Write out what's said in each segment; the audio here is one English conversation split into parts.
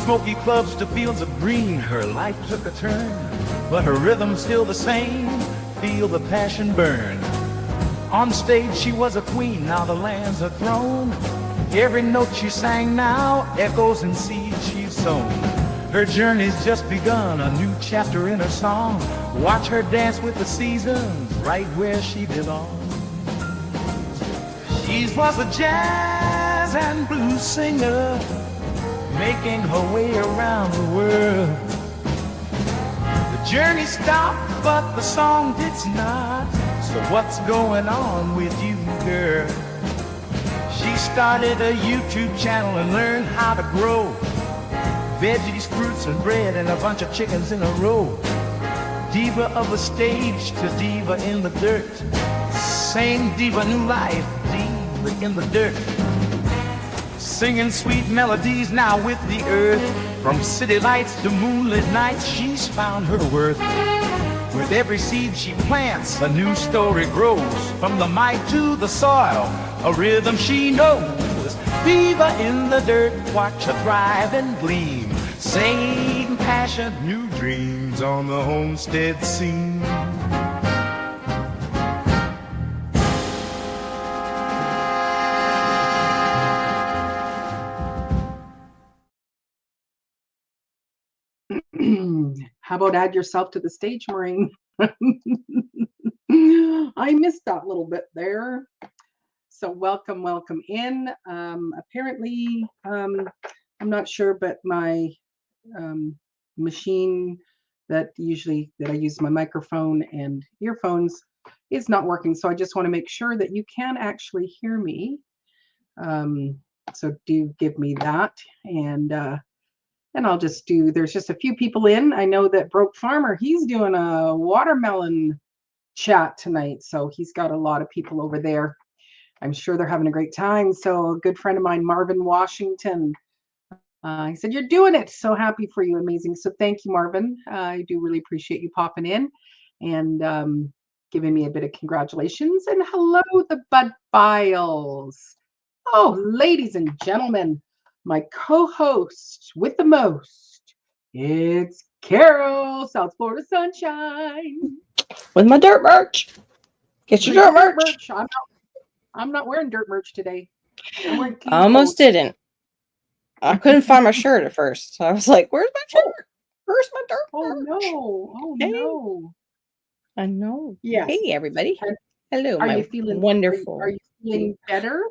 smoky clubs to fields of green, her life took a turn, but her rhythm's still the same. Feel the passion burn. On stage she was a queen, now the land's a throne. Every note she sang now echoes in seeds she's sown. Her journey's just begun, a new chapter in her song. Watch her dance with the seasons, right where she belongs. She was a jazz and blues singer, making her way around the world. The journey stopped, but the song did not. So what's going on with you, girl? She started a YouTube channel and learned how to grow veggies, fruits, and bread, and a bunch of chickens in a row. Diva of the stage to diva in the dirt. Same diva, new life, diva in the dirt. Singing sweet melodies now with the earth. From city lights to moonlit nights, she's found her worth. With every seed she plants, a new story grows. From the mic to the soil, a rhythm she knows. Diva in the dirt, watch her thrive and gleam. Same passion, new dreams on the homestead scene. How about add yourself to the stage, Maureen? I missed that little bit there. So welcome in. Apparently, I'm not sure, but my machine that I use my microphone and earphones is not working. So I just want to make sure that you can actually hear me. So do give me that. And I'll just there's just a few people in. I know that Broke Farmer, he's doing a watermelon chat tonight. So he's got a lot of people over there. I'm sure they're having a great time. So a good friend of mine, Marvin Washington, he said, "You're doing it. So happy for you. Amazing." So thank you, Marvin. I do really appreciate you popping in and giving me a bit of congratulations. And hello, the Bud Files. Oh, ladies and gentlemen, my co-host with the most, it's Carol, South Florida Sunshine. With my dirt merch. Get your dirt merch. I'm not wearing dirt merch today. I'm wearing I almost didn't. I couldn't find my shirt at first. So I was like, where's my shirt? Where's my dirt merch? Oh no. I know. Yes. Hey, everybody. Hello. Are you feeling wonderful? Are you feeling better?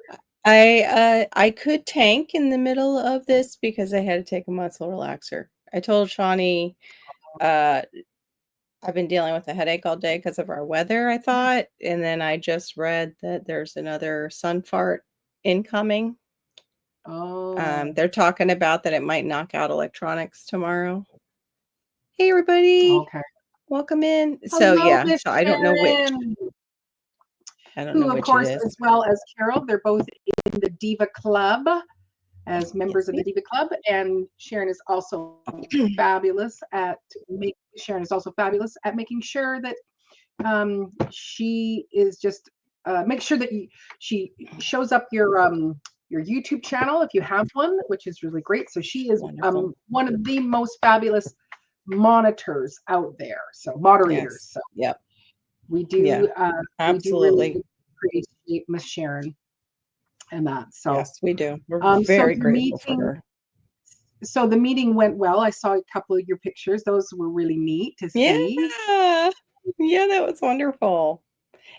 I could tank in the middle of this because I had to take a muscle relaxer. I told Shawnee I've been dealing with a headache all day because of our weather, I thought. And then I just read that there's another sun fart incoming. Oh. They're talking about that it might knock out electronics tomorrow. Hey, everybody. Okay. Welcome in. Hello, so, yeah. Miss So, I don't know which. I don't know of which course, it is. as well as Carol, they're both in the Diva Club as members of the Diva Club. And Sharon is also fabulous at making sure that she is just make sure that she shows up your YouTube channel if you have one, which is really great. So she is one of the most fabulous monitors out there. So moderators. Yes. So yep. We do absolutely we do really appreciate Miss Sharon and that. So yes, we do. We're very grateful for her. So the meeting went well. I saw a couple of your pictures. Those were really neat to see. Yeah, that was wonderful.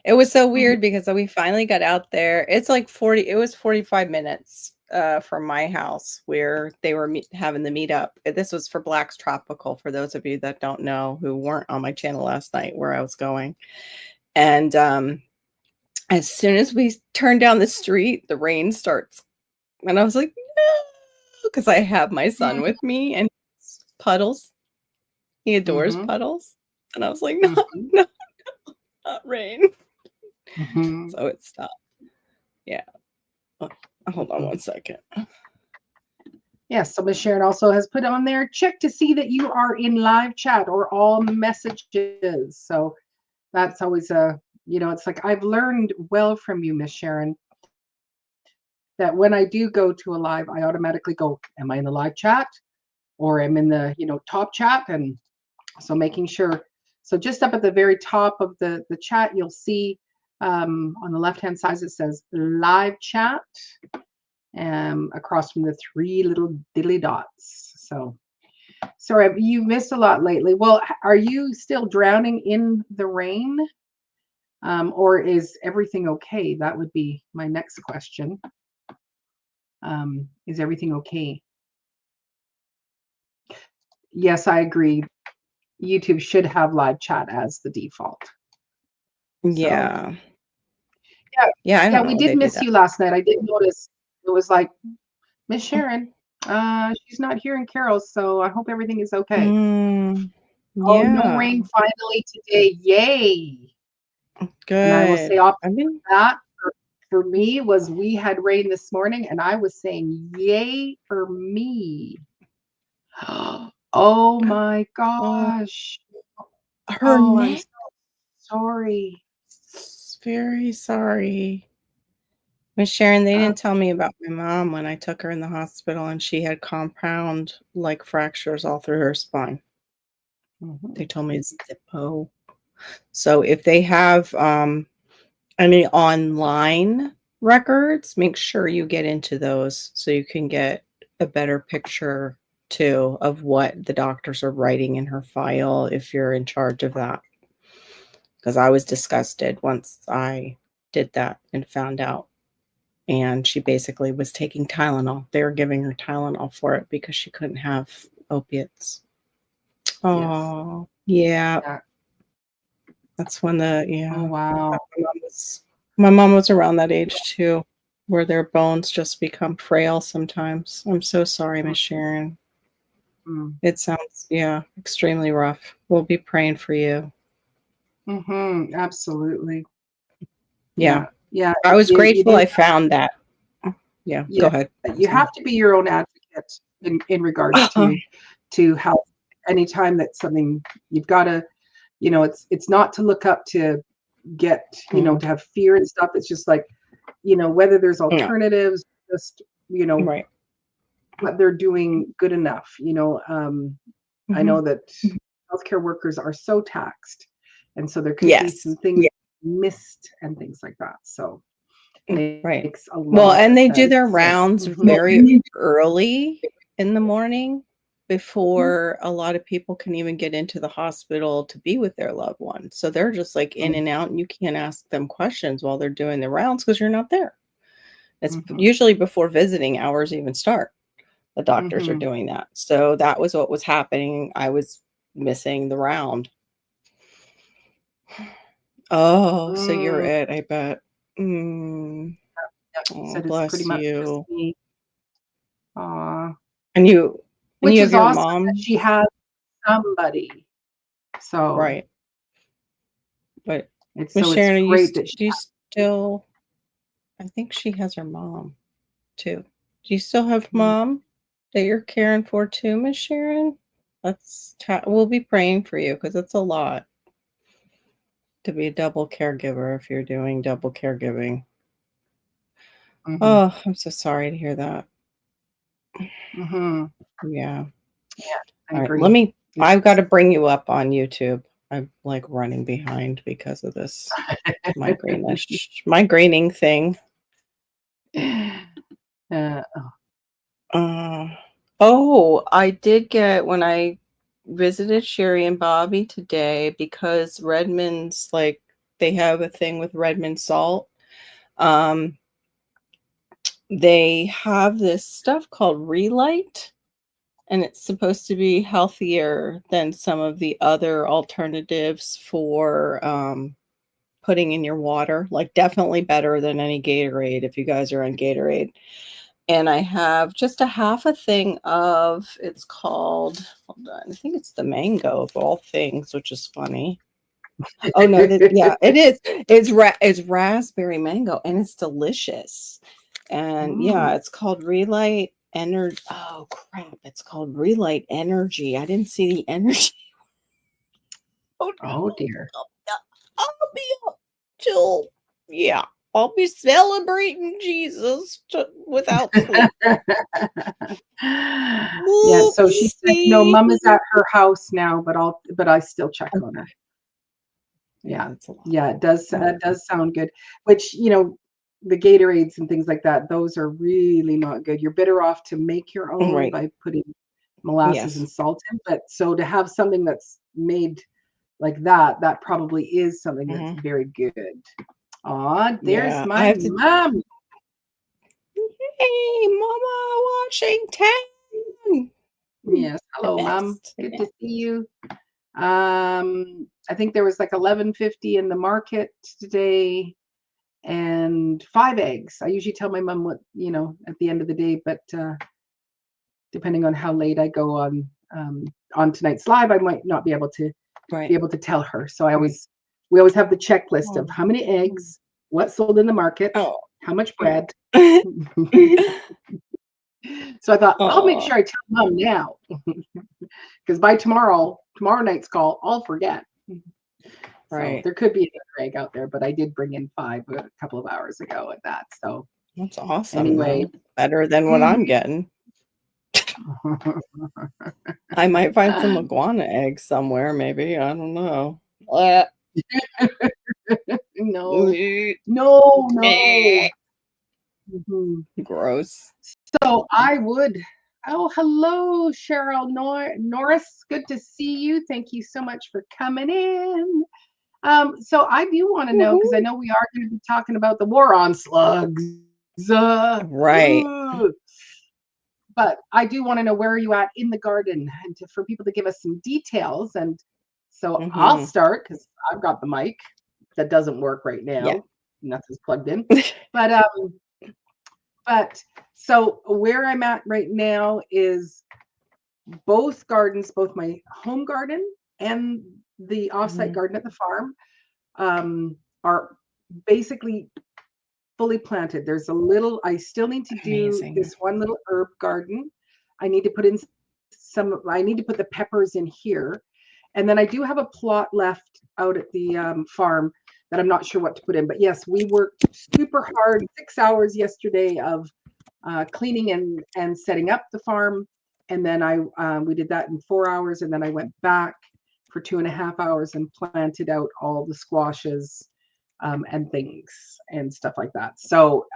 It was so weird because we finally got out there. It's like 45 minutes from my house where they were having the meetup. This was for Black's Tropical, for those of you that don't know, who weren't on my channel last night, where I was going. And as soon as we turn down the street, the rain starts. And I was like, no, because I have my son with me and puddles. He adores puddles. And I was like, no, not rain. So it stopped. Yeah. Hold on one second. Yes, so Ms. Sharon also has put on there, check to see that you are in live chat or all messages. So that's always it's like I've learned well from you, Ms. Sharon, that when I do go to a live, I automatically go, am I in the live chat? or I'm in the, top chat. And so making sure, so just up at the very top of the chat, you'll see on the left-hand side, it says live chat, across from the 3 little diddly dots. So sorry, you missed a lot lately. Well, are you still drowning in the rain? Or is everything okay? That would be my next question. Is everything okay? Yes, I agree. YouTube should have live chat as the default. Yeah. Yeah, Yeah, I yeah, don't know we what did they do miss that. you last night. I did notice it was like, Miss Sharon, she's not hearing Carol, so I hope everything is okay. Mm, Oh, no yeah. rain finally today. Yay. And I will say Good. opposite I of mean, that for me was we had rain this morning and I was saying yay for me. Oh my oh, gosh. her Oh, I'm neck. so sorry. Very sorry. Miss Sharon, they Uh, didn't tell me about my mom when I took her in the hospital and she had compound like fractures all through her spine. They mhm. told me it's Zippo. So if they have any online records, make sure you get into those so you can get a better picture too of what the doctors are writing in her file if you're in charge of that. Because I was disgusted once I did that and found out. And she basically was taking Tylenol. They were giving her Tylenol for it because she couldn't have opiates. Yes. Oh, yeah. Yeah. That's when Oh, wow. my mom was around that age too, where their bones just become frail sometimes. I'm so sorry, Miss Sharon. Mm-hmm. It sounds, yeah, extremely rough. We'll be praying for you. Mm-hmm. Absolutely. Yeah. Yeah. Yeah. I was You grateful do. I found that. Yeah, go Yeah. ahead. You have to be your own advocate in regards to health. Anytime that something you've got to, it's not to look up to get, Mm, to have fear and stuff. It's just like, whether there's no, alternatives, just, right. what they're doing good enough. I Mhm. know that healthcare workers are so taxed, and so there could be some Yes, things missed and things like that. So right. makes a Well, lot and of they do sense. their So, rounds very early in the morning before a lot of people can even get into the hospital to be with their loved ones. So they're just like in and out, and you can't ask them questions while they're doing the rounds because you're not there. It's mhm, usually before visiting hours even start. The doctors are mhm. doing that. So that was what was happening. I was missing the round. Oh, so you're Mm, it, I bet. Mm. yeah, she Oh, said it's pretty bless much just you. me. Aw. And you Which have is your awesome that mom, she has somebody. So right? But Miss it's Sharon, great that she do you has. still? I think she has her mom too. Do you still have Mm, mom that you're caring for too, Miss Sharon? We'll be praying for you because it's a lot to be a double caregiver if you're doing double caregiving. mhm, Oh, I'm so sorry to hear that. mhm. Yeah. Yeah, I All right. agree. I've got It's to bring you up on YouTube. I'm like running behind because of this migraining thing. uh, Uh, oh, I did get when I visited Sherry and Bobby today because Redmond's like they have a thing with Redmond salt. Um, they have this stuff called Relight, and it's supposed to be healthier than some of the other alternatives for putting in your water. Like definitely better than any Gatorade if you guys are on Gatorade. And I have just a half a thing of it's called hold on, I think it's the mango of all things, which is funny. Oh no, yeah, it is. It's raspberry mango and it's delicious. And mm. yeah, it's called Relight Energy. Oh crap, it's called Relight Energy. I didn't see the energy. Oh no. Oh dear. I'll be up till yeah. I'll be celebrating Jesus without sleep. Yeah, so she said, no, Mom is at her house now, but I still check on her. Yeah, that's a lot. yeah, it does sound good. Which, you know, the Gatorades and things like that, those are really not good. You're better off to make your own Right. by putting molasses Yes. and salt in. But so to have something that's made like that, that probably is something that's very good. Aw, there's Yeah, I my have to. mom. Hey, Mama Washington. Yes, hello, Mom. Best. Good to see you. I think there was like 11.50 in the market today, and 5 eggs. I usually tell my mom what, you know, at the end of the day, but depending on how late I go on tonight's live, I might not be able to tell her. So we always have the checklist of how many eggs, what sold in the market, Oh. how much bread. So I thought, I'll make sure I tell Mom now, because by tomorrow night's call, I'll forget. Right. So there could be another egg out there, but I did bring in 5 a couple of hours ago at that. So That's awesome. anyway, Better than what I'm getting. I might find some iguana eggs somewhere, maybe. I don't know. No. Gross. So I would. Oh, hello, Cheryl Norris. Good to see you. Thank you so much for coming in. So I do want to know, because I know we are going to be talking about the war on slugs. Right. But I do want to know, where are you at in the garden, and for people to give us some details. And so I'll start, because I've got the mic that doesn't work right now. Yeah. Nothing's plugged in. But so where I'm at right now is both gardens, both my home garden and the offsite garden at the farm, are basically fully planted. There's a little, I still need to do this one little herb garden. I need to put in the peppers in here. And then I do have a plot left out at the farm that I'm not sure what to put in. But yes, we worked super hard, 6 hours yesterday of cleaning and setting up the farm. And then we did that in 4 hours. And then I went back for 2.5 hours and planted out all the squashes and things and stuff like that. So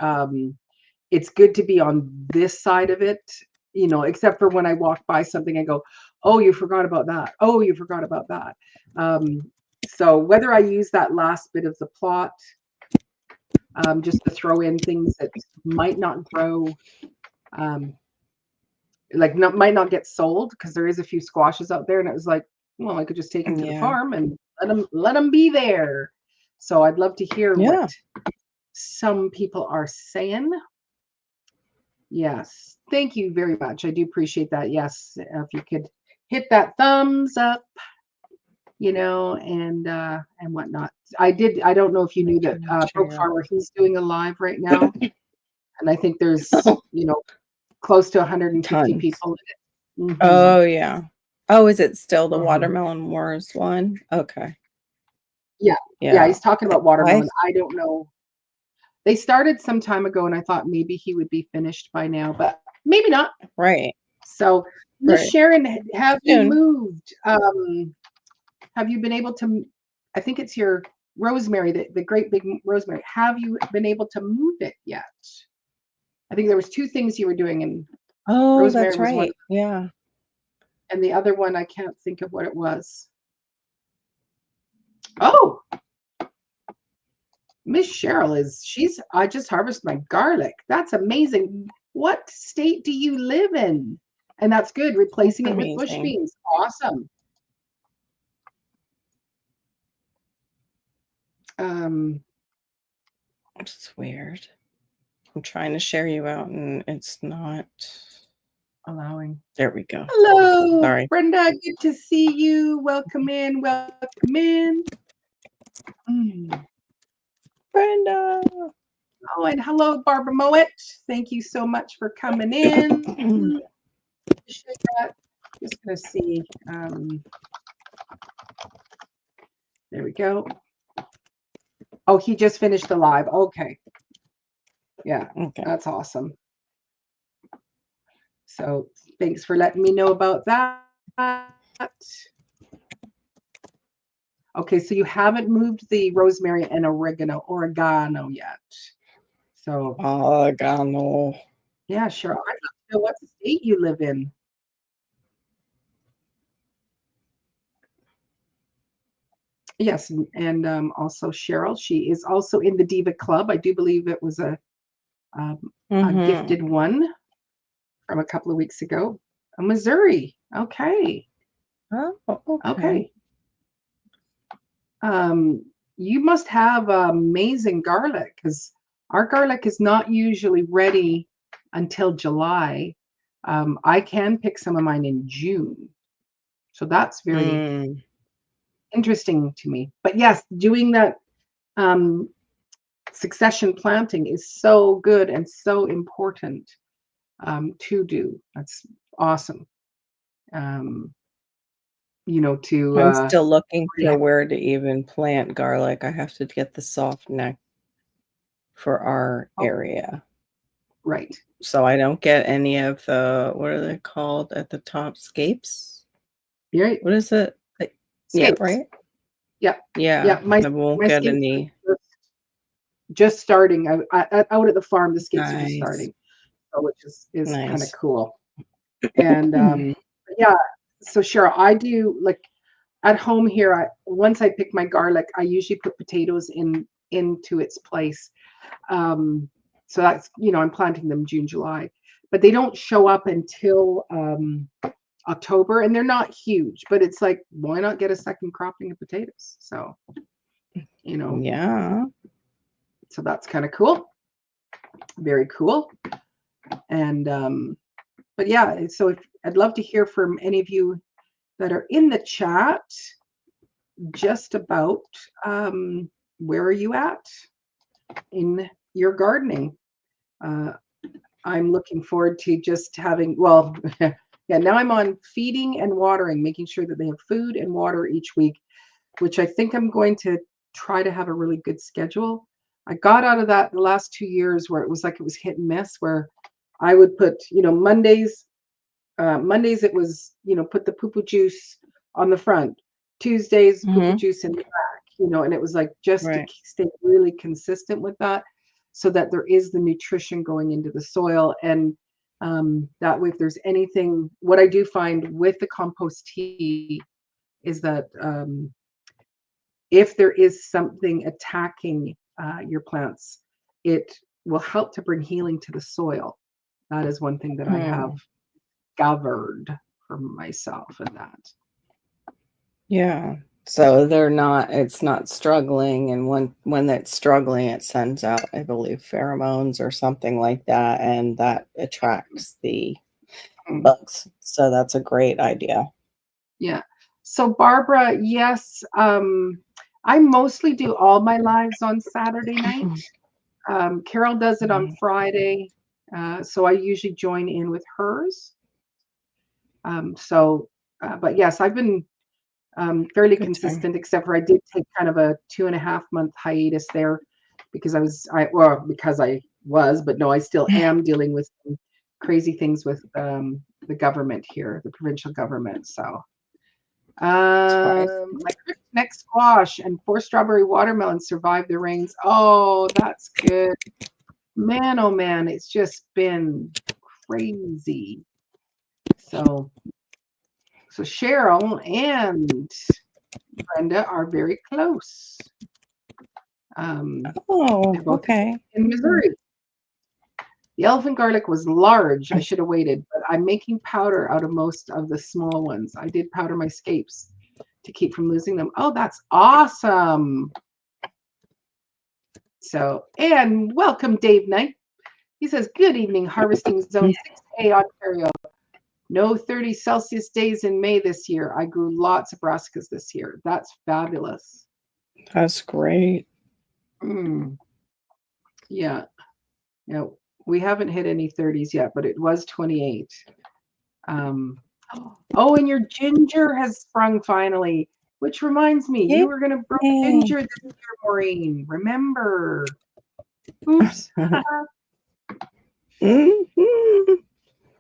it's good to be on this side of it, you know, except for when I walk by something, I go, oh, you forgot about that. Oh, you forgot about that. So whether I use that last bit of the plot just to throw in things that might not grow, might not get sold, because there is a few squashes out there, and it was like, well, I could just take them to the farm and let them be there. So I'd love to hear what some people are saying. Yes, thank you very much. I do appreciate that. Yes, if you could hit that thumbs up, you know, and whatnot. I don't know if you knew that Broke Farmer, he's doing a live right now, and I think there's you know, close to 150 people in it. Oh yeah. Oh, is it still the Watermelon Wars one? Okay. Yeah, he's talking about watermelon. I don't know. They started some time ago, and I thought maybe he would be finished by now, but maybe not. Right. So, Miss Sharon, have you moved? Have you been able to? I think it's your rosemary, the great big rosemary. Have you been able to move it yet? I think there was 2 things you were doing, and rosemary that's was one. right. Yeah. And the other one, I can't think of what it was. Oh, Miss Cheryl I just harvested my garlic. That's amazing. What state do you live in? And that's good. Replacing it with bush beans. Awesome. It's weird. I'm trying to share you out and it's not allowing. There we go. Hello, Sorry. Brenda. Good to see you. Welcome in. Welcome in. Brenda. Oh, and hello, Barbara Moet. Thank you so much for coming in. Just gonna see. There we go. Oh, he just finished the live. Okay. Yeah, Okay. that's awesome. So thanks for letting me know about that. Okay, so you haven't moved the rosemary and oregano yet. So Oregano. yeah, sure. I'd love to know what state you live in. Yes, and also Cheryl. She is also in the Diva Club. I do believe it was a gifted one from a couple of weeks ago. Missouri. Okay. Oh, okay. Okay. You must have amazing garlic because our garlic is not usually ready until July. I can pick some of mine in June. So that's very interesting to me. But yes, doing that succession planting is so good and so important to do. That's awesome. To I'm still looking yeah, for where to even plant garlic. I have to get the soft neck for our area. right. So I don't get any of the, what are they called at the top? Scapes? You're right. What is it? Yeah, Scapes. right? Yeah. Yeah. Yeah. I won't get scapes any. are just starting. Out at the farm, the scapes are just Nice. starting, which is kind of Nice. cool. And yeah, so Cheryl, I do like at home here. Once I pick my garlic, I usually put potatoes into its place. So that's I'm planting them June, July, but they don't show up until October, and they're not huge. But it's like, why not get a second cropping of potatoes? So Yeah. so that's kind of cool. Very cool. And but yeah, so I'd love to hear from any of you that are in the chat just about where are you at in your gardening. I'm looking forward to just having, well, yeah, now I'm on feeding and watering, making sure that they have food and water each week, which I think I'm going to try to have a really good schedule. I got out of that the last 2 years where it was like it was hit and miss, where I would put, Mondays it was, put the poo-poo juice on the front. Tuesdays, poo-poo juice in the back, and it was like just to stay really consistent with that so that there is the nutrition going into the soil. And that way, if there's anything, what I do find with the compost tea is that if there is something attacking your plants, it will help to bring healing to the soil. That is one thing that I have discovered for myself in that. Yeah. So it's not struggling. And when it's struggling, it sends out, I believe, pheromones or something like that. And that attracts the bugs. So that's a great idea. Yeah. So Barbara, yes, I mostly do all my lives on Saturday night. Carol does it on Friday. So I usually join in with hers. But yes, I've been fairly consistent, except for I did take kind of a 2.5 month hiatus there because but no, I still am dealing with some crazy things with the government here, the provincial government. So my neck squash and 4 strawberry watermelons survived the rains. Oh, that's good. Man, oh man, it's just been crazy. So Cheryl and Brenda are very close. Okay. In Missouri. The elephant garlic was large. I should have waited, but I'm making powder out of most of the small ones. I did powder my scapes to keep from losing them. Oh, that's awesome. So, and welcome, Dave Knight. He says, good evening, harvesting zone 6A, Ontario. No 30 Celsius days in May this year. I grew lots of brassicas this year. That's fabulous. That's great. Yeah. We haven't hit any 30s yet, but it was 28. Oh, and your ginger has sprung finally. Which reminds me, you were going to grow Yay. ginger this year, Maureen. Remember? Oops. Mhm.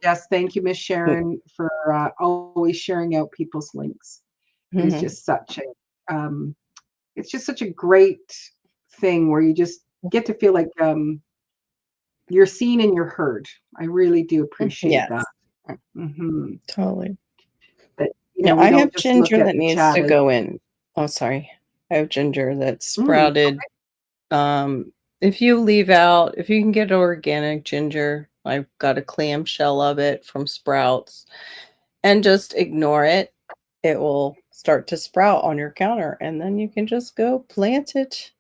Yes, thank you, Miss Sharon, for always sharing out people's links. It is Mhm. just such a, it's just such a great thing where you just get to feel like you're seen and you're heard. I really do appreciate Yes, that. Hmm. totally. That Yeah, we I don't have just look ginger at that the needs chat to as go in. Oh, sorry. I have ginger that's mm, sprouted. If you leave out, if you can get organic ginger, I've got a clamshell of it from Sprouts, and just ignore it. It will start to sprout on your counter, and then you can just go plant it.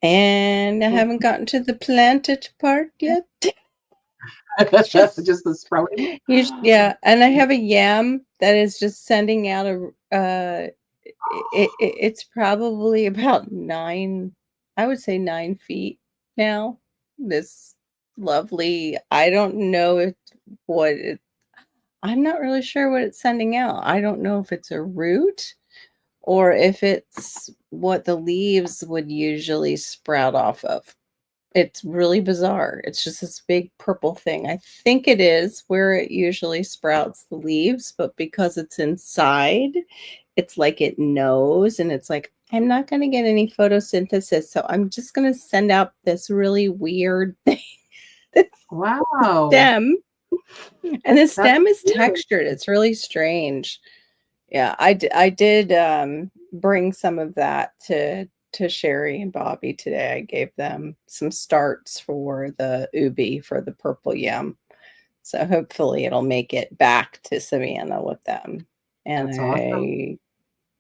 And I haven't gotten to the planted part yet. It's just just the sprouting. yeah, and I have a yam that is just sending out a it's probably about 9, I would say 9 feet now. This lovely, I don't know what it, I'm not really sure what it's sending out. I don't know if it's a root or if it's what the leaves would usually sprout off of. It's really bizarre. It's just this big purple thing. I think it is where it usually sprouts the leaves, but because it's inside, it's like it knows and it's like, I'm not going to get any photosynthesis, so I'm just going to send out this really weird thing, Wow, stem. And the that's stem is cute. textured. It's really strange. Yeah, I did bring some of that to Sherry and Bobby today. I gave them some starts for the ubi for the purple yam. So hopefully it'll make it back to Savannah with them. And That's awesome. I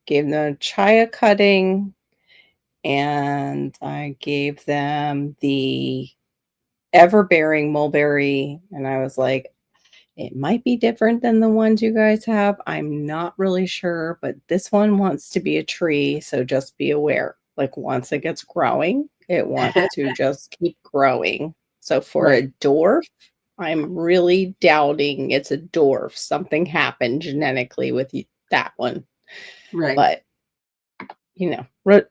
gave them a chia cutting and I gave them the ever-bearing mulberry. And I was like, it might be different than the ones you guys have. I'm not really sure, but this one wants to be a tree, so just be aware. Like once it gets growing, it wants to just keep growing. So for Right. a dwarf, I'm really doubting it's a dwarf. Something happened genetically with that one. Right. But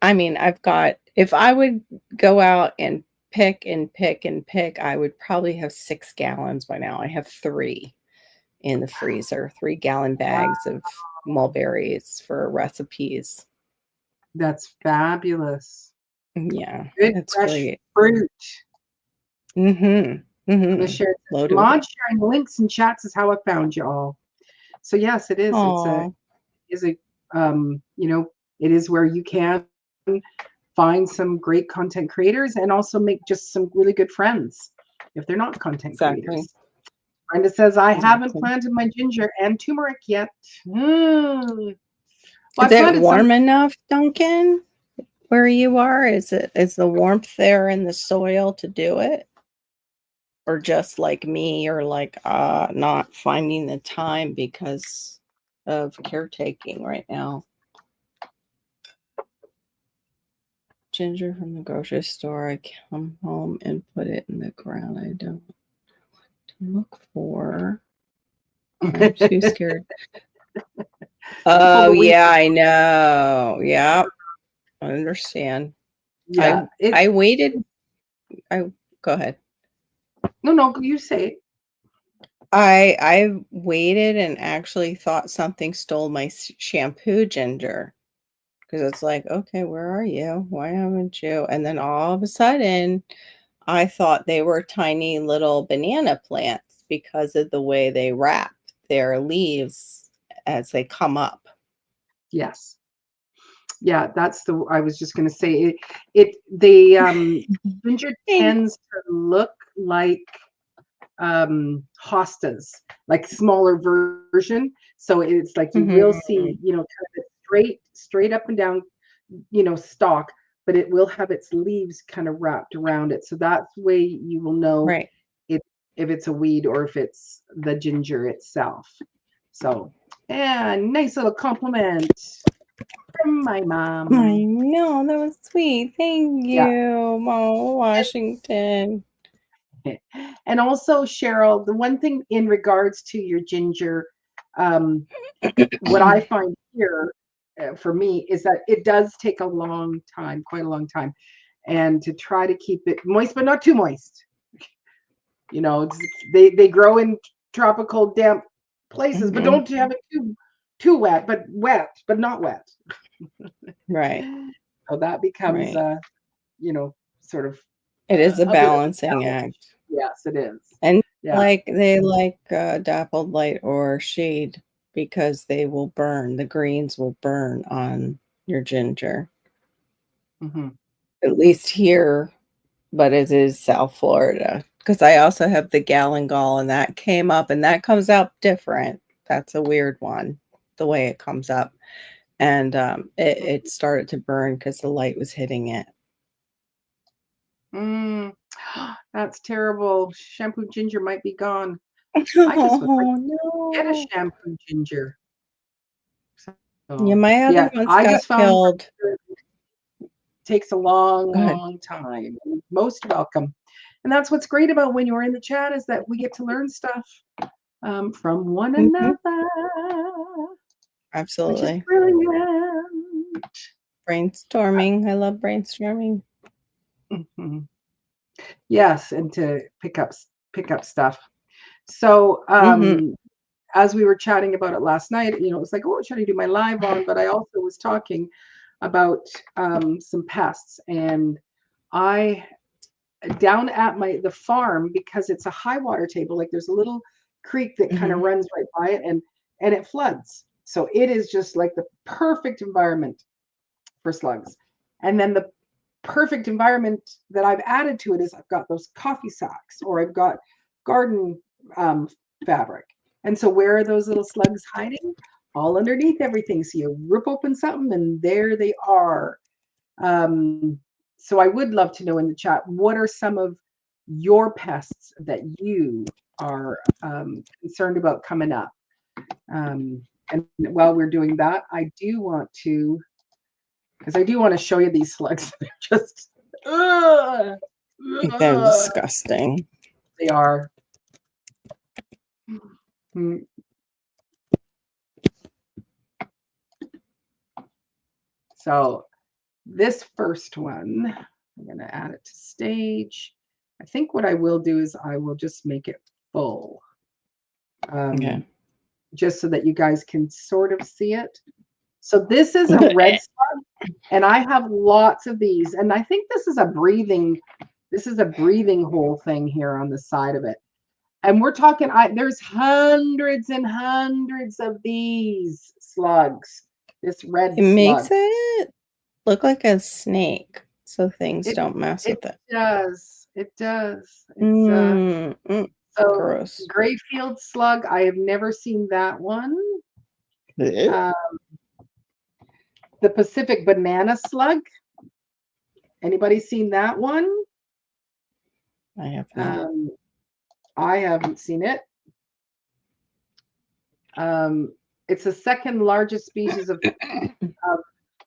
I mean, I've got, if I would go out and pick and pick and pick, I would probably have 6 gallons by now. I have 3 in the freezer, 3-gallon bags of mulberries for recipes. That's fabulous. Yeah, Good it's fresh great. fruit. Mhm. Miss Mhm. Sharon says, Loaded with Mod sharing links and chats is how I found you all. So yes, it is. Aw. Is a it is where you can find some great content creators and also make just some really good friends if they're not content Exactly. creators. Brenda says, I haven't Exactly. planted my ginger and turmeric yet. Well, I Is it planted some. warm enough, Duncan, where you are? Is the warmth there in the soil to do it? Or just like me, or like not finding the time because of caretaking right now? Ginger from the grocery store. I come home and put it in the ground. I don't look for. I'm too scared. Before Oh the weed. yeah, I know. Yeah, I understand. Yeah. I waited. I Go ahead. No, you say it. I waited and actually thought something stole my shampoo ginger because it's like, okay, where are you? Why haven't you? And then all of a sudden, I thought they were tiny little banana plants because of the way they wrap their leaves as they come up. Yes. Yeah, that's the I was just gonna say the ginger tends to look like hostas, like smaller version. So it's like you will Mhm. see, kind of a straight up and down, stalk, but it will have its leaves kind of wrapped around it. So that's the way you will know Right. it if it's a weed or if it's the ginger itself. So, yeah, nice little compliment from my I mom. know, that was sweet. Thank Yeah. you, Mama Washington. And also, Cheryl, the one thing in regards to your ginger, What I find here for me is that it does take a long time, quite a long time, and to try to keep it moist, but not too moist. You know, they grow in tropical damp places, but don't have it too wet, but not wet. Right. So that becomes Right. you know, sort of It is a a bit of a balancing challenge. act. Yes, it is. And Yeah. they like dappled light or shade because they will burn. The greens will burn on your ginger. Hmm. At least here, but it is South Florida. Because I also have the gallon gall, and that came up, and that comes out different. That's a weird one, the way it comes up. And it started to burn because the light was hitting it. Mm. That's terrible. Shampoo ginger might be gone. I just would like Oh, to get a no. shampoo ginger. Yeah, So, my other yeah, ones I got just found killed. it takes a long, Go ahead. long time. Most welcome. And that's what's great about when you're in the chat is that we get to learn stuff from one Mhm. another, which is Absolutely. brilliant. Brainstorming. I love brainstorming. Mhm. Yes, and to pick up stuff. So Mhm. as we were chatting about it last night, you know, it was like, oh, should I do my live on? But I also was talking about some pests, and I down at the farm, because it's a high water table, like there's a little creek that kind of Mhm. runs right by it, and it floods. So it is just like the perfect environment for slugs. And then the perfect environment that I've added to it is I've got those coffee sacks, or I've got garden um, fabric. And so where are those little slugs hiding? All underneath everything. So you rip open something and there they are. Um, so I would love to know in the chat, what are some of your pests that you are concerned about coming up? And while we're doing that, I do want to, because I do want to show you these slugs. They're just, ugh, They're ugh, disgusting. they are. Mm. So this first one, I'm going to add it to stage. I think what I will do is I will just make it full, Okay. just so that you guys can sort of see it. So this is a red slug, and I have lots of these, and I think this is a breathing hole thing here on the side of it. And we're talking, there's hundreds and hundreds of these slugs. This red It makes slug. it look like a snake, so things It don't mess it with it. does. It does. It's Mm, so gross. Grayfield slug. I have never seen that one. Uh, the Pacific banana slug. Anybody seen that one? I have not. I haven't seen it. It's the second largest species of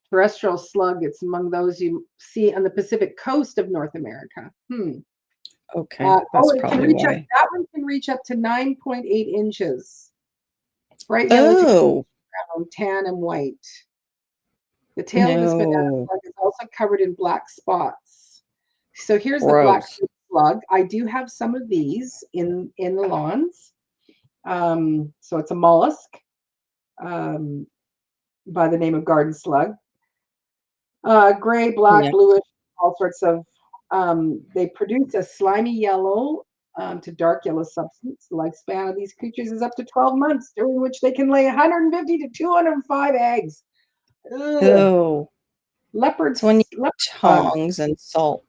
terrestrial slug. It's among those you see on the Pacific coast of North America. Okay, that's It can probably reach up. why. That one can reach up to 9.8 inches. Bright yellow to Oh, brown, tan, and white. The tail of this banana no. slug is also covered in black spots. So here's the black Gross. slug. I do have some of these in the lawns. So it's a mollusk by the name of garden slug. Gray, black, Yeah. bluish, all sorts of. They produce a slimy yellow to dark yellow substance. The lifespan of these creatures is up to 12 months, during which they can lay 150 to 205 eggs. Ugh. Oh, it's when you Leopard bugs tongs and salt.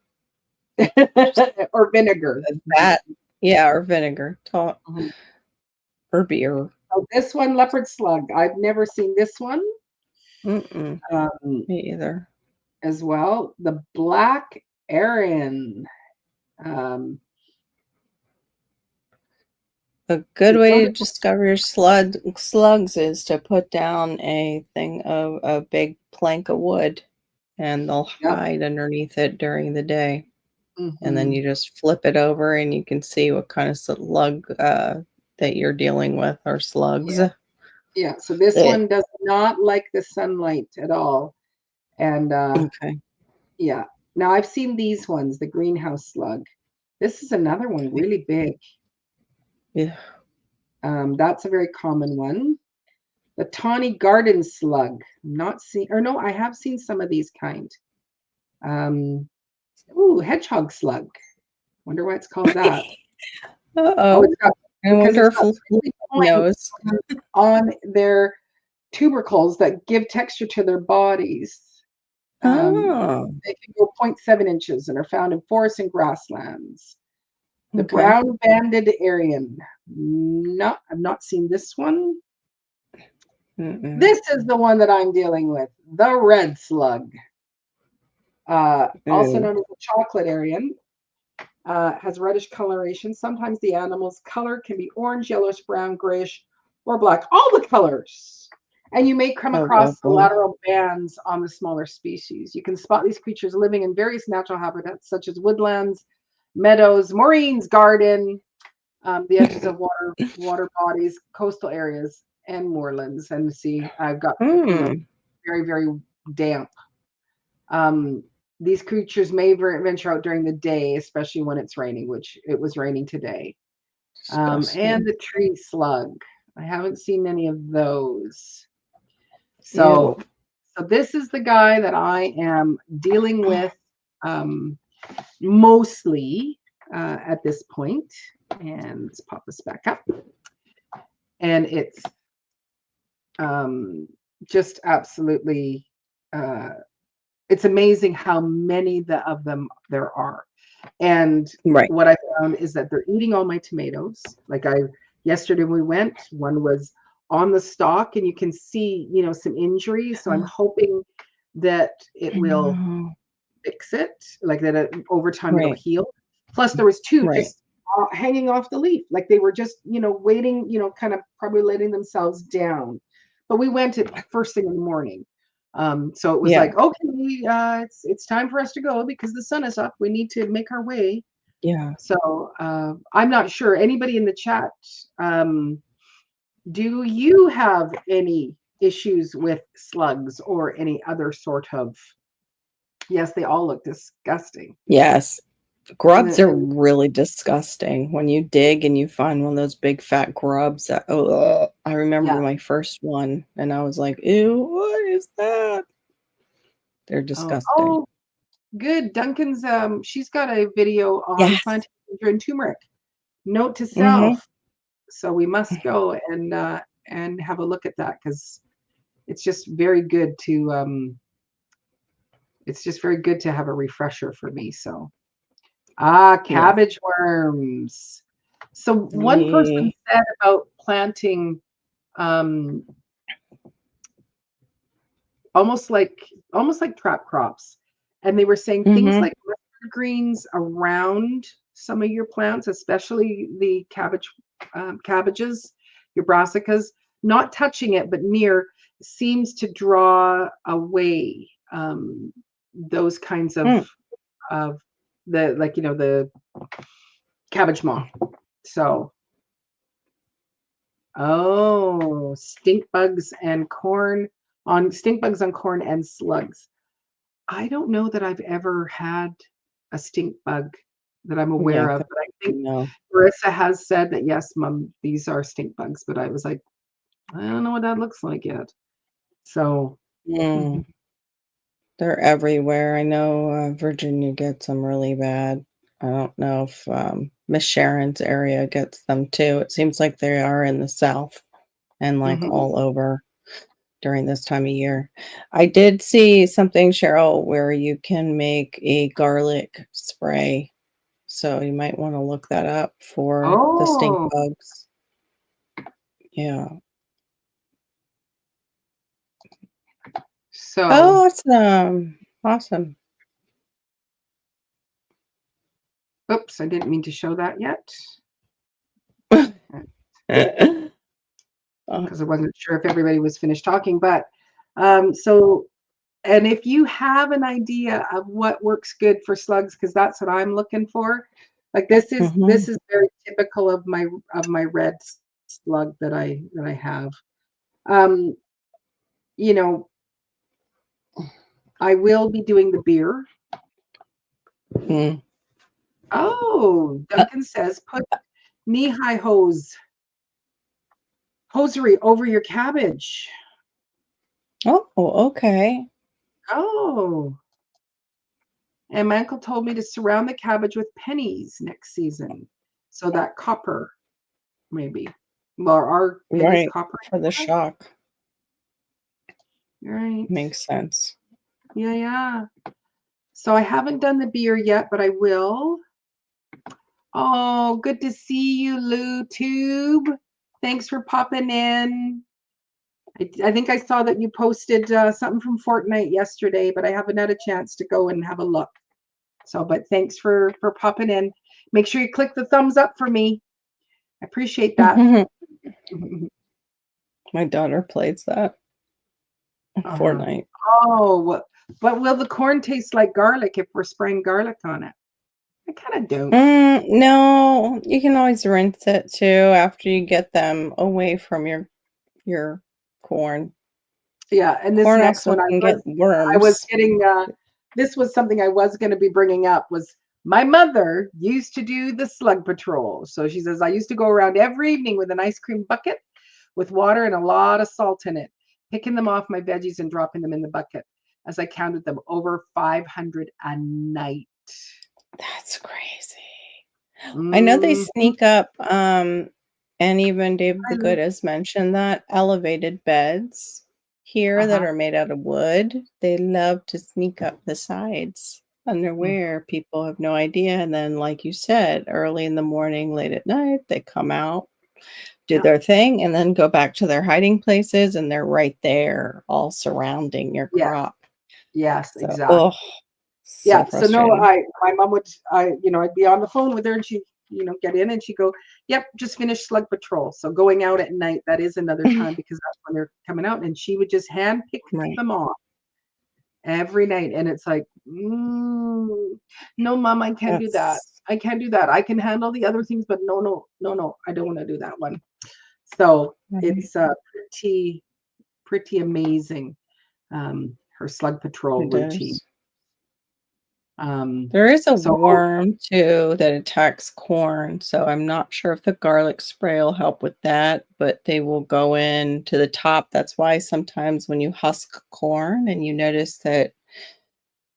or vinegar. That, yeah, or vinegar, Mhm. or beer. So this one, leopard slug. I've never seen this one Mm-mm, um, me either. as well. The black Aryan. Um, A good it's way on to discover your slugs is to put down a thing of a big plank of wood, and they'll Yep. hide underneath it during the day. And then Mhm. you just flip it over and you can see what kind of slug that you're dealing with, or slugs. Yeah. Yeah, so this Eh, one does not like the sunlight at all. And okay. yeah. Now I've seen these ones, the greenhouse slug. This is another one really big. Yeah. That's a very common one. The tawny garden slug. I'm not seeing, or no, I have seen some of these kind. Um, ooh, hedgehog slug. Wonder why it's called that. Oh, it's Uh-oh. got I because wonder it's if got Luke prickly knows. points on their tubercles that give texture to their bodies. Um, Oh, they can go 0.7 inches and are found in forests and grasslands. The okay. brown banded Aryan. No, I've not seen this one. Mm-mm. This is the one that I'm dealing with, the red slug, also Ooh. known as the chocolate Aryan. Has reddish coloration. Sometimes the animal's color can be orange, yellowish, brown, grayish, or black. All the colors. And you may come Oh, across the boy. lateral bands on the smaller species. You can spot these creatures living in various natural habitats, such as woodlands, meadows, Maureen's garden, the edges of water bodies, coastal areas, and moorlands. And see, I've got, Hmm. very, very damp. Um, these creatures may venture out during the day, especially when it's raining, which it was raining today. And Disgusting. the tree slug. I haven't seen any of those. Ew. So this is the guy that I am dealing with um, mostly at this point. And let's pop this back up. And it's just absolutely it's amazing how many of them there are. And Right. what I found is that they're eating all my tomatoes. Like yesterday we went, one was on the stalk and you can see, some injuries. So I'm hoping that it I will know. fix it, like that over time it'll Right. heal. Plus there was two Right. just hanging off the leaf. Like they were just, waiting, kind of probably letting themselves down. But we went at first thing in the morning. So it was Yeah. like, okay, it's time for us to go because the sun is up. We need to make our way. Yeah. So I'm not sure. Anybody in the chat, do you have any issues with slugs or any other sort of? Yes, they all look disgusting. Yes. Grubs are And really disgusting. When you dig and you find one of those big fat grubs that, oh, I remember yeah. my first one and I was like, ew, what is that? They're disgusting. Oh, good. Duncan's she's got a video on Yes. planting ginger and turmeric. Note to Mm-hmm. self. So we must go and have a look at that because it's just very good to have a refresher for me. So Yeah. cabbage worms. So one person Yeah. said about planting um almost like trap crops. And they were saying things Mm-hmm. like mustard greens around some of your plants, especially the cabbages, your brassicas, not touching it, but near seems to draw away those kinds of the the cabbage moth. So stink bugs on corn and slugs. I don't know that I've ever had a stink bug that I'm Yeah. aware of, but I think No. Marissa has said that yes, Mom, these are stink bugs. But I was like, I don't know what that looks like yet. So Mm. They're everywhere. I know Virginia gets them really bad. I don't know if Miss Sharon's area gets them too. It seems like they are in the South and like mhm. all over during this time of year. I did see something, Cheryl, where you can make a garlic spray. So you might want to look that up for the stink Oh, bugs. Yeah. so Oh, awesome. Awesome. oops, I didn't mean to show that yet Oh, because I wasn't sure if everybody was finished talking. But so and if you have an idea of what works good for slugs, because that's what I'm looking for, like mhm. this is very typical of my red slug that I have. Um, you know, I will be doing the beer. Mm. Oh, Duncan says put knee-high hosiery over your cabbage. Oh, okay. Oh. And my uncle told me to surround the cabbage with pennies next season. So that copper, maybe. Well, are pennies Right. copper? For the shock. Right. Makes sense. Yeah. So I haven't done the beer yet, but I will. Oh, good to see you, Lou Tube. Thanks for popping in. I think I saw that you posted something from Fortnite yesterday, but I haven't had a chance to go and have a look. So, but thanks for popping in. Make sure you click the thumbs up for me. I appreciate that. My daughter plays that. Fortnite. Oh, but will the corn taste like garlic if we're spraying garlic on it? I kind of don't. No, you can always rinse it too after you get them away from your corn. Yeah, and this Corn next also one can I get was worms. getting this was something I was going to be bringing up was my mother used to do the slug patrol. So she says I used to go around every evening with an ice cream bucket with water and a lot of salt in it, picking them off my veggies and dropping them in the bucket. As I counted them, over 500 a night. That's crazy. I know they Mhm. sneak up, and even Dave the Good has mentioned that elevated beds here that Uh-huh. are made out of wood, they love to sneak up the sides Mm. unaware. People have no idea. And then, like you said, early in the morning, late at night, they come out, do Yeah. their thing, and then go back to their hiding places, and they're right there, all surrounding your Yes. crop. Yes, So, exactly. oh, so Yeah. So no, frustrating. my mom would I'd be on the phone with her and she get in and she'd go, yep, just finished slug patrol. So going out at night, that is another time because that's when they're coming out. And she would just hand pick Right. them off every night. And it's like, no, mom, I can't do that. That's I can't do that. I can handle the other things, but no, I don't want to do that one. So right. it's pretty amazing, her slug patrol It routine. is. There is a So worm too that attacks corn, so I'm not sure if the garlic spray will help with that, but they will go in to the top. That's why sometimes when you husk corn and you notice that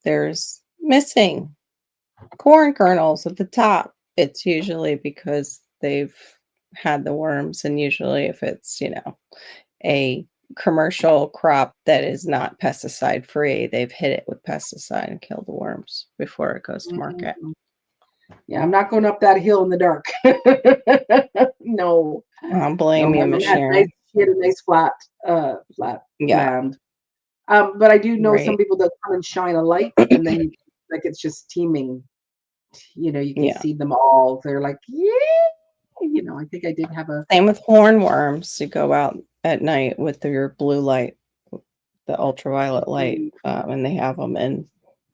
there's missing corn kernels at the top, it's usually because they've had the worms. And usually, if it's, a commercial crop that is not pesticide free, they've hit it with pesticide and killed the worms before it goes to market. yeah, I'm not going up that hill in the dark. No, I don't no, blame my you, mom Miss had nice, Sharon. she had a nice flat Yeah, land. But I do know some right. people that come and shine a light, and then like it's just teeming. You can Yeah. see them all. They're like, yeah. I think I did have a Same with hornworms. You go out at night with your blue light, the ultraviolet light, and they have them in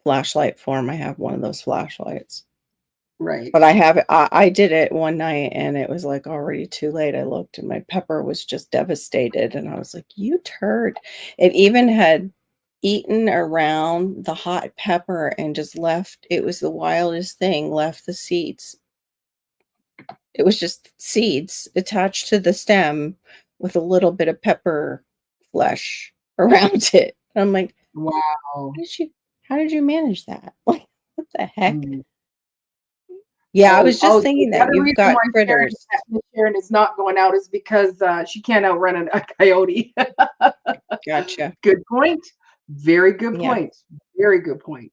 flashlight form. I have one of those flashlights. right. But I did it one night and it was like already too late. I looked and my pepper was just devastated. And I was like, you turd. It even had eaten around the hot pepper and just left. It was the wildest thing, left the seeds. It was just seeds attached to the stem with a little bit of pepper flesh around it. And I'm like, Wow. how did you manage that? Like, what the heck? Mm. Yeah, I was So just thinking the that other you've reason got why critters. Sharon is not going out is because she can't outrun a coyote. Gotcha. Good point. Very good Yeah. point. Very good point.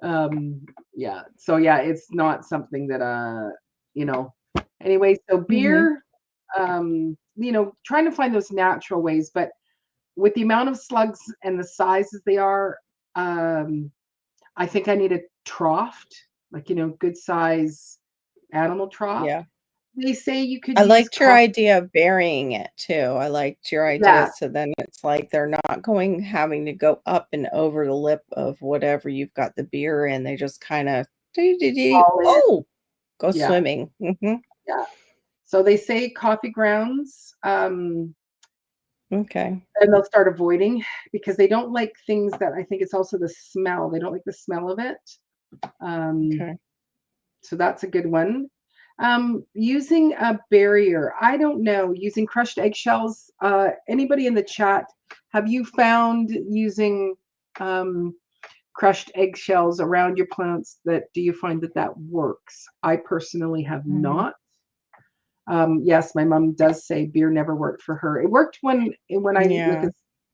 Yeah. So yeah, it's not something that you know. Anyway, so Mhm. beer, trying to find those natural ways, but with the amount of slugs and the sizes they are, I think I need a trough, like good size animal trough. Yeah. They say you could I use liked your coffee. idea of burying it too. I liked your idea. Yeah, So then it's like they're not having to go up and over the lip of whatever you've got the beer in. They just kind of, all in. oh, go Yeah, swimming. yeah. So they say coffee grounds, Okay. and they'll start avoiding because they don't like things that I think it's also the smell. They don't like the smell of it. Um, Okay. so that's a good one. Using a barrier. I don't know. Using crushed eggshells. Anybody in the chat, have you found using crushed eggshells around your plants do you find that works? I personally have Mm. not. Yes, my mom does say beer never worked for her. It worked when Yeah.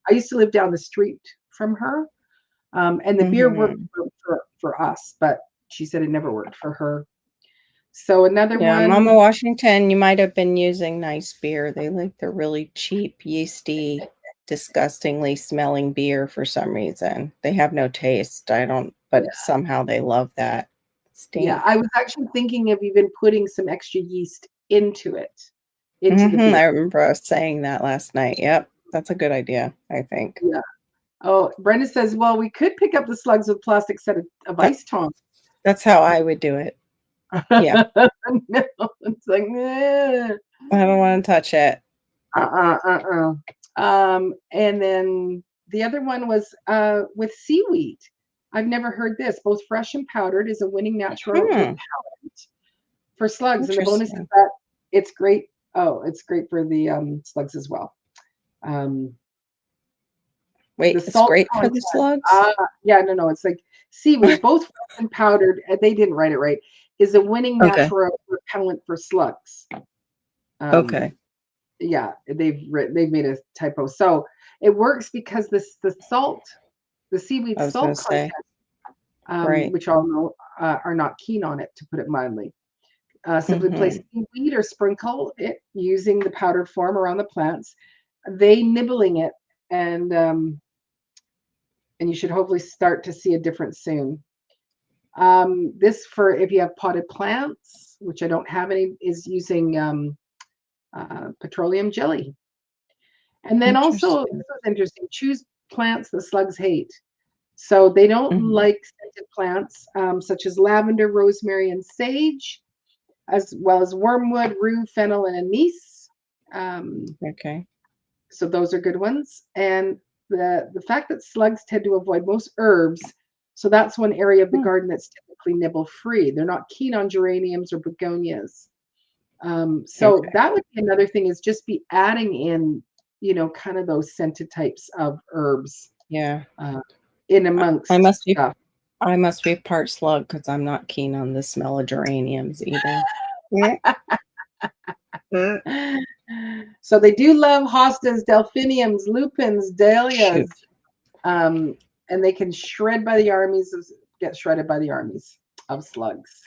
I used to live down the street from her, and the beer worked Mhm. for us, but she said it never worked for her. So another Yeah, Mama one, Washington, you might have been using nice beer. They like the really cheap, yeasty, disgustingly smelling beer for some reason. They have no taste. I don't, yeah, but somehow they love that. yeah. Stink. I was actually thinking of even putting some extra yeast into it, into the I beer. remember us saying that last night. Yep, that's a good idea, I think. Yeah. Oh, Brenda says, well, we could pick up the slugs with plastic set of That, ice tongs. that's how I would do it. Yeah, No, it's like, I don't want to touch it. And then the other one was with seaweed. I've never heard this. Both fresh and powdered is a winning natural Hmm, repellent for slugs, and the bonus is interesting. that it's great. Oh, it's great for the slugs as well. Um, the Wait, it's salt great for content. the slugs? Yeah, no, it's like seaweed, both fresh and powdered. They didn't write it right. Is a winning Okay. natural repellent for slugs. Um, Okay. yeah, they've made a typo. So it works because the seaweed I was going salt to content, say, right. which all know are not keen on it, to put it mildly. Simply place Hmm. seaweed or sprinkle it using the powdered form around the plants. They nibbling it, and you should hopefully start to see a difference soon. This for if you have potted plants, which I don't have any, is using petroleum jelly. And then also, this Interesting. was interesting, choose plants the slugs hate. So they don't Hmm. like scented plants such as lavender, rosemary, and sage, as well as wormwood, rue, fennel, and anise. Um, Okay. so those are good ones. And the fact that slugs tend to avoid most herbs, so that's one area of the Hmm. garden that's typically nibble free. They're not keen on geraniums or begonias. So Okay. that would be another thing, is just be adding in, kind of those scented types of herbs Yeah. uh, in I I amongst must be stuff. I must be part slug because I'm not keen on the smell of geraniums either. Yeah. Mm. So they do love hostas, delphiniums, lupins, Shoot. dahlias, um, and they can get shredded by the armies of slugs.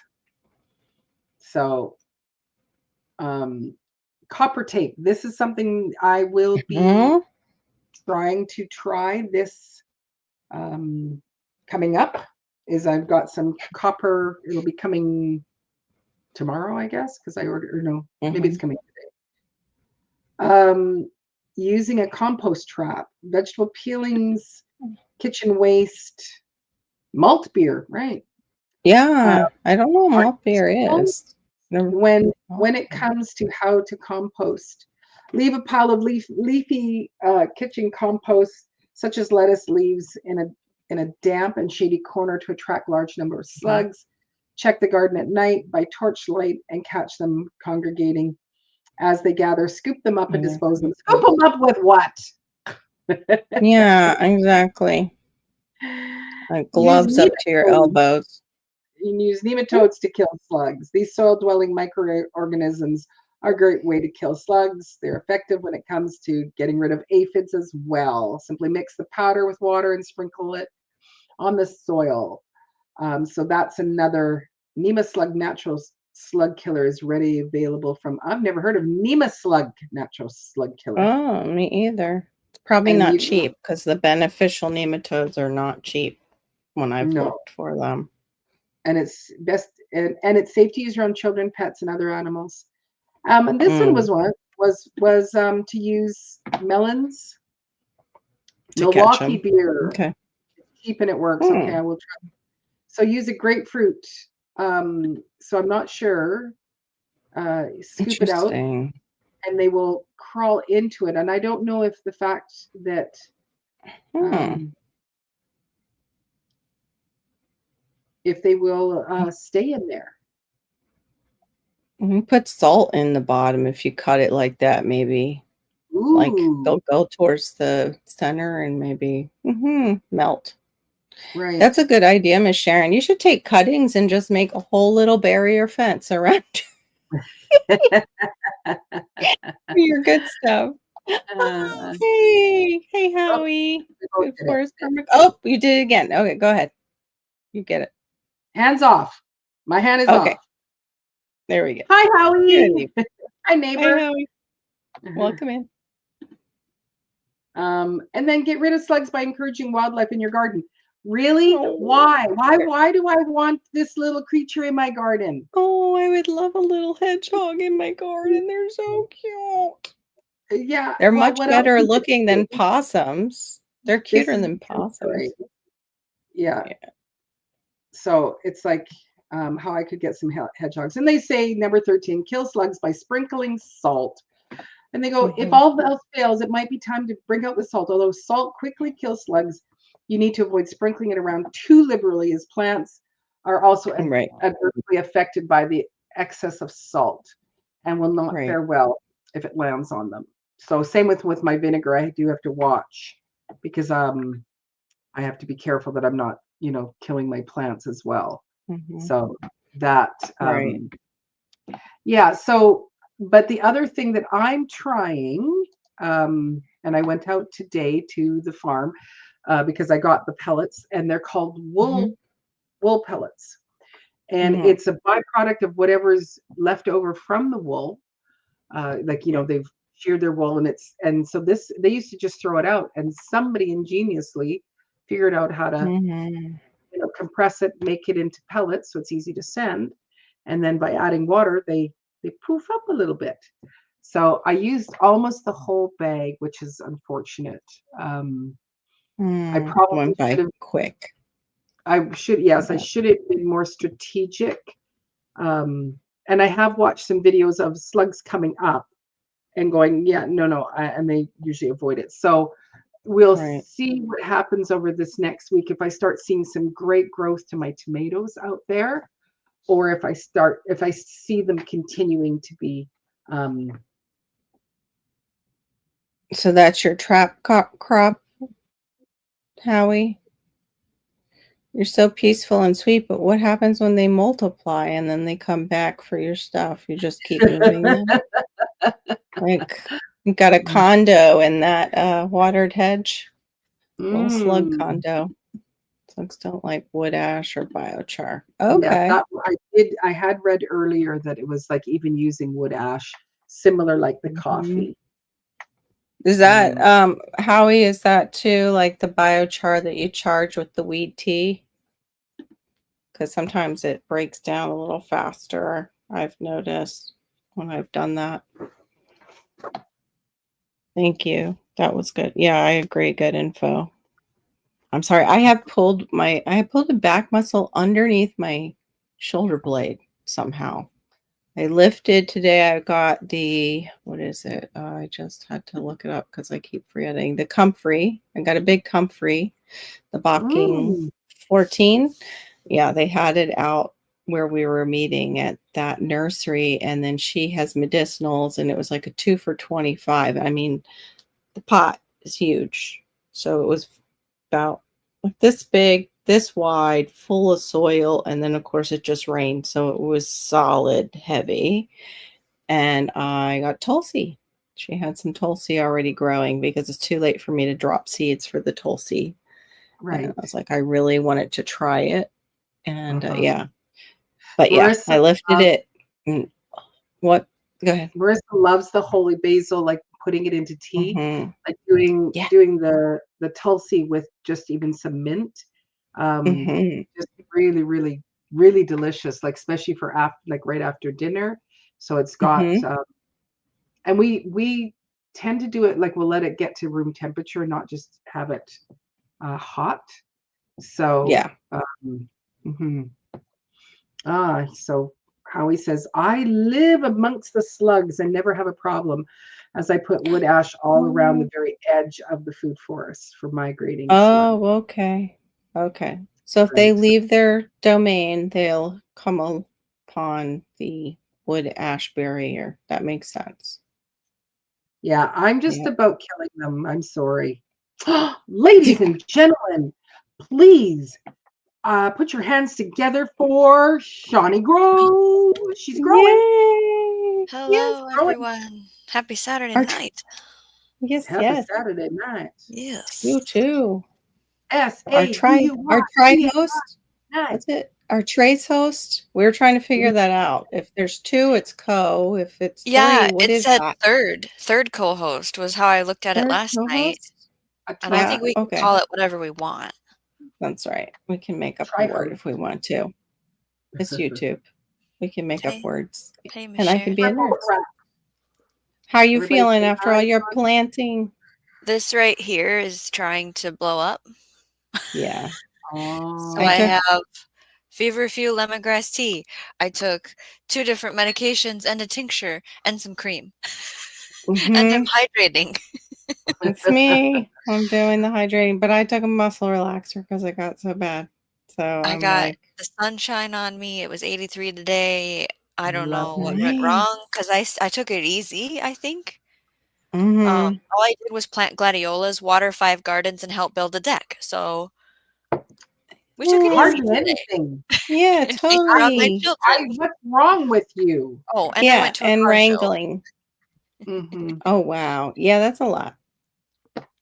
So um, copper tape. This is something I will be Mhm. try this coming up. Is I've got some copper. It'll be coming tomorrow, I guess, because I ordered. Or no, maybe it's Mhm. coming today. Using a compost trap, vegetable peelings, kitchen waste, malt beer, right? Uh, Yeah, I don't know what are malt beer useful is. Never malt when it beer. comes to how to compost. Leave a pile of leafy kitchen compost, such as lettuce leaves, in a damp and shady corner to attract large number of Mhm. slugs. Check the garden at night by torchlight and catch them congregating as they gather. Scoop them up and dispose them. Scoop them up with what? Yeah, exactly. Like Use gloves up to your nematodes. elbows. You can use nematodes to kill slugs. These soil-dwelling microorganisms are a great way to kill slugs. They're effective when it comes to getting rid of aphids as well. Simply mix the powder with water and sprinkle it on the soil. So that's another Slug natural slug killer is ready available from. I've never heard of Slug natural slug killer. Oh, me either. It's probably And not you cheap because the beneficial nematodes are not cheap when I've no, looked for them. and it's best and it's safe to use around children, pets, and other animals. And this one Mm, was to use melons, to catch Milwaukee them. beer. Okay. It's cheap and it works. Okay, Hmm, I will try. So use a grapefruit. So I'm not sure. Scoop it out. interesting. and they will crawl into it. And I don't know if the fact that Hmm. if they will stay in there. You put salt in the bottom if you cut it like that, maybe. Like Ooh, they'll go towards the center and maybe melt. right. That's a good idea, Miss Sharon. You should take cuttings and just make a whole little barrier fence around your good stuff. Uh, Hey, oh, Howie. we both Good did it. forest permit. Oh, you did it again. Okay, go ahead. You get it. Hands off. My hand is Okay, off. there we go. Hi, Good Howie. evening. Hi, Hi, neighbor. Howie. Welcome in. And then get rid of slugs by encouraging wildlife in your garden. Really? Oh, Why? Why do I want this little creature in my garden? oh, I would love a little hedgehog in my garden. They're so cute. Yeah. They're Well, much what else better is it looking than doing? possums. They're This cuter is than a true story. possums. Yeah. Yeah. So it's like how I could get some hedgehogs. And they say number 13, kill slugs by sprinkling salt. And they go, if Mhm. all else fails, it might be time to bring out the salt. Although salt quickly kills slugs, you need to avoid sprinkling it around too liberally, as plants are also Right, adversely affected by the excess of salt and will not right. fare well if it lands on them. So same with my vinegar, I do have to watch because I have to be careful that I'm not, killing my plants as well. Mhm. So that Right. yeah, so but the other thing that I'm trying, and I went out today to the farm because I got the pellets, and they're called Mhm. wool pellets, and Mhm. it's a byproduct of whatever's left over from the wool. Like Right. they've sheared their wool, and so this they used to just throw it out, and somebody ingeniously figured out how to Mhm. compress it, make it into pellets, so it's easy to send, and then by adding water, they poof up a little bit. So I used almost the whole bag, which is unfortunate. I probably Went should by have. quick. Yes, I Yeah. should have been more strategic. Um, and I have watched some videos of slugs coming up and going, yeah, no, no, and they usually avoid it. So we'll Right. see what happens over this next week if I start seeing some great growth to my tomatoes out there, or if I see them continuing to be um, So that's your trap crop, Howie? You're so peaceful and sweet, but what happens when they multiply and then they come back for your stuff? You just keep moving them? Like, you got a condo in that, watered hedge? Little slug Mm. condo. Slugs don't like wood ash or biochar. Yes, Okay. that I did. I had read earlier that it was like even using wood ash, similar like the Mhm. coffee. Is that, Um, Howie, is that too like the biochar that you charge with the weed tea? Because sometimes it breaks down a little faster, I've noticed when I've done that. Thank you. That was good. Yeah, I agree. Good info. I'm sorry. I have pulled a back muscle underneath my shoulder blade somehow. I lifted today. I got what is it? I just had to look it up because I keep forgetting. The comfrey. I got a big comfrey, the Bocking mm, 14. Yeah, they had it out where we were meeting at that nursery. And then she has medicinals, and it was like a 2 for 25. I mean, the pot is huge. So it was about like this big, this wide, full of soil. And then, of course, it just rained. So it was solid, heavy. And I got Tulsi. She had some Tulsi already growing because it's too late for me to drop seeds for the Tulsi. And I right. was like, I really wanted to try it. And Uh-huh. yeah, but yeah, Marissa I lifted loves, it. Mm, what? Go ahead. Marissa loves the holy basil, like putting it into tea, Hmm. like doing Yeah. doing the tulsi with just even some mint. Hmm. Just really, really, really delicious, like especially for after, like right after dinner. So it's got Hmm. and we tend to do it like we'll let it get to room temperature, not just have it hot. So Yeah. mhm. So Howie says, I live amongst the slugs and never have a problem as I put wood ash all around the very edge of the food forest for migrating slugs. Oh, okay. Okay. So if they Right. leave their domain, they'll come upon the wood ash barrier. That makes sense. Yeah, I'm just Yeah. about killing them. I'm sorry. Ladies and gentlemen, please put your hands together for Shawnee Grove. She's growing. Yay! Yes, Hello, growing. everyone. Happy Saturday Our night. yes, Happy yes. Saturday night. Yes. You too. Our try SAUYEY host. night. That's it. Our trace host. We're trying to figure that out. If there's 2, it's co. If it's 3, Yeah, what it is said that? third co-host was how I looked at it Third last night. co-host? A And I Yeah, think we can okay. call it whatever we want. That's right. We can make up a word Tri-host. if we want to. It's YouTube. We can make up Hey, words. hey, And I can Michelle. be a Triple nurse. wrap. How are you Everybody feeling say after hi, all your Shawnee. planting? This right here is trying to blow up. Yeah. So I I took have feverfew lemongrass tea. I took 2 different medications and a tincture and some cream. And I'm hydrating. It's me. I'm doing the hydrating, but I took a muscle relaxer because it got so bad. So I I'm got like, the sunshine on me. It was 83 today. I don't know what Lovely. went wrong nice. because I took it easy, I think. Mm-hmm. All I did was plant gladiolas, water 5 gardens, and help build a deck. So we took it easy Hardly today. anything. Yeah, And being around my totally. children. What's wrong with you? Oh, and I Yeah, went to a and car show. wrangling. Mm-hmm. Oh, wow. Yeah, that's a lot.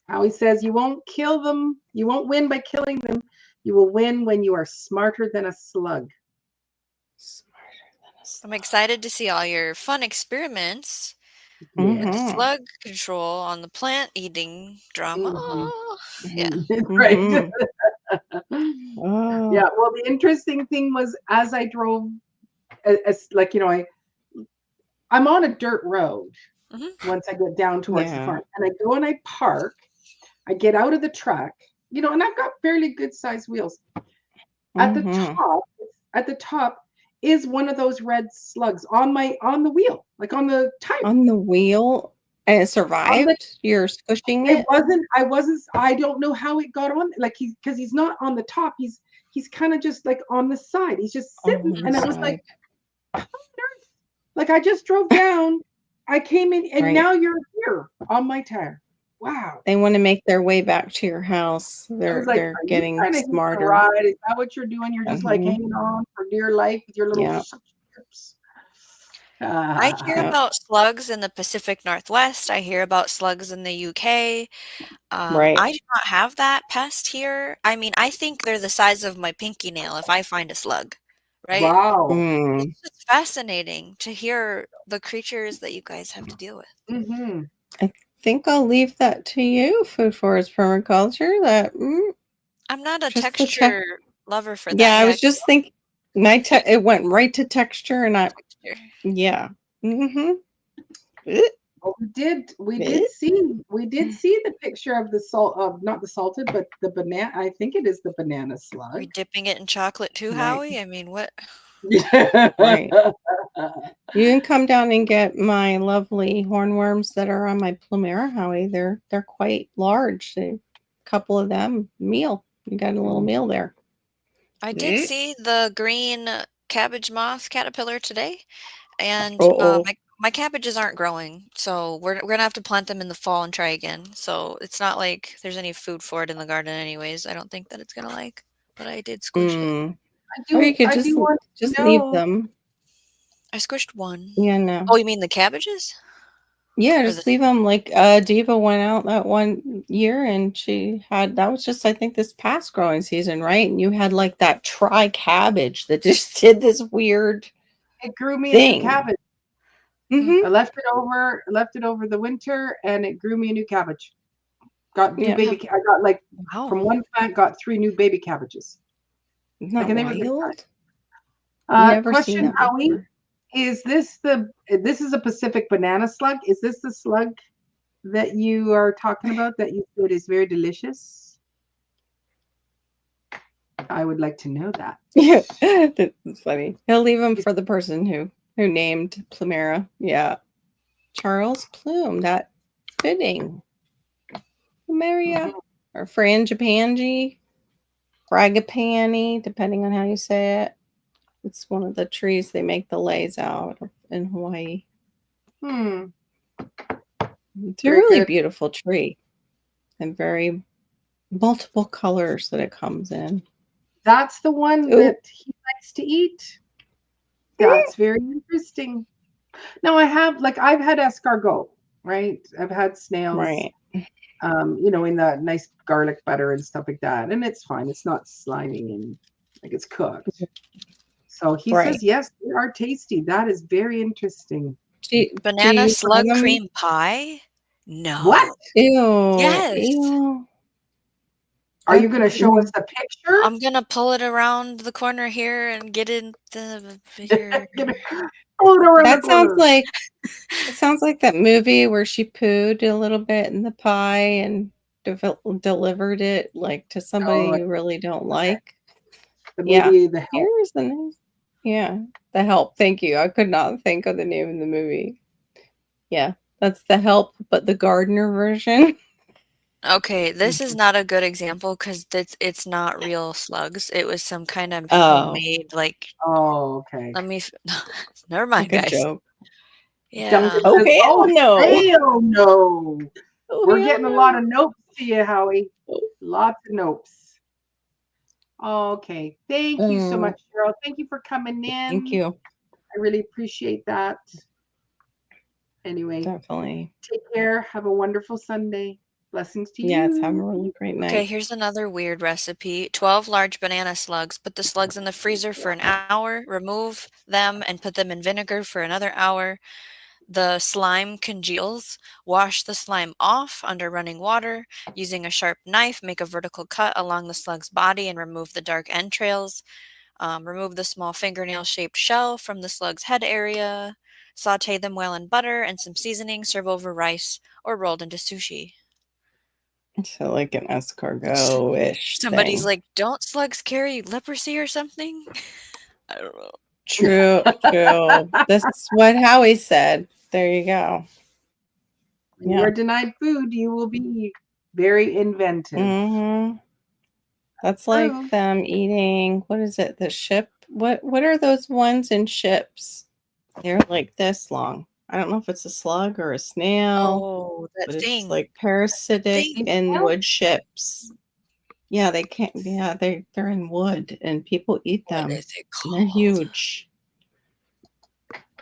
Howie says you won't kill them. You won't win by killing them. You will win when you are smarter than a slug. I'm excited to see all your fun experiments with the Mm-hmm. slug control on the plant eating drama. Mhm. Yeah. Right. Mm-hmm. Yeah. Oh, Well, the interesting thing was as I drove, as like I'm on a dirt road Mhm. once I get down towards the yeah. farm, and I go and I park. I get out of the truck, and I've got fairly good sized wheels. At the Mm-hmm. top, at the top is one of those red slugs on the wheel, like on the tire. On the wheel, and it On the survived? You're squishing It it? wasn't I don't know how it got on, like he's not on the top. He's kind of just like on the side. He's just Oh, sitting, on the and I was like, side. how on earth? Like I just drove down, I came in, and Right. now you're here on my tire. Wow. They want to make their way back to your house. I was They're like, they're are you getting trying to hitch a smarter. ride? Is that what you're doing? You're just like Mhm. hanging on for dear life with your little Yeah. chips. I hear Yep. about slugs in the Pacific Northwest. I hear about slugs in the UK. Right. I do not have that pest here. I mean, I think they're the size of my pinky nail if I find a slug, right? Wow. Mm. It's just fascinating to hear the creatures that you guys have to deal with. Mm-hmm. I think I'll leave that to you, food forest permaculture. That I'm not a just the tech. texture lover for Yeah, that. I Yeah, was just thinking. It went right to texture, and texture. yeah. Mm-hmm. Well, we did see the picture of the salt of not the salted, but the banana. I think it is the banana Are slug. you dipping it in chocolate too, Right. Howie? I mean, what? Right. You can come down and get my lovely hornworms that are on my plumera, Howie. They're quite large. A couple of them meal. You got a little meal there. I did see the green cabbage moth caterpillar today, and Uh-oh. my cabbages aren't growing, so we're gonna have to plant them in the fall and try again. So it's not like there's any food for it in the garden, anyways. I don't think that it's gonna like, but I did squish it. Mm. Or you could I do want to just leave know. them. I squished one. Yeah, no. Oh, you mean the cabbages? Yeah, Or just the leave them. Like Diva went out that one year, and that was just, I think, this past growing season, right? And you had like that tri cabbage that just did this weird It grew me a new thing. cabbage. Mm-hmm. I left it over the winter, and it grew me a new cabbage. Got new Yeah. baby. I got like wow. from one plant, got 3 new baby cabbages. Isn't that And they were big wild? size. Never seen Question, that Howie, before. is this a Pacific banana slug? Is this the slug that you are talking about that you said is very delicious? I would like to know that. Yeah, that's funny. He'll leave them for the person who named Plumera. Yeah, Charles Plume. That fitting. Plumeria Mhm. or Frangipani, Fragipani, depending on how you say it. It's one of the trees they make the leis out of in Hawaii. Hmm. It's a Very really good. beautiful tree and very multiple colors that it comes in. That's the one Ooh, that he likes to eat. That's very interesting. No, I've had escargot, right? I've had snails, right. in the nice garlic butter and stuff like that. And it's fine. It's not slimy and like it's cooked. So he Right. says, yes, they are tasty. That is very interesting. Do Banana you try slug them? cream pie? What? No. Ew, Yes. ew. Are you going to show us Mm, a picture? I'm gonna pull it around the corner here and get into here. Pull it around the that sounds corner. like that movie where she pooed a little bit in the pie and delivered it like to somebody Oh, you really don't okay. like. The Yeah. movie The Help. Here's the name. Yeah. The Help. Thank you. I could not think of the name of the movie. Yeah. That's The Help, but the gardener version. Okay, this is not a good example because it's not real slugs. It was some kind of Oh, homemade, like, Oh, okay. let me, never mind, like a guys. joke. Yeah. Duncan Oh, says, hell oh, no. hell no. Oh, We're hell getting a lot no. of nopes to you, Howie. Oh, Lots of nopes. Okay. Thank you so mm, much, Cheryl. Thank you for coming thank in. you. I really appreciate that. Anyway, Definitely. take care. Have a wonderful Sunday. Blessings to Yes, have a you. really great Okay, night. here's another weird recipe. 12 large banana slugs. Put the slugs in the freezer for an hour, remove them, and put them in vinegar for another hour. The slime congeals. Wash the slime off under running water. Using a sharp knife, make a vertical cut along the slug's body and remove the dark entrails. Remove the small fingernail-shaped shell from the slug's head area. Saute them well in butter and some seasoning. Serve over rice or rolled into sushi. So like an escargot-ish Somebody's thing. like, don't slugs carry leprosy or something? I don't know. True, true. This is what Howie said. There you go. When you Yeah. are denied food, you will be very inventive. Hmm. That's like True. them eating, what is it? The ship? What are those ones in ships? They're like this long. I don't know if it's a slug or a snail, Oh, that but it's thing. like parasitic Thing. in Well, wood ships. Yeah, they can't. Yeah, they're in wood, and people eat What them. is it And they're called? huge.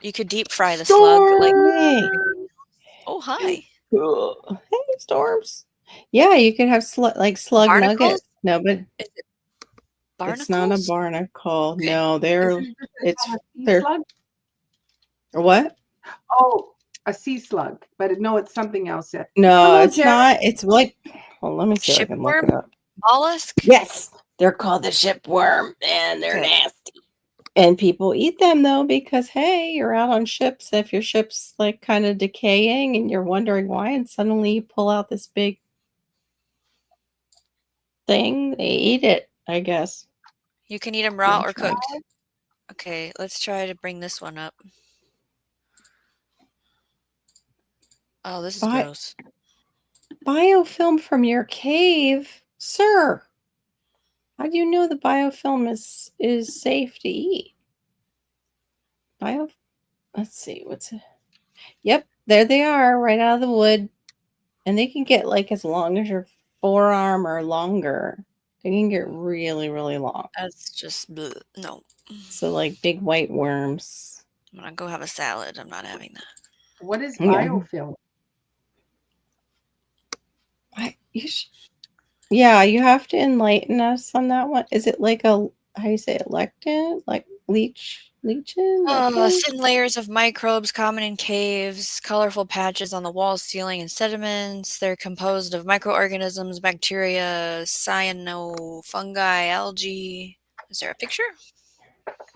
You could deep fry the slug like. Hey, storm. Oh, hi. cool. Hey, storms. Yeah, you could have like slug Barnacles? nuggets. No, but Is it it's not a barnacles? barnacle. Okay. No, Isn't it just it's called a sea they're slug? what? Oh, a sea slug. But no, it's something else. Yeah. No, Hello, it's Jared. not. It's like, well, let me see if I can look it Shipworm? up. Mollusk? Yes, they're called the shipworm, and they're Okay. nasty. And people eat them though because hey, you're out on ships. If your ship's like kind of decaying and you're wondering why, and suddenly you pull out this big thing, they eat it, I guess. You can eat them raw or Try. cooked. Okay, let's try to bring this one up. Oh, this is Bi- gross. biofilm from your cave, sir. How do you know the biofilm is safe to eat? Bio. Let's see what's it. Yep, there they are, right out of the wood, and they can get like as long as your forearm or longer. They can get really, really long. That's just bleh. No. So like big white worms. I'm gonna go have a salad. I'm not having that. What is Yeah. biofilm? Yeah, you have to enlighten us on that one. Is it like a how do you say it? Lectin? Like leechin? Lectin? Thin layers of microbes common in caves, colorful patches on the walls, ceiling, and sediments. They're composed of microorganisms, bacteria, cyanofungi, algae. Is there a picture?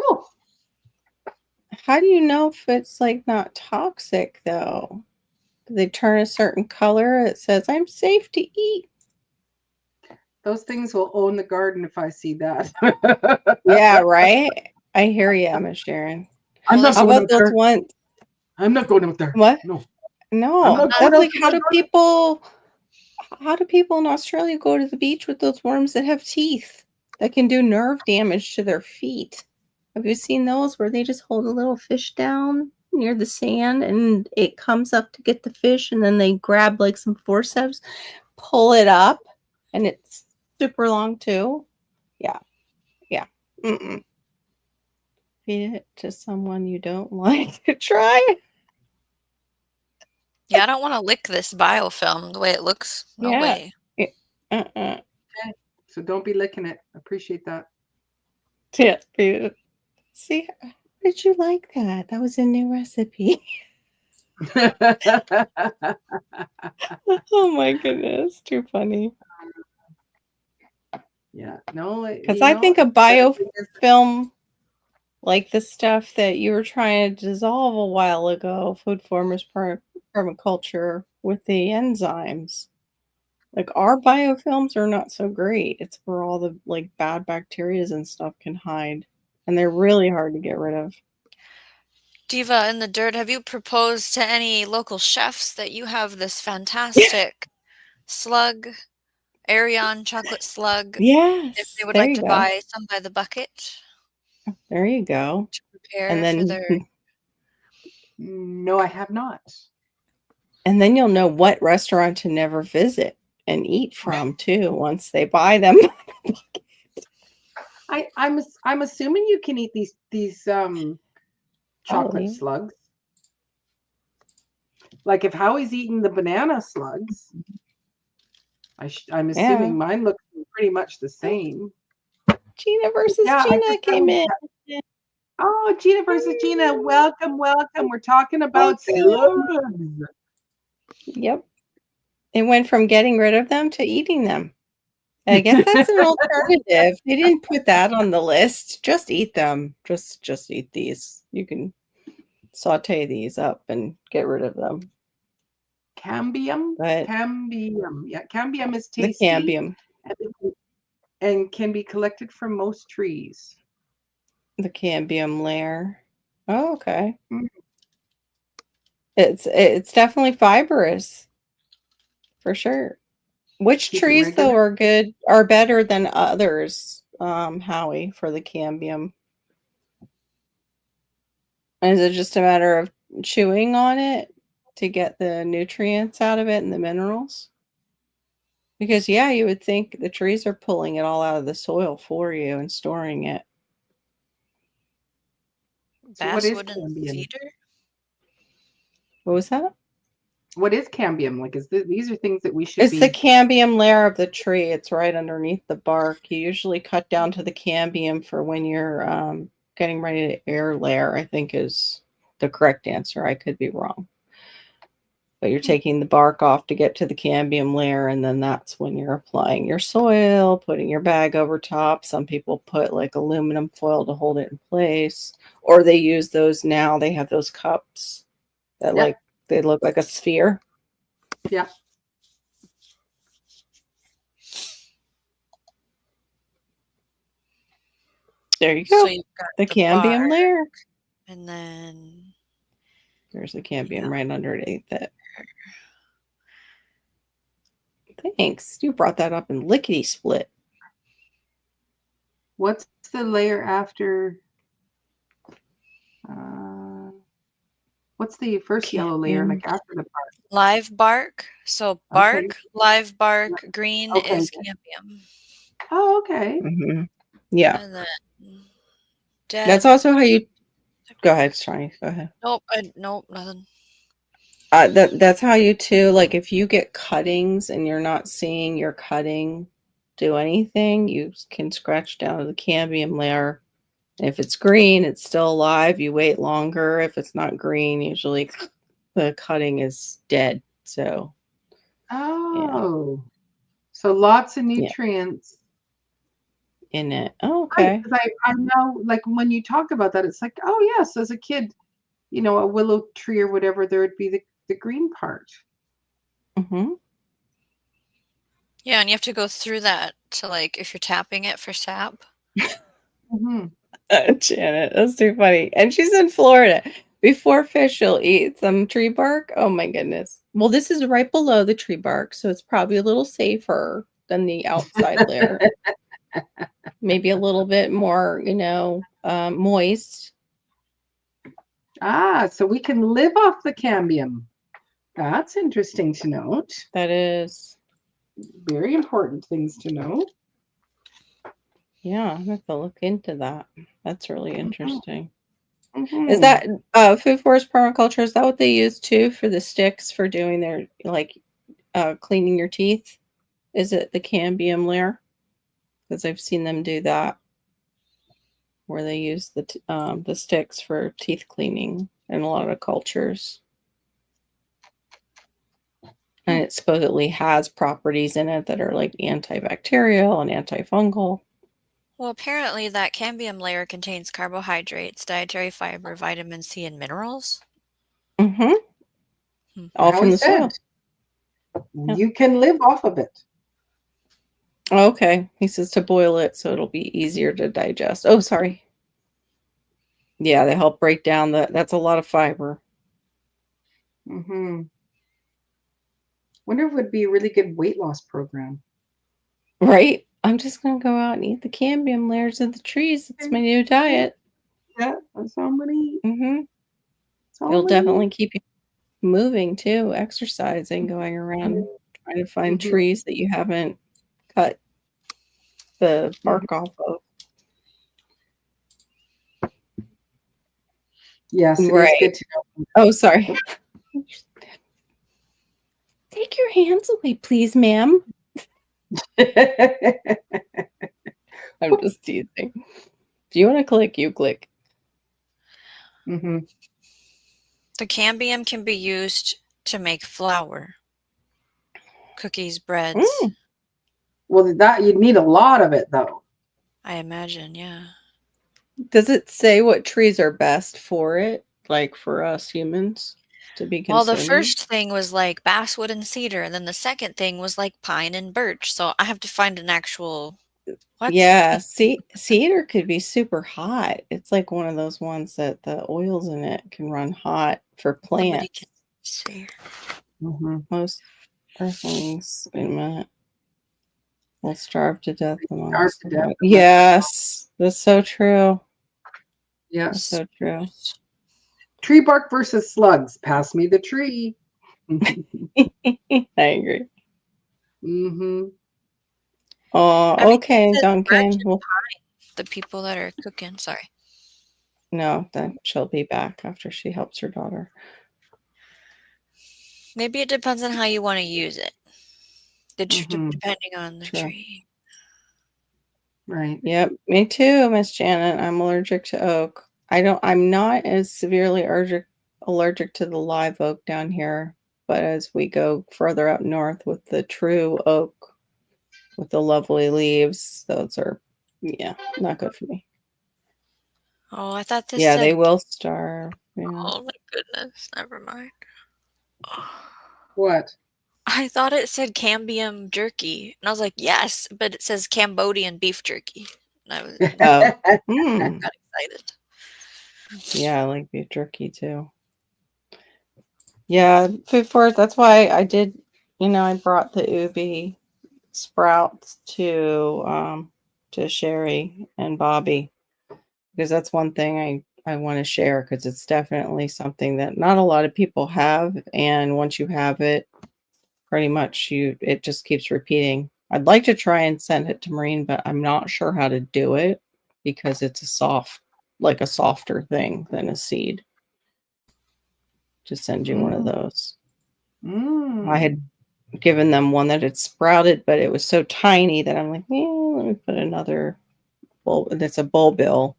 Oh, How do you know if it's like not toxic though? Do they turn a certain color that says I'm safe to eat? Those things will own the garden if I see that. Yeah, right. I hear you, Miss Sharon. I'm not How going about out those there. ones? I'm not going out there. What? No, I'm No, not going that's out like to my garden. how do people in Australia go to the beach with those worms that have teeth that can do nerve damage to their feet? Have you seen those where they just hold a little fish down near the sand and it comes up to get the fish and then they grab like some forceps, pull it up, and it's super long too? Yeah, yeah. Mm-mm. Feed it to someone you don't like to try. Yeah, I don't want to lick this biofilm the way it looks. No Yeah. way. Uh-uh. Okay. So don't be licking it. Appreciate that. Yeah, feed it. See, how did you like that? That was a new recipe. Oh my goodness, too funny. Yeah. No, Because I think a the thing is, biofilm, like the stuff that you were trying to dissolve a while ago, food formers permaculture with the enzymes. Like our biofilms are not so great. It's where all the like bad bacteria and stuff can hide, and they're really hard to get rid of. Diva in the Dirt, have you proposed to any local chefs that you have this fantastic slug, Arion chocolate slug, if they Yes, would there like you to go. buy some by the bucket There you go. to And prepare for then their no, I have not. and then you'll know what restaurant to never visit and eat from too once they buy them. I'm assuming you can eat these chocolate Probably. slugs. Like if Howie's eating the banana slugs, I'm Yeah. assuming mine looks pretty much the same. Gina versus Yeah, I Gina just came in. oh, Gina versus Gina, welcome, welcome. We're talking about Welcome. slugs. Yep. It went from getting rid of them to eating them. I guess that's an alternative. They didn't put that on the list. Just eat them. Just eat these. You can saute these up and get rid of them. Cambium, But cambium. Yeah, cambium is the tasty cambium, and can be collected from most trees. the cambium layer. Oh, okay. Mm. It's definitely fibrous for sure. Which Keep it trees though regular. are better than others, Howie, for the cambium? Is it just a matter of chewing on it to get the nutrients out of it and the minerals? Because yeah, you would think the trees are pulling it all out of the soil for you and storing it. So what is basswood and cambium? cedar. What was that? What is cambium? Like, these are things that we should It's the be. cambium layer of the tree. It's right underneath the bark. You usually cut down to the cambium for when you're getting ready to air layer, I think is the correct answer. I could be wrong. But you're taking the bark off to get to the cambium layer, and then that's when you're applying your soil, putting your bag over top. Some people put like aluminum foil to hold it in place, or they use those now. They have those cups that Yeah, they look like a sphere. yeah. There you So go. you've got The the cambium bark, layer. and then There's the cambium yeah. right underneath it. Thanks. You brought that up in lickety split. What's the layer after? Uh, what's the first yellow layer, Cambium. like after the bark? live bark. So bark, Okay. live bark, Yeah. green Okay. is cambium. Oh, okay. Mm-hmm. Yeah. And then dead. That's also how you go ahead, Shani. Go ahead. Nope, nothing. That's how you too, like if you get cuttings and you're not seeing your cutting do anything, you can scratch down to the cambium layer. If it's green, it's still alive. You wait longer. If it's not green, usually the cutting is dead. So yeah, Oh, so lots of yeah, nutrients. in it. Oh, Right, okay. 'cause I know, like when you talk about that, it's like, oh yes, as a kid, a willow tree or whatever, there would be the green part. Mm-hmm. Yeah, and you have to go through that to like if you're tapping it for sap. Mhm. Janet, that's too funny. And she's in Florida. Before fish, she'll eat some tree bark. Oh my goodness. Well, this is right below the tree bark, so it's probably a little safer than the outside layer. Maybe a little bit more, moist. So we can live off the cambium. That's interesting to note. That is. Very important things to know. Yeah, I have to look into that. That's really interesting. Mhm. Is that food forest permaculture? Is that what they use too for the sticks for doing their cleaning your teeth? Is it the cambium layer? Because I've seen them do that, where they use the sticks for teeth cleaning in a lot of cultures, and it supposedly has properties in it that are like antibacterial and antifungal. Well, apparently that cambium layer contains carbohydrates, dietary fiber, vitamin C, and minerals. Mm-hmm. Hmm. All How from he the said, soil. Yeah. you can live off of it. Okay. He says to boil it so it'll be easier to digest. Oh, sorry. Yeah, they help break down that's a lot of fiber. Mm-hmm. Wonder if it would be a really good weight loss program. Right? I'm just gonna go out and eat the cambium layers of the trees. It's my new diet. Yeah, that's how many. Mm-hmm. That's how It'll many. definitely keep you moving too, exercising, going around trying to find Mhm. trees that you haven't cut the bark off of. Yes, it is Right. good to know. Oh, sorry. Take your hands away, please, ma'am. I'm just teasing. If you want to click, you click. Mhm. The cambium can be used to make flour, cookies, breads. Mm. Well, that you'd need a lot of it, though. I imagine, yeah. Does it say what trees are best for it? Like for us humans to be Well, the consuming? first thing was like basswood and cedar, and then the second thing was like pine and birch. So I have to find an actual what? Yeah, cedar could be super hot. It's like one of those ones that the oils in it can run hot for Somebody plants. can see. Mhm. Most earthlings, wait a minute, will starve to death Starve amongst to the death. wild. Yes, that's so true. That's Yes. so true. Tree bark versus slugs. Pass me the tree. I agree. Mm-hmm. Oh, I mean, it okay, says birch Duncan. and Well, pine, the people that are cooking. Sorry. no, then she'll be back after she helps her daughter. Maybe it depends on how you want to use it. Mm-hmm. Depending on the True. tree. Right. Yep, me too, Miss Janet. I'm allergic to oak. I'm not as severely allergic to the live oak down here, but as we go further up north with the true oak with the lovely leaves, those are not good for me. Oh, I thought this Yeah, they said. will starve. Yeah. Oh my goodness. Never mind. What? I thought it said cambium jerky. And I was like, yes, but it says Cambodian beef jerky. And I Oh. Hmm. got excited. Yeah, I like beef jerky too. Yeah, food forest. That's why I did, I brought the ubi sprouts to Sherry and Bobby because that's one thing I want to share because it's definitely something that not a lot of people have, and once you have it, pretty much it just keeps repeating. I'd like to try and send it to Maureen, but I'm not sure how to do it because it's a softer thing than a seed. To send you one of those. I had given them one that had sprouted, but it was so tiny that I'm like, let me put another bulb. That's a bulbil,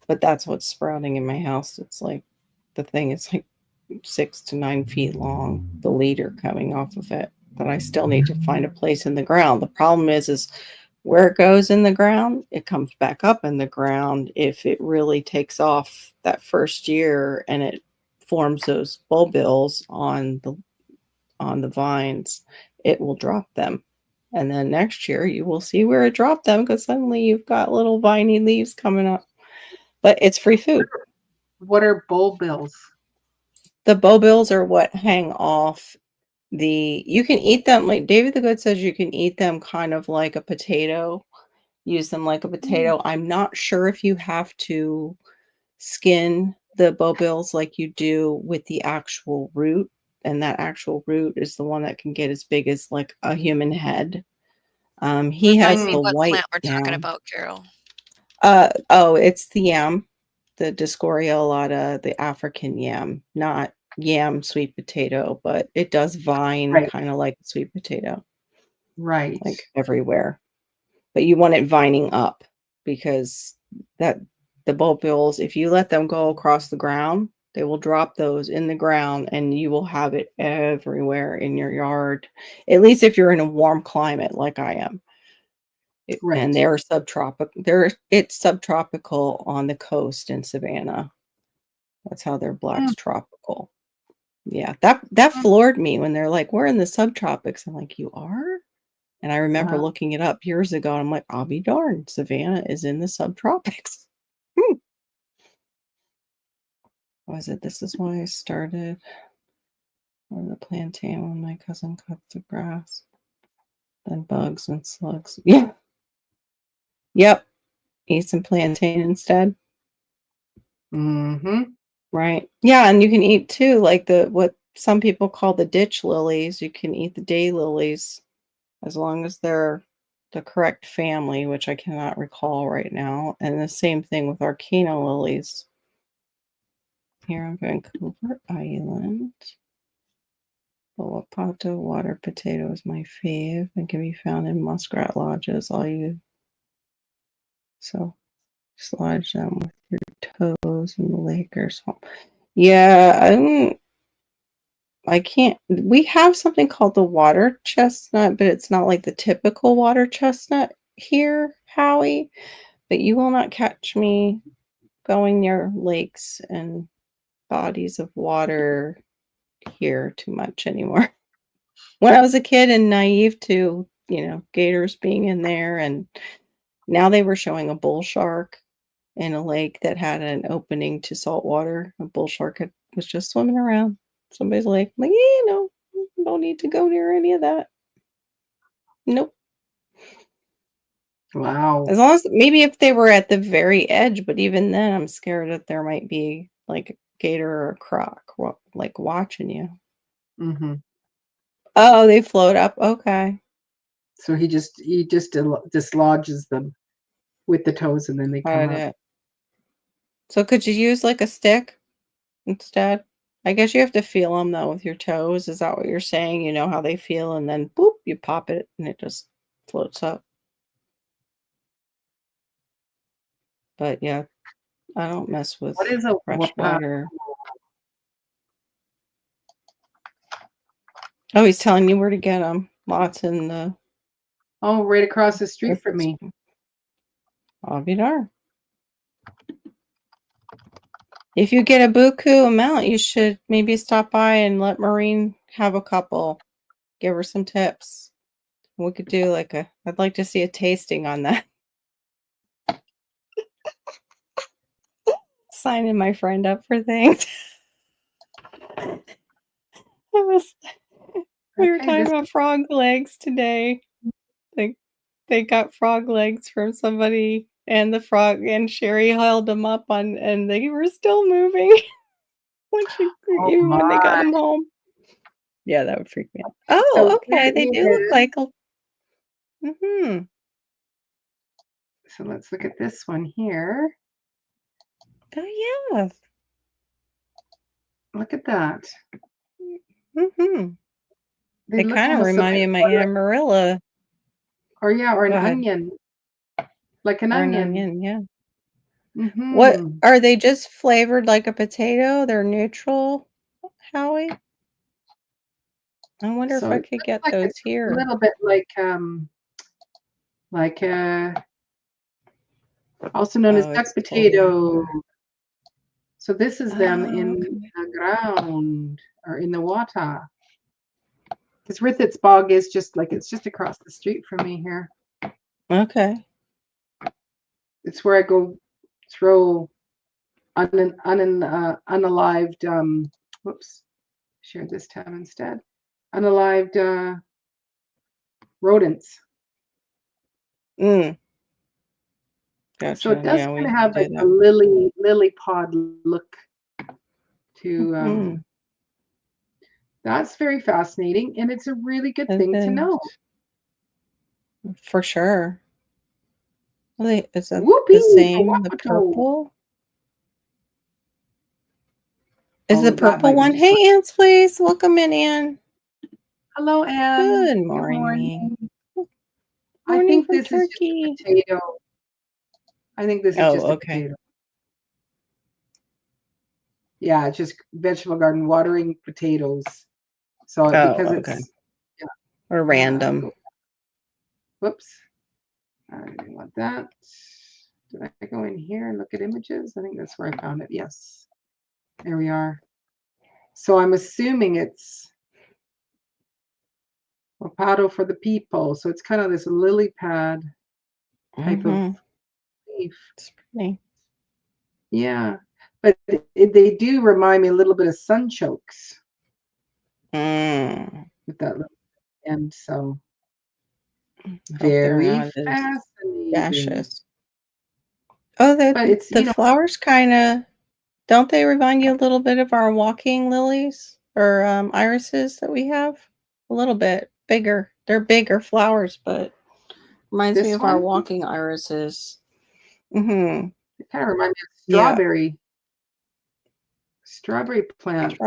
but that's what's sprouting in my house. It's like the thing is like 6 to 9 feet long, the leader coming off of it. But I still need to find a place in the ground. The problem is where it goes in the ground, it comes back up in the ground if it really takes off that first year and it forms those bulbils on the vines, it will drop them. And then next year you will see where it dropped them because suddenly you've got little viney leaves coming up. But it's free food. What are bulbills? The bowbills are what hang off you can eat them like David the Good says you can eat them kind of like a potato, use them like a potato. I'm not sure if you have to skin the bowbills like you do with the actual root, and that actual root is the one that can get as big as like a human head. He has Remind me the what white plant we're talking now. about, Carol. It's the yam, the Discoria alata, the African yam, not yam sweet potato, but it does vine Right. kind of like sweet potato, Right. like everywhere. But you want it vining up because that the bulbils, if you let them go across the ground, they will drop those in the ground and you will have it everywhere in your yard. At least if you're in a warm climate like I am. Right. And they're subtropical. It's subtropical on the coast in Savannah. That's how they're black's tropical. Yeah, that floored me when they're like, "We're in the subtropics." I'm like, "You are?" And I remember Wow. looking it up years ago. And I'm like, "I'll be darned, Savannah is in the subtropics." Was it? This is why I started on the plantain when my cousin cuts the grass. Then bugs and slugs. Yeah. Yep. Eat some plantain instead. Mm-hmm. Right. Yeah, and you can eat too, like what some people call the ditch lilies. You can eat the day lilies as long as they're the correct family, which I cannot recall right now. And the same thing with Arcana lilies. Here on Vancouver Island. The Wapato water potato is my fave and can be found in muskrat lodges. So just lodge them with your toes in the lake or swamp. Yeah, I can't. We have something called the water chestnut, but it's not like the typical water chestnut here, Howie. But you will not catch me going near lakes and bodies of water here too much anymore. When I was a kid and naive to, gators being in there, and now they were showing a bull shark in a lake that had an opening to salt water. A bull shark was just swimming around somebody's lake. I'm like, don't need to go near any of that. Nope. Wow. As long as maybe if they were at the very edge, but even then, I'm scared that there might be like a gator or a croc like watching you. Mm-hmm. Oh, they float up. Okay. So he just dislodges them with the toes, and then they come Got up. it. So could you use like a stick instead? I guess you have to feel them though with your toes. Is that what you're saying? You know how they feel, and then boop, you pop it, and it just floats up. But yeah, I don't mess with What is a fresh wapato? water. Oh, he's telling you where to get them. Lots in the. Oh, right across the street from me. I'll be darned. If you get a buku amount, you should maybe stop by and let Maureen have a couple. Give her some tips. We could do I'd like to see a tasting on that. Signing my friend up for things. We were Okay, talking about frog legs today. They got frog legs from somebody, and the frog and Sherry held them up and they were still moving even when they got them home. Yeah, that would freak me out. Oh, So okay. They do look like a. So let's look at this one here. Oh yeah. Look at that. They look kind of almost a remind me bit of my more like, Amarilla. or an Go ahead. onion, like an Or an onion. onion, yeah. Mm-hmm. What are they just flavored like a potato? They're neutral, Howie? I wonder So if I it could looks get like those it's here. a little bit like also known as duck potato. So this is them in the ground or in the water. Because Rithit's Bog is just like, it's just across the street from me here. Okay. It's where I go throw unalived, whoops, share this tab instead. Unalived rodents. Mm. Gotcha. So it does Yeah, we kind of have do like a that. lily pod look to Mhm. that's very fascinating, and it's a really good It thing to know. is. For sure. Wait, is that the Whoopee for same? The Wapato. purple? Is Oh, the that purple might be one? just Hey, Ants, please. Welcome in, Ann. hello, Anne. Good Good morning. morning. I Morning think from this is just a Turkey. potato. I think this is Oh, just a okay. potato. Yeah, it's just vegetable garden watering potatoes. So Oh, because okay. it's yeah, Or random. whoops. I didn't want that. Did I go in here and look at images? I think that's where I found it. Yes. There we are. So I'm assuming it's Wapato for the people. So it's kind of this lily pad type of leaf. It's pretty. Yeah. But they do remind me a little bit of sunchokes with that little end. So Hope they're very not as fascinating. gaseous. Oh, But it's, the flowers kind of, don't they remind you a little bit of our walking lilies or irises that we have? A little bit bigger. They're bigger flowers, but reminds me this of our one, walking irises. Mm-hmm. it kind of reminds me of Yeah. strawberry plants.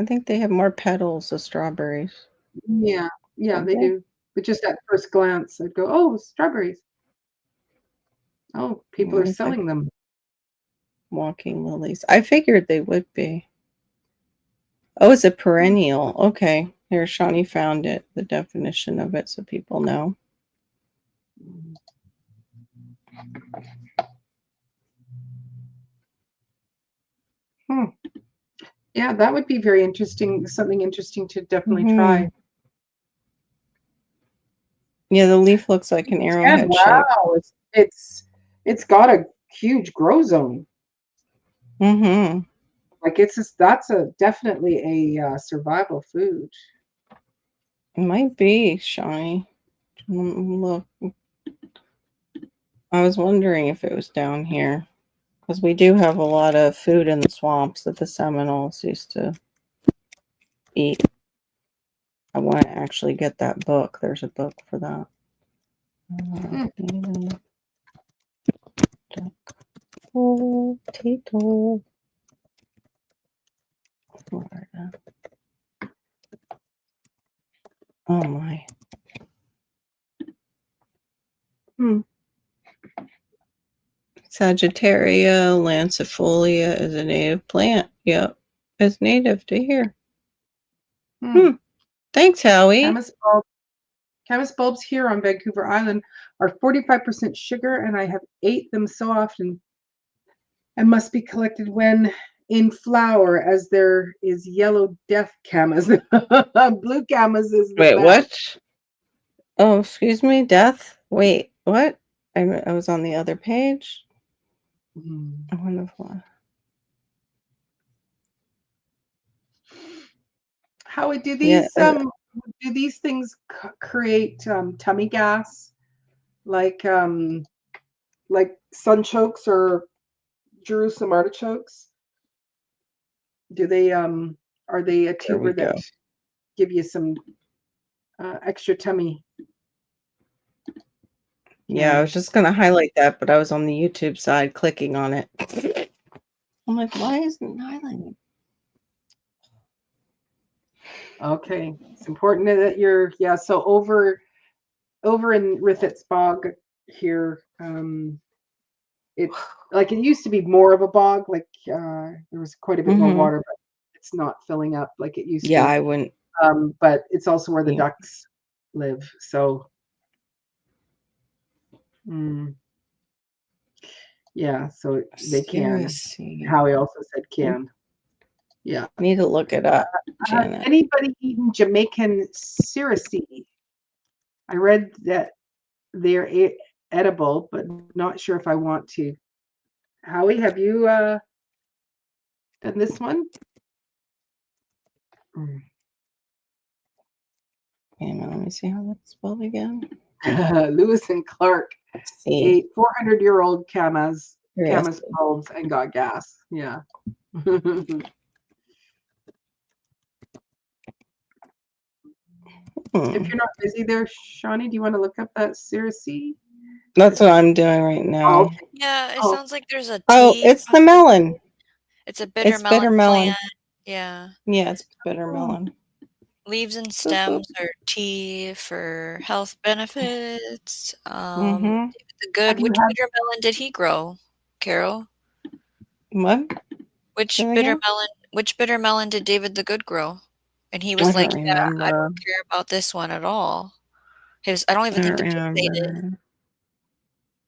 I think they have more petals of strawberries. Yeah, Don't they they? do. But just at first glance, I'd go, oh, strawberries. Oh, people are It's like selling them. walking lilies. I figured they would be. Oh, it's a perennial. Okay. Here, Shawnee found it, the definition of it, so people know. Yeah, that would be very interesting. Something interesting to definitely Mhm. try. Yeah, the leaf looks like an arrowhead shape. Wow, it's got a huge grow zone. Mm-hmm. Like that's definitely a survival food. It might be, Shawnee. Look. I was wondering if it was down here. Because we do have a lot of food in the swamps that the Seminoles used to eat. I want to actually get that book. There's a book for that. Potato. Florida. Oh my. Sagittaria lancifolia is a native plant. Yep. It's native to here. Thanks, Howie. Camas bulbs here on Vancouver Island are 45% sugar, and I have ate them so often and must be collected when in flower, as there is yellow death camas. Blue camas is the Wait, best. what? Oh, excuse me, death? Wait, what? I was on the other page. I wonder why. Howie, do these things create tummy gas, like sunchokes or Jerusalem artichokes? Do they are they a There we tuber that go. give you some extra tummy? Yeah, I was just gonna highlight that, but I was on the YouTube side clicking on it. I'm like, why isn't it highlighting? Okay, it's important that you're so over in Rithit's Bog here, it like it used to be more of a bog, like there was quite a bit more water, but it's not filling up like it used Yeah, to. I wouldn't. But it's also where the ducks live, so yeah, so they can. Seriously. Howie also said can. Yeah. Need to look it up, Has Janet. anybody eaten Jamaican cirrusy? I read that they're edible, but not sure if I want to. Howie, have you done this one? Hang on, let me see how that's spelled again. Lewis and Clark See. ate 400-year-old camas Yes. bulbs and got gas. Yeah. If you're not busy there, Shawnee, do you want to look up that cirrusy? That's what I'm doing right now. Oh, okay. Yeah, it Oh. sounds like there's a tea. Oh, it's the melon. It's a bitter It's melon bitter melon. plant. Yeah. Yeah, it's bitter melon. Leaves and stems are tea for health benefits. Mm-hmm. The good. Have you Which had- bitter melon did he grow, Carol? What? Which Say that bitter again? melon? Which bitter melon did David the Good grow? And he I was don't like, "Yeah, I remember. don't care about this one at all." I don't even I think don't the pig ate it. remember.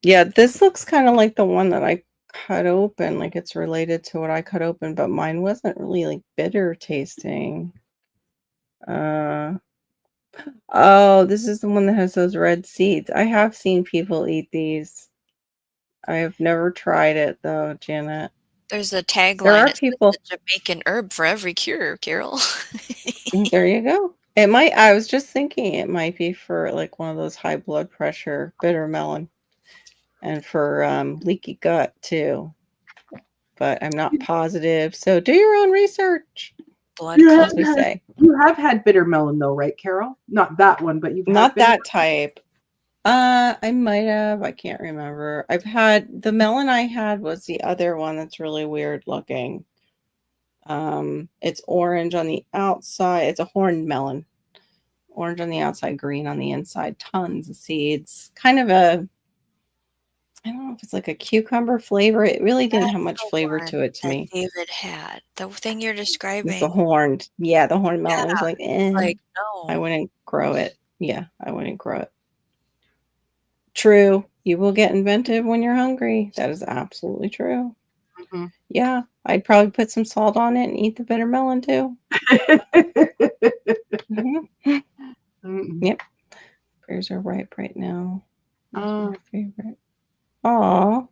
Yeah, this looks kind of like the one that I cut open, like it's related to what I cut open, but mine wasn't really like bitter tasting. Oh, this is the one that has those red seeds. I have seen people eat these. I have never tried it though, Janet. There's a There tagline. are It says people. the Jamaican herb for every cure, Carol. There you go. It might. I was just thinking it might be for like one of those high blood pressure bitter melon, and for leaky gut too. But I'm not positive. So do your own research. Blood Yeah. As we say. You have had bitter melon though, right, Carol? Not that one, but you've had Not bitter that type. I might have. I can't remember. I've had the melon I had was the other one that's really weird looking. It's orange on the outside. It's a horned melon. Orange on the outside, green on the inside. Tons of seeds. Kind of a, I don't know if it's like a cucumber flavor. It really didn't have much flavor to it to that me. David had. The thing you're It's describing. the horned. Yeah, the horned melon. I was like, Like, I no. wouldn't grow it. Yeah, I wouldn't grow it. True. You will get inventive when you're hungry. That is absolutely true. Mm-hmm. Yeah, I'd probably put some salt on it and eat the bitter melon too. Mm-hmm. Yep. Pears are ripe right now. Those are my favorite. Aw.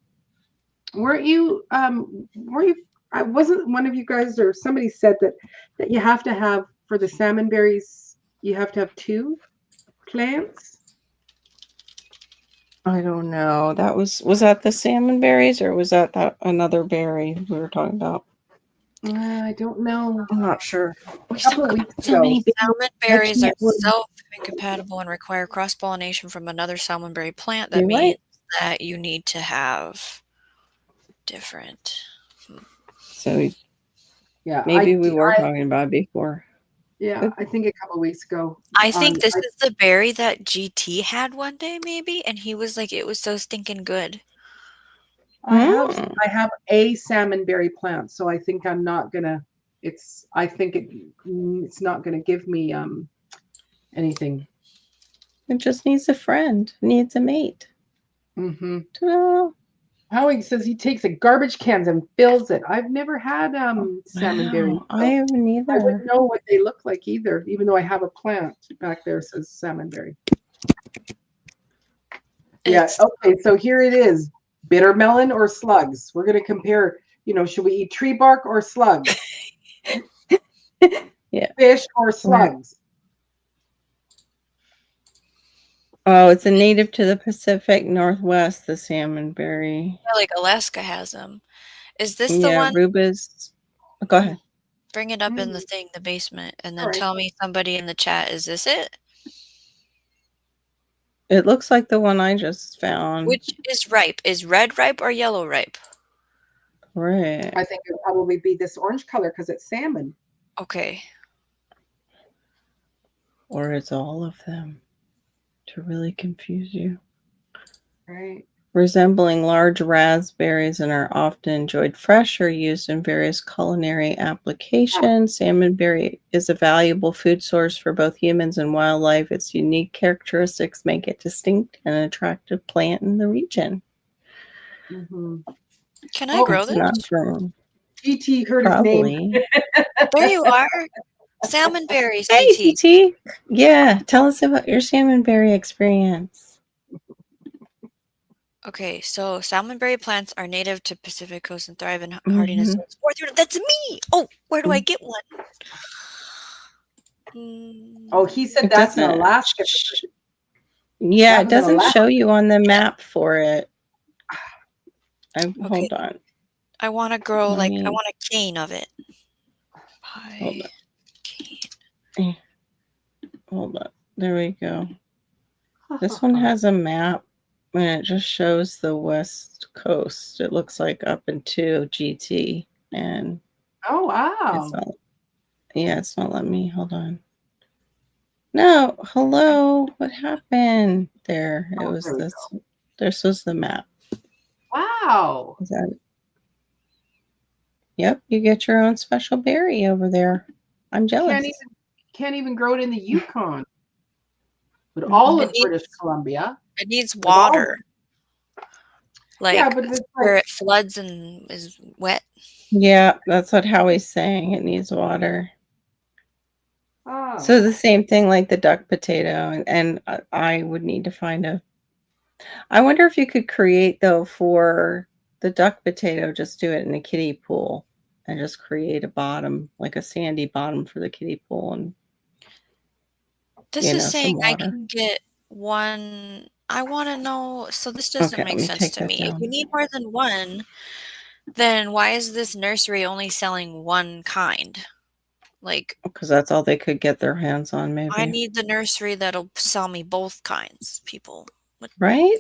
Weren't you I wasn't one of you guys or somebody said that you have to have for the salmon berries, you have to have 2 plants? I don't know. Was that the salmon berries or was that another berry we were talking about? I don't know. I'm not sure. A couple of weeks So ago. many Salmon berries are can't- self-incompatible and require cross-pollination from another salmonberry plant. That You're means right. that you need to have different. So Yeah, maybe we were talking about it before. Yeah, I think a couple of weeks ago. I think this is the berry that GT had one day, maybe, and he was like, it was so stinking good. I have a salmonberry plant, so I think I'm not gonna. It's not gonna give me anything. It just needs a friend. Needs a mate. Mm-hmm. Ta-da. Howie says he takes a garbage cans and fills it. I've never had salmonberry. Wow, I haven't either. I wouldn't know what they look like either, even though I have a plant back there that says salmonberry. Yeah. Okay. So here it is: bitter melon or slugs. We're gonna compare. Should we eat tree bark or slugs? Yeah. Fish or slugs? Oh, it's a native to the Pacific Northwest, the salmonberry. Like Alaska has them. Is this the Yeah, one? rubus. Go ahead. Bring it up in the thing, the basement, and then All right. tell me somebody in the chat, is this it? It looks like the one I just found. Which is ripe? Is red ripe or yellow ripe? Right. I think it'll probably be this orange color because it's salmon. Okay. Or it's all of them to really confuse you. Right. Resembling large raspberries and are often enjoyed fresh or used in various culinary applications. Salmonberry is a valuable food source for both humans and wildlife. Its unique characteristics make it distinct and an attractive plant in the region. Mm-hmm. Can I grow this? Not grown. GT heard his name. Probably. There you are. Salmon berries, Hey, GT. GT. Yeah, tell us about your salmonberry experience. Okay, so salmonberry plants are native to Pacific Coast and thrive in hardiness. That's me. Oh, where do I get one? Oh, he said It that's in doesn't. Alaska. Yeah, That it was in doesn't Alaska. show you on the map for it. Hold on. I want to grow Let I me- want a cane of it. Hold Pie cane. Hold on. There we go. This one has a map and it just shows the west coast. It looks like up into GT and Oh, wow. it's not. Yeah, it's not letting me. Hold on. No, hello. What happened? There. It was there we this. This was the map. Wow. Is that it? Yep, you get your own special berry over there. I'm jealous. Can't even grow it in the Yukon. But all of British Columbia. It needs water. Like, yeah, but it's where like, it floods and is wet. Yeah, that's what Howie's saying. It needs water. oh. So the same thing like the duck potato, and I would need to find a. I wonder if you could create though for the duck potato, just do it in a kiddie pool and just create a bottom, like a sandy bottom for the kiddie pool, and This is saying I can get one. I want to know. So this doesn't make sense to me. If you need more than one, then why is this nursery only selling one kind? Like, because that's all they could get their hands on. Maybe I need the nursery that'll sell me both kinds, people. Right?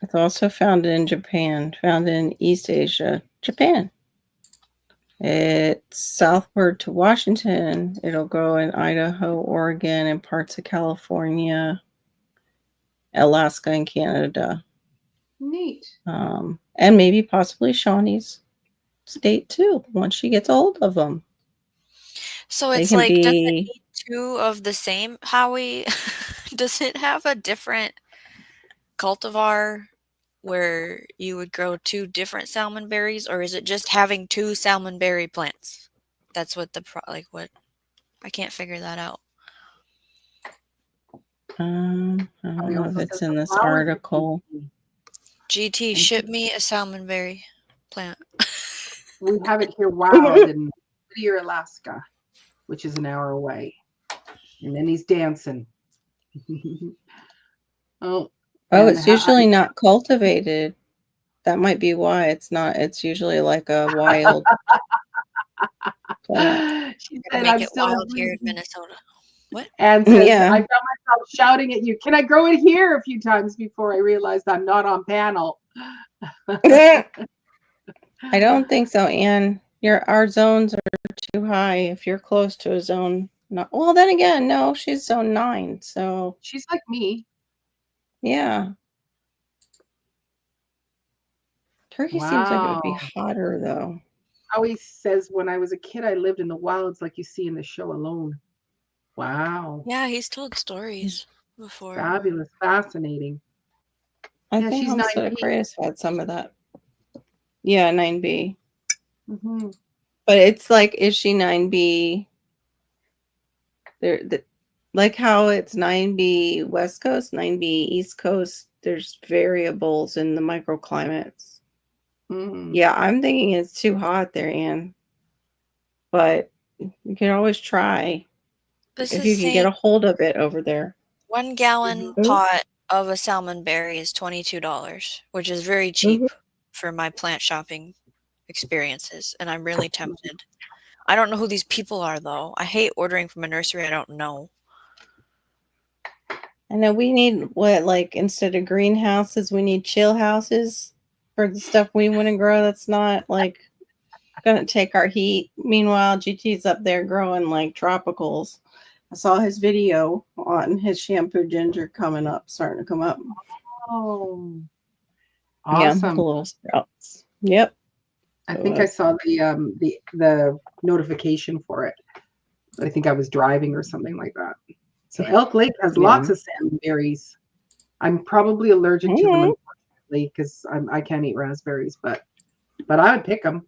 It's also found in Japan, found in East Asia, Japan. It's southward to Washington. It'll grow in Idaho, Oregon, and parts of California, Alaska, and Canada. Neat. And maybe possibly Shawnee's state too, once she gets a hold of them. So it's like, does it need two of the same, Howie? Does it have a different cultivar where you would grow two different salmon berries, or is it just having two salmon berry plants? That's what what I can't figure that out. I don't know if it's in this article. GT, ship me a salmon berry plant. We have it here wild in Whittier, Alaska, which is an hour away. And then he's dancing. Oh, it's usually not cultivated. That might be why it's not. It's usually like a wild plant. She said, "Make it wild here in Minnesota." What? And says, I found myself shouting at you, "Can I grow it here?" a few times before I realized I'm not on panel. I don't think so, Anne. Our zones are too high. If you're close to a zone, well, then again, no, she's zone 9, so she's like me. Yeah. Turkey seems like it would be hotter, though. Always says, when I was a kid, I lived in the wilds like you see in the show Alone. Wow. Yeah, he's told stories before. Fabulous. Fascinating. I think Homestead Aquarius had some of that. Yeah, 9B. Mm-hmm. But it's like, is she 9B? Like how it's 9B West Coast, 9B East Coast, there's variables in the microclimates. Mm. Yeah, I'm thinking it's too hot there, Anne. But you can always try. If you can get a hold of it over there. 1 gallon pot of a salmon berry is $22, which is very cheap for my plant shopping experiences. And I'm really tempted. I don't know who these people are, though. I hate ordering from a nursery I don't know. I know we need instead of greenhouses, we need chill houses for the stuff we want to grow. That's not like going to take our heat. Meanwhile, GT's up there growing like tropicals. I saw his video on his shampoo ginger starting to come up. Oh, awesome! Yeah, the little sprouts. Yep. I think I saw the notification for it. I think I was driving or something like that. So Elk Lake has lots of salmon berries. I'm probably allergic to them, unfortunately, because I can't eat raspberries, but I would pick them.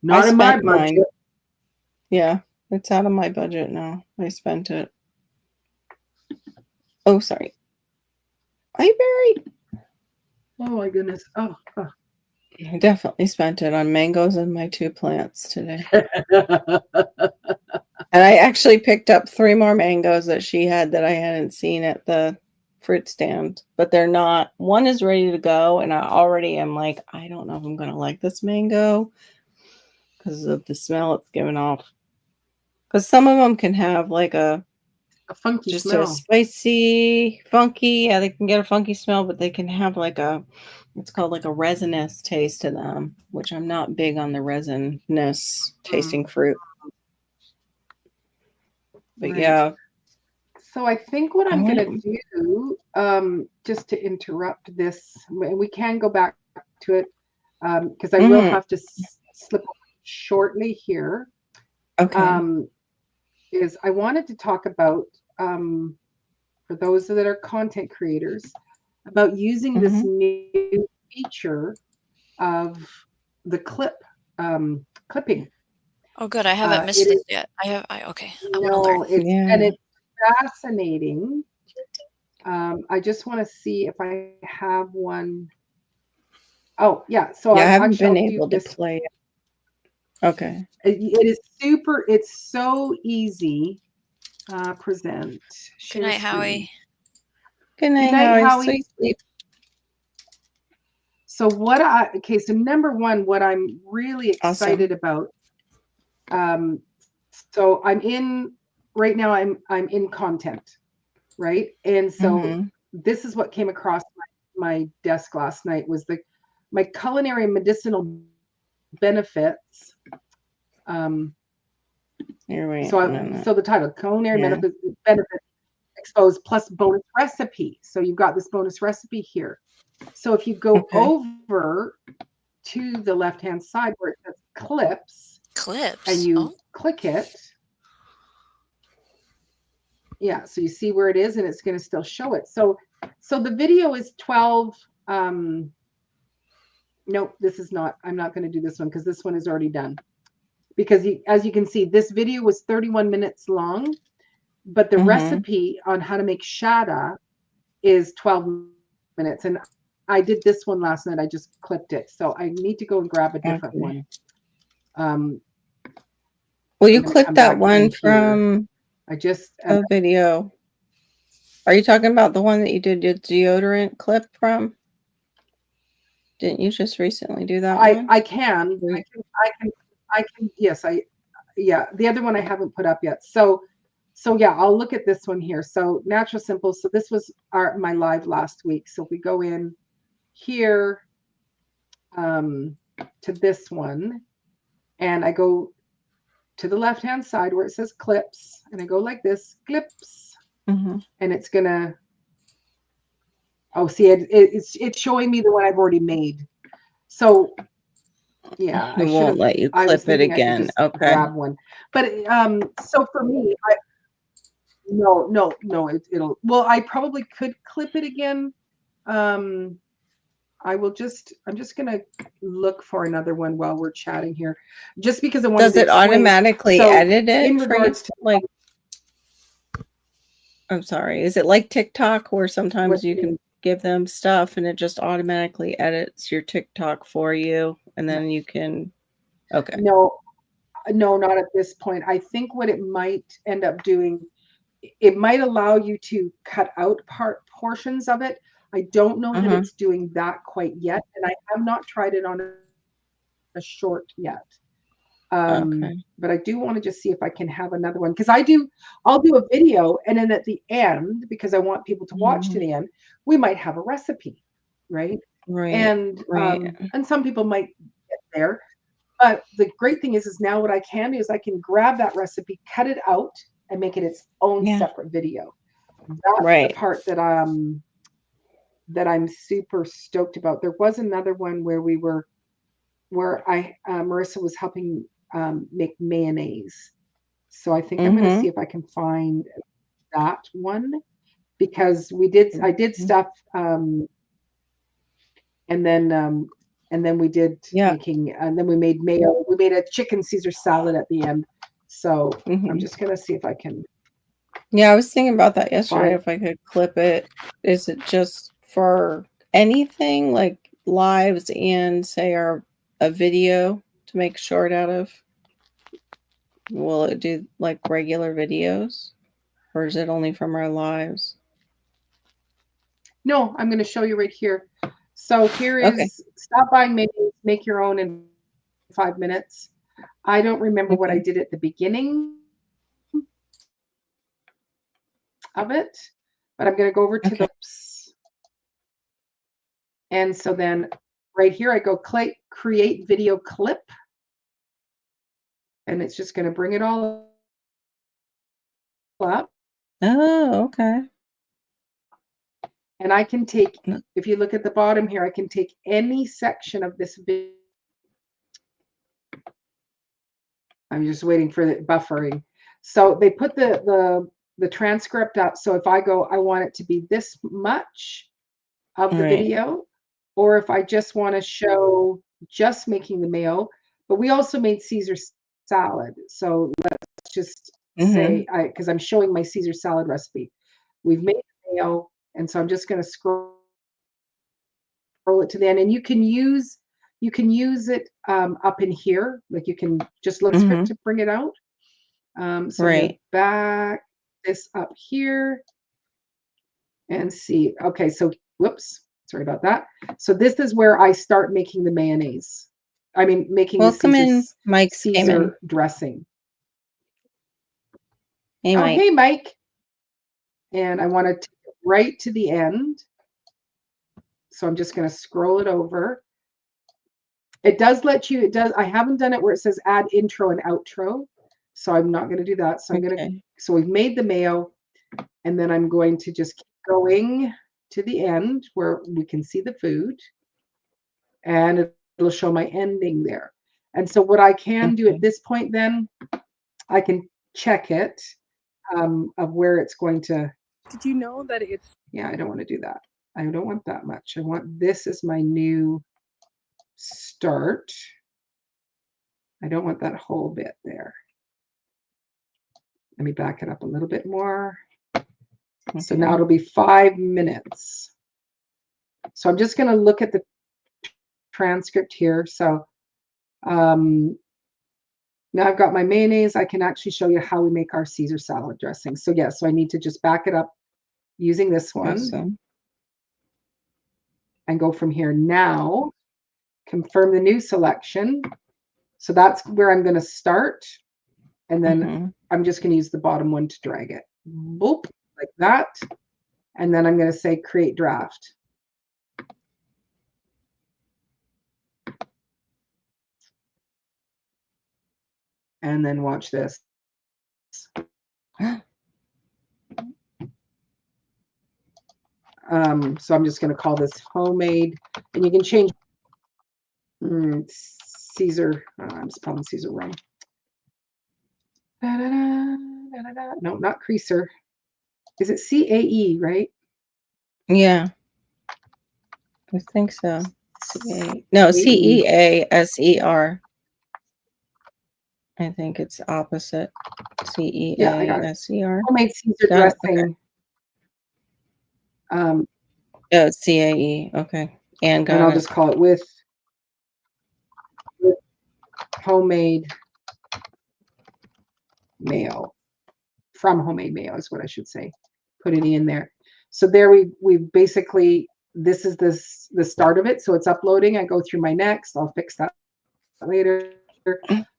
Not in my spent mine. budget. Yeah, it's out of my budget now. I spent it. Oh, sorry. Hi, Barry. Oh my goodness. Oh. I definitely spent it on mangoes and my 2 plants today. And I actually picked up 3 more mangoes that she had that I hadn't seen at the fruit stand, but they're not. One is ready to go, and I already am like, I don't know if I'm going to like this mango because of the smell it's giving off. Because some of them can have like a funky just smell. a spicy, funky. Yeah, they can get a funky smell, but they can have like it's called like a resinous taste to them, which I'm not big on the resinous tasting fruit. But Right. yeah. So I think what I'm going to do, just to interrupt this, and we can go back to it, because I will have to slip shortly here. Okay. Is I wanted to talk about, for those that are content creators, about using this new feature of the clipping. Oh, good. I haven't missed this yet. Okay. I want to learn. And it's fascinating. I just want to see if I have one. Oh, yeah. So I haven't been able to play it. Okay. It is super. It's so easy. Present. Good night, Howie. Good night, Howie. Sweet sleep. So so number one, what I'm really excited about. So right now I'm in content, right? And so this is what came across my desk last night was my culinary and medicinal benefits. So the title, culinary benefits exposed plus bonus recipe. So you've got this bonus recipe here. So if you go over to the left-hand side where it says clips, and you click it, yeah, so you see where it is, and it's going to still show it. So the video is 12. Nope, this is not. I'm not going to do this one because this one is already done. Because as you can see, this video was 31 minutes long, but the recipe on how to make shada is 12 minutes, and I did this one last night. I just clipped it, so I need to go and grab a different one. Well, you clipped that one from a video. Are you talking about the one that you did your deodorant clip from? Didn't you just recently do that one? I can. Yes, the other one I haven't put up yet. So yeah, I'll look at this one here. So Natural Simple. So this was my live last week. So if we go in here to this one, and I go to the left-hand side where it says clips, and I go like this, clips, and it's gonna. Oh, see, it's showing me the one I've already made. So yeah, I won't let you clip it again. Okay. Grab one, but so for me, no, it'll. Well, I probably could clip it again. I'm just gonna look for another one while we're chatting here, just because I want. Does it automatically edit it in regards to like? I'm sorry. Is it like TikTok where sometimes you can give them stuff and it just automatically edits your TikTok for you, and then you can? Okay. No, not at this point. I think what it might end up doing, it might allow you to cut out portions of it. I don't know that it's doing that quite yet, and I have not tried it on a short yet. But I do want to just see if I can have another one, because I'll do a video, and then at the end, because I want people to watch to the end, we might have a recipe, right? Right. And some people might get there. But the great thing is now what I can do is I can grab that recipe, cut it out, and make it its own separate video. That's the part that I'm super stoked about. There was another one where Marissa was helping make mayonnaise. So I think I'm going to see if I can find that one, because I did stuff, and then And then we did Yeah. and then we made mayo. We made a chicken Caesar salad at the end. So I'm Mhm. just going to see if I can Yeah, I was thinking about that yesterday, find. if I could clip it. Is it just for anything like lives and say a video to make short out of? Will it do like regular videos? Or is it only from our lives? No, I'm going to show you right here. So here Okay. is stop buying mayonnaise, make your own in 5 minutes. I don't remember what I Okay. did at the beginning of it, but I'm going to go over to Okay. the, and so then right here I go create video clip, and it's just going to bring it all up. Oh, okay. And I can take, Mm. if you look at the bottom here, I can take any section of this video. I'm just waiting for the buffering. So they put the transcript up. So if I go, I want it to be this much of the Right. video, or if I just want to show just making the mayo, but we also made Caesar salad. So let's just say, Mm-hmm. because I'm showing my Caesar salad recipe. We've made the mayo, and so I'm just going to scroll it to the end, and you can use it up in here, like you can just look for it Mm-hmm. to bring it out. So I'm going to Right. back this up here and see. Okay, so whoops, sorry about that. So this is where I start making the mayonnaise. I mean, making the Welcome in. Mike's came in. Caesar dressing. Hey, Oh, Mike. hey, Mike. And I want to take it right to the end. So I'm just going to scroll it over. It does let you, I haven't done it where it says add intro and outro. So I'm not going to do that. So I'm going to, Okay. so we've made the mayo, and then I'm going to just keep going to the end where we can see the food, and it'll show my ending there. And so what I can do Okay. at this point, then I can check it of where it's going to. Did you know that it's Yeah, I don't want to do that. I don't want that much. I want this as my new start. I don't want that whole bit there. Let me back it up a little bit more. So now Okay. it'll be 5 minutes. So I'm just going to look at the transcript here. So now I've got my mayonnaise. I can actually show you how we make our Caesar salad dressing. So yeah, so I need to just back it up using this one Awesome. and go from here. Now, confirm the new selection. So that's where I'm going to start. And then Mm-hmm. I'm just going to use the bottom one to drag it. Boop, like that. And then I'm going to say create draft. And then watch this. So I'm just going to call this homemade, and you can change Caesar. I'm spelling Caesar wrong. No, not creaser. Is it CAE, right? Yeah, I think so. No, CEASER. I think it's opposite. Yeah, I got it. CEASER. Homemade Caesar Got it. Okay. dressing. Oh, it's CAE. Okay. And And got I'll it. just call it with homemade mayo. From homemade mayo is what I should say. Put it in there. So there we basically, this is the start of it. So it's uploading. I go through my next. I'll fix that later.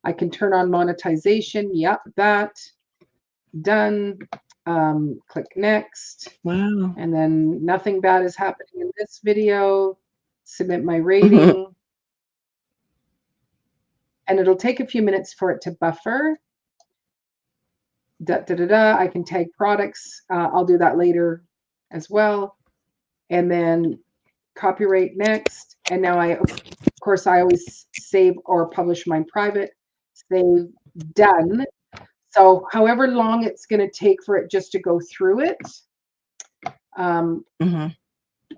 I can turn on monetization. Yep, that. Done. Click next. Wow. And then nothing bad is happening in this video. Submit my rating. And it'll take a few minutes for it to buffer. I can tag products. I'll do that later as well. And then copyright next. And now of course, I always save or publish mine private. Save, done. So however long it's going to take for it just to go through it.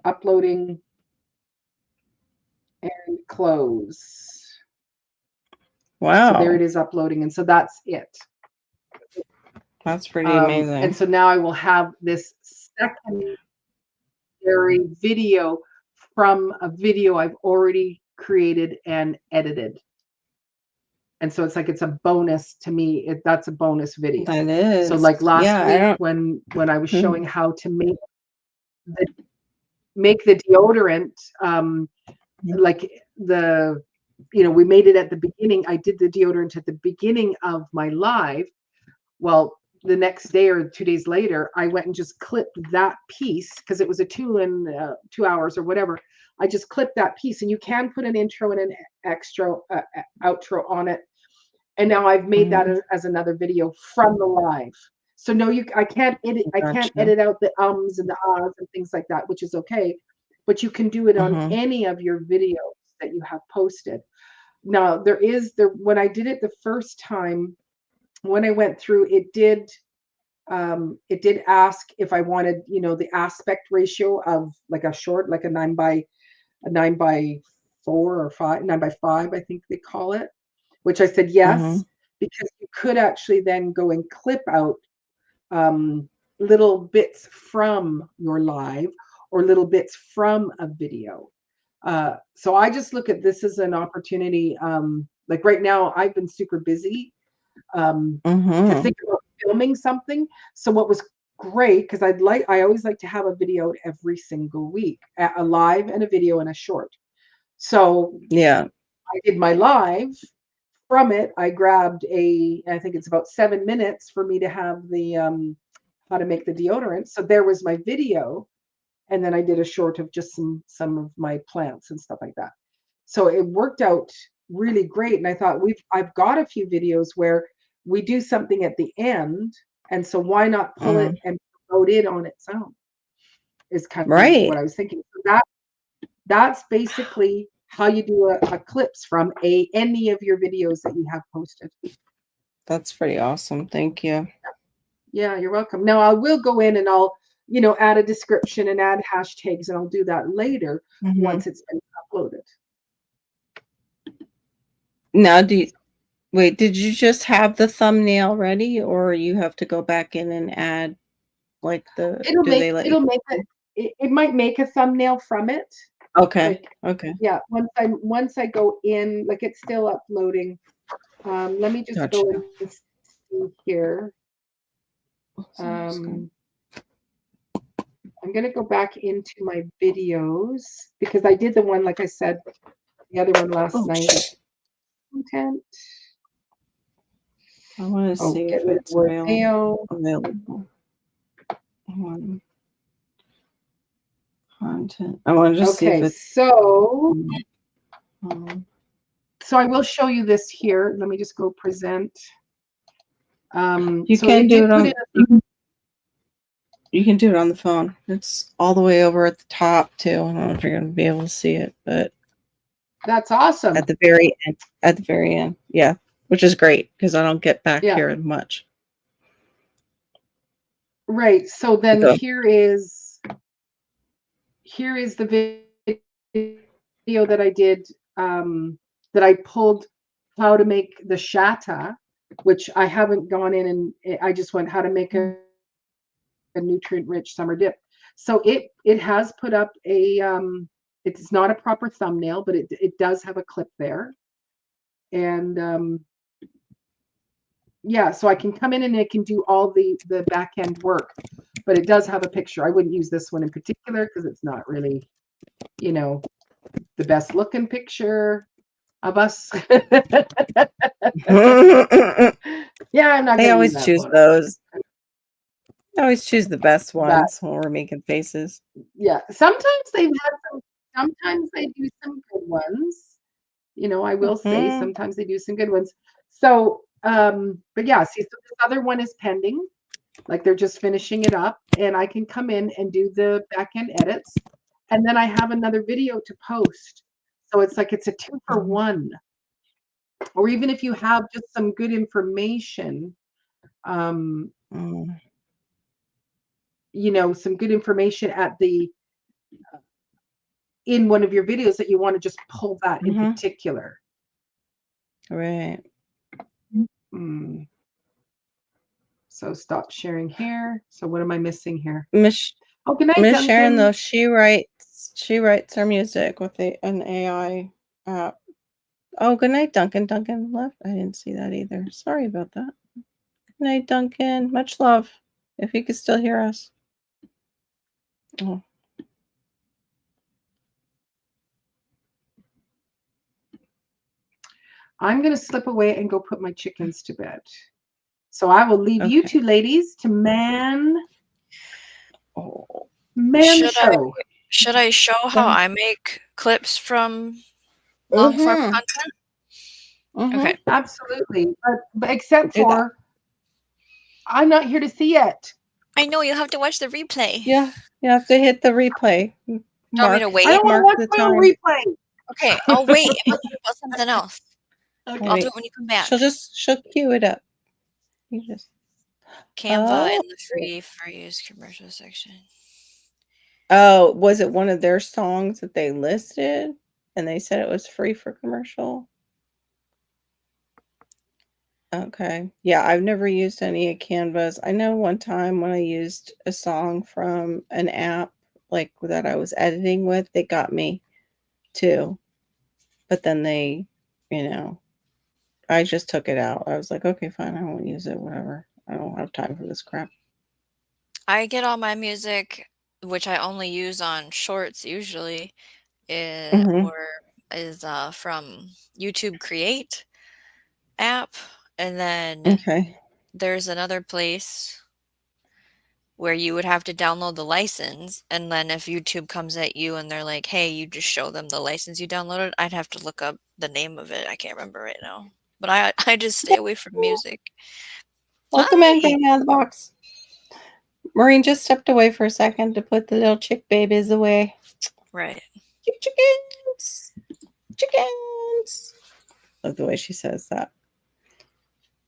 Uploading. and close. Wow. So there it is uploading. And so that's it. That's pretty amazing. And so now I will have this secondary video from a video I've already created and edited. And so it's like it's a bonus to me. That's a bonus video. That is. So like last Yeah, week when I was showing how to make the deodorant, like we made it at the beginning. I did the deodorant at the beginning of my live. Well, the next day or 2 days later, I went and just clipped that piece because it was a 2 hours or whatever. I just clipped that piece, and you can put an intro and an extra outro on it. And now I've made that as another video from the live. So no, I can't edit. I can't edit out the ums and the ahs and things like that, which is okay. But you can do it on any of your videos that you have posted. Now when I did it the first time, when I went through, it did ask if I wanted, the aspect ratio of like a short, like a 9x4 or 9x5, I think they call it, which I said yes, because you could actually then go and clip out little bits from your live or little bits from a video. So I just look at this as an opportunity. Like right now, I've been super busy to think about filming something. So what was great, because I always like to have a video every single week, a live and a video and a short. So yeah, I did my live. From it, I grabbed I think it's about 7 minutes for me to have the how to make the deodorant. So there was my video, and then I did a short of just some of my plants and stuff like that. So it worked out really great. And I thought I've got a few videos where we do something at the end, and so why not pull it and promote it on its own? Is kind of what I was thinking. So that's basically how you do a clips from any of your videos that you have posted. That's pretty awesome. Thank you. Yeah, you're welcome. Now I will go in and I'll, add a description and add hashtags, and I'll do that later once it's been uploaded. Now, did you just have the thumbnail ready, or you have to go back in and add like it might make a thumbnail from it. Okay. Okay. Yeah. Once I go in, like it's still uploading. Let me just go in and see here. I'm going to go back into my videos because I did the one, like I said, the other one last night. Content. I want to see if it's available. Content. I want to just see if it's so I will show you this here. Let me just go present. You can do it on the phone. It's all the way over at the top too. I don't know if you're going to be able to see it, but that's awesome. At the very end. Yeah, which is great because I don't get back here much. Right. So then here is the video that I did, that I pulled how to make the shatta, which I haven't gone in and I just went how to make a nutrient-rich summer dip. So it has put up it's not a proper thumbnail, but it does have a clip there. And yeah, so I can come in and it can do all the back end work, but it does have a picture. I wouldn't use this one in particular because it's not really, the best looking picture of us. Yeah, I'm not. They always choose those. I always choose the best ones when we're making faces. Yeah, sometimes they've had some. Sometimes they do some good ones. I will say sometimes they do some good ones. So, but yeah, see, so this other one is pending. Like they're just finishing it up, and I can come in and do the back end edits, and then I have another video to post. So it's like it's a 2-for-1. Or even if you have just some good information, some good information at the in one of your videos that you want to just pull that in Mhm. particular. Right. Mm. So stop sharing here. So what am I missing here? Miss Oh, good night, Miss Sharon, Duncan. though, she writes her music with an AI app. Oh, good night, Duncan. Duncan left. I didn't see that either. Sorry about that. Good night, Duncan. Much love. If you could still hear us. Oh. I'm going to slip away and go put my chickens to bed. So I will leave you Okay. two ladies to man Oh. the show. Should I show how I make clips from long form Mhm. content? Mhm. Okay. Absolutely. But except Do that. for, I'm not here to see it. I know you have to watch the replay. Yeah, you have to hit the replay. Do you want me to I wait? don't want to Mark watch the my own time. replay. Okay, I'll wait and we'll talk about something else. Okay. I'll do it when you come back. She'll cue it up. You just Canva in Oh. the free for use commercial section. Oh, was it one of their songs that they listed and they said it was free for commercial? Okay. Yeah, I've never used any of Canvas. I know one time when I used a song from an app like that I was editing with, they got me too. But then they, you know, I just took it out. I was like, okay, fine, I won't use it, whatever. I don't have time for this crap. I get all my music, which I only use on shorts usually, Mhm. is from YouTube Create app, and then Okay. there's another place where you would have to download the license, and then if YouTube comes at you and they're like, "Hey, you just show them the license you downloaded," I'd have to look up the name of it. I can't remember right now. But I just stay away from music. Welcome in, Hi. coming out of the box. Maureen just stepped away for a second to put the little chick babies away. Right. Chickens. Chickens. Love the way she says that.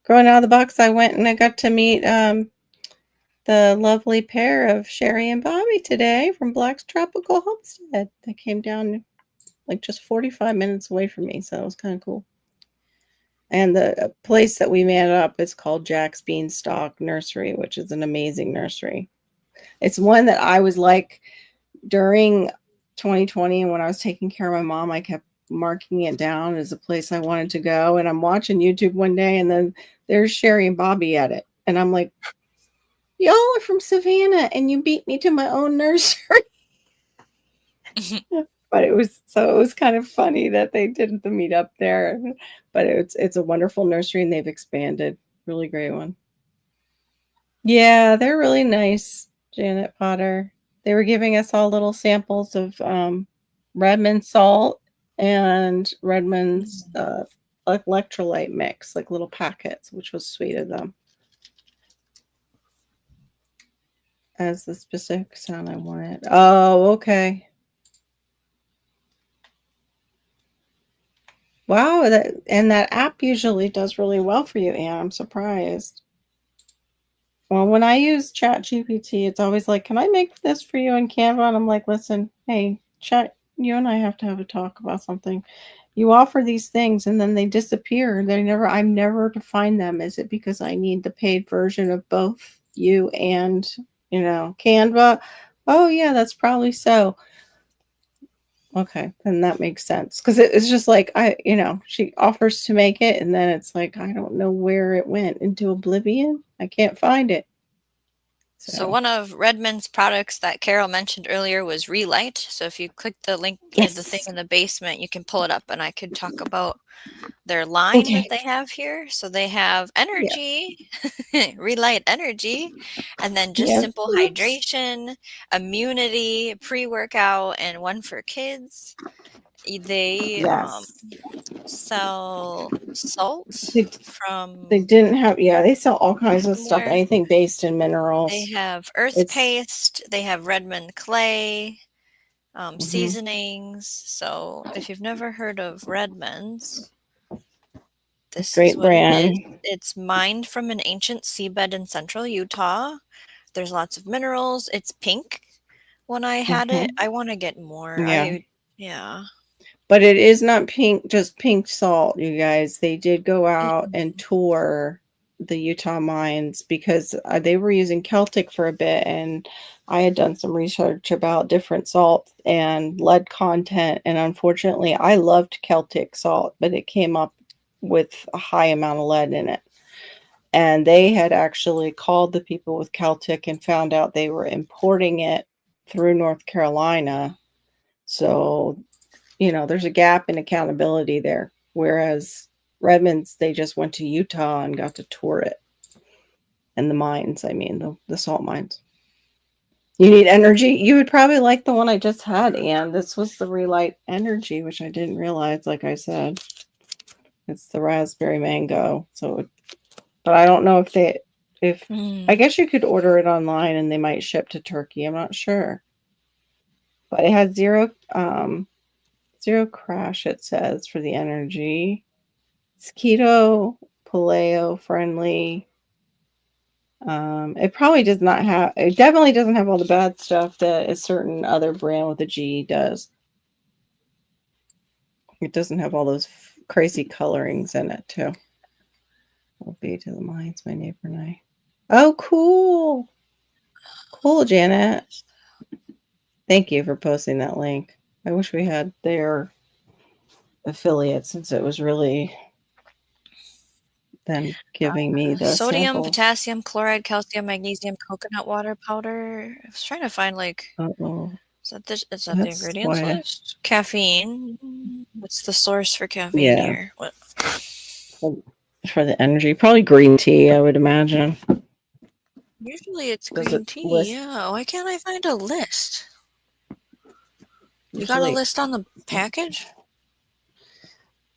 Growing out of the box, I went and I got to meet the lovely pair of Sherry and Bobby today from Black's Tropical Homestead. They came down like just 45 minutes away from me, so it was kind of cool. And the place that we met up is called Jack's Beanstalk Nursery, which is an amazing nursery. It's one that I was like during 2020, and when I was taking care of my mom, I kept marking it down as a place I wanted to go. And I'm watching YouTube one day, and then there's Sherry and Bobby at it. And I'm like, y'all are from Savannah, and you beat me to my own nursery. But it was kind of funny that they did the meetup there. But it's a wonderful nursery, and they've expanded. Really great one. Yeah, they're really nice, Janet Potter. They were giving us all little samples of Redmond salt and Redmond's electrolyte mix, like little packets, which was sweet of them. As the specific sound I wanted. Oh, okay. Wow, that app usually does really well for you, Anne. I'm surprised. Well, when I use ChatGPT, it's always like, "Can I make this for you in Canva?" And I'm like, "Listen, hey, Chat, you and I have to have a talk about something. You offer these things and then they disappear. I'm never to find them. Is it because I need the paid version of both you and, Canva? Oh, yeah, that's probably so. Okay, then that makes sense. Because it's just like, she offers to make it and then it's like, I don't know where it went into oblivion. I can't find it. So one of Redmond's products that Carol mentioned earlier was Relight. So if you click the link in the thing Yes. in the basement, you can pull it up and I could talk about their line Okay. that they have here. So they have Yeah. energy, Relight energy, and then just Yes. simple hydration, immunity, pre-workout, and one for kids. They Yes. sell salt They from didn't have, yeah, they sell all kinds of stuff, there. anything based in minerals. They have earth It's paste. They have Redmond clay, Mhm. seasonings. So if you've never heard of Redmond's, this Great is what it is. brand. It's mined from an ancient seabed in central Utah. There's lots of minerals. It's pink when I had it. Mhm. I want to get more. Yeah. Yeah. But it is not pink, just pink salt, you guys. They did go out and tour the Utah mines because they were using Celtic for a bit, and I had done some research about different salts and lead content, and unfortunately I loved Celtic salt, but it came up with a high amount of lead in it. And they had actually called the people with Celtic and found out they were importing it through North Carolina. So there's a gap in accountability there. Whereas Redmond's, they just went to Utah and got to tour it. And the mines, I mean, the salt mines. You need energy? You would probably like the one I just had, Anne. This was the Relight Energy, which I didn't realize, like I said. It's the raspberry mango. But I don't know I guess you could order it online and they might ship to Turkey. I'm not sure. But it has zero crash, it says, for the energy. It's keto, paleo friendly. It definitely doesn't have all the bad stuff that a certain other brand with a G does. It doesn't have all those crazy colorings in it, too. Will be to the mines, my neighbor and I. Oh, cool. Cool, Janet. Thank you for posting that link. I wish we had their affiliate since it was really them giving me the sodium, samples. potassium, chloride, calcium, magnesium, coconut water powder. I was trying to find Uh-oh. is that the ingredients list? Caffeine. What's the source for caffeine here? What? For the energy, probably green tea, I would imagine. Usually it's green tea. Yeah. Why can't I find a list? You got a list on the package?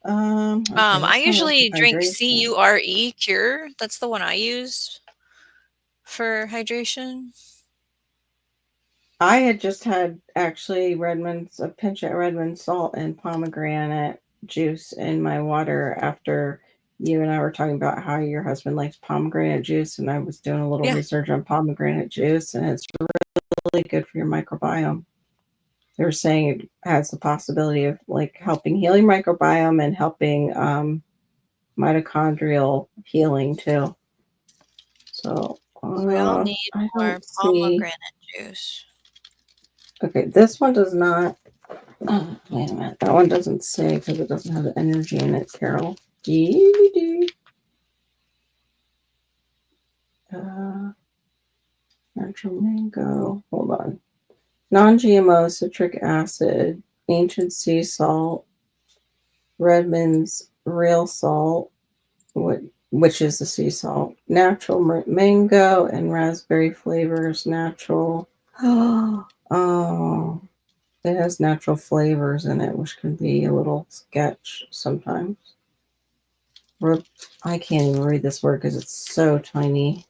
Okay, I usually drink CURE. That's the one I use for hydration. I had just had actually a pinch of Redmond salt and pomegranate juice in my water after you and I were talking about how your husband likes pomegranate juice, and I was doing a little research on pomegranate juice, and it's really good for your microbiome. They were saying it has the possibility of helping heal your microbiome and helping mitochondrial healing too. So we all need more pomegranate juice. Okay, this one does not. Oh, wait a minute. That one doesn't say because it doesn't have the energy in it, Carol. Natural mango. Hold on. Non-GMO citric acid, ancient sea salt, Redmond's real salt, which is the sea salt, natural mango and raspberry flavors, natural. Oh, it has natural flavors in it, which can be a little sketch sometimes. I can't even read this word because it's so tiny.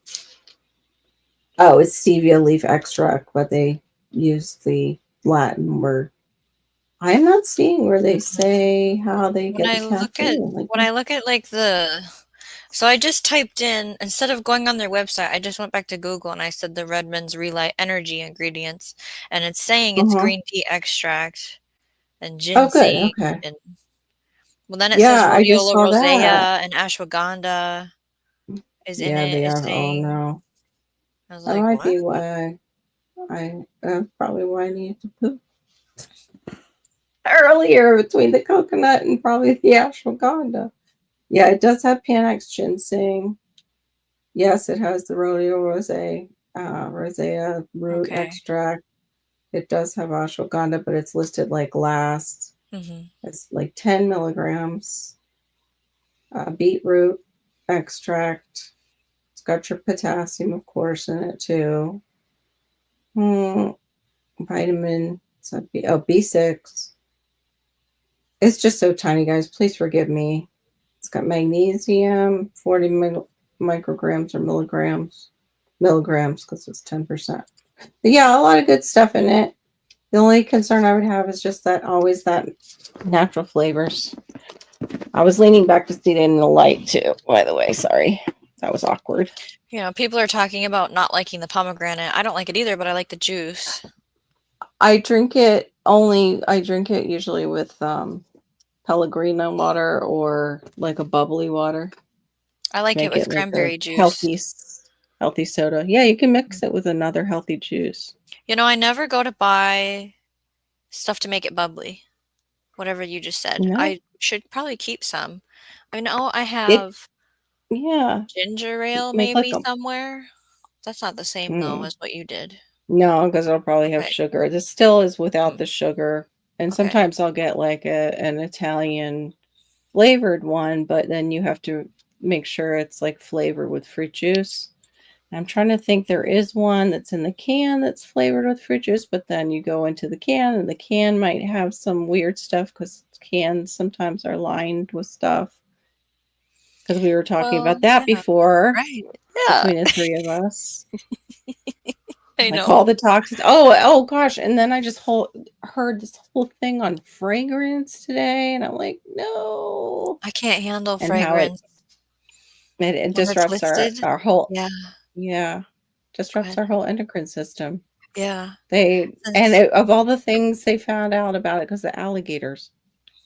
Oh, it's stevia leaf extract, but they use the Latin word. I'm not seeing where they say how they get the caffeine. When I look at so I just typed in, instead of going on their website, I just went back to Google and I said the Redmond's Relight Energy ingredients, and it's saying it's green tea extract and ginseng. Oh, good. Okay. And then it says rhodiola rosea and ashwagandha is in it. They are. Oh no. I was that might be why probably why I needed to poop earlier between the coconut and probably the ashwagandha. Yeah, it does have Panax ginseng. Yes, it has the rhodiola rosea root extract. It does have ashwagandha, but it's listed like last. It's like 10 milligrams. Beetroot extract. It's got your potassium, of course, in it too. Vitamin B6. It's just so tiny, guys. Please forgive me. It's got magnesium, 40 micrograms or milligrams because it's 10%. But yeah, a lot of good stuff in it. The only concern I would have is just that natural flavors. I was leaning back to see it in the light too, by the way. Sorry. That was awkward. People are talking about not liking the pomegranate. I don't like it either, but I like the juice. I drink it usually with Pellegrino water or like a bubbly water. I like it Make with it like a cranberry juice. healthy soda. Yeah, you can mix it with another healthy juice. You know, I never go to buy stuff to make it bubbly. Whatever you just said. No, I should probably keep some. I know I it have yeah. ginger ale Make like maybe a somewhere. That's not the same though mm, as what you did. no, because it'll probably have Okay. sugar. This still is without Mm, the sugar. And okay. sometimes I'll get like an Italian flavored one, but then you have to make sure it's like flavored with fruit juice. I'm trying to think there is one that's in the can that's flavored with fruit juice, but then you go into the can and the can might have some weird stuff because cans sometimes are lined with stuff. Because we were talking Well, about that yeah, before right. Yeah, between the three of us. I Like know. all the toxins. Oh gosh. And then I just heard this whole thing on fragrance today. And I'm like, no. I can't handle And how fragrance it when it's disrupts listed. our whole, Yeah, yeah, go disrupts ahead. our whole endocrine system. Yeah, And since of all the things they found out about it, because the alligators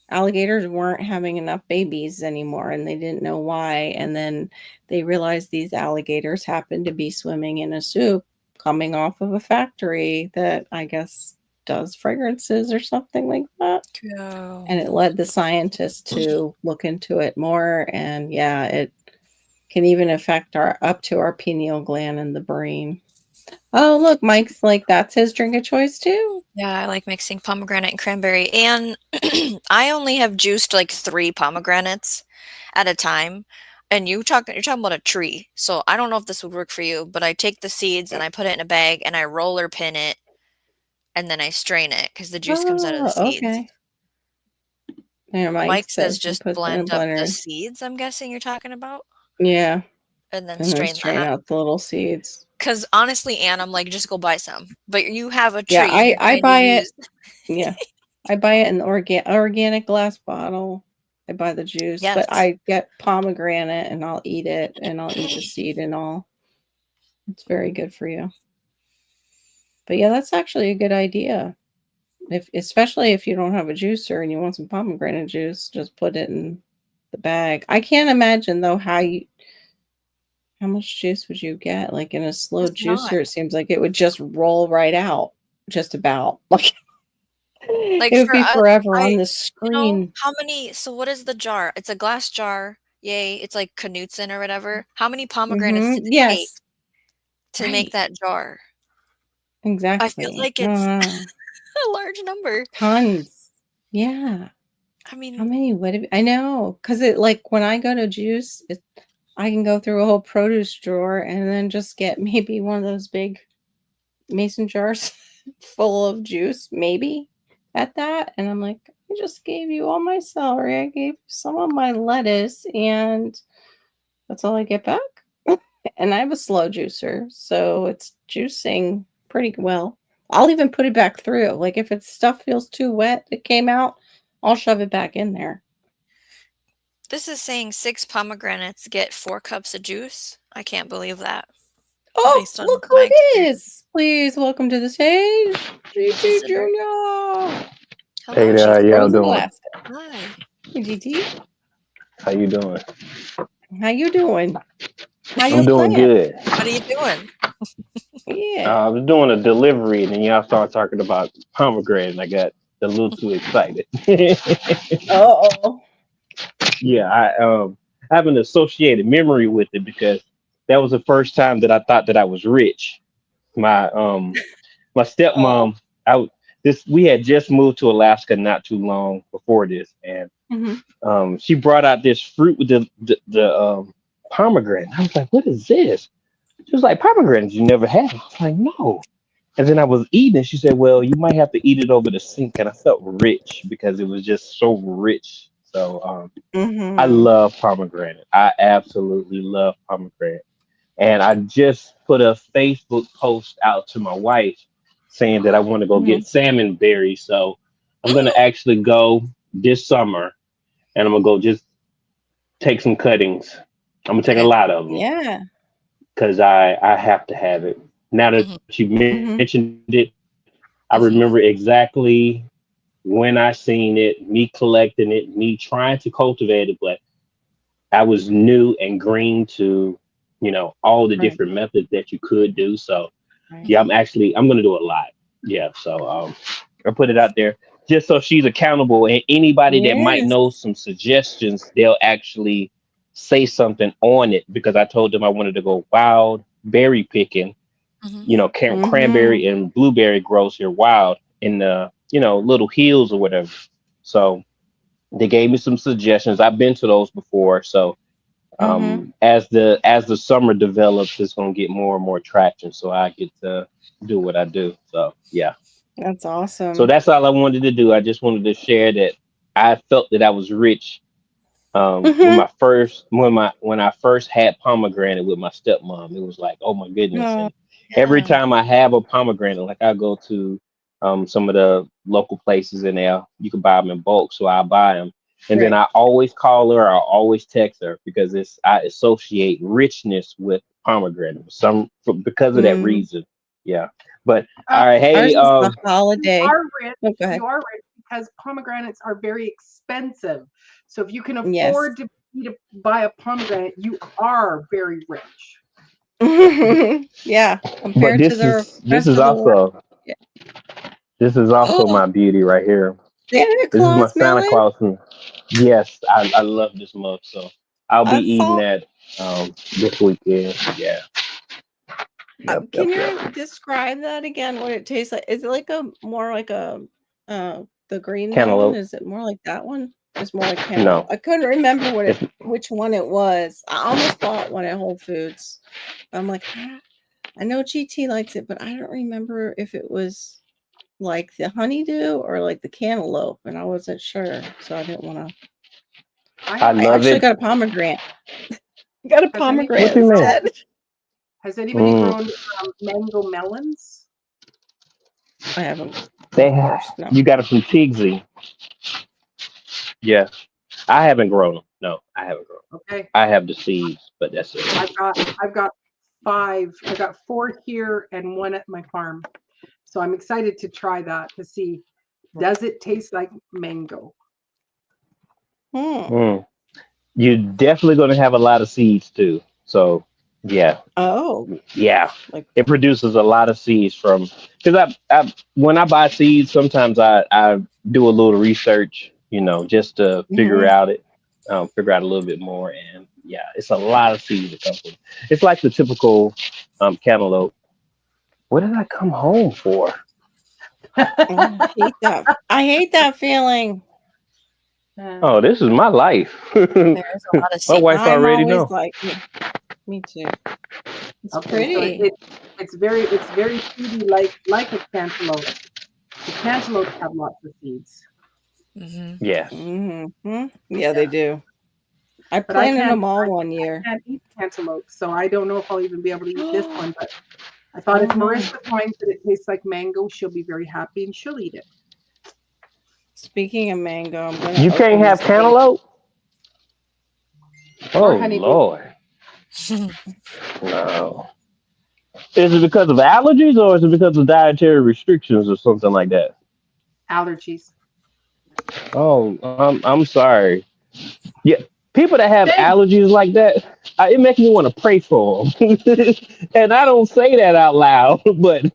weren't having enough babies anymore and they didn't know why. And then they realized these alligators happened to be swimming in a soup coming off of a factory that I guess does fragrances or something like that. go. And it led the scientists to look into it more. And yeah, it can even affect our up to our pineal gland in the brain. Oh, look, Mike's like, that's his drink of choice too. Yeah, I like mixing pomegranate and cranberry, and I only have juiced like 3 pomegranates at a time. And you're talking about a tree, so I don't know if this would work for you, but I take the seeds and I put it in a bag and I roller pin it, and then I strain it because the juice comes out of the Oh, seeds. okay. Yeah, Mike Mike says says he just puts it in a blend up the blender. seeds, I'm guessing you're talking about, Yeah, and then and then strain strain that. out the little seeds. Because honestly, Anne, I'm like, just go buy some. But you have a Yeah, tree and you're I trying to buy it. use. Yeah, I buy it in the organic glass bottle. I buy the juice, but Yes. I get pomegranate and I'll eat it and I'll eat the seed and all. It's very good for you. But yeah, that's actually a good idea. Especially if you don't have a juicer and you want some pomegranate juice, just put it in the bag. I can't imagine though how much juice would you get? Like in a slow It's not. juicer, it seems like it would just roll right out, just about. Like it Like would for be us, forever on I the you know, screen. how many so what is the jar? It's a glass jar. Yay, it's like Knudsen or whatever. How many pomegranates does it take Yes, to make right. that jar? I feel Exactly. like No, it's no, no. a large number. Tons. Yeah. I How mean, many would it be? I know. Because it like when I go to juice, I can go through a whole produce drawer and then just get maybe one of those big mason jars full of juice, maybe at that. And I'm like, I just gave you all my celery. I gave you some of my lettuce, and that's all I get back. And I have a slow juicer, so it's juicing pretty well. I'll even put it back through. Like if its stuff feels too wet, it came out, I'll shove it back in there. this is saying 6 pomegranates get 4 cups of juice. I can't believe that Oh, based on look who my it experience. is. Please welcome to the stage, GT Visitor. Jr. Hey Hello, there, how He's y'all frozen doing? Alaska. Hi. Hey, GT, How you doing? how you doing? How I'm your doing plant? good. What are you doing? Yeah. I was doing a delivery, and then y'all started talking about pomegranate, and I got a little too excited. Uh-oh. Yeah, I have an associated memory with it because that was the first time that I thought that I was rich. My Oh. stepmom, we had just moved to Alaska not too long before this, and Mhm. she brought out this fruit with the pomegranate. I was like, "What is this?" She was like, "Pomegranates you never had." I was like, "No." And then I was eating it. She said, "Well, you might have to eat it over the sink." And I felt rich because it was just so rich. So I Mhm. love pomegranate. I absolutely love pomegranate. And I just put a Facebook post out to my wife saying that I want to go get Mhm. salmon berries. So I'm gonna actually go this summer, and I'm gonna go just take some cuttings. I'm gonna take a Okay. lot of them Yeah. because I have to have it. Now that Mhm. you Mhm. mentioned it, I I remember exactly when I seen it, me collecting it, me trying to cultivate it, but I was new and green to, all the Right. different methods that you could do. So Right. yeah, I'm gonna do a lot. Yeah. So I put it out there just so she's accountable, and anybody that might Yes. know some suggestions, they'll actually say something on it because I told them I wanted to go wild berry picking. Hmm. Mm-hmm. Cranberry and blueberry grows here wild in the little hills or whatever. So they gave me some suggestions. I've been to those before. So Mm-hmm. as the summer develops, it's gonna get more and more traction. So I get to do what I do. So yeah. That's So awesome. that's all I wanted to do. I just wanted to share that I felt that I was rich Mm-hmm. when I first had pomegranate with my stepmom. It was like, oh my goodness. Oh, And every Yeah. time I have a pomegranate, like I go to some of the local places in there, you can buy them in bulk, so I buy them. And then right. I always call her, I always text her because I associate richness with pomegranate because of that Mm. reason. Yeah. But all Uh, right, hey, Ours is the you holiday. are rich. Oh, go ahead. You are rich because pomegranates are very expensive. So if you can Yes. afford to buy a pomegranate, you are very rich. Yeah. but Compared to the this rest is of the world. also Yeah. this is also Oh, my beauty right here. Santa This is my Claus Santa melon. Claus. Yes, I love this mug. So I'll be I eating saw. that this weekend. Yeah. Yep. Yep. Can Yep. you describe that again? What it tastes like? Is it like a more like a the green melon? Cantaloupe. Is it more like that one? It's more like cantaloupe. No. I couldn't remember It's which one it was. I almost bought one at Whole Foods. I'm like, I know GT likes it, but I don't remember if it was like the honeydew or like the cantaloupe, and I wasn't sure, so I didn't want to. I I have I love actually it. got a pomegranate. Got a has What pomegranate you mean? instead. has anybody Mm, grown mango melons? I haven't, they of have, course, no. you got it from Tigsy. Yeah. I haven't grown them. No, I haven't grown 'em. Okay. I have the seeds, but that's it. I've got five. I got four here and one at my farm. So I'm excited to try that to see does it taste like mango? Hmm. Mm. You're definitely going to have a lot of seeds too. So yeah, Oh, yeah, like, it produces a lot of seeds from because when I buy seeds, sometimes I do a little research, just to mhm. figure out a little bit more, and yeah, it's a lot of seeds that come from. It's like the typical cantaloupe. What did I come home for? Oh, I hate that. I hate that feeling. Uh, Oh, this is my life. there's a lot of My seed. wife I'm already always know. like, me too. It's okay, so pretty. it's very seedy like a cantaloupe. The cantaloupes have lots of seeds. Hmm. Yes. Hmm. Yeah, they Yeah. do. I But I planted can't them all I, one I year. can't eat cantaloupe, so I don't know if I'll even be able to eat this Oh one. But I thought if no. Marissa finds that it tastes like mango, she'll be very happy and she'll eat it. Speaking of mango, I'm gonna You can't open have this cake. cantaloupe. Or Oh honeydew Lord, no. Is it because of allergies or is it because of dietary restrictions or something like that? allergies. Oh, I'm sorry. Yeah, people that have Same. allergies like that, it makes me want to pray for them. And I don't say that out loud, but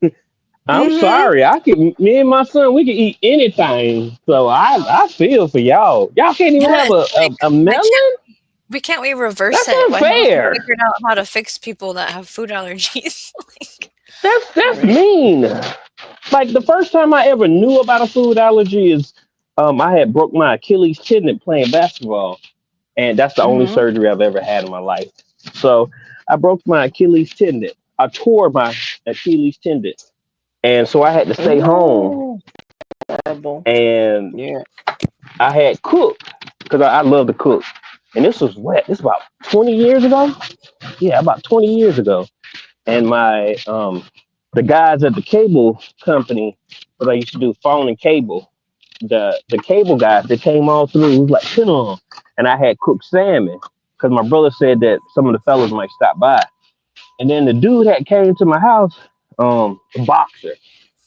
I'm Mm-hmm. sorry. Me and my son, we can eat anything. So I feel for y'all. Y'all can't even have Yes, a why can't melon. we reverse That's it? Why haven't we unfair. figured out how to fix people that have food allergies? Like, That's Right. mean. Like the first time I ever knew about a food allergy is I had broke my Achilles tendon playing basketball, and that's the only Mm-hmm. surgery I've ever had in my life. So I broke my Achilles tendon. I tore my Achilles tendon, and so I had to stay home. Ooh, horrible. And Yeah. I had cooked because I love to cook. And this was what? This about 20 years ago. Yeah, about 20 years ago. And my the guys at the cable company, what I used to do phone and cable, the cable guys that came all through, it was like 10 of them, and I had cooked salmon because my brother said that some of the fellas might stop by. And then the dude that came to my house, a boxer,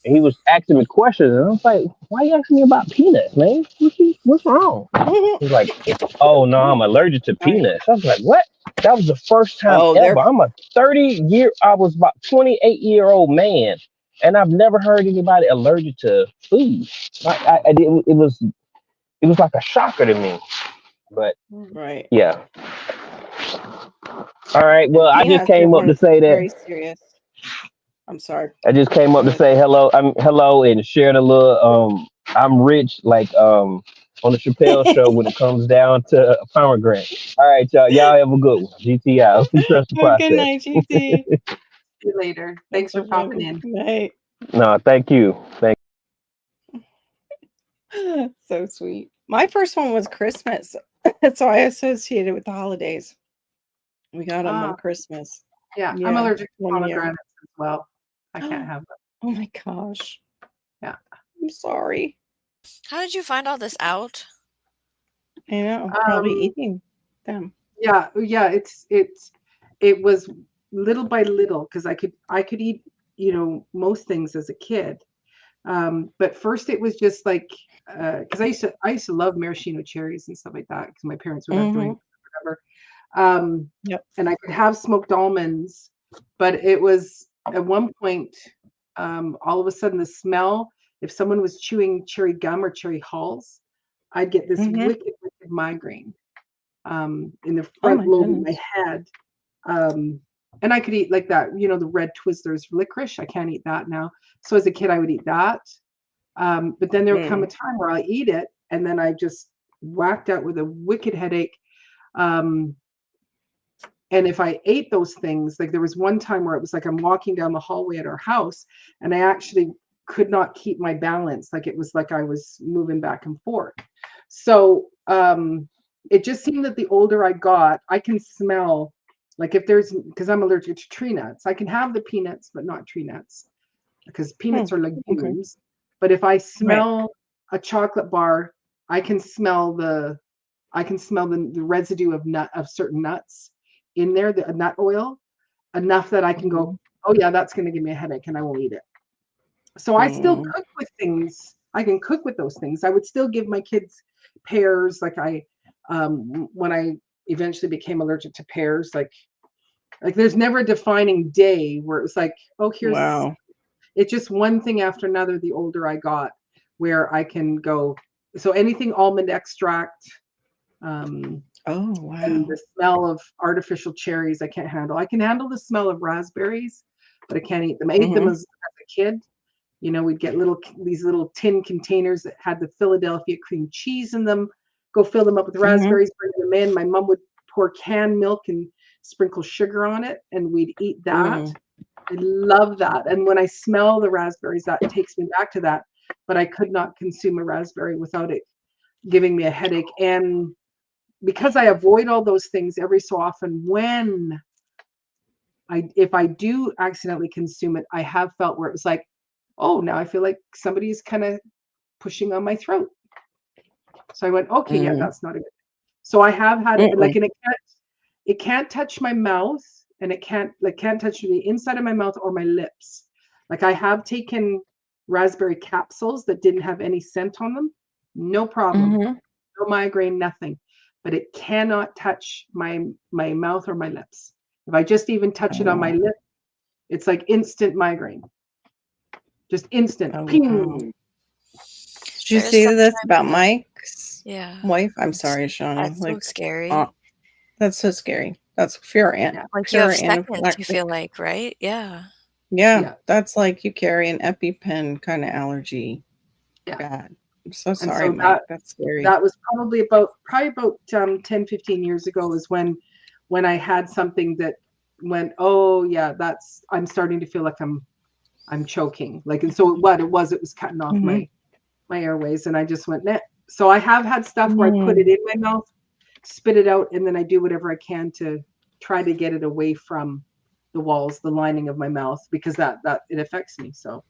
And he was asking me questions, and I was like, "Why you asking me about peanuts, man? What's wrong?" He's like, "Oh no, I'm allergic to Right. peanuts." I was like, "What?" That was the first time Oh, ever. they're I'm a 30-year. I was about 28-year-old man, and I've never heard anybody allergic to food. It was like a shocker to me. But right. yeah. All right. Well, And I just peanuts are came up to one say that. very serious. I'm sorry. I just came Go up to ahead. say hello. I'm hello and shared a little. I'm rich, like on the Chappelle show when it comes down to pomegranate. All right, y'all. Y'all have a good one. GTI. Trust the Good process. night, GT. See you later. Thanks Thanks for for popping joining. in. Good night. No, thank you. Thank. So sweet. My first one was Christmas. So I associated with the holidays. We got them on Ah, Christmas. yeah, I'm Yeah, allergic to 1 year. pomegranates as well. I can't have them. Oh my gosh. Yeah. I'm sorry. How did you find all this out? I know. Probably Um, eating them. yeah, it was little by little because I could eat, most things as a kid. But first it was just like because I used to love maraschino cherries and stuff like that because my parents would have Mm-hmm. drinks or whatever. Yep. And I could have smoked almonds, but it was at one point, all of a sudden the smell, if someone was chewing cherry gum or cherry hulls, I'd get this Mm-hmm. wicked migraine in the Oh front my lobe of my goodness. head. Um, and I could eat like that, the red Twizzlers licorice. I can't eat that now. So as a kid, I would eat that. But then there would come a Mm. time where I eat it, and then I just whacked out with a wicked headache. Um, and if I ate those things, like there was one time where it was like I'm walking down the hallway at our house, and I actually could not keep my balance. Like it was like I was moving back and forth. So it just seemed that the older I got, I can smell like if there's because I'm allergic to tree nuts, I can have the peanuts, but not tree nuts because peanuts are Okay. legumes. But if I Right. smell a chocolate bar, I can smell the residue of certain nuts in there, the nut oil, enough that I can go, Mm-hmm. oh yeah, that's going to give me a headache, and I won't eat it. So I still Mm. cook with things. I can cook with those things. I would still give my kids pears, like when I eventually became allergic to pears, like there's never a defining day where it was like, oh, Wow. it's just one thing after another the older I got, where I can go. So anything almond extract, um, Oh and wow. the smell of artificial cherries I can't handle. I can handle the smell of raspberries, but I can't eat them. I ate them Mm-hmm. as a kid. We'd get these little tin containers that had the Philadelphia cream cheese in them. Go fill them up with Mm-hmm. raspberries, bring them in. My mom would pour canned milk and sprinkle sugar on it, and we'd eat that. Mm. I love that. And when I smell the raspberries, that takes me back to that. But I could not consume a raspberry without it giving me a headache. And because I avoid all those things every so often, if I do accidentally consume it, I have felt where it was like, oh, now I feel like somebody's kind of pushing on my throat. So I went, okay, yeah, Mm. that's not a good. So I have had it Mm-mm. like, and it can't touch my mouth, and it can't touch the inside of my mouth or my lips. Like I have taken raspberry capsules that didn't have any scent on them, no problem, Mm-hmm. no migraine, nothing. But it cannot touch my mouth or my lips. If I just even touch it on my Oh. lip, it's like instant migraine, just instant Oh wow. ping. Did you There's see this about sometimes Mike's yeah. wife? I'm It's sorry, Shawnee. that's so scary. Uh, that's so scary. That's pure Yeah, Like you have pure seconds, you anaphylactic. feel like, right? Yeah. Yeah, yeah, that's like you carry an EpiPen kind of allergy. yeah. Bad. I'm so And sorry, so Mike. That's scary. that was probably about 10, 15 years ago is when I had something that went, oh yeah, I'm starting to feel like I'm choking. Like, and so what it was cutting off Mm-hmm. my airways, and I just went, nah. So I have had stuff where I put it Mm. in my mouth, spit it out, and then I do whatever I can to try to get it away from the walls, the lining of my mouth, because that it affects me. So,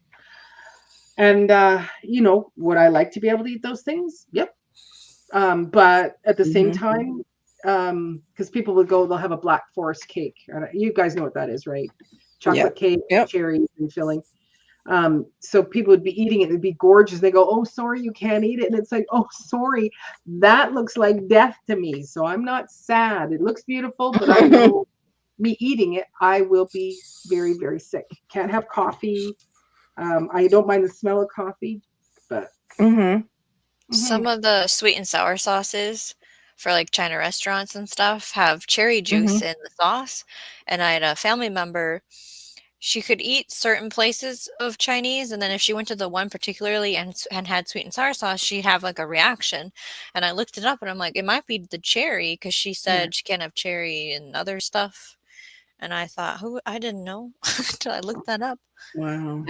and would I like to be able to eat those things? Yep. But at the same Mm-hmm. time, because people would go, they'll have a black forest cake. You guys know what that is, right? Yep. Chocolate cake, Yep. cherries, and filling. So people would be eating it, it'd be gorgeous. They go, "Oh, sorry, you can't eat it." And it's like, "Oh, sorry, that looks like death to me." So I'm not sad. It looks beautiful, but I know me eating it, I will be very, very sick. Can't have coffee. I don't mind the smell of coffee, but Mm-hmm. Some of the sweet and sour sauces for like China restaurants and stuff have cherry juice in the sauce. And I had a family member, she could eat certain places of Chinese, and then if she went to the one particularly and had sweet and sour sauce, she'd have like a reaction. And I looked it up and I'm like, it might be the cherry because she said she can't have cherry and other stuff. And I thought, who? I didn't know until I looked that up. Wow.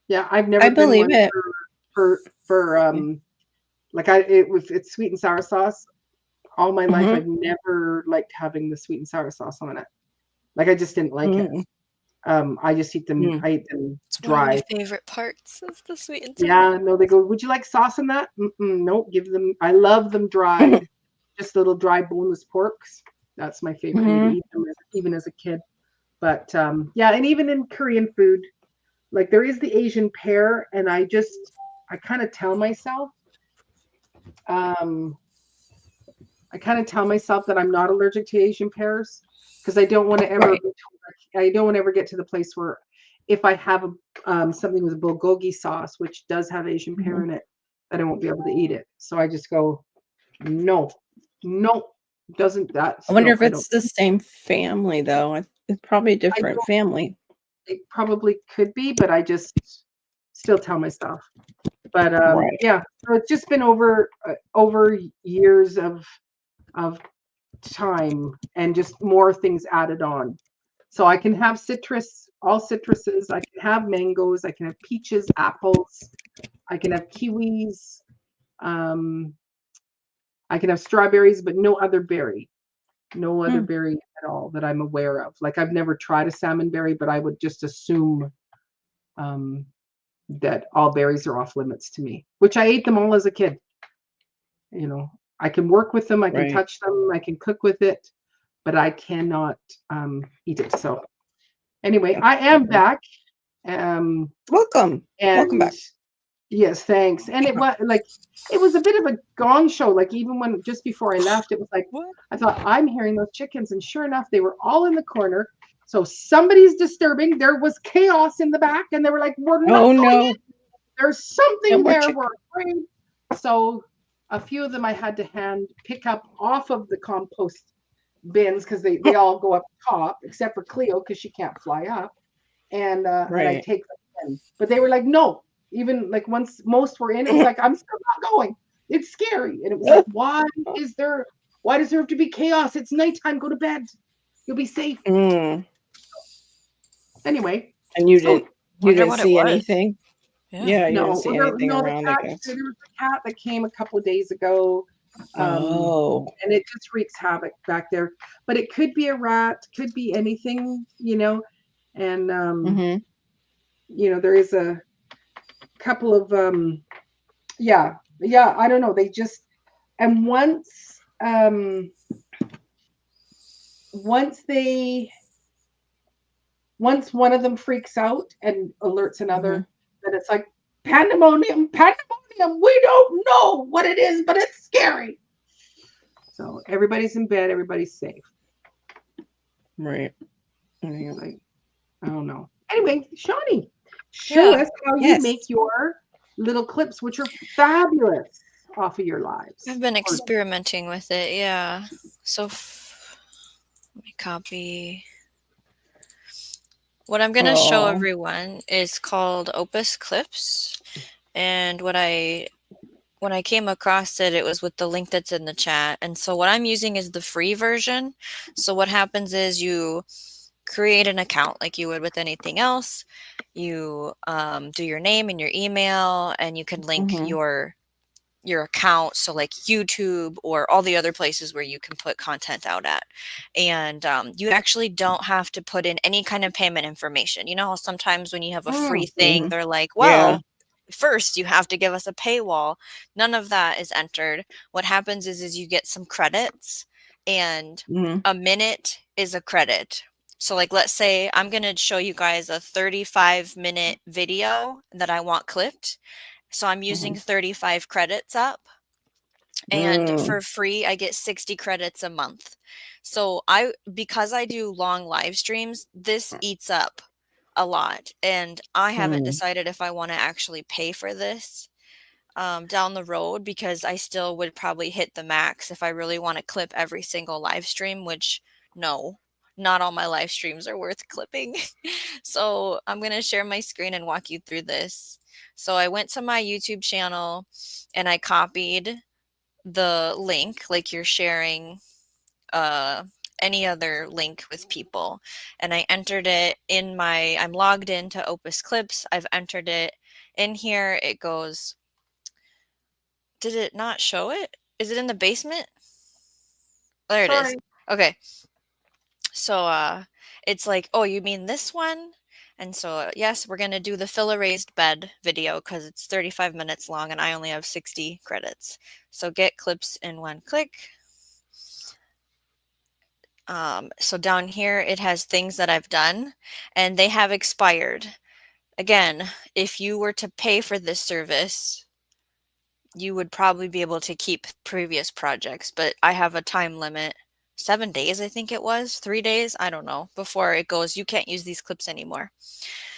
yeah, I've never I been believe one it. for like if it's sweet and sour sauce. All my life, I've never liked having the sweet and sour sauce on it. Like I just didn't like it. I just eat them. I eat them It's one of dry. my favorite parts is the sweet and sour. Yeah, no, they go, "Would you like sauce in that?" Nope, give them. I love them dried. Just little dry boneless porks. That's my favorite way to eat them, even as a kid. But yeah, and even in Korean food, like there is the Asian pear, and I kind of tell myself, that I'm not allergic to Asian pears because I don't want to ever. Right. I don't want to ever get to the place where if I have something with a bulgogi sauce, which does have Asian pear in it, that I won't be able to eat it. So I just go, no, doesn't that? I wonder no, if it's the same family though. It's probably a different don't- family. It probably could be, but I just still tell myself. But Right. yeah, so it's just been over years of time and just more things added on. So I can have citrus, all citruses. I can have mangoes. I can have peaches, apples. I can have kiwis. I can have strawberries, but no other berry. No other berry at all that I'm aware of. Like I've never tried a salmon berry, but I would just assume that all berries are off limits to me, which I ate them all as a kid. You know, I can work with them. I can Right. touch them. I can cook with it, but I cannot eat it. So anyway, I am back. Welcome. And Welcome back. yes, thanks. And it was a bit of a gong show. Like even when just before I left, it was like I thought I'm hearing those chickens, and sure enough, they were all in the corner. So somebody's disturbing. There was chaos in the back, and they were like, "We're not Oh going no. in. There's something No more there. chick- We're afraid." So a few of them I had to hand pick up off of the compost bins because they all go up top, except for Cleo because she can't fly up. And I Right. take them in. But they were like, "No." Even like once most were in, it was like, "I'm still not going. It's scary." And it was like, why does there have to be chaos? It's nighttime. Go to bed. You'll be safe. Anyway. And you so- didn't Wonder what it see was. anything? Yeah, you No, didn't see anything the around, I cat, guess. there was a cat that came a couple of days ago. Oh. And it just wreaks havoc back there. But it could be a rat, could be anything, you know. And you know, there is a couple of yeah, I don't know. They just and once one of them freaks out and alerts another, then it's like pandemonium. We don't know what it is, but it's scary. So everybody's in bed, everybody's safe. Right. Like, I don't know. Anyway, Shawnee, show us how you make your little clips, which are fabulous off of your lives. I've been experimenting with it, yeah. So let me copy. What I'm going to show everyone is called Opus Clips. And when I came across it, it was with the link that's in the chat. And so what I'm using is the free version. So what happens is you create an account like you would with anything else. You do your name and your email, and you can link your account, so like YouTube or all the other places where you can put content out at. And you actually don't have to put in any kind of payment information. You know how sometimes when you have a free thing, they're like, well, first you have to give us a paywall. None of that is entered. What happens is you get some credits, and a minute is a credit. So like, let's say I'm going to show you guys a 35-minute video that I want clipped. So I'm using 35 credits up. And for free, I get 60 credits a month. So because I do long live streams, this eats up a lot. And I haven't decided if I want to actually pay for this down the road, because I still would probably hit the max if I really want to clip every single live stream, which no, not all my live streams are worth clipping. So I'm going to share my screen and walk you through this. So I went to my YouTube channel and I copied the link, like you're sharing any other link with people, and I entered it in I'm logged into Opus Clips. I've entered it in here. It goes, did it not show it? Is it in the basement? There it is. Sorry. Okay. So it's like, oh, you mean this one? And so yes, we're going to do the fill a raised bed video because it's 35 minutes long and I only have 60 credits. So get clips in one click. So down here, it has things that I've done and they have expired. Again, if you were to pay for this service, you would probably be able to keep previous projects, but I have a time limit, 7 days, I think it was, 3 days, I don't know, before it goes, you can't use these clips anymore.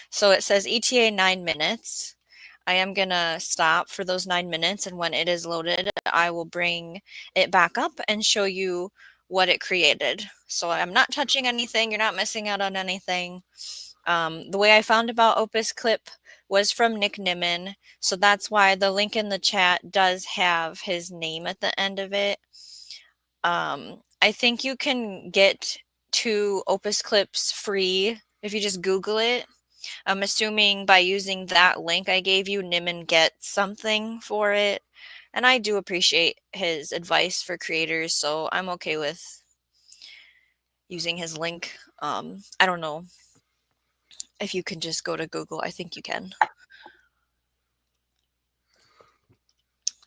So it says ETA 9 minutes. I am gonna stop for those 9 minutes, and when it is loaded, I will bring it back up and show you what it created. So I'm not touching anything, you're not missing out on anything. The way I found about Opus Clip was from Nick Nimmin, so that's why the link in the chat does have his name at the end of it. I think you can get 2 Opus Clips free if you just Google it. I'm assuming by using that link I gave you, Nimmin gets something for it. And I do appreciate his advice for creators, so I'm okay with using his link. I don't know if you can just go to Google. I think you can.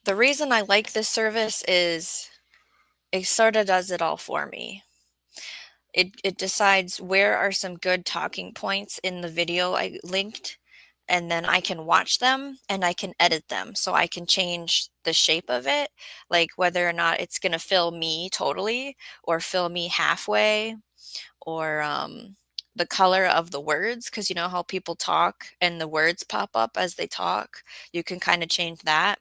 The reason I like this service is it sort of does it all for me. It decides where are some good talking points in the video I linked, and then I can watch them and I can edit them. So I can change the shape of it, like whether or not it's going to fill me totally or fill me halfway, or the color of the words, because you know how people talk and the words pop up as they talk. You can kind of change that.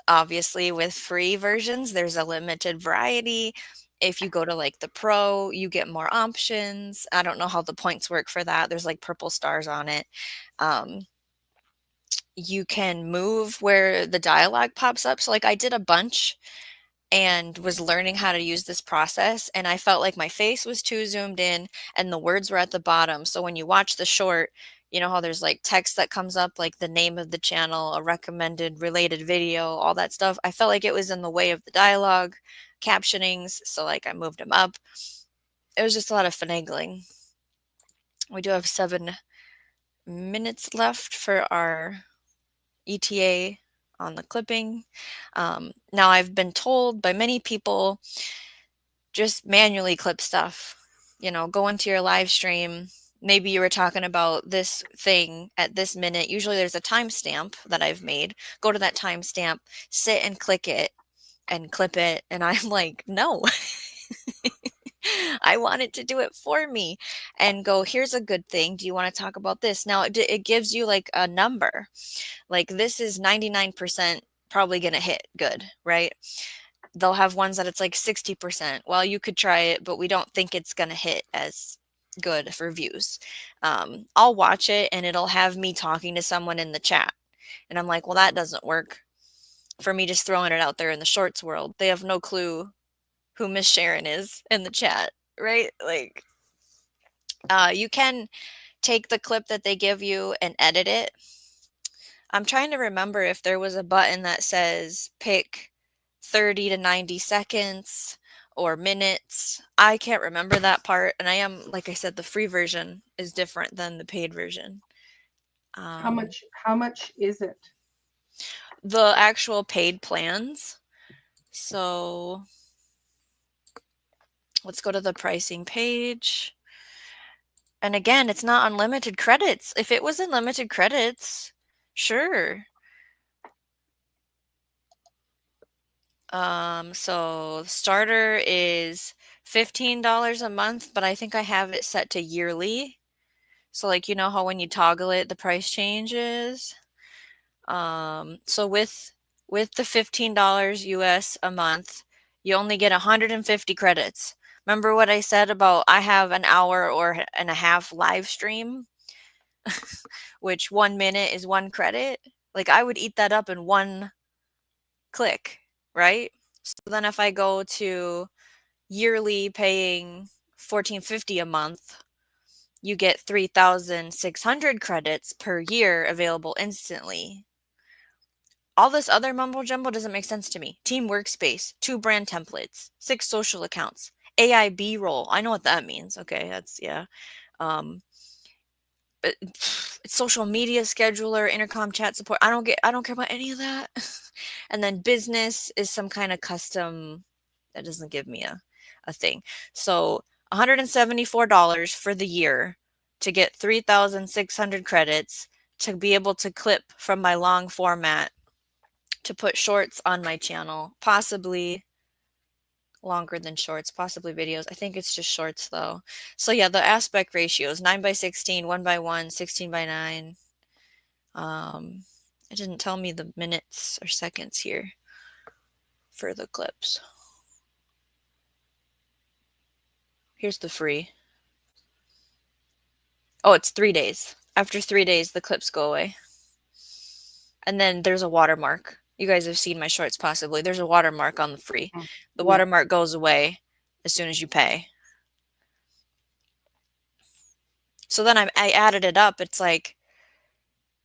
Obviously, with free versions, there's a limited variety. If you go to like the pro, you get more options. I don't know how the points work for that. There's like purple stars on it. You can move where the dialogue pops up. So like I did a bunch and was learning how to use this process, and I felt like my face was too zoomed in and the words were at the bottom. So when you watch the short, you know how there's like text that comes up, like the name of the channel, a recommended related video, all that stuff. I felt like it was in the way of the dialogue captionings, so like I moved them up. It was just a lot of finagling. We do have 7 minutes left for our ETA on the clipping. Now I've been told by many people, just manually clip stuff. You know, go into your live stream. Maybe you were talking about this thing at this minute. Usually there's a timestamp that I've made. Go to that timestamp, sit and click it and clip it. And I'm like, no, I want it to do it for me and go, here's a good thing. Do you want to talk about this? Now it gives you like a number. Like this is 99% probably going to hit good, right? They'll have ones that it's like 60%. Well, you could try it, but we don't think it's going to hit as good for views. I'll watch it and it'll have me talking to someone in the chat. And I'm like, well, that doesn't work for me just throwing it out there in the shorts world. They have no clue who Miss Sharon is in the chat, right? Like, you can take the clip that they give you and edit it. I'm trying to remember if there was a button that says pick 30 to 90 seconds or minutes. I can't remember that part. And like I said, the free version is different than the paid version. How much is it? The actual paid plans. So let's go to the pricing page. And again, it's not unlimited credits. If it was unlimited credits, sure. So starter is $15 a month, but I think I have it set to yearly. So like, you know how when you toggle it, the price changes. So with the $15 US a month, you only get 150 credits. Remember what I said about I have an hour or and a half live stream, which 1 minute is 1 credit? Like I would eat that up in 1 click, right? So then if I go to yearly paying $14.50 a month, you get 3,600 credits per year available instantly. All this other mumbo jumbo doesn't make sense to me. Team workspace, 2 brand templates, 6 social accounts, AI B-roll. I know what that means. Okay, that's yeah. It's social media scheduler, intercom chat support. I don't care about any of that. And then business is some kind of custom that doesn't give me a thing. So $174 for the year to get 3,600 credits to be able to clip from my long format to put shorts on my channel, possibly longer than shorts, possibly videos. I think it's just shorts though. So yeah, the aspect ratios 9:16, 1:1, 16:9. It didn't tell me the minutes or seconds here for the clips. Here's the free. Oh, it's 3 days. After 3 days, the clips go away. And then there's a watermark. You guys have seen my shorts possibly. There's a watermark on the free. The Yeah. watermark goes away as soon as you pay. So then I added it up. It's like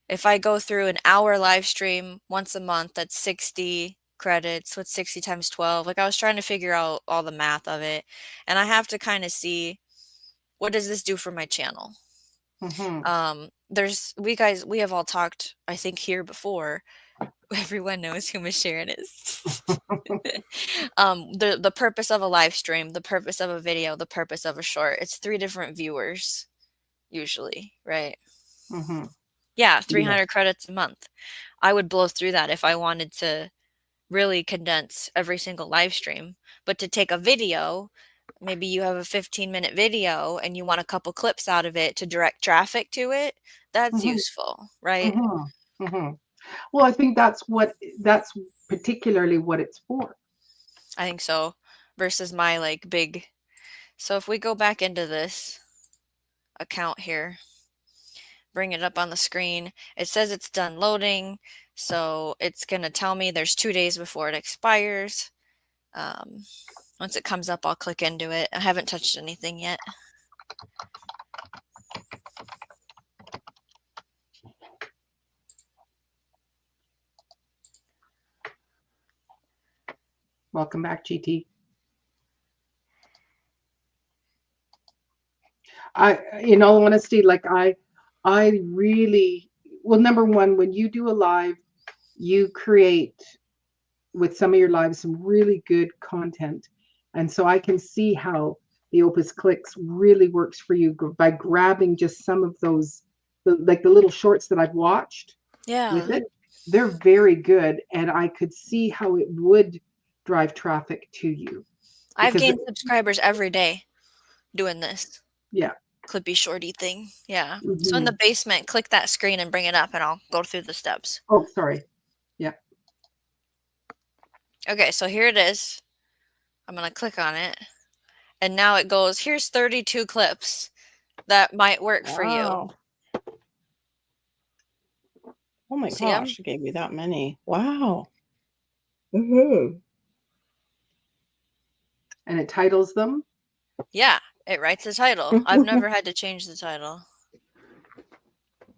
if I go through an hour live stream once a month, that's 60 credits. What's 60 times 12? Like I was trying to figure out all the math of it. And I have to kind of see, what does this do for my channel? Mhm. We have all talked, I think, here before. Everyone knows who Miss Sharon is. The purpose of a live stream, the purpose of a video, the purpose of a short. It's 3 different viewers, usually, right? Mhm. Yeah, 300 credits a month. I would blow through that if I wanted to really condense every single live stream. But to take a video, maybe you have a 15-minute video and you want a couple clips out of it to direct traffic to it, that's Mhm. useful, right? Mhm. Mhm. Well, I think that's particularly what it's for. I think so. Versus my like big. So if we go back into this account here, bring it up on the screen, it says it's done loading. So it's going to tell me there's 2 days before it expires. Once it comes up, I'll click into it. I haven't touched anything yet. Welcome back, GT. In all honesty, like I really, well, number one, when you do a live, you create with some of your lives some really good content, and so I can see how the Opus Clicks really works for you by grabbing just some of those, like the little shorts that I've watched with Yeah. it. They're very good, and I could see how it would drive traffic to you. I've Because gained subscribers every day doing this yeah. clippy shorty thing. Yeah. So in Mhm. the basement, click that screen and bring it up and I'll go through the steps. Oh, sorry. Yeah. Okay, so here it is. I'm going to click on it. And now it goes, here's 32 clips that might work for you. Wow. Oh my See 'em? gosh, it gave you that many. Wow. Mhm. And it titles them. Yeah, it writes the title. I've never had to change the title.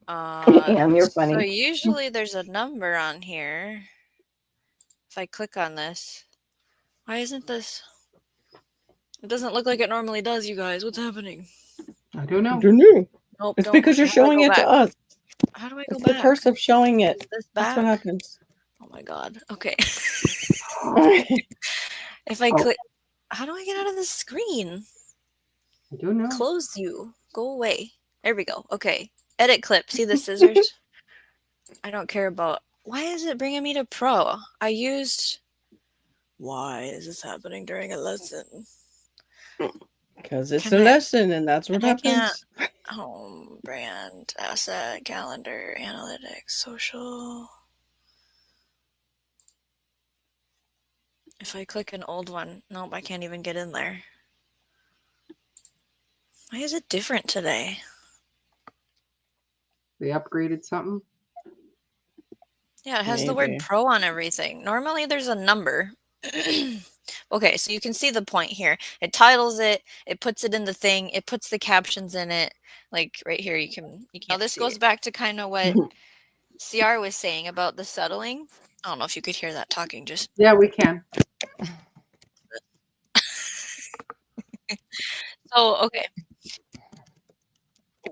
Anne, you're So funny. usually there's a number on here. If I click on this, why isn't this? It doesn't look like it normally does, you guys. What's happening? I don't know. Nope. It's don't. because you're How do I showing go it to back? us. How do I go It's the back? curse of showing it. Is this That's what back? happens. Oh my god. Okay. Oh, If I Oh. click, how do I get out of this screen? I don't know. Close you. Go away. There we go. Okay. Edit clip. See the scissors? I don't care about. Why is it bringing me to pro? I used. Why is this happening during a lesson? Because it's Can a I- lesson, and that's what and I can't. happens. Home, brand, asset, calendar, analytics, social. If I click an old one, nope, I can't even get in there. Why is it different today? They upgraded something. Yeah, it has the word Maybe. pro on everything. Normally there's a number. Okay, so you can see the point here. It titles it, it puts it in the thing, it puts the captions in it. Like right here, you can. Now this see goes it. back to kind of what CR was saying about the settling. I don't know if you could hear that talking. Just Yeah, we can. so okay.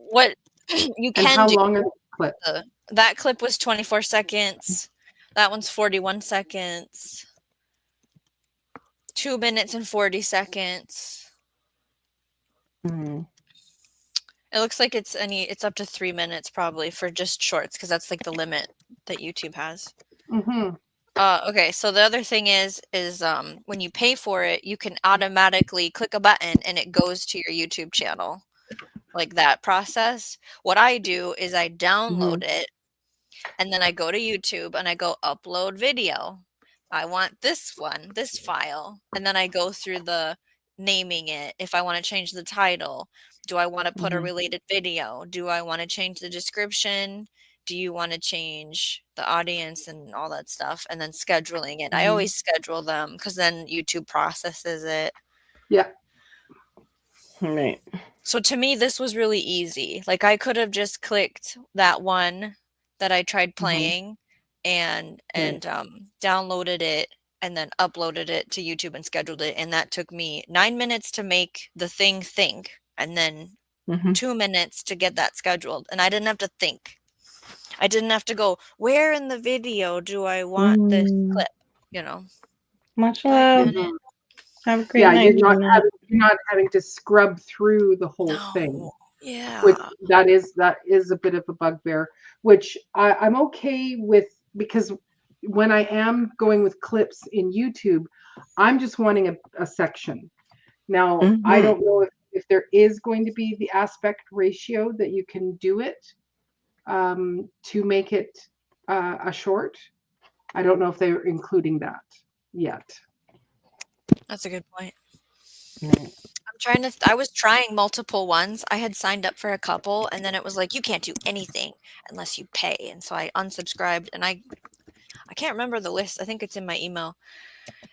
What you And can how do. long are the clips? That clip was 24 seconds. That one's 41 seconds. 2 minutes and 40 seconds. Mhm. It looks like it's up to 3 minutes probably for just shorts because that's like the limit that YouTube has. Mm-hmm. Okay, so the other thing is when you pay for it, you can automatically click a button and it goes to your YouTube channel. Like that process. What I do is I download it and then I go to YouTube and I go upload video. I want this one, this file. And then I go through the naming it. If I want to change the title, do I want to put a related video? Do I want to change the description? Do you want to change the audience and all that stuff? And then scheduling it. I always schedule them because then YouTube processes it. Yeah. Right. So to me, this was really easy. Like I could have just clicked that one that I tried playing and downloaded it and then uploaded it to YouTube and scheduled it. And that took me 9 minutes to make the thing think and then 2 minutes to get that scheduled. And I didn't have to think. I didn't have to go, where in the video do I want this clip? You know, Much 5 love. minutes. Have a great Yeah, night. you're not having to scrub through the whole thing. No. Yeah. Which that is a bit of a bugbear, which I'm okay with, because when I am going with clips in YouTube, I'm just wanting a section. Now, I don't know if there is going to be the aspect ratio that you can do it to make it a short. I don't know if they're including that yet. That's a good point. I was trying multiple ones. I had signed up for a couple and then it was like, you can't do anything unless you pay. And so I unsubscribed and I can't remember the list. I think it's in my email.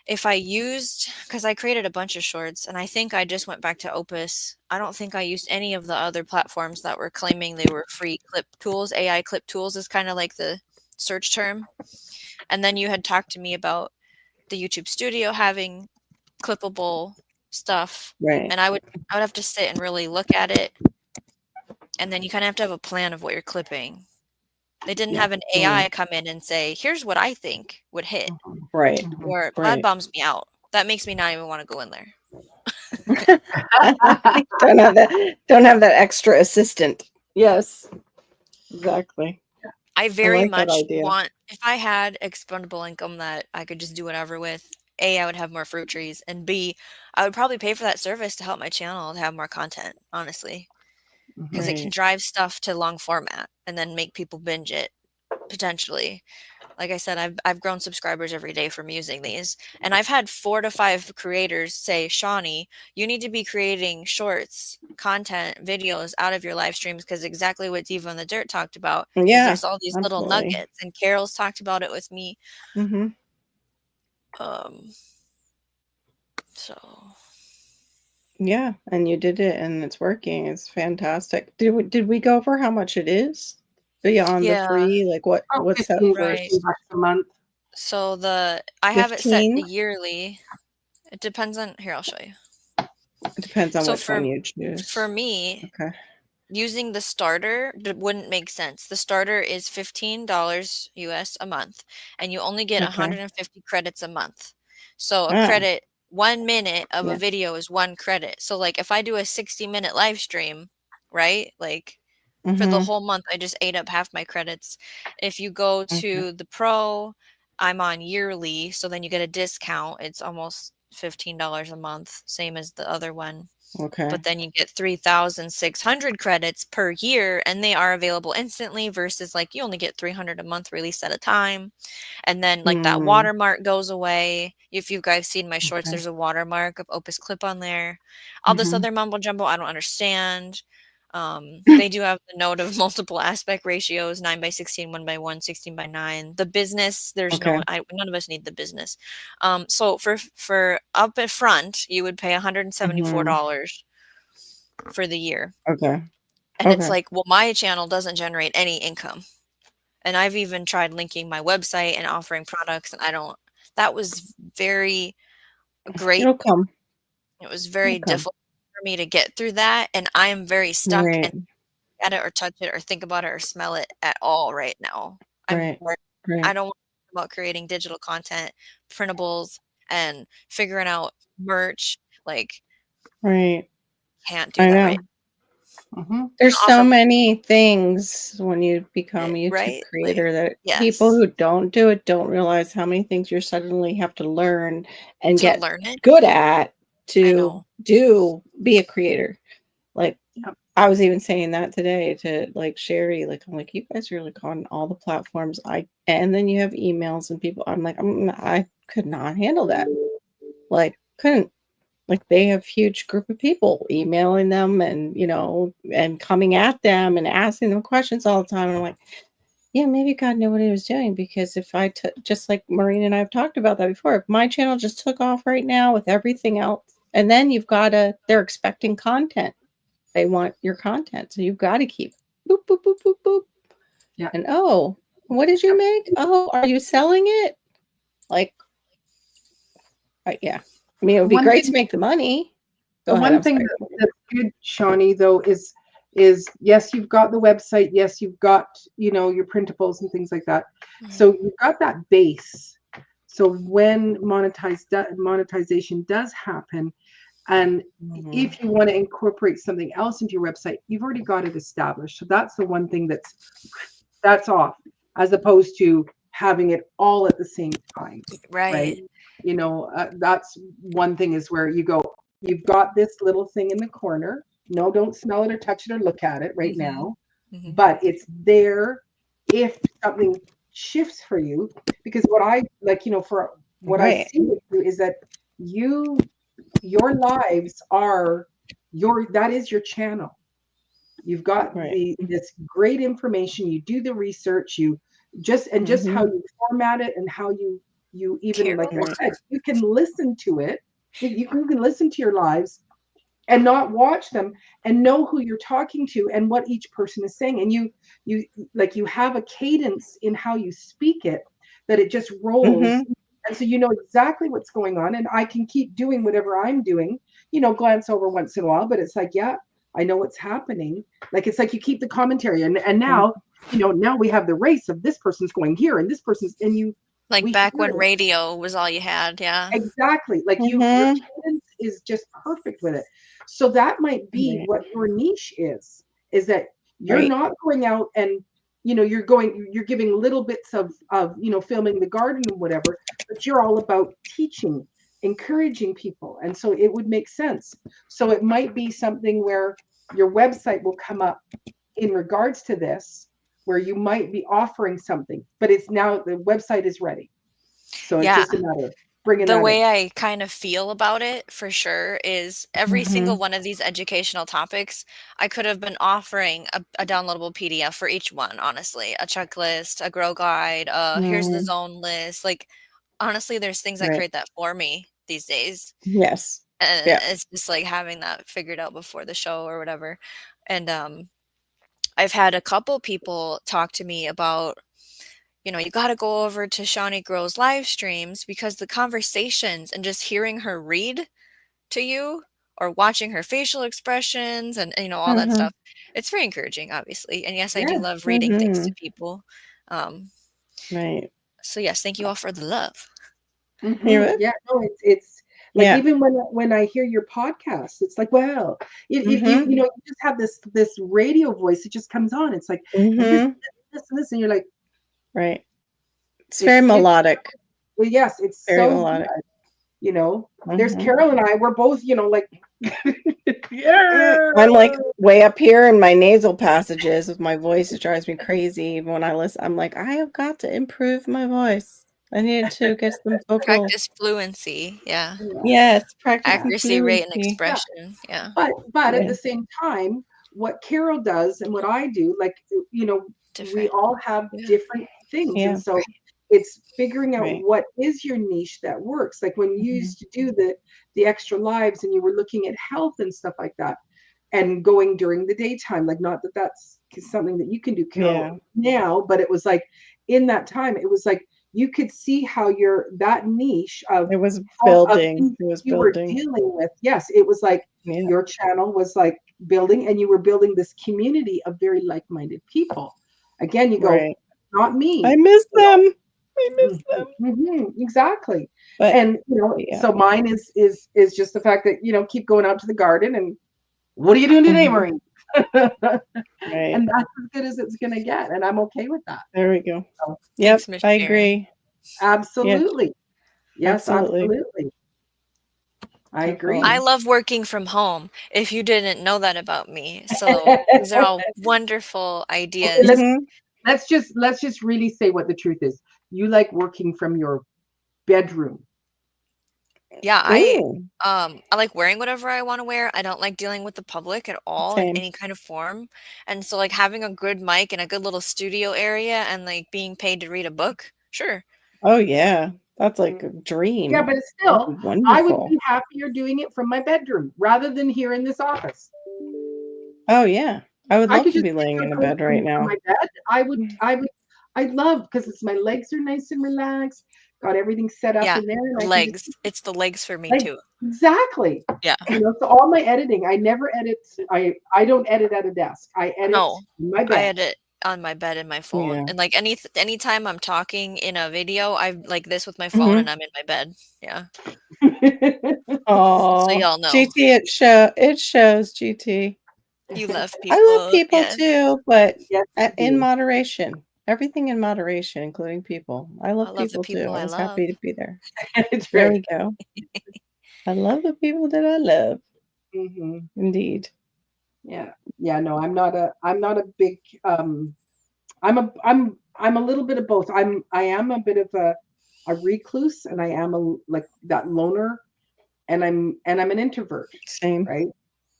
If I used, because I created a bunch of shorts and I think I just went back to Opus. I don't think I used any of the other platforms that were claiming they were free clip tools. AI clip tools is kind of like the search term. And then you had talked to me about the YouTube Studio having clippable stuff, Right. and I would have to sit and really look at it, and then you kind of have to have a plan of what you're clipping. They didn't have an AI come in and say, here's what I think would hit, Right. or that Right. bums me out. That makes me not even want to go in there. Don't have that extra assistant. Yes. Exactly. I very like that much idea. want, if I had expendable income that I could just do whatever with, A, I would have more fruit trees, and B, I would probably pay for that service to help my channel to have more content, honestly. Because it can Right. drive stuff to long format and then make people binge it, potentially. Like I said, I've grown subscribers every day from using these. And I've had 4 to 5 creators say, Shawnee, you need to be creating shorts, content, videos out of your live streams, because exactly what Diva in the Dirt talked about is Yeah. there's all these little absolutely. nuggets. And Carol's talked about it with me. So Yeah, and you did it, and it's working. It's fantastic. Did we go over how much it is beyond the free? Like what's that 15 first? Right. $15 a month. So I have it set 15? to yearly. It depends on, here, I'll show you. It depends on So which one you choose. For me, Okay. using the starter wouldn't make sense. The starter is $15 US a month, and you only get Okay. 150 credits a month. So a Ah. credit, 1 minute of Yeah. a video is 1 credit. So like if I do a 60-minute live stream, right? Like for the whole month, I just ate up half my credits. If you go to the Pro, I'm on yearly, so then you get a discount. It's almost $15 a month, same as the other one. Okay. But then you get 3,600 credits per year, and they are available instantly versus like you only get 300 a month released at a time. And then like that watermark goes away. If you guys seen my shorts, there's a watermark of Opus Clip on there. All this other mumbo jumbo, I don't understand. They do have the note of multiple aspect ratios, 9:16, 1:1, 16:9. The business, there's Okay. none of us need the business. So for up at front, you would pay $174 for the year. Okay. And it's like, well, my channel doesn't generate any income. And I've even tried linking my website and offering products, and that was very great. It'll come. It was very difficult for me to get through that. And I am very stuck and at it or touch it or think about it or smell it at all right now. I don't want to think about creating digital content, printables, and figuring out merch. Like, can't do that right now. There's so many things when you become a YouTube right? creator Like, that people who don't do it don't realize how many things you suddenly have to learn and get good at to be a creator. Like I was even saying that today to like Sherry, like I'm like, you guys are like on all the platforms. And then you have emails and people. I'm like, I could not handle that. Like couldn't. Like they have huge group of people emailing them and, you know, and coming at them and asking them questions all the time. And I'm like, yeah, maybe God knew what he was doing, because if I just like Maureen and I have talked about that before, if my channel just took off right now with everything else, and then they're expecting content. They want your content. So you've got to keep boop, boop, boop, boop, boop. Yeah. And what did you make? Oh, are you selling it? Like, yeah. I mean, it would be great to make the money. One thing that's good, Shawnee, though, is yes, you've got the website. Yes, you've got, you know, your printables and things like that. So you've got that base. So when monetization does happen, and if you want to incorporate something else into your website, you've already got it established. So that's the one thing that's off, as opposed to having it all at the same time. Right. You know, that's one thing is where you go, you've got this little thing in the corner. No, don't smell it or touch it or look at it right now. But it's there if something shifts for you. Because what I like, you know, for what I see with you is that your lives are that is your channel. You've got this great information. You do the research. You just how you format it and how you even, like I said, you can listen to it. You can listen to your lives and not watch them and know who you're talking to and what each person is saying. And you have a cadence in how you speak it, that it just rolls. And so you know exactly what's going on. And I can keep doing whatever I'm doing, you know, glance over once in a while, but it's like, yeah, I know what's happening. Like, it's like you keep the commentary. And now, you know, now we have the race of this person's going here and this person's, and you, like back when radio was all you had. Yeah, exactly. Like your cadence is just perfect with it. So that might be what your niche is that you're not going out and, you know, you're giving little bits of, you know, filming the garden or whatever, but you're all about teaching, encouraging people. And so it would make sense. So it might be something where your website will come up in regards to this, where you might be offering something, but it's now the website is ready. So it's just a matter of bringing the way I kind of feel about it for sure is every single one of these educational topics, I could have been offering a downloadable PDF for each one, honestly, a checklist, a grow guide, here's the zone list. Like, honestly, there's things that create that for me these days. Yes. And it's just like having that figured out before the show or whatever. And I've had a couple people talk to me about, you know, you got to go over to Shawnee Grows live streams, because the conversations and just hearing her read to you or watching her facial expressions and, you know, all that stuff, it's very encouraging, obviously. And yes, I do love reading things to people. So yes, thank you all for the love. Yeah, no, it's Like Yeah. even when I hear your podcast, it's like, well, Mhm. you know, you just have this radio voice. It just comes on. It's like, and Mhm. this, and you're like, Right. It's very it's good. melodic. Well, yes, it's Very so good. melodic. You know, there's Mhm. Carol and I. We're both, you know, like, yeah. I'm like way up here in my nasal passages with my voice. It drives me crazy when I listen. I'm like, I have got to improve my voice. I need to get some vocal. Practice fluency. Yeah. Yes, practice some Accuracy, rate, and fluency. expression. Yeah. But at Yeah. the same time, what Carol does and what I do, like, you know, we Different. all have Yeah. different things, Yeah. and so it's figuring out Right. what is your niche that works. Like when you Mhm. used to do the extra lives and you were looking at health and stuff like that, and going during the daytime, like not that that's something that you can do, Carol, Yeah. now, but it was like in that time, it was like you could see how your that niche of It was health of building. things It was you were building. dealing with. Yes, it was like Yeah. your channel was like building, and you were building this community of very like-minded people. Again, you go, Right. not I me. miss them. I miss them. Exactly. But And you know, yeah. so mine is just the fact that, you know, keep going out to the garden and what are you doing today, Mhm. Maureen? Right. And that's as good as it's gonna get, and I'm okay with that. There we go. So, Yep. Thanks, Miss I Sharon. agree. Yes. absolutely. Yes, Absolutely. absolutely. I agree. I Definitely. love working from home. If you didn't know that about me. So these are all wonderful Okay, ideas. Mhm. let's just really say what the truth is. You like working from your bedroom. Yeah, Ooh. I like wearing whatever I want to wear. I don't like dealing with the public at all in Same. any kind of form. And so like having a good mic and a good little studio area and like being paid to read a book. Sure. Oh yeah. That's like a Yeah, dream. but That'd still, be I would wonderful. be happier doing it from my bedroom rather than here in this office. Oh yeah. I would I love could to just be pick laying my in a phone bed right from now. my bed. I love because it's my legs are nice and relaxed. Got everything set up Yeah. in there, and The I can just legs. It's the legs for me like too. exactly. Yeah. You know, so all my editing, I never edit. I don't edit at a desk. I edit No. in my I bed. edit on my bed and my phone. Yeah. And like anytime I'm talking in a video, I like this with my phone Mhm. and I'm in my bed. Yeah. So Oh, y'all know. GT, it shows GT. You love I love people. people Yes. too, but Yes, I in do. moderation. Everything in moderation, including people. I I love love the people too. people I I was love. happy to be there. It's There right. we go. I love the people that I love. Hmm. Indeed. Yeah, yeah. No, I'm not a big. I'm a little bit of both. I am a bit of a recluse, and I am a like that loner, and I'm an introvert, Same. right?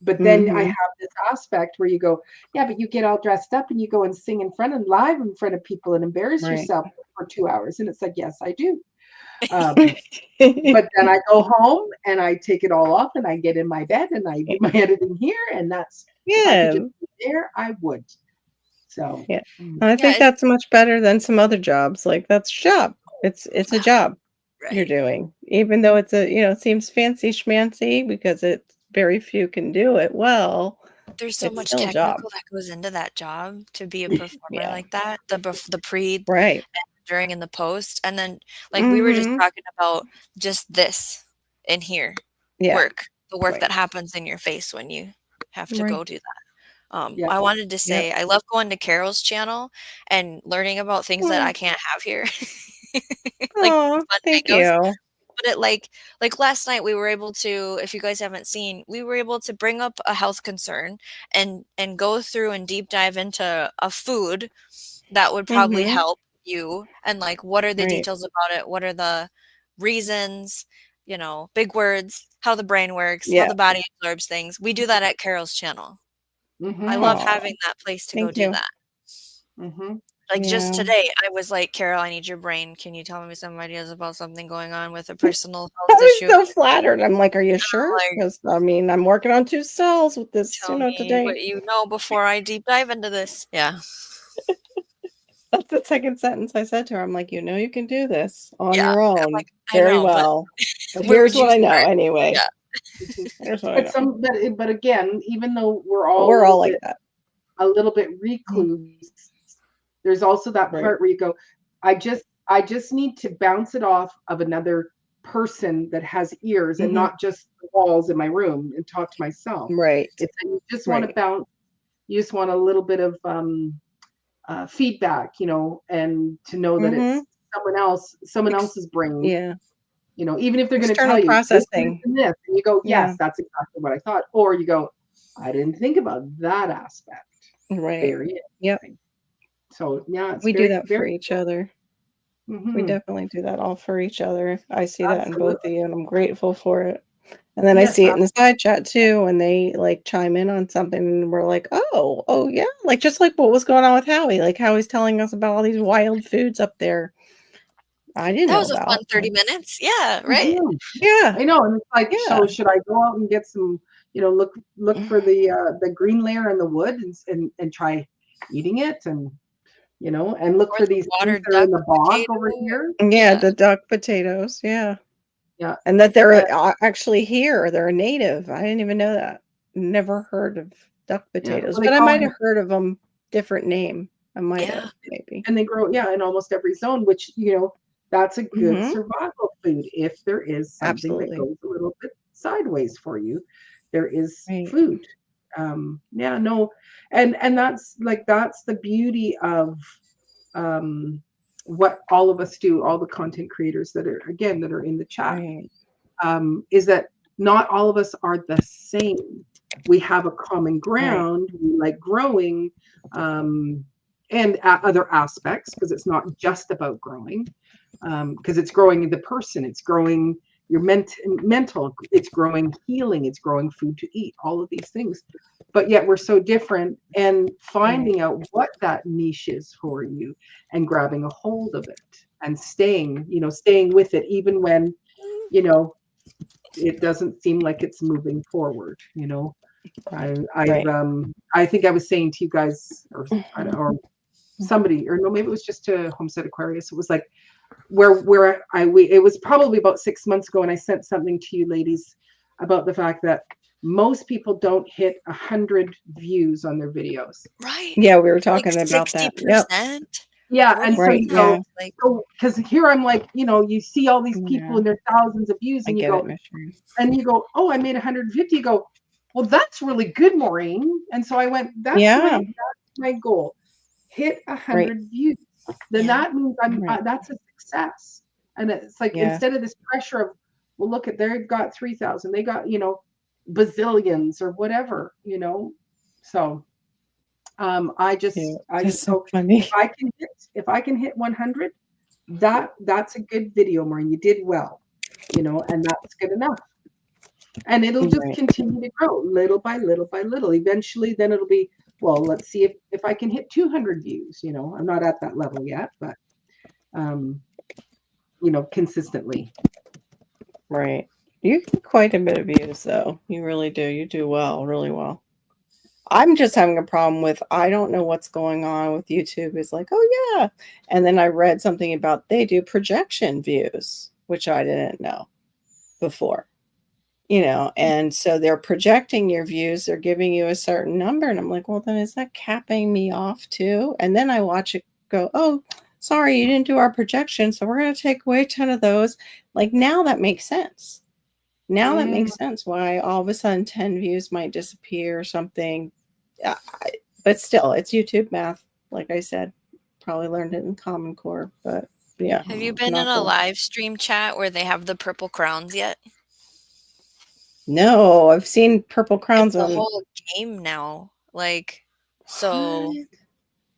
But then I Hmm. have this aspect where you go, yeah, but you get all dressed up and you go and sing in front and live in front of people and embarrass Right. yourself for 2 hours, and it's like, yes, I do. But then I go home and I take it all off and I get in my bed and I do my editing here, and that's if I could Yeah. just be there, I would. So, Yeah. And I Yeah, think that's much better than some other jobs. Like that's a job. It's a job you're right. doing. Even though it's it seems fancy schmancy because it's very few can do it well, There's so it's much still a job. technical that goes into that job to be a performer Yeah. like that. The pre, Right. during, and the post. And then like we were just Mhm. talking about just this in here. Yeah. The work Right. that happens in your face when you have to Right. go do that. yeah. I wanted to Yep. say I love going to Carol's channel and learning about things that I Mm. can't have here. Like Aw, fun thank mangoes. you. But it like last night we were able to, if you guys haven't seen, we were able to bring up a health concern and go through and deep dive into a food that would probably Mhm. help you, and like what are the Right. details about it? What are the reasons, big words, how the brain works, how Yeah. the body absorbs things. We do that at Carol's channel. I Hmm. love Aw, having that place to go thank do you. that. Hmm. Like just Yeah. today, I was like, Carol, I need your brain. Can you tell me some ideas about something going on with a personal I health was issue? so flattered. I'm like, "Are you sure?" Like, Because I mean, I'm working on 2 cells with this, tell me today. what you know before I deep dive into this. Yeah. That's the second sentence I said to her. I'm like, you can do this on Yeah. your I'm own like, I very know, but well. But where here's would you what I know start? anyway. Yeah. Here's what I But know. but again, even though we're But all we're all like that. a little bit Mm. recluse, there's also that Right. part where you go, I just need to bounce it off of another person that has ears and Mhm. not just the walls in my room and talk to myself. Right. It's that you just want to Right. bounce, you just want a little bit of feedback, and to know that it's Mhm. someone Ex else's brain, Yeah. even if they're going to tell External you this, this, processing. and this, and you go, Yeah. yes, that's exactly what I thought. Or you go, I didn't think about that aspect. Right. Very Yep. interesting. So yeah, it's We do very, that for very each cool. other. We Hmm. definitely do that all for each other. I see that in both Absolutely. of you, and I'm grateful for it. And then I Yes, see it in the side chat too when they like chime in on something and we're like, oh yeah. Like just like what was going on with Howie. Like Howie's telling us about all these wild foods up there I didn't That know was a fun about. 30 minutes. Yeah, right? mhm. Yeah. I know, and it's like, Yeah. so should I go out and get some, look for the green layer in the wood and try eating it, and look Or for the these things watered that are in duck the bog over potato. here. Yeah, Yeah. the duck potatoes. Yeah. Yeah. And that they're And, actually here. They're a native. I didn't even know that. Never heard of duck yeah. potatoes, Well, they but I call might them, have heard of them different name. I might Yeah. have, maybe. and they grow, yeah, in almost every zone, which, that's a good Mhm. survival food. If there is something that Absolutely. goes a little bit sideways for you, there is Right. food. Yeah, no, and that's the beauty of um, what all of us do, all the content creators that are in the chat, Right. is that not all of us are the same. We have a common Right. ground. We like growing, and other aspects, because it's not just about growing, because it's growing the person, it's growing your mental, it's growing healing, it's growing food to eat, all of these things. But yet we're so different, and Right. finding out what that niche is for you and grabbing a hold of it and staying with it, even when, you know, it doesn't seem like it's moving forward. Right. I think I was saying to you guys, or I don't, or somebody, or no, maybe it was just to Homestead Aquarius. It was like it was probably about 6 months ago, and I sent something to you ladies about the fact that most people don't hit 100 views on their videos. Right. Yeah, we were Like talking about that. Yep. 60%, Yeah, and so Right. 40%. Yeah. Like, because here I'm like, you see all these people Yeah. and their thousands of views, I and you get it, go, Miss Sharon. oh, I made 150. You go, well, that's really good, Maureen. And so I went, Yeah. that's my goal. Hit Right. 100 views. Then yeah. that means Right. that's a success. And it's like, Yes. instead of this pressure of, well, look at, they've got 3,000, they got, bazillions or whatever. So Yeah. That's so so funny. if I can hit 100, that's a good video, Maureen. You did well, and that's good enough. And it'll just Right. continue to grow little by little by little. Eventually, then it'll be, well, let's see if I can hit 200 views. I'm not at that level yet, but um, consistently. Right. You get quite a bit of views, though. You really do. You do well, really well. I'm just having a problem with I don't know what's going on with YouTube. It's like, oh yeah. And then I read something about they do projection views, which I didn't know before. And so they're projecting your views, they're giving you a certain number. And I'm like, well, then is that capping me off too? And then I watch it go, oh, sorry, you didn't do our projection. So we're going to take away 10 of those. Like now that makes sense. Now that Mm, makes sense why all of a sudden 10 views might disappear or something. But still, it's YouTube math. Like I said, probably learned it in Common Core. But yeah, Have you been in not a cool. live stream chat where they have the purple crowns yet? No, I've seen purple crowns It's a on. whole game now. Like, so What?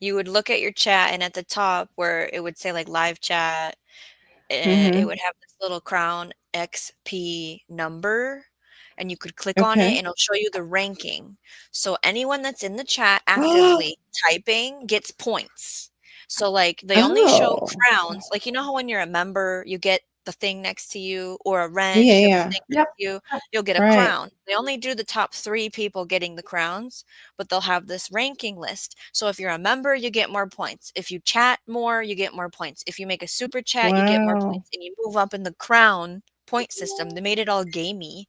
you would look at your chat, and at the top where it would say like live chat, it Mm-hmm. would have this little crown XP number, and you could click on it Okay. and it'll show you the ranking. So anyone that's in the chat actively typing gets points. So like they only show Oh. crowns. Like, you know how when you're a member, you get the thing next to you, or a Yeah, wrench, you have the yeah. thing next yep. to you, you'll get a Right. crown. They only do the top 3 people getting the crowns, but they'll have this ranking list. So if you're a member, you get more points. If you chat more, you get more points. If you make a super chat, you get more Wow. points, and you move up in the crown point system. They made it all gamey.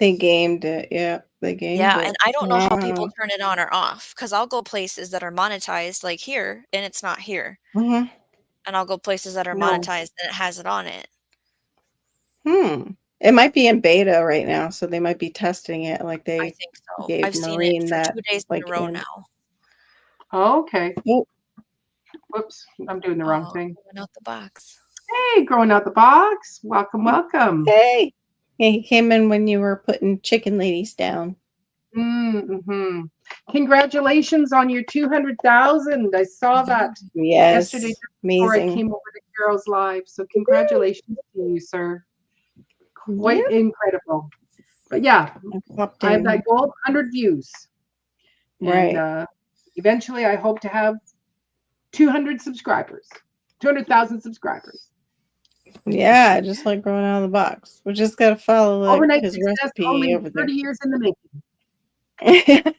They gamed it. Yeah, they gamed Yeah, and it. I don't know how people Wow. turn it on or off, because I'll go places that are monetized, like here, and it's not here. Mhm. And I'll go places that are No. monetized and it has it on it. It might be in beta right now, so they might be testing it. Like I they think so. gave I've seen it Maureen for that 2 days in like a row in. now. Oh, okay. Oh, Whoops, I'm doing the wrong Oh, thing. coming out the box. Hey, growing out the box. Welcome, welcome. hey. Yeah, he came in when you were putting chicken ladies down. Mm-hmm. Congratulations on your 200,000. I saw that Yes. yesterday before I Amazing. came over to Carol's live. So congratulations to you, sir. Quite incredible. But yeah, I have that goal, 100 views. Right. And eventually I hope to have 200 subscribers, 200,000 subscribers. Yeah, just like growing out of the box. We just got to follow like Overnight his success, recipe only over 30 years in the there. making.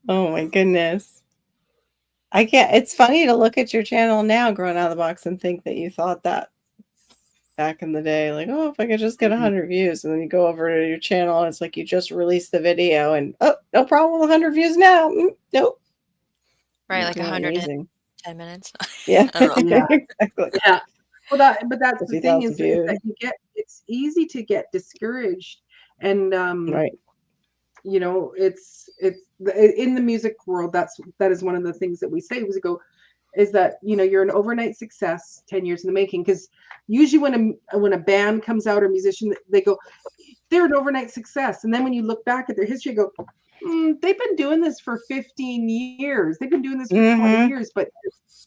Oh my goodness. I can't. It's funny to look at your channel now, growing out of the box, and think that you thought that back in the day, like, oh, if I could just get 100 views, and then you go over to your channel, and it's like you just released the video, and oh, no problem with 100 views now. Nope. Right, like Isn't that 110 minutes. Yeah, I don't know. Yeah. exactly. Yeah. Well, but that's the thing 50,000 is views. that it's easy to get discouraged, and Right. you know, it's in the music world. That is one of the things that we say is that, you know, you're an overnight success, 10 years in the making. Because usually when a band comes out or musician, they go, they're an overnight success, and then when you look back at their history, you go, they've been doing this for 15 years. They've been doing this for 20 years, but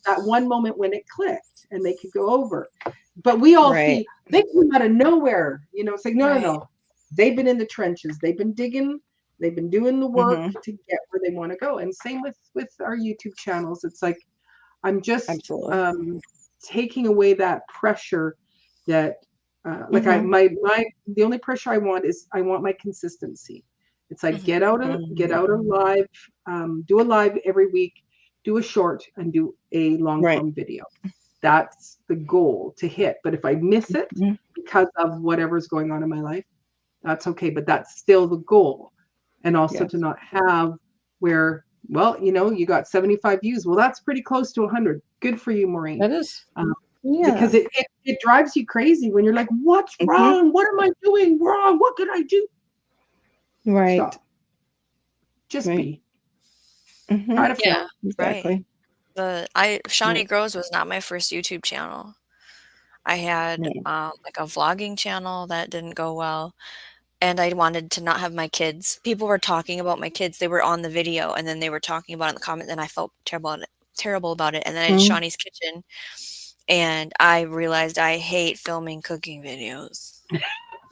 that one moment when it clicked and they could go over. But we all see they came out of nowhere. You know, it's like, no. They've been in the trenches. They've been digging. They've been doing the work to get where they want to go. And same with our YouTube channels. It's like, I'm just taking away that pressure that like the only pressure I want is I want my consistency. It's like get out a live, do a live every week, do a short, and do a long form video. That's the goal to hit. But if I miss it because of whatever's going on in my life, that's okay. But that's still the goal. And also to not have where, well, you know, you got 75 views. Well, that's pretty close to 100. Good for you, Maureen. That is. Because it drives you crazy when you're like, what's wrong? What am I doing wrong? What can I do? Right. Stop. Just be. Try to fail. Exactly. Shawnee Grows was not my first YouTube channel. I had like a vlogging channel that didn't go well. And I wanted to not have my kids. People were talking about my kids. They were on the video, and then they were talking about it in the comment, and I felt terrible about it. And then I did Shawnee's Kitchen, and I realized I hate filming cooking videos.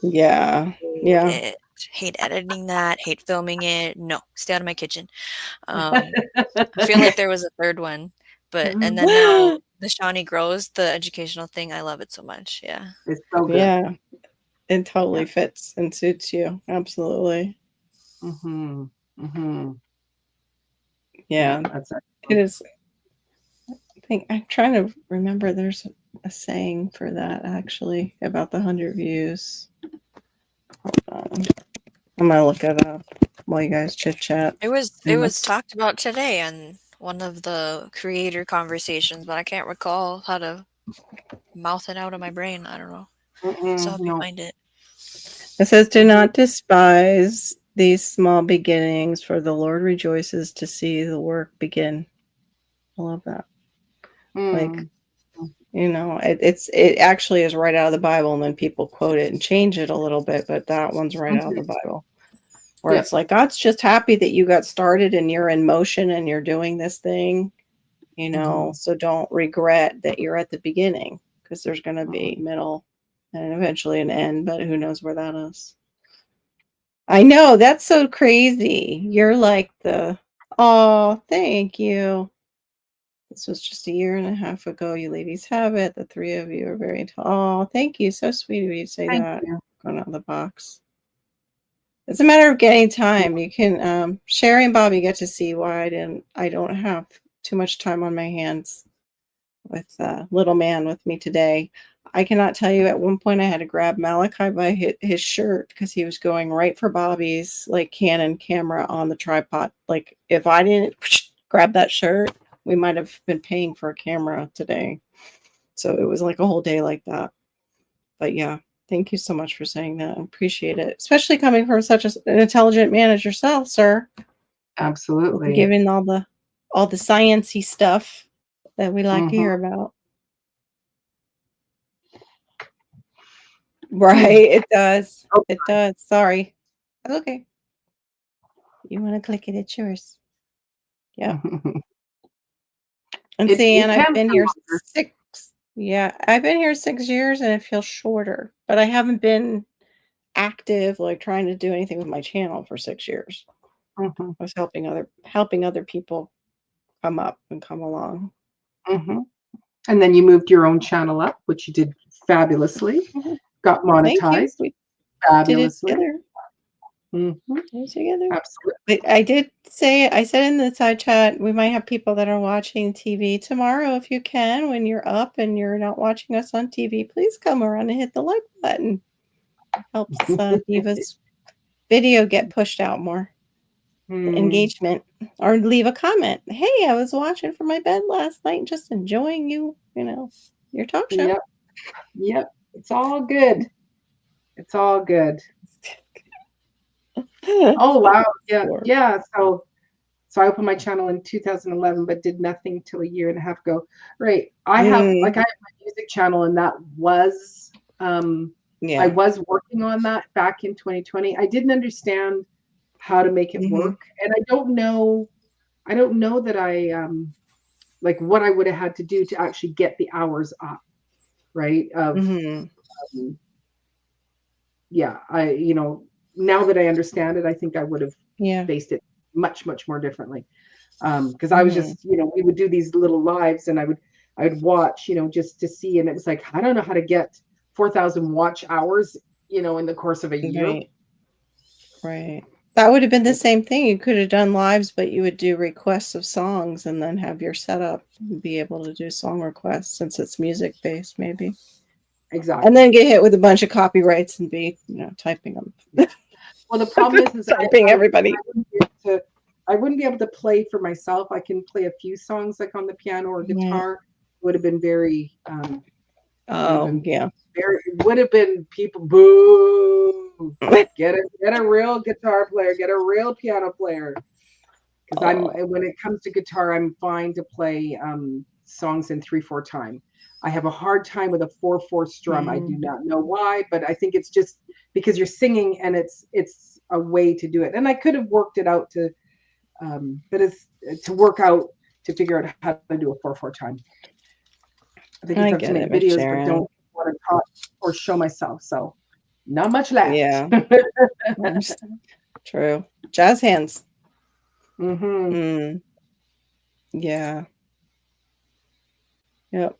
Yeah. Hate editing that. Hate filming it. No, stay out of my kitchen. I feel like there was a third one, but and then now the Shawnee Grows, the educational thing. I love it so much. Yeah, it's so good. Yeah. It totally fits and suits you. Absolutely. Yeah. It is. I'm trying to remember. There's a saying for that actually about the 100 views. I'm gonna look it up while you guys chit chat. it was talked about today on one of the creator conversations, but I can't recall how to mouth it out of my brain. I don't know. So I'll find it. It says, do not despise these small beginnings, for the Lord rejoices to see the work begin. I love that. Like, you know, it actually is right out of the Bible, and then people quote it and change it a little bit, but that one's right out of the Bible. Where it's like, God's just happy that you got started and you're in motion and you're doing this thing, you know, so don't regret that you're at the beginning, because there's going to be middle and eventually an end, but who knows where that is. I know, that's so crazy. You're like thank you. This was just 1.5 years ago. You ladies have it. The three of you are very tall. Thank you. So sweet of you to say that. Going out of the box. It's a matter of getting time. You can Sherry and Bobby get to see why I don't have too much time on my hands with little man with me today. I cannot tell you, at one point I had to grab Malachi by his shirt because he was going right for Bobby's like Canon camera on the tripod. Like, if I didn't grab that shirt, we might have been paying for a camera today. So it was like a whole day like that. But yeah, thank you so much for saying that. I appreciate it, especially coming from such an intelligent man as yourself, sir. Absolutely. Giving all the sciencey stuff that we like to hear about. Right, it does. Oh, It does. Sorry. Okay. You want to click it? It's yours. Yeah. And see, It and I've can been feel here longer. 6. Yeah, I've been here 6 years, and it feels shorter. But I haven't been active, like trying to do anything with my channel for 6 years. Mhm, I was helping other people come up and come along. mhm. And then you moved your own channel up, which you did fabulously. Mhm. Got Thank you. monetized We did it fabulously. together. Mhm, Did it together. absolutely. But I said in the side chat, we might have people that are watching TV tomorrow. If you can, when you're up and you're not watching us on TV, please come around and hit the like button. Helps Diva's video get pushed out more. The engagement. Or leave a comment. Hey, I was watching from my bed last night, just enjoying your talk show. Yep. Yep. It's all good. It's all good. Oh wow. Yeah. Sure. Yeah. So I opened my channel in 2011, but did nothing till a year and a half ago. Right. I have my music channel, and that was I was working on that back in 2020. I didn't understand how to make it work, and I don't know that I like what I would have had to do to actually get the hours up, right? Yeah, now that I understand it, I think I would have faced it much, much more differently. Because I was just, we would do these little lives, and I would watch, just to see, and it was like, I don't know how to get 4,000 watch hours, in the course of a year. Right. That would have been the same thing. You could have done lives, but you would do requests of songs and then have your setup and be able to do song requests since it's music based, maybe. Exactly. And then get hit with a bunch of copyrights and be, typing them. Well, the problem is typing everybody. I wouldn't be able to play for myself. I can play a few songs like on the piano or guitar. Would have been very would have been people boo. Get a real guitar player, get a real piano player. Because when it comes to guitar, I'm fine to play songs in 3/4 time. I have a hard time with a 4/4 strum. I do not know why, but I think it's just because you're singing, and it's a way to do it. And I could have worked it out but it's to work out to figure out how to do a 4/4 time. I think it's to make videos, but don't want to talk or show myself. So not much left. Yeah. True. Jazz hands. Yeah. Yep.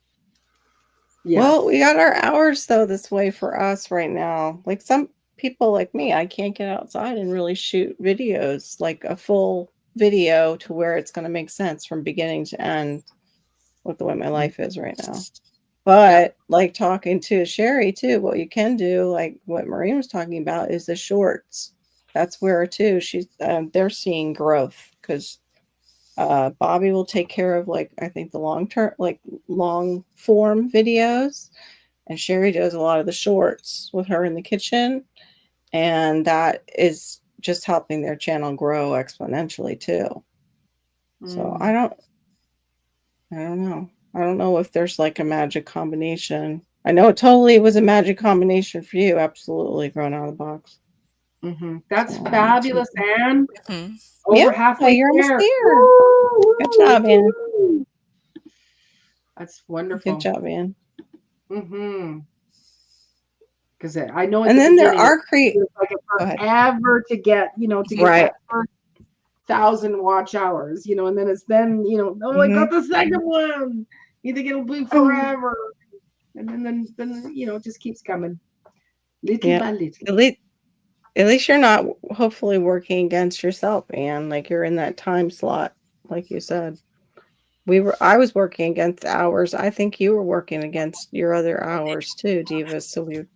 Yes. Well, we got our hours though this way for us right now. Like some people like me, I can't get outside and really shoot videos, like a full video to where it's going to make sense from beginning to end with the way my life is right now. But like talking to Sherry too, what you can do, like what Maureen was talking about, is the shorts. That's where too they're seeing growth because Bobby will take care of I think the long form videos, and Sherry does a lot of the shorts with her in the kitchen, and that is just helping their channel grow exponentially too. So I don't know. I don't know if there's like a magic combination. I know it totally was a magic combination for you. Absolutely, growing out of the box. That's fabulous, Anne. Over halfway you're there. Almost there. Good job, Anne. That's wonderful. Good job, Anne. Because I know, and then there are forever to get that first 1,000 watch hours, and then it's I got the second one. You think it'll be forever, and then it just keeps coming, little by little. At least you're not hopefully working against yourself, Anne. Like you're in that time slot, like you said. I was working against hours. I think you were working against your other hours too, Diva. So we would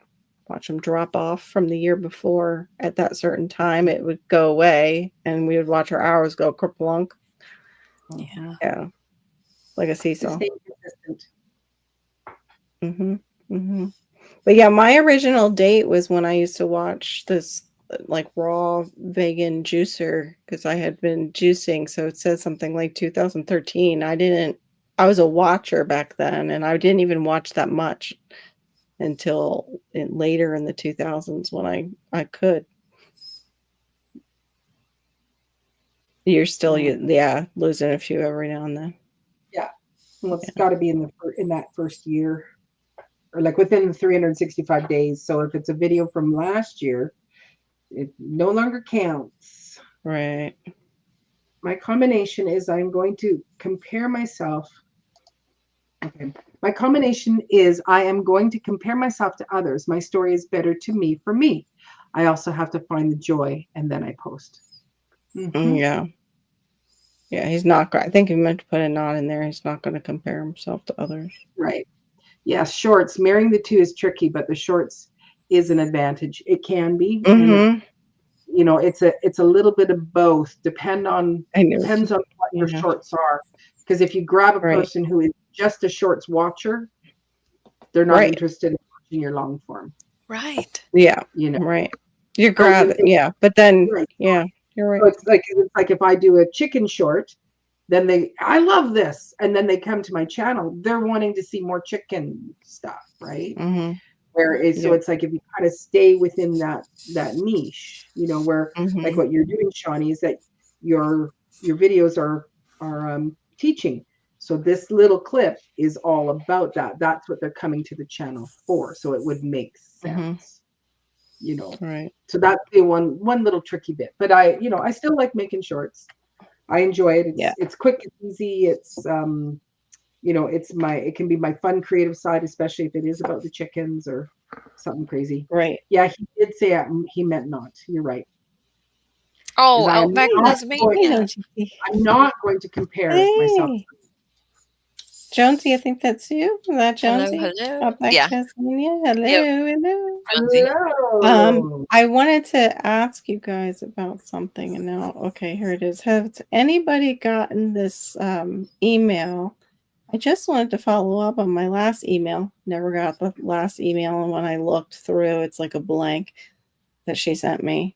watch them drop off from the year before. At that certain time, it would go away, and we would watch our hours go kerplunk. Yeah, like a seesaw. Stay consistent. But yeah, my original date was when I used to watch this like raw vegan juicer because I had been juicing. So it says something like 2013. I was a watcher back then, and I didn't even watch that much until later in the 2000s when I could. You're still, yeah, losing a few every now and then. Yeah. Well, it's got to be in that first year, or like within the 365 days. So if it's a video from last year, it no longer counts. Right. My combination is I'm going to compare myself. Okay. My combination is I am going to compare myself to others. My story is better to me for me. I also have to find the joy, and then I post. Yeah. Yeah, he's not. I think he meant to put a not in there. He's not going to compare himself to others. Right. Yeah, shorts. Marrying the two is tricky, but the shorts is an advantage. It can be, and you know, it's a little bit of both. Depends on what your shorts are. Because if you grab a person who is just a shorts watcher, they're not interested in watching your long form. Right. Yeah. You know. Right. You grab it. Yeah. But then, yeah, you're right. So it's like if I do a chicken short, then I love this, and then they come to my channel, they're wanting to see more chicken stuff, right? So it's like if you kind of stay within that niche, you know, where like what you're doing, Shawnee, is that your videos are teaching. So this little clip is all about that. That's what they're coming to the channel for. So it would make sense, you know. Right. So that's the one little tricky bit. But I still like making shorts. I enjoy it. It's quick, it's easy. It's it can be my fun creative side, especially if it is about the chickens or something crazy. Right. Yeah, he did say he meant not. You're right. Oh, Outback was me. I'm not going to compare myself. Jonesy, I think that's you. Is that Jonesy? Hello. Outback Tasmania. Hello, Yep. Hello. I wanted to ask you guys about something, and now, okay, here it is. Has anybody gotten this email? I just wanted to follow up on my last email. Never got the last email, and when I looked through, it's like a blank that she sent me.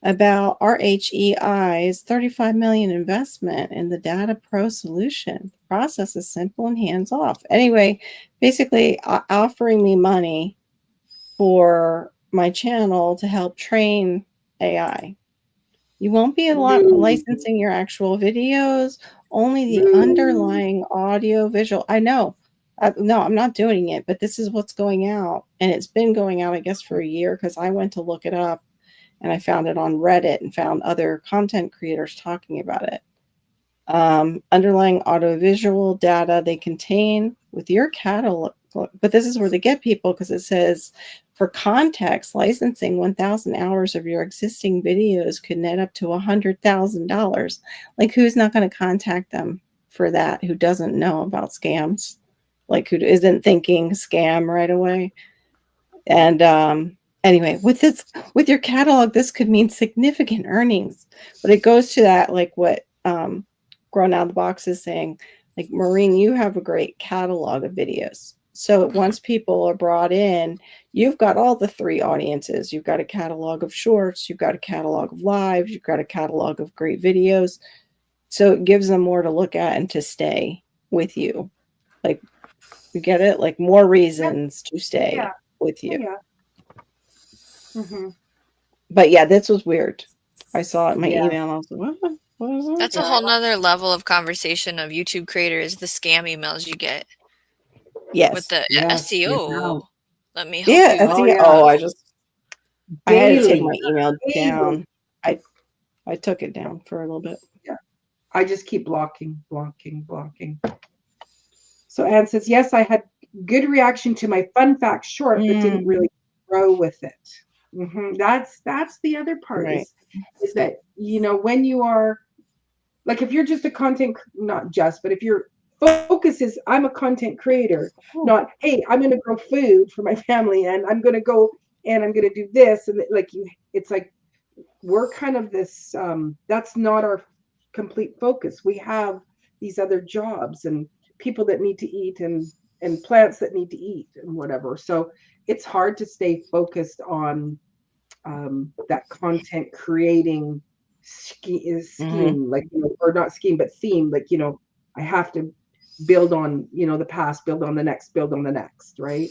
About RHEI's 35 million investment in the Data Pro solution. The process is simple and hands-off. Anyway, basically offering me money for my channel to help train AI. You won't be licensing your actual videos, only the underlying audio visual. I know. No, I'm not doing it, but this is what's going out. And it's been going out, I guess, for a year because I went to look it up and I found it on Reddit and found other content creators talking about it. Underlying audiovisual data they contain with your catalog. But this is where they get people because it says, for context, licensing 1,000 hours of your existing videos could net up to $100,000. Like, who's not going to contact them for that? Who doesn't know about scams? Like, who isn't thinking scam right away? And anyway, with your catalog, this could mean significant earnings. But it goes to that, like what Grown Out of the Box is saying. Like, Maureen, you have a great catalog of videos. So once people are brought in, you've got all the three audiences. You've got a catalog of shorts, you've got a catalog of lives, you've got a catalog of great videos. So it gives them more to look at and to stay with you. Like, you get it? Like, more reasons to stay with you. But yeah, this was weird. I saw it in my email and I was like, what is that? That's a whole nother level of conversation of YouTube creators, the scam emails you get. Yes. With the SEO. Let me help you. SEO. I had to take my email down. I took it down for a little bit. Yeah. I just keep blocking. So Anne says, yes, I had good reaction to my fun fact short, but didn't really grow with it. That's the other part is that, you know, when you are, like, if you're just a content, not just, but if your focus is, I'm a content creator, not, hey, I'm going to grow food for my family and I'm going to go and I'm going to do this. And like, it's like, we're kind of this, that's not our complete focus. We have these other jobs and people that need to eat and and plants that need to eat and whatever. So it's hard to stay focused on that content creating scheme, like, or not scheme, but theme. Like, I have to build on, the past, build on the next, right?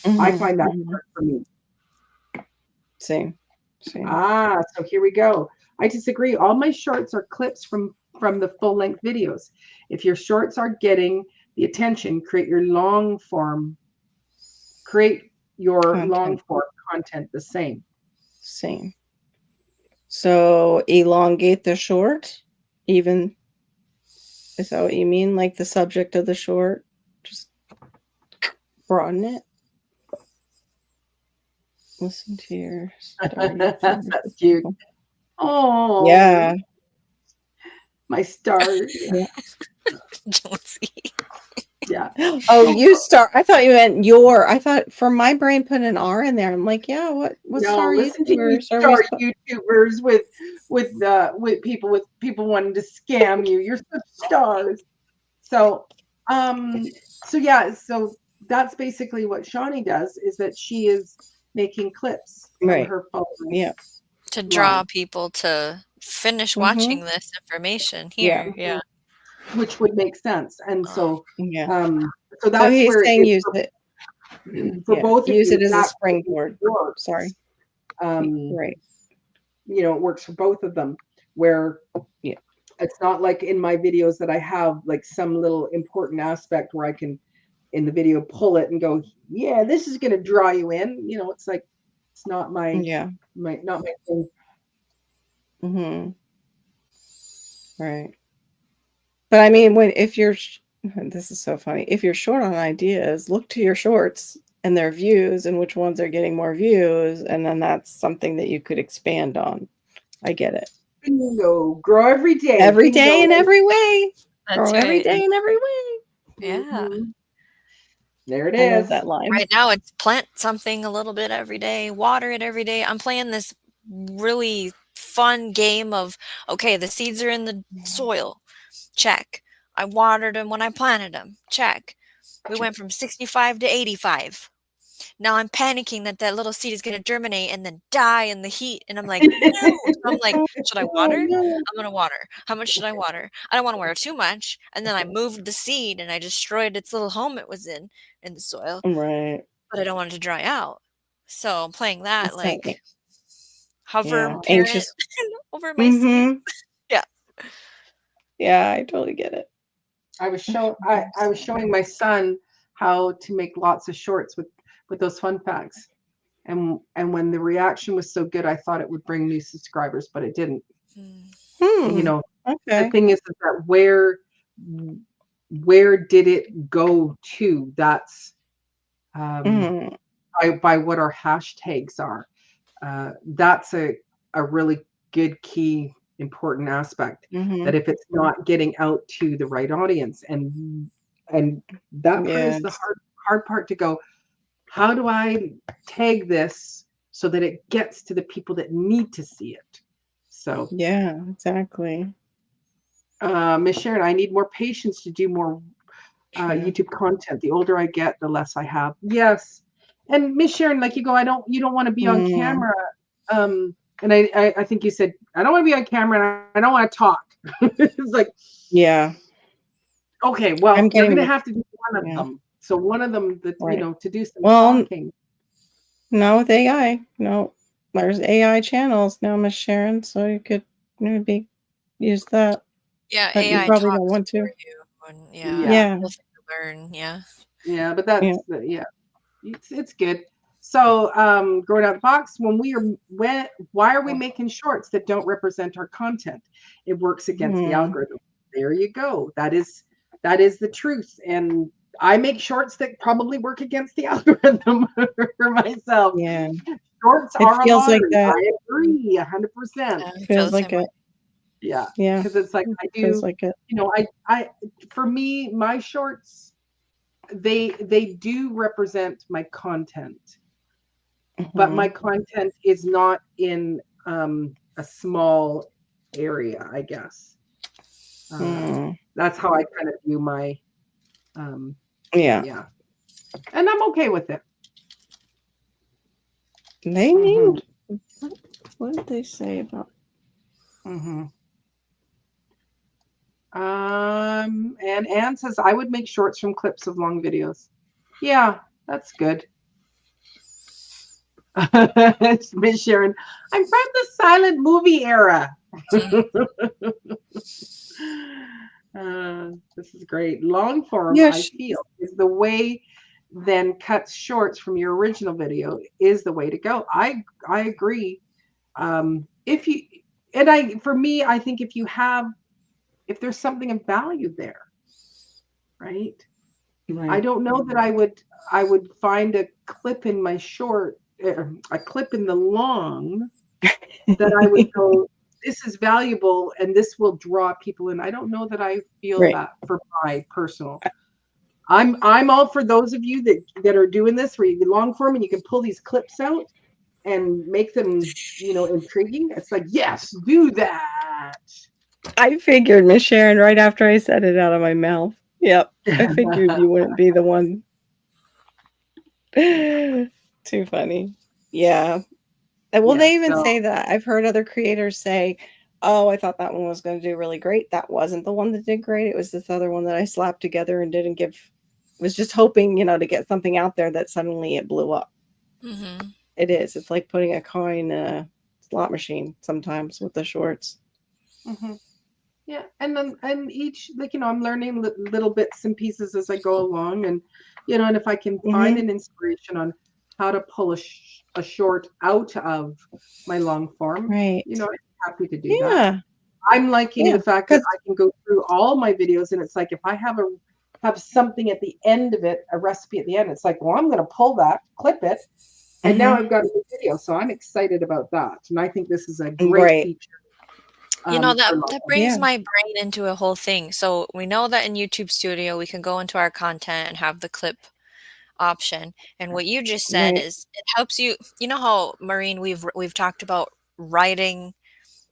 I find that hard for me. Same. So here we go. I disagree. All my shorts are clips from the full-length videos. If your shorts are getting the attention, create your long form content the same. So elongate the short, even. Is that what you mean? Like the subject of the short? Just broaden it. Listen to your story. That's cute. Oh, Yeah. My stars. Yeah. Jonesy. Yeah. Oh, you star. I thought you meant your. I thought for my brain put an R in there. I'm like, yeah. What star Listen to you YouTubers are we? star YouTubers with people wanting to scam you. You're such stars. So so that's basically what Shawnee does, is that she is making clips from her phone. Yeah. To draw people to finish watching this information here. Yeah. Which would make sense. And so so that's he's where saying use it for both of you. Use it as a springboard. Sorry. Right. It works for both of them, where it's not like in my videos that I have like some little important aspect where I can in the video pull it and go, yeah, this is going to draw you in. It's like, it's not my not my thing. Right. But I mean, if you're, this is so funny. If you're short on ideas, look to your shorts and their views and which ones are getting more views. And then that's something that you could expand on. I get it. Bingo. Grow every day. Every day in every way. That's Grow every day in every way. Yeah. There it I is. love that line. Right now it's plant something a little bit every day, water it every day. I'm playing this really fun game of, okay, the seeds are in the soil. Check. I watered them when I planted them. Check. We went from 65 to 85. Now I'm panicking that little seed is going to germinate and then die in the heat. And I'm like, no. So I'm like, should I water? I'm going to water. How much should I water? I don't want to water too much. And then I moved the seed and I destroyed its little home it was in the soil. Right. But I don't want it to dry out. So I'm playing that, That's like hover parent anxious over my seeds. Yeah. Yeah, I totally get it. I was showing my son how to make lots of shorts with those fun facts, and when the reaction was so good, I thought it would bring new subscribers, but it didn't. The thing is that where did it go to? That's by what our hashtags are. That's a really good key important aspect, that if it's not getting out to the right audience, and that part is the hard part, to go, how do I tag this so that it gets to the people that need to see it? So yeah, exactly. Miss Sharon, I need more patience to do more YouTube content. The older I get, the less I have. Yes. And Miss Sharon, like you go, you don't want to be on camera. And I think you said, I don't want to be on camera and I don't want to talk. It's like, okay, well, you're going to have to do one of them. So one of them that, to do some talking. No, with AI. No, there's AI channels now, Miss Sharon. So you could maybe use that. Yeah, but AI you probably talks don't want to. for you. And, learn. Yeah, but that's it's good. So growing out the box, why are we making shorts that don't represent our content? It works against the algorithm. There you go. That is the truth. And I make shorts that probably work against the algorithm for myself. Yeah. Shorts are feels like that. I agree 100%. It feels like it. Yeah. Yeah. Because it's like I do, feels like it. I for me, my shorts, they do represent my content. But my content is not in a small area, I guess. That's how I kind of view my yeah. And I'm okay with it. They need. What did they say about? And Anne says, I would make shorts from clips of long videos. Yeah, that's good. It's Miss Sharon. I'm from the silent movie era. This is great. Long form, Yeah, I feel, is the way then cuts shorts from your original video is the way to go. I agree. If you and I for me, I think if there's something of value there, right? I don't know that I would find a clip in my short, a clip in the long that I would go, this is valuable and this will draw people in. I don't know that I feel Right. that for my personal. I'm all for those of you that are doing this where you can long form and you can pull these clips out and make them, intriguing. It's like, yes, do that. I figured, Miss Sharon, right after I said it out of my mouth. Yep. I figured you wouldn't be the one. Too funny. Yeah. And well, they even say that. I've heard other creators say, oh, I thought that one was going to do really great. That wasn't the one that did great. It was this other one that I slapped together and didn't give, was just hoping, to get something out there that suddenly it blew up. Mm-hmm. It is. It's like putting a coin in a slot machine sometimes with the shorts. Mm-hmm. Yeah. And each, I'm learning little bits and pieces as I go along. And, and if I can find an inspiration on how to pull a short out of my long form, right. I'm happy to do that. I'm liking the fact that I can go through all my videos and it's like if I have something at the end of it, a recipe at the end, it's like, well, I'm going to pull that, clip it, and now I've got a new video. So I'm excited about that. And I think this is a great feature. That brings my brain into a whole thing. So we know that in YouTube Studio, we can go into our content and have the clip option. And what you just said is it helps you. You know how, Maureen, we've talked about writing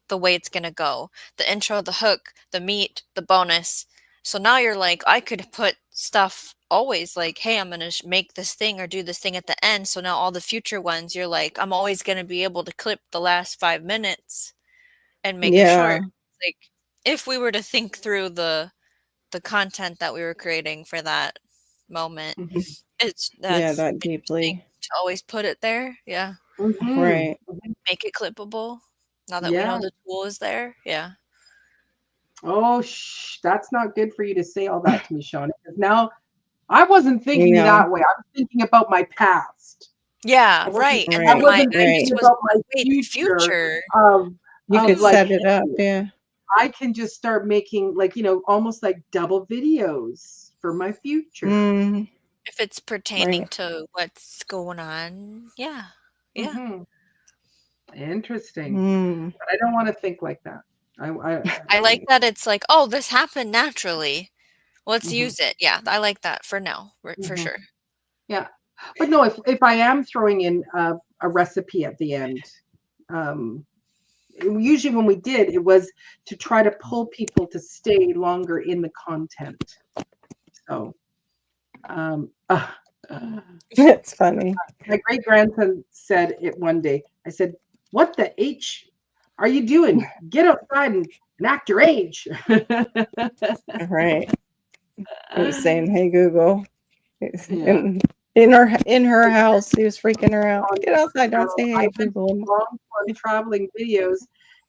the way it's going to go. The intro, the hook, the meat, the bonus. So now you're like, I could put stuff always like, hey, I'm going to make this thing or do this thing at the end. So now all the future ones, you're like, I'm always going to be able to clip the last 5 minutes and make it short. Like if we were to think through the content that we were creating for that moment, that's that deeply to always put it there. Yeah. Right. Make it clippable. Now that we know the tool is there. Yeah. Oh, that's not good for you to say all that to me, Sean. Because now I wasn't thinking that way. I was thinking about my past. Yeah, right. And I wasn't thinking about my future. You could set it up, yeah. I can just start making almost like double videos for my future. If it's pertaining to what's going on. Yeah. Yeah. Mm-hmm. Interesting. But I don't want to think like that. I like that it's like, oh, this happened naturally. Let's use it. Yeah, I like that for now, for sure. Yeah. But no, if I am throwing in a recipe at the end, usually when we did, it was to try to pull people to stay longer in the content. So, it's funny. My great grandson said it one day. I said, "What the H are you doing? Get outside and act your age." Right. He was saying, "Hey Google." In her house, he was freaking her out. Get outside! Don't say hey Google. Long form traveling videos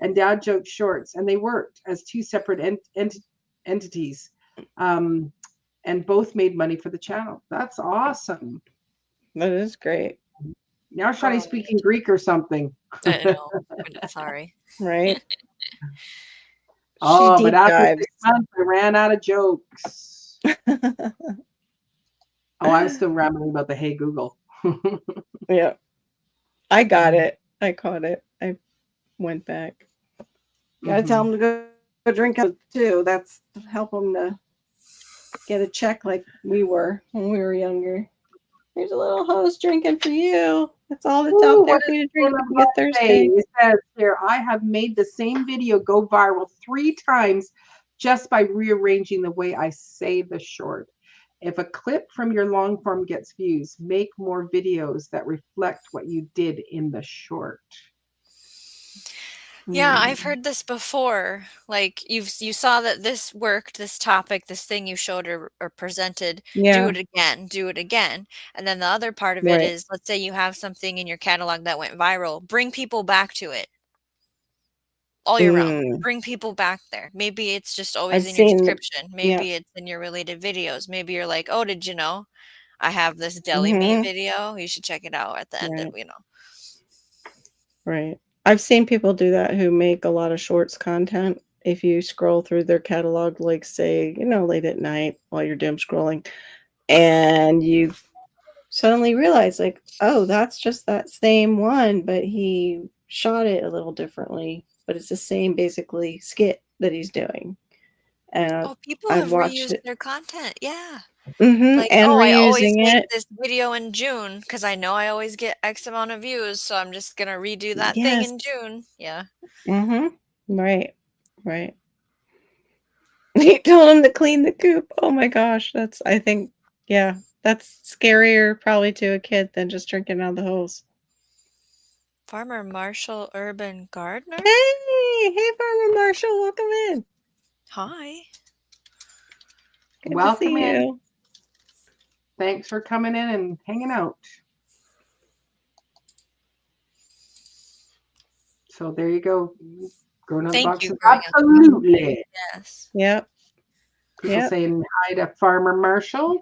and dad joke shorts, and they worked as two separate entities, and both made money for the channel. That's awesome. That is great. Now Shawnee's speaking Greek or something. I know. Sorry. Right. But after 6 months, I ran out of jokes. I was still rambling about the Hey Google. Yeah. I got it. I caught it. I went back. Gotta tell them to go drink up too. That's help them to get a check like we were when we were younger. There's a little host drinking for you. That's all that's out there for you to drink on Thursday. It says here, I have made the same video go viral 3 times just by rearranging the way I say the short. If a clip from your long form gets views, make more videos that reflect what you did in the short. Yeah, Hmm. I've heard this before. Like you saw that this worked, this topic, this thing you showed or presented, do Yeah, it again, do it again. And then the other part of it right. is, let's say you have something in your catalog that went viral, bring people back to it all year round. Mm. Bring people back there. Maybe it's just always I've in your seen the description. yeah. Maybe it's in your related videos. Maybe you're like, "Oh, did you know I have this deli meat Hmm. video? You should check it out at the end of, Right, you know." right. I've seen people do that who make a lot of shorts content. If you scroll through their catalog, like say, late at night while you're doom scrolling, and you suddenly realize like, oh, that's just that same one, but he shot it a little differently, but it's the same basically skit that he's doing. And Oh, people I've have watched reused it. their content. Yeah. Hmm. Like, And "Oh, I always reusing make it. this video in June because I know I always get X amount of views, so I'm just gonna redo that thing Yes. in June." Yeah. Hmm. Right. Right. He told him to clean the coop. Oh my gosh. I think, yeah, that's scarier probably to a kid than just drinking out of the hose. Farmer Marshall Urban Gardener? Hey, Farmer Marshall, welcome in. Hi. Good to Welcome see in. you. Thanks for coming in and hanging out. So there you go. Growing up Thank you, boxes. Growing Up. Absolutely. Yes. Yep. People Yep. saying hi to Farmer Marshall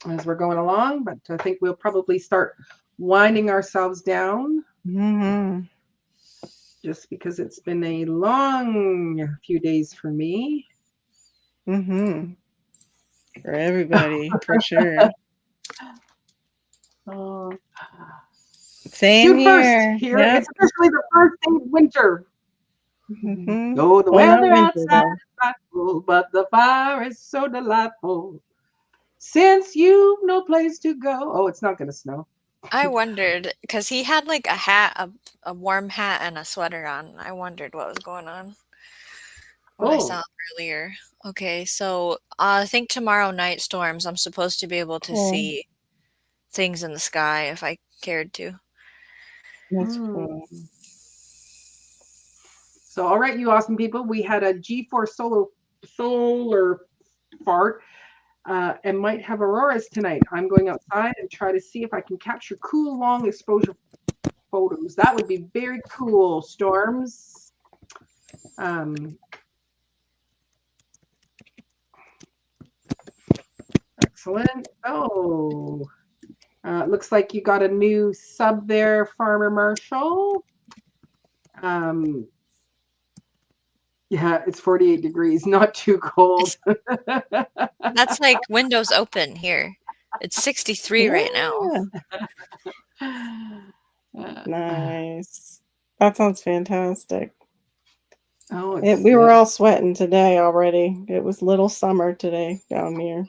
as we're going along, but I think we'll probably start winding ourselves down Hmm. just because it's been a long few days for me. Hmm. For everybody, for sure. Uh, Same June 1st here. here. Yep. It's officially the first day of winter. Hmm. Oh, the Well, not weather winter outside though. is frightful, but the fire is so delightful. Since you've no place to go. Oh, it's not going to snow. I wondered because he had like a hat, a warm hat, and a sweater on. I wondered what was going on when I saw Oh, him earlier. Okay, so I think tomorrow night storms. I'm supposed to be able to Cool. see things in the sky if I cared to. That's hmm. cool. So, all right, you awesome people. We had a G4 solar fart and might have auroras tonight. I'm going outside and try to see if I can capture cool long exposure photos. That would be very cool. Storms. Excellent. Oh, looks like you got a new sub there, Farmer Marshall. Yeah, it's 48 degrees, not too cold. That's like windows open here. It's 63 right now. Nice. That sounds fantastic. Oh, We were all sweating today already. It was little summer today down here.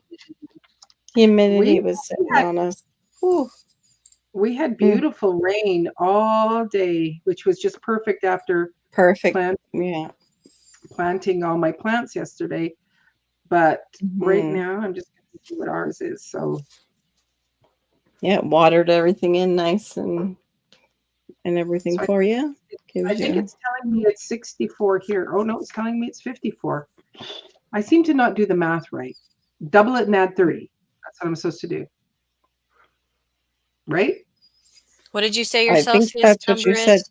Humidity was sitting on us. Whew. We had beautiful rain all day, which was just perfect after Perfect. Yeah. planting all my plants yesterday. But right Mhm. now, I'm just going to see what ours is. So Yeah, watered everything in nice and everything So for you. I think it's telling me it's 64 here. Oh, no, it's telling me it's 54. I seem to not do the math right. Double it and add 30. That's what I'm supposed to do. Right? What did you say your I think Celsius that's what number you said. is?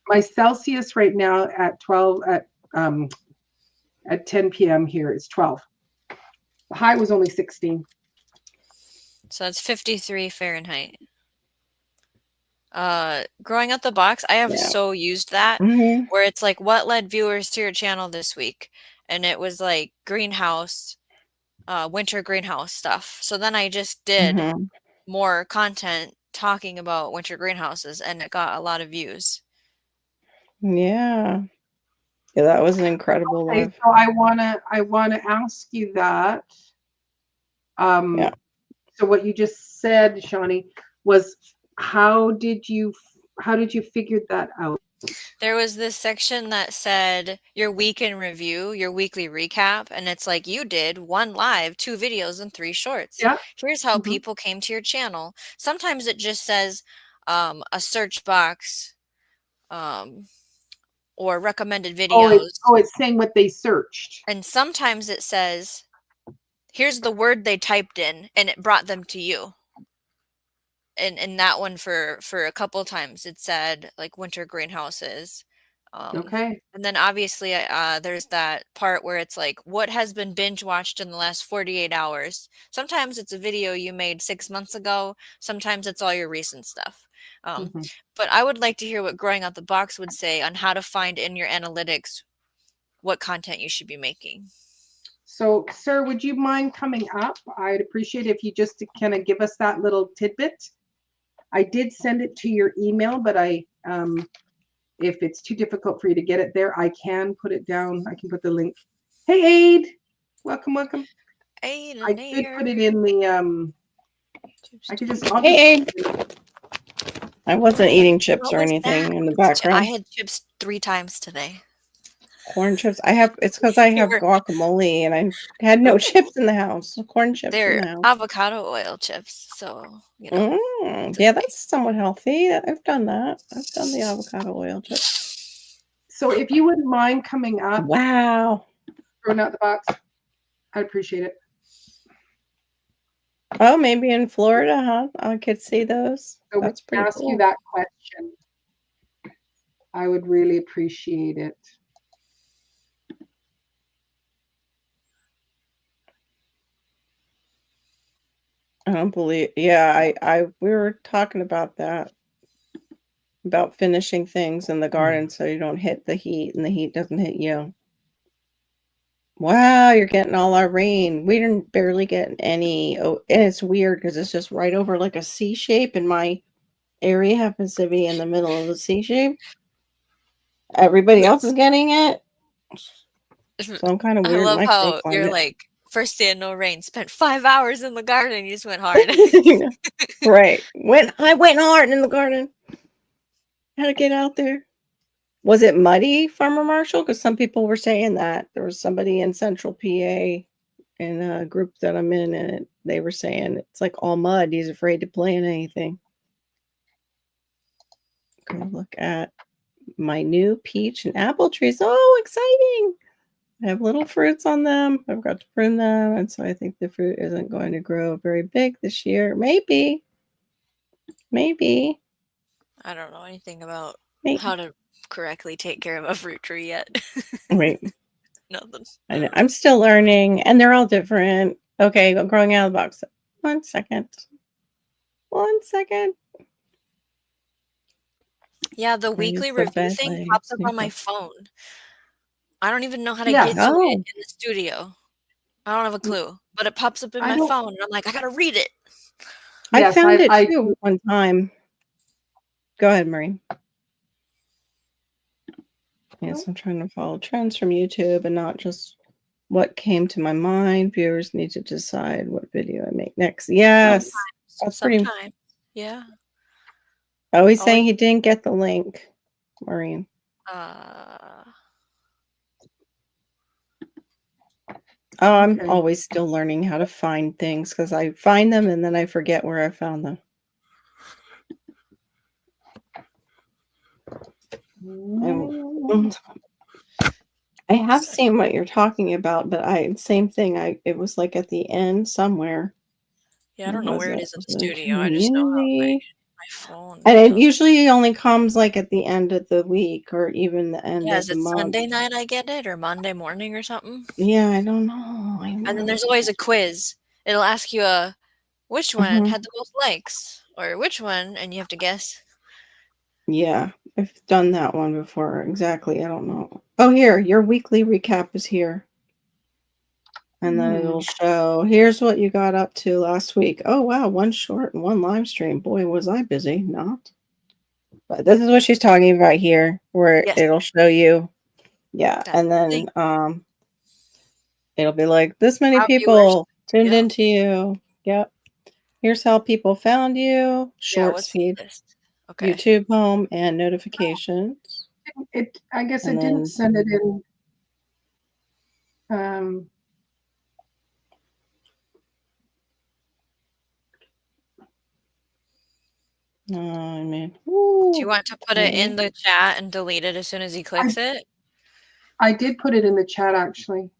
My Celsius right now at 10 p.m. here is 12. The high was only 16. So it's 53 Fahrenheit. Growing Up the Box, I have so used that Mhm. where it's like, what led viewers to your channel this week? And it was like greenhouse, winter greenhouse stuff. So then I just did Mhm. more content talking about winter greenhouses and it got a lot of views. Yeah. Yeah, that was an incredible Okay, live. so I wanna ask you that. Yeah. So what you just said, Shawnee, was how did you figure that out? There was this section that said your week in review, your weekly recap, and it's like you did 1 live, 2 videos, and 3 shorts. Yeah. Here's how Mhm. people came to your channel. Sometimes it just says a search box or recommended videos, It's saying what they searched. and sometimes it says here's the word they typed in, and it brought them to you. And that one for a couple times it said like winter greenhouses. Okay. And then obviously there's that part where it's like what has been binge watched in the last 48 hours. Sometimes it's a video you made 6 months ago, sometimes it's all your recent stuff. Mhm. But I would like to hear what Growing Out the Box would say on how to find in your analytics what content you should be making. So, sir, would you mind coming up? I'd appreciate if you just kind of give us that little tidbit. I did send it to your email, but if it's too difficult for you to get it there, I can put it down. I can put the link. Hey, Aid, welcome, welcome. I Aiden did put it here. in the I could just I'll Hey, just- Abe. I wasn't eating chips What or was anything that? in the I background. had chips 3 times today. Corn chips. It's because I They have were guacamole and I had no chips in the house. So corn chips in they're the house. avocado oil chips, so you know. Yeah, that's somewhat healthy. I've done that. I've done the avocado oil chips. So if you wouldn't mind coming up, Wow. throwing out the box, I'd appreciate it. Oh, maybe in Florida, huh? I could see those. So That's we can pretty ask cool. you that question. I would really appreciate it. I don't believe. Yeah, we were talking about that, about finishing things in the garden so you don't hit the heat and the heat doesn't hit you. Wow, you're getting all our rain. We didn't barely get any. Oh, and it's weird because it's just right over like a C shape, and my area happens to be in the middle of the C shape. Everybody else is getting it. So I'm kind of I weird love how you're microclimate. like first day of no rain, spent 5 hours in the garden, you just went hard. Right. I went hard in the garden. Had to get out there. Was it muddy, Farmer Marshall? Because some people were saying that. There was somebody in Central PA in a group that I'm in, and they were saying it's like all mud. He's afraid to plant anything. Go look at my new peach and apple trees. Oh, exciting! I have little fruits on them. I've got to prune them, and so I think the fruit isn't going to grow very big this year. Maybe. I don't know anything about Maybe. how to correctly take care of a fruit tree yet. Wait. Nothing. I know. I'm still learning, and they're all different. Okay, growing out of the box. 1 second. 1 second. Yeah, the I weekly use the review bed thing light. pops up on my phone. I don't even know how to Yeah. get to Oh. it in the studio. I don't have a clue, but it pops up in I my don't- phone, and I'm like, I gotta read it. I Yes, found it I too one time. Go ahead, Marie. Yes, I'm trying to follow trends from YouTube and not just what came to my mind. Viewers need to decide what video I make next. Yes, that's pretty. Sometimes. Yeah. Oh, he's Always- saying he didn't get the link, Maureen. Oh, I'm Okay. always still learning how to find things because I find them and then I forget where I found them. I have seen what you're talking about, but same thing. It was like at the end somewhere. Yeah, I don't know where it is in the studio. I just know how my phone. And it tells- usually only comes like at the end of the week or even the end Yeah, of is the it month. Sunday night I get it or Monday morning or something? Yeah, I don't know. I know. And then there's always a quiz. It'll ask you which one had the most likes or which one, and you have to guess. Yeah, I've done that one before. Exactly. I don't know. Oh, here, your weekly recap is here. And then it'll show, here's what you got up to last week. Oh, wow, 1 short and 1 live stream. Boy, was I busy. Not. But this is what she's talking about here, where Yes. it'll show you. Yeah, That's and the then thing. it'll be like, this many How viewers- people tuned yeah. into you. Yep. Here's how people found you. Yeah, Shorts what's the feed. list? Okay. YouTube home and notifications. I guess I And didn't then- send it in. I mean, Do you want to put it in the chat and delete it as soon as he clicks it? I did put it in the chat actually.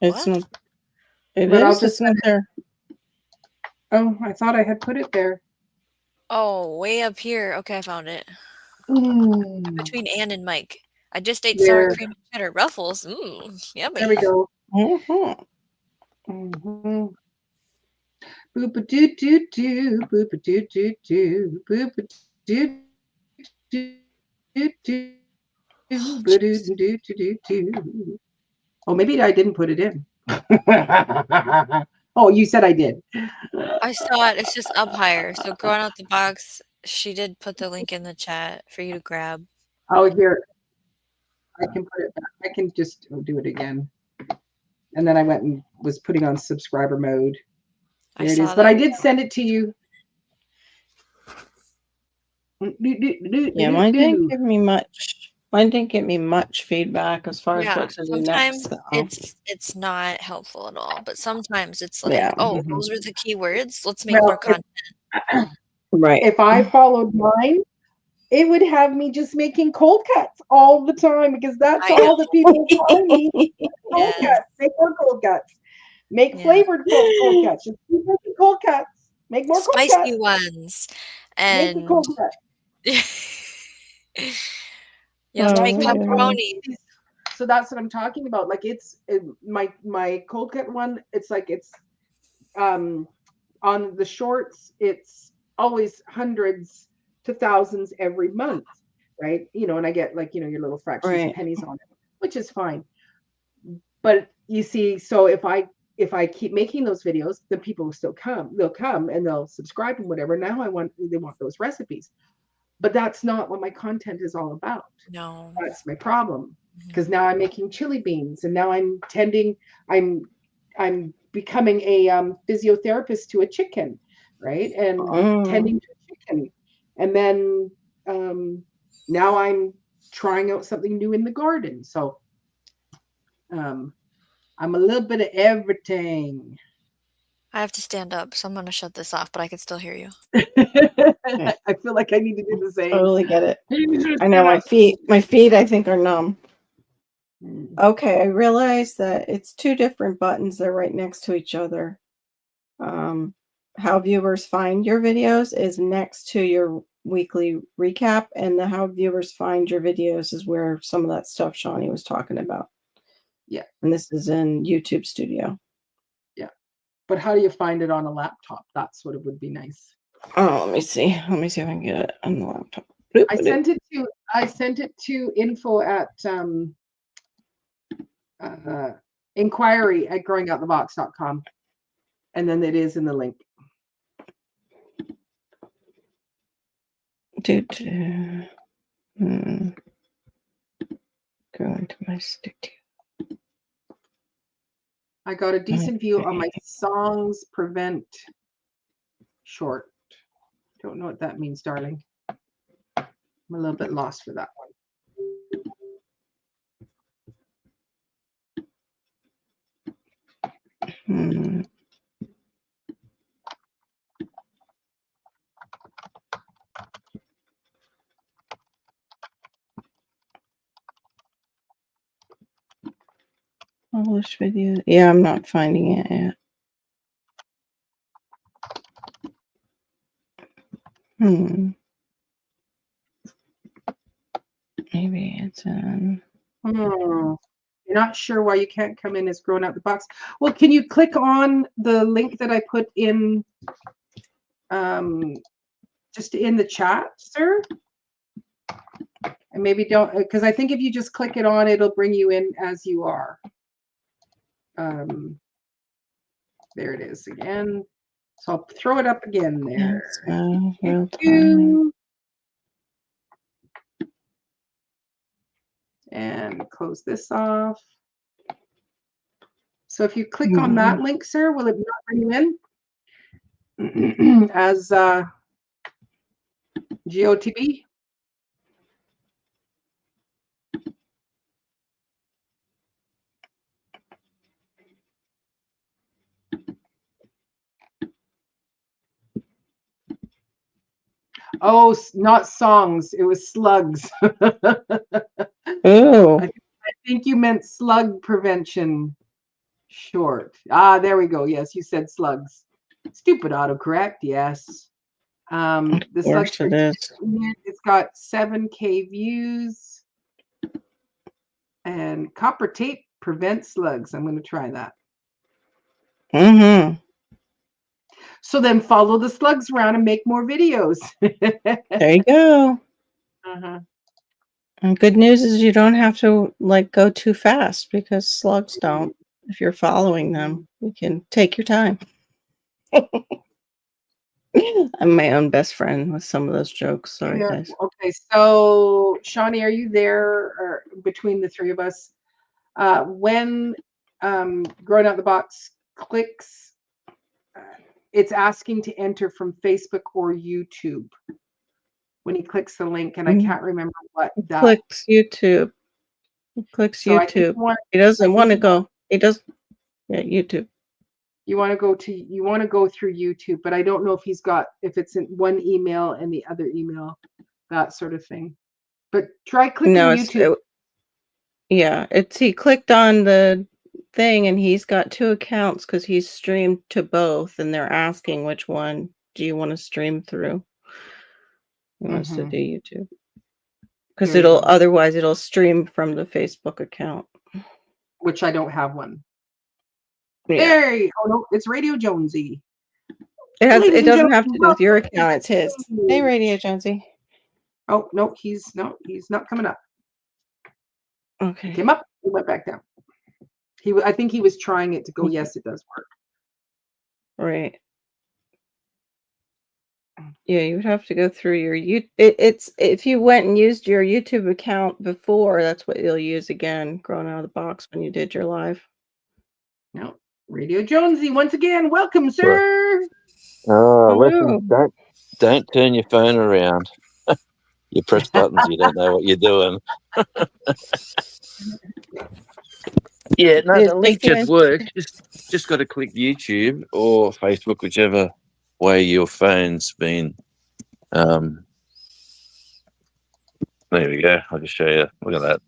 it's What? not. It But I'll is. just It's not there. Oh, I thought I had put it there. Oh, way up here. Okay, I found it. Mm, Between Ann and Mike. I just ate There. sour cream and cheddar ruffles. Mmm, yummy. there we go. Mhm. Mm-hmm. Boopa doo doo doo, boopa doo doo doo, boopa doo doo doo doo, boo doo doo doo doo. Oh, maybe I didn't put it in. Oh, you said I did. I saw it. It's just up higher. So growing out the box, she did put the link in the chat for you to grab. Oh, here. I can put it back. I can just do it again. And then I went and was putting on subscriber mode. I There it saw is. But that. I did send it to you. Yeah, mine didn't give me much. Mine didn't give me much feedback as far as Yeah, what to do sometimes next. it's not helpful at all, but sometimes it's like, Yeah. oh, Mhm. those were the keywords. Let's make Well, more content. Right. If I followed mine, it would have me just making cold cuts all the time because that's I all that people tell me. Cold Yeah. cuts. Make more cold cuts. Make Yeah. flavored cold cuts. Just keep making cold cuts. Make more cold Spicy cuts. ones. Make the And cold cuts. you have to Oh, make yeah. pepperoni. So that's what I'm talking about. Like my cold cut one. It's like it's on the shorts. It's always hundreds to thousands every month, right? And I get like your little fractions Right. of pennies on it, which is fine. But you see, so if I keep making those videos, then people will still come. They'll come and they'll subscribe and whatever. Now they want those recipes. But that's not what my content is all about. No. That's my problem. Because now I'm making chili beans and now I'm becoming a physiotherapist to a chicken, right? And tending to a chicken. And then now I'm trying out something new in the garden. So I'm a little bit of everything. I have to stand up, so I'm gonna shut this off, but I can still hear you. I feel like I need to do the same. Totally get it. I know my feet I think are numb. Okay, I realized that it's two different buttons. They're right next to each other. How viewers find your videos is next to your weekly recap, and the how viewers find your videos is where some of that stuff Shawnee was talking about. Yeah. And this is in YouTube Studio. Yeah. But how do you find it on a laptop? That's what it would be nice. Oh, let me see. Let me see if I can get it on the laptop. I sent it to info at inquiry at growingoutthebox.com. And then it is in the link. Go into my studio. I got a decent view on my songs prevent short. Don't know what that means, darling. I'm a little bit lost for that one. Publish video. Yeah, I'm not finding it yet. Maybe it's in. You're not sure why you can't come in as Growing Out the Box. Well, can you click on the link that I put in just in the chat, sir? And maybe don't, because I think if you just click it on, it'll bring you in as you are. There it is again. So I'll throw it up again there. Real time. And close this off. So if you click on that link, sir, will it not bring you in as GOTB? Oh, not songs. It was slugs. Ooh. I think you meant slug prevention short. Ah, there we go. Yes, you said slugs. Stupid autocorrect. Yes. The Of slugs course it is. it's got 7K views. And copper tape prevents slugs. I'm going to try that. Mm-hmm. So then follow the slugs around and make more videos. There you go. Uh-huh. And good news is you don't have to like go too fast because slugs don't. If you're following them, you can take your time. I'm my own best friend with some of those jokes. Sorry, Yeah. guys. Okay, so Shawnee, are you there or between the three of us? When Growing Out the Box clicks, it's asking to enter from Facebook or YouTube. When he clicks the link, and I can't remember what that. Clicks YouTube. He clicks So I think YouTube. He doesn't want to go. He does. Yeah, YouTube. you want to go through YouTube, but I don't know if if it's in one email and the other email, that sort of thing. But try clicking YouTube. He clicked on the thing and he's got 2 accounts because he's streamed to both and they're asking which one do you want to stream through. He wants to do YouTube because otherwise it'll stream from the Facebook account, which I don't have one. Yeah. Hey, oh no, it's Radio Jonesy. It doesn't have to do with your account, it's his. Hey, Radio Jonesy. Oh no, he's not coming up. Okay. He came up, he went back down. I think he was trying it to go, yes, it does work. Right. Yeah, you would have to go through your it's if you went and used your YouTube account before, that's what you'll use again, Growing Out of the Box when you did your live. No. Radio Jonesy, once again, welcome, sir. Oh, listen, don't turn your phone around. You press buttons, you don't know what you're doing. Yeah, no, the link should work. Just got to click YouTube or Facebook, whichever way your phone's been. There we go. I'll just show you. Look at that.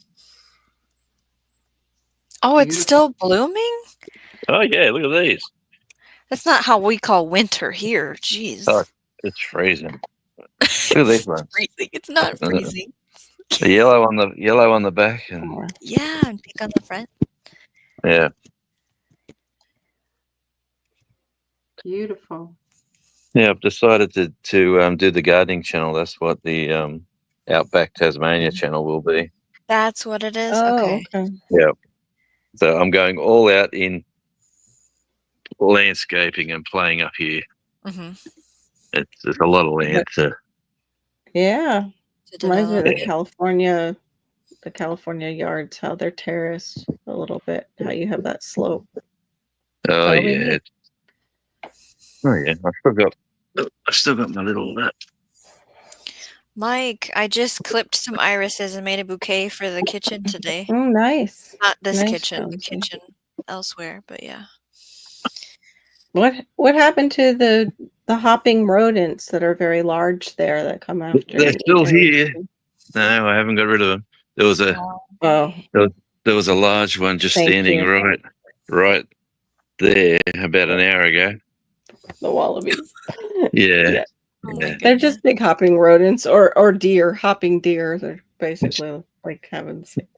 Oh, it's still blooming? Oh, yeah, look at these. That's not how we call winter here. Jeez. Oh, it's freezing. Look at these ones. Freezing. It's not freezing. The yellow on the back, and Yeah, and pink on the front. yeah. Beautiful. Yeah, I've decided to do the gardening channel. That's what the Outback Tasmania channel will be. That's what it is? Oh, okay. Yeah. So I'm going all out in landscaping and playing up here. Mm-hmm. It's a lot of land to. Yeah. Reminds me of Yeah. the California yards, how they're terraced a little bit, how you have that slope. Oh yeah. Oh yeah. I've still got my little Mike, I just clipped some irises and made a bouquet for the kitchen today. Oh, nice. Not this Nice, kitchen, the Jonesy. kitchen elsewhere, but yeah. What happened to the hopping rodents that are very large there that come after They're you? still here. No, I haven't got rid of them. There was a large one just standing right there about an hour ago. The wallabies. Yeah. Oh Yeah. They're just big hopping rodents or deer, hopping deer. They're basically like having the same.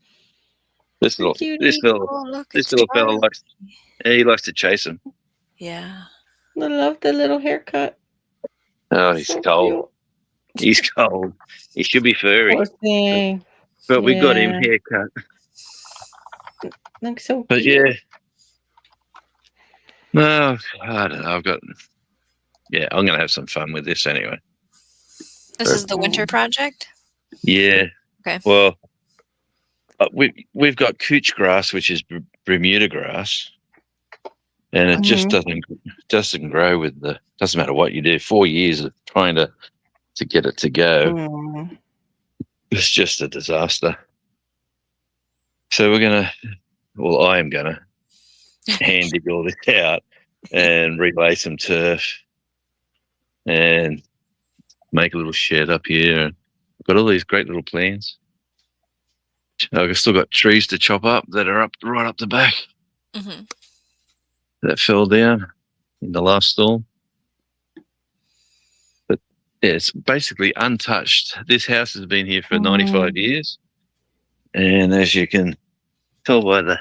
This little fella likes to chase them. Yeah. I love the little haircut. Oh, he's So cold. He's cold. He should be furry. Poor thing. But we got him haircut. Looks so But cute. yeah. No, I don't know. I'm gonna have some fun with this anyway. This is the winter project? Yeah. Okay. Well, we've got couch grass, which is Bermuda grass, and it just doesn't grow with doesn't matter what you do. 4 years of trying to get it to go. It's just a disaster. So I am gonna hand dig all this out and relay some turf and make a little shed up here. Got all these great little plants. I've still got trees to chop up that are up right up the back Hmm. that fell down in the last storm. But yeah, it's basically untouched. This house has been here for 95 years. And as you can tell by the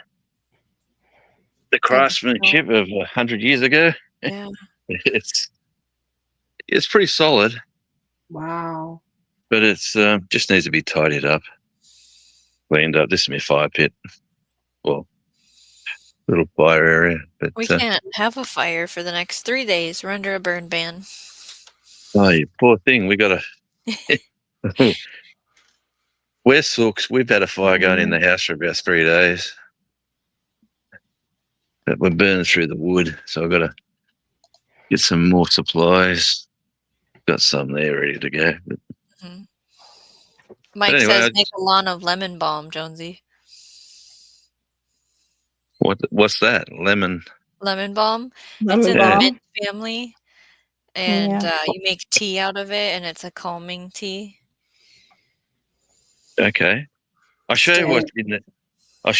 craftsmanship of 100 years ago, Yeah. it's pretty solid, Wow. but it's just needs to be tidied up, cleaned up. This is my fire pit. Well, little fire area. But We can't have a fire for the next 3 days. We're under a burn ban. oh, you poor thing. We got a we're sooks. We've had a fire going in the house for about 3 days. But we're burning through the wood, so I've got to get some more supplies. Got some there ready to go. But Mhm. Mike anyway, says make a lawn of lemon balm, Jonesy. what's that? Lemon. Lemon balm. Lemon It's in balm. the mint family, and Yeah. you make tea out of it, and it's a calming tea. Okay. I'll show you So- what's in the. I'll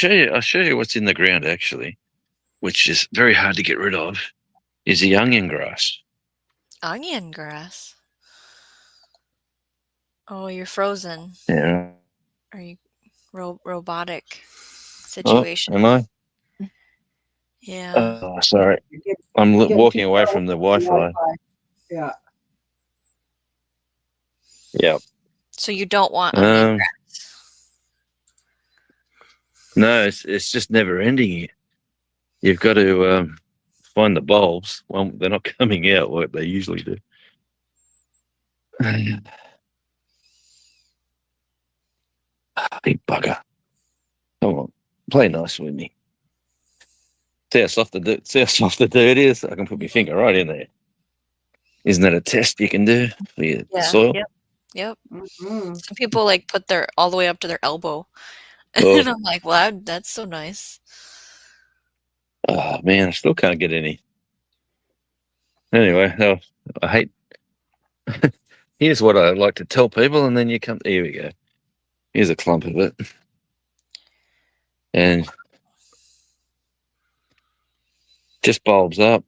show you what's in the ground actually, which is very hard to get rid of. Is the onion grass. Onion grass. Oh, you're frozen. Yeah. Are you robotic Oh, situation? am I? Yeah. Oh, sorry. Get- I'm get walking too away close from the to Wi-Fi. Yeah. Yeah. So you don't want onion grass. No, it's just never ending. You've got to find the bulbs. Well, they're not coming out like they usually do. Big bugger. Come on, play nice with me. See how soft the dirt is? I can put my finger right in there. Isn't that a test you can do for your Yeah. soil? Yep. Mhm. Some people like put their all the way up to their elbow. Oh. And I'm like, wow, that's so nice. Oh man, I still can't get any. Anyway, I hate. Here's what I like to tell people, and then you come. Here we go. Here's a clump of it, and just bulbs up.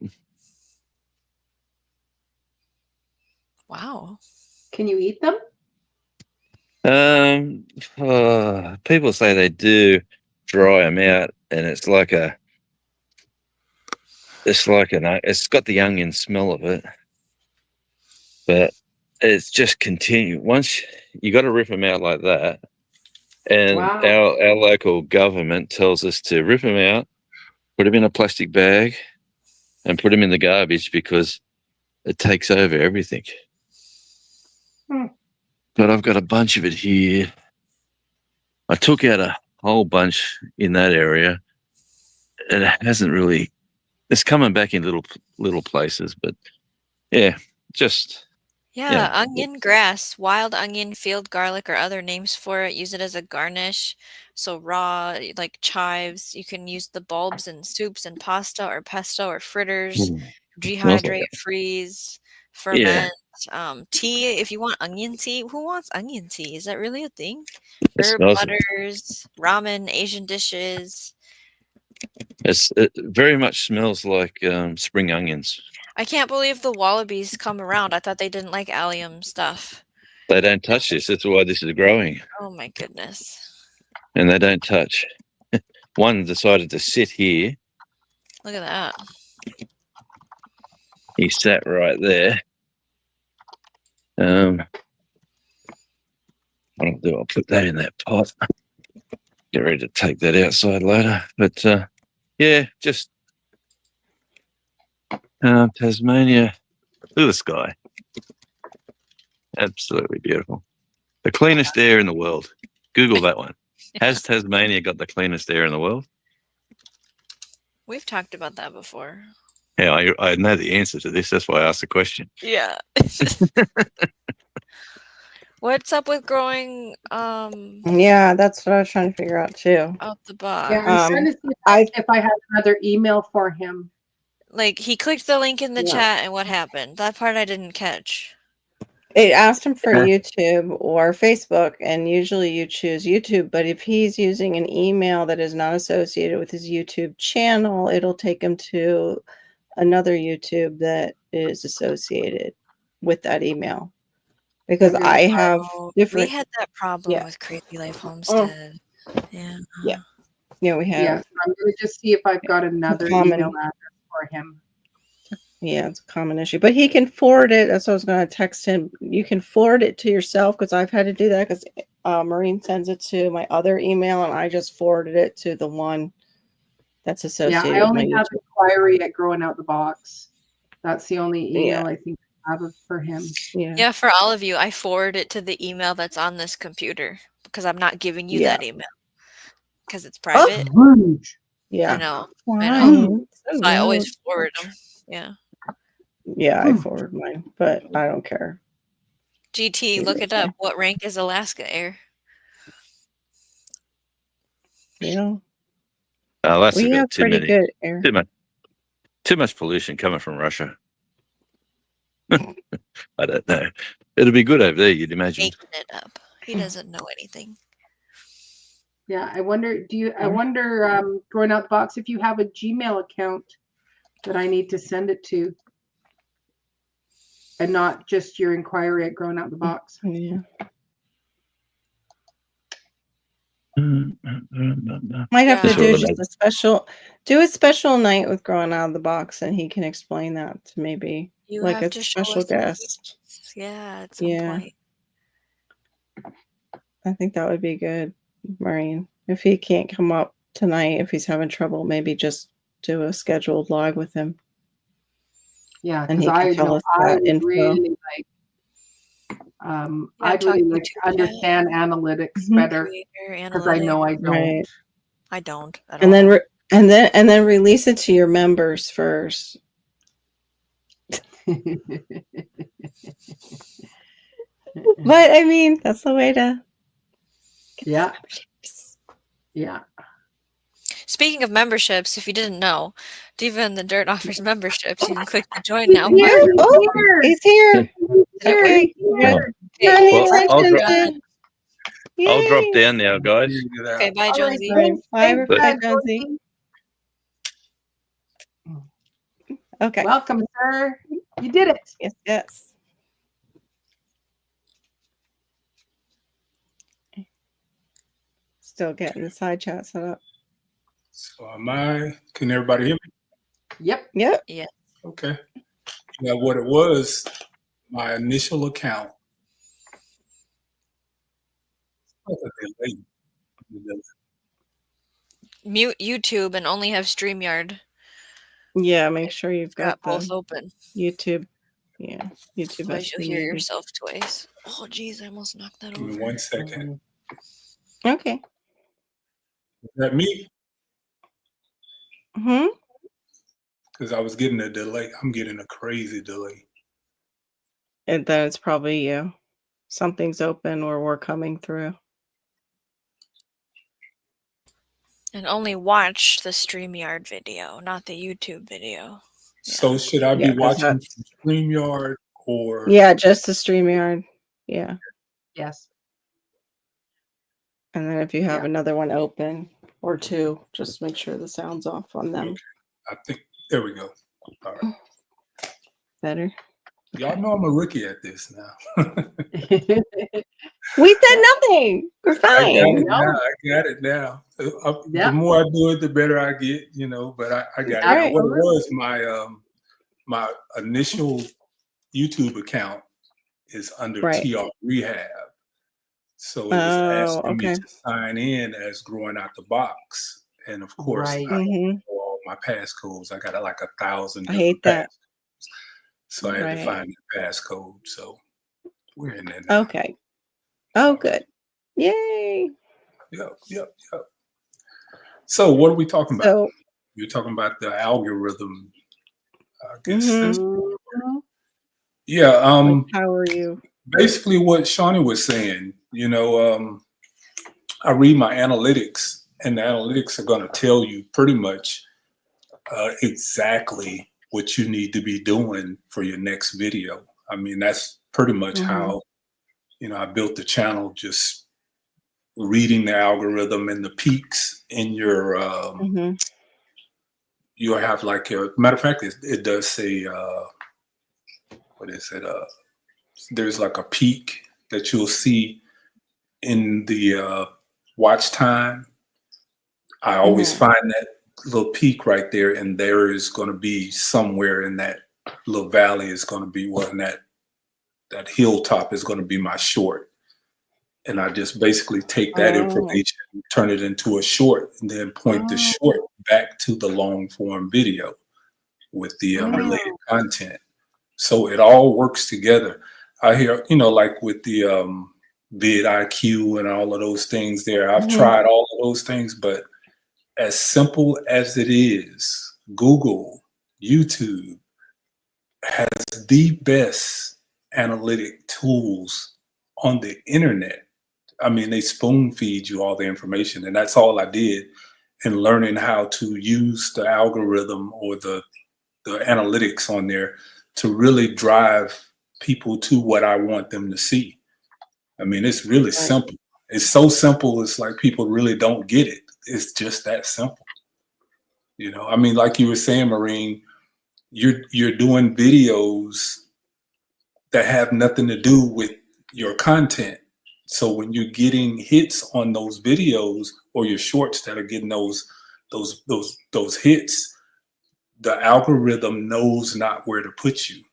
Wow. Can you eat them? People say they do dry them out, and it's got the onion smell of it, but it's just continue. Once you got to rip them out like that, and Wow. our local government tells us to rip them out, put them in a plastic bag, and put them in the garbage because it takes over everything. Hmm. But I've got a bunch of it here. I took out a whole bunch in that area, and it hasn't really. It's coming back in little places, but yeah, just Yeah, onion grass, wild onion, field garlic, or other names for it. Use it as a garnish. So raw, like chives. You can use the bulbs in soups and pasta or pesto or fritters. Dehydrate, freeze, ferment. Tea, if you want onion tea, who wants onion tea? Is that really a thing? it Herb smells it. butters, ramen, Asian dishes. It very much smells like spring onions. I can't believe the wallabies come around. I thought they didn't like allium stuff. They don't touch this. That's why this is growing, Oh my goodness. and they don't touch. One decided to sit here. Look at that. He sat right there. What I'll do, I'll put that in that pot. Get ready to take that outside later. But yeah, just Tasmania. Look at the sky. Absolutely beautiful. The cleanest air in the world. Google that one. Has Tasmania got the cleanest air in the world? We've talked about that before. Yeah, I know the answer to this. That's why I asked the question. Yeah. What's up with growing Yeah, that's what I was trying to figure out too. out the box? Yeah, I'm trying to see if I have another email for him. Like he clicked the link in the Yeah. chat and what happened? That part I didn't catch. It asked him for Huh? YouTube or Facebook, and usually you choose YouTube. But if he's using an email that is not associated with his YouTube channel, it'll take him to another YouTube that is associated with that email. Because Maybe I have Oh, we different, had that problem yeah, with Crazy Life Homestead. Yeah. yeah, yeah, we Yeah, have so I'm going to just see if I've got another common. email address for him. Yeah, it's a common issue, but he can forward it. That's what I was going to text him. You can forward it to yourself because I've had to do that because Maureen sends it to my other email and I just forwarded it to the one that's Yeah, associated I with my only have YouTube. inquiry at Growing Out the Box. That's the only email Yeah, I think I have for him. yeah, Yeah, for all of you, I forward it to the email that's on this computer because I'm not giving you yeah. that email because it's Oh, private. Rude. I yeah. know. I Why? know. So So I always rude. forward them. Yeah. Yeah, I forward mine, but I don't care. GT, look it up. What rank is Alaska Air? You know, Alaska we got have pretty good air. too much pollution coming from Russia. I don't know. It'll be good over there, you'd imagine. Making it up. He doesn't know anything. Yeah, I wonder, Growing Out the Box, if you have a Gmail account that I need to send it to and not just your inquiry at Growing Out the Box. Yeah. Might have to Yeah. do That's just what a special night with Growing Out of the Box, and he can explain that to maybe You like have a to show special us the guest. videos. Yeah, at some Yeah. point. I think that would be good, Maureen. If he can't come up tonight, if he's having trouble, maybe just do a scheduled live with him, Yeah, and because he can I tell know us I that would info. really like, Yeah, I'd talk really like to YouTube chat. understand analytics Mhm. better Creator, because I know I don't. Right, I don't at and all. then release it to your members first. But I mean, that's the way to get Yeah. memberships. Yeah. Speaking of memberships, if you didn't know, Diva in the Dirt offers memberships. You can click the join He's now here. button. Oh, he's here. Did it work? Yay. Oh, Okay, Honey, well, hi, I'll drop- Jonesy. I'll drop Yay. down now, guys. Okay, bye, All right, Jonesy. All right. Bye, thanks, Jonesy. Okay. Welcome, sir. You did it. Yes, yes. Still getting the side chat set up. So can everybody hear me? Yep. Yep. Okay. Now what it was, my initial account. Like a delay. Mute YouTube and only have StreamYard. Yeah, make sure you've Got got both the open. YouTube. Yeah, YouTube. Otherwise, you'll hear muted. yourself twice. Oh, geez, I almost knocked that Give me over. 1 second. Okay. Is that me? Hmm. Because I was getting a delay. I'm getting a crazy delay. And then it's probably you. Something's open or we're coming through. And only watch the StreamYard video, not the YouTube video. So should I Yeah, be 'cause watching from StreamYard or? Yeah, just the StreamYard. Yeah. Yes. And then if you have Yeah. another one open or two, just make sure the sound's off on them. Okay. I think there we go. All right. Better. Y'all know I'm a rookie at this now. We said nothing. We're I got fine. it now. I got it now. Yeah. The more I do it, the better I get, but I got it. Right. Now, what it was, my initial YouTube account is under Right. TR Rehab. So it was asking me okay. to sign in as Growing Out the Box. And of course, Right. I don't Mhm. know all my passcodes. I got like 1,000 I hate that. passcodes. So I had Right. to find the passcode. So we're in there now. Okay. Oh, good. Yay. Yep. So what are we talking about? So, You're talking about the algorithm. I guess Mhm. that's Mhm. yeah. like, how are you? Basically what Shawnee was saying, I read my analytics, and the analytics are going to tell you pretty much exactly what you need to be doing for your next video. I mean, that's pretty much Mhm. how, I built the channel, just reading the algorithm and the peaks in your, Mhm. you'll have like a matter of fact, it does say, what is it? There's like a peak that you'll see in the watch time. I always Mhm. find that little peak right there, and there is going to be somewhere in that little valley is going to be one that hilltop is going to be my short. And I just basically take that Oh. information, turn it into a short, and then point the short Oh. back to the long form video with the related Oh. content. So it all works together. I hear, like with the vidIQ and all of those things there, I've Mhm. tried all of those things, but as simple as it is, Google, YouTube has the best analytic tools on the internet. I mean, they spoon feed you all the information, and that's all I did in learning how to use the algorithm or the analytics on there to really drive people to what I want them to see. I mean, it's really Right. simple. It's so simple, it's like people really don't get it. It's just that simple. I mean, like you were saying, Maureen, you're doing videos that have nothing to do with your content. So when you're getting hits on those videos or your shorts that are getting those hits, the algorithm knows not where to put you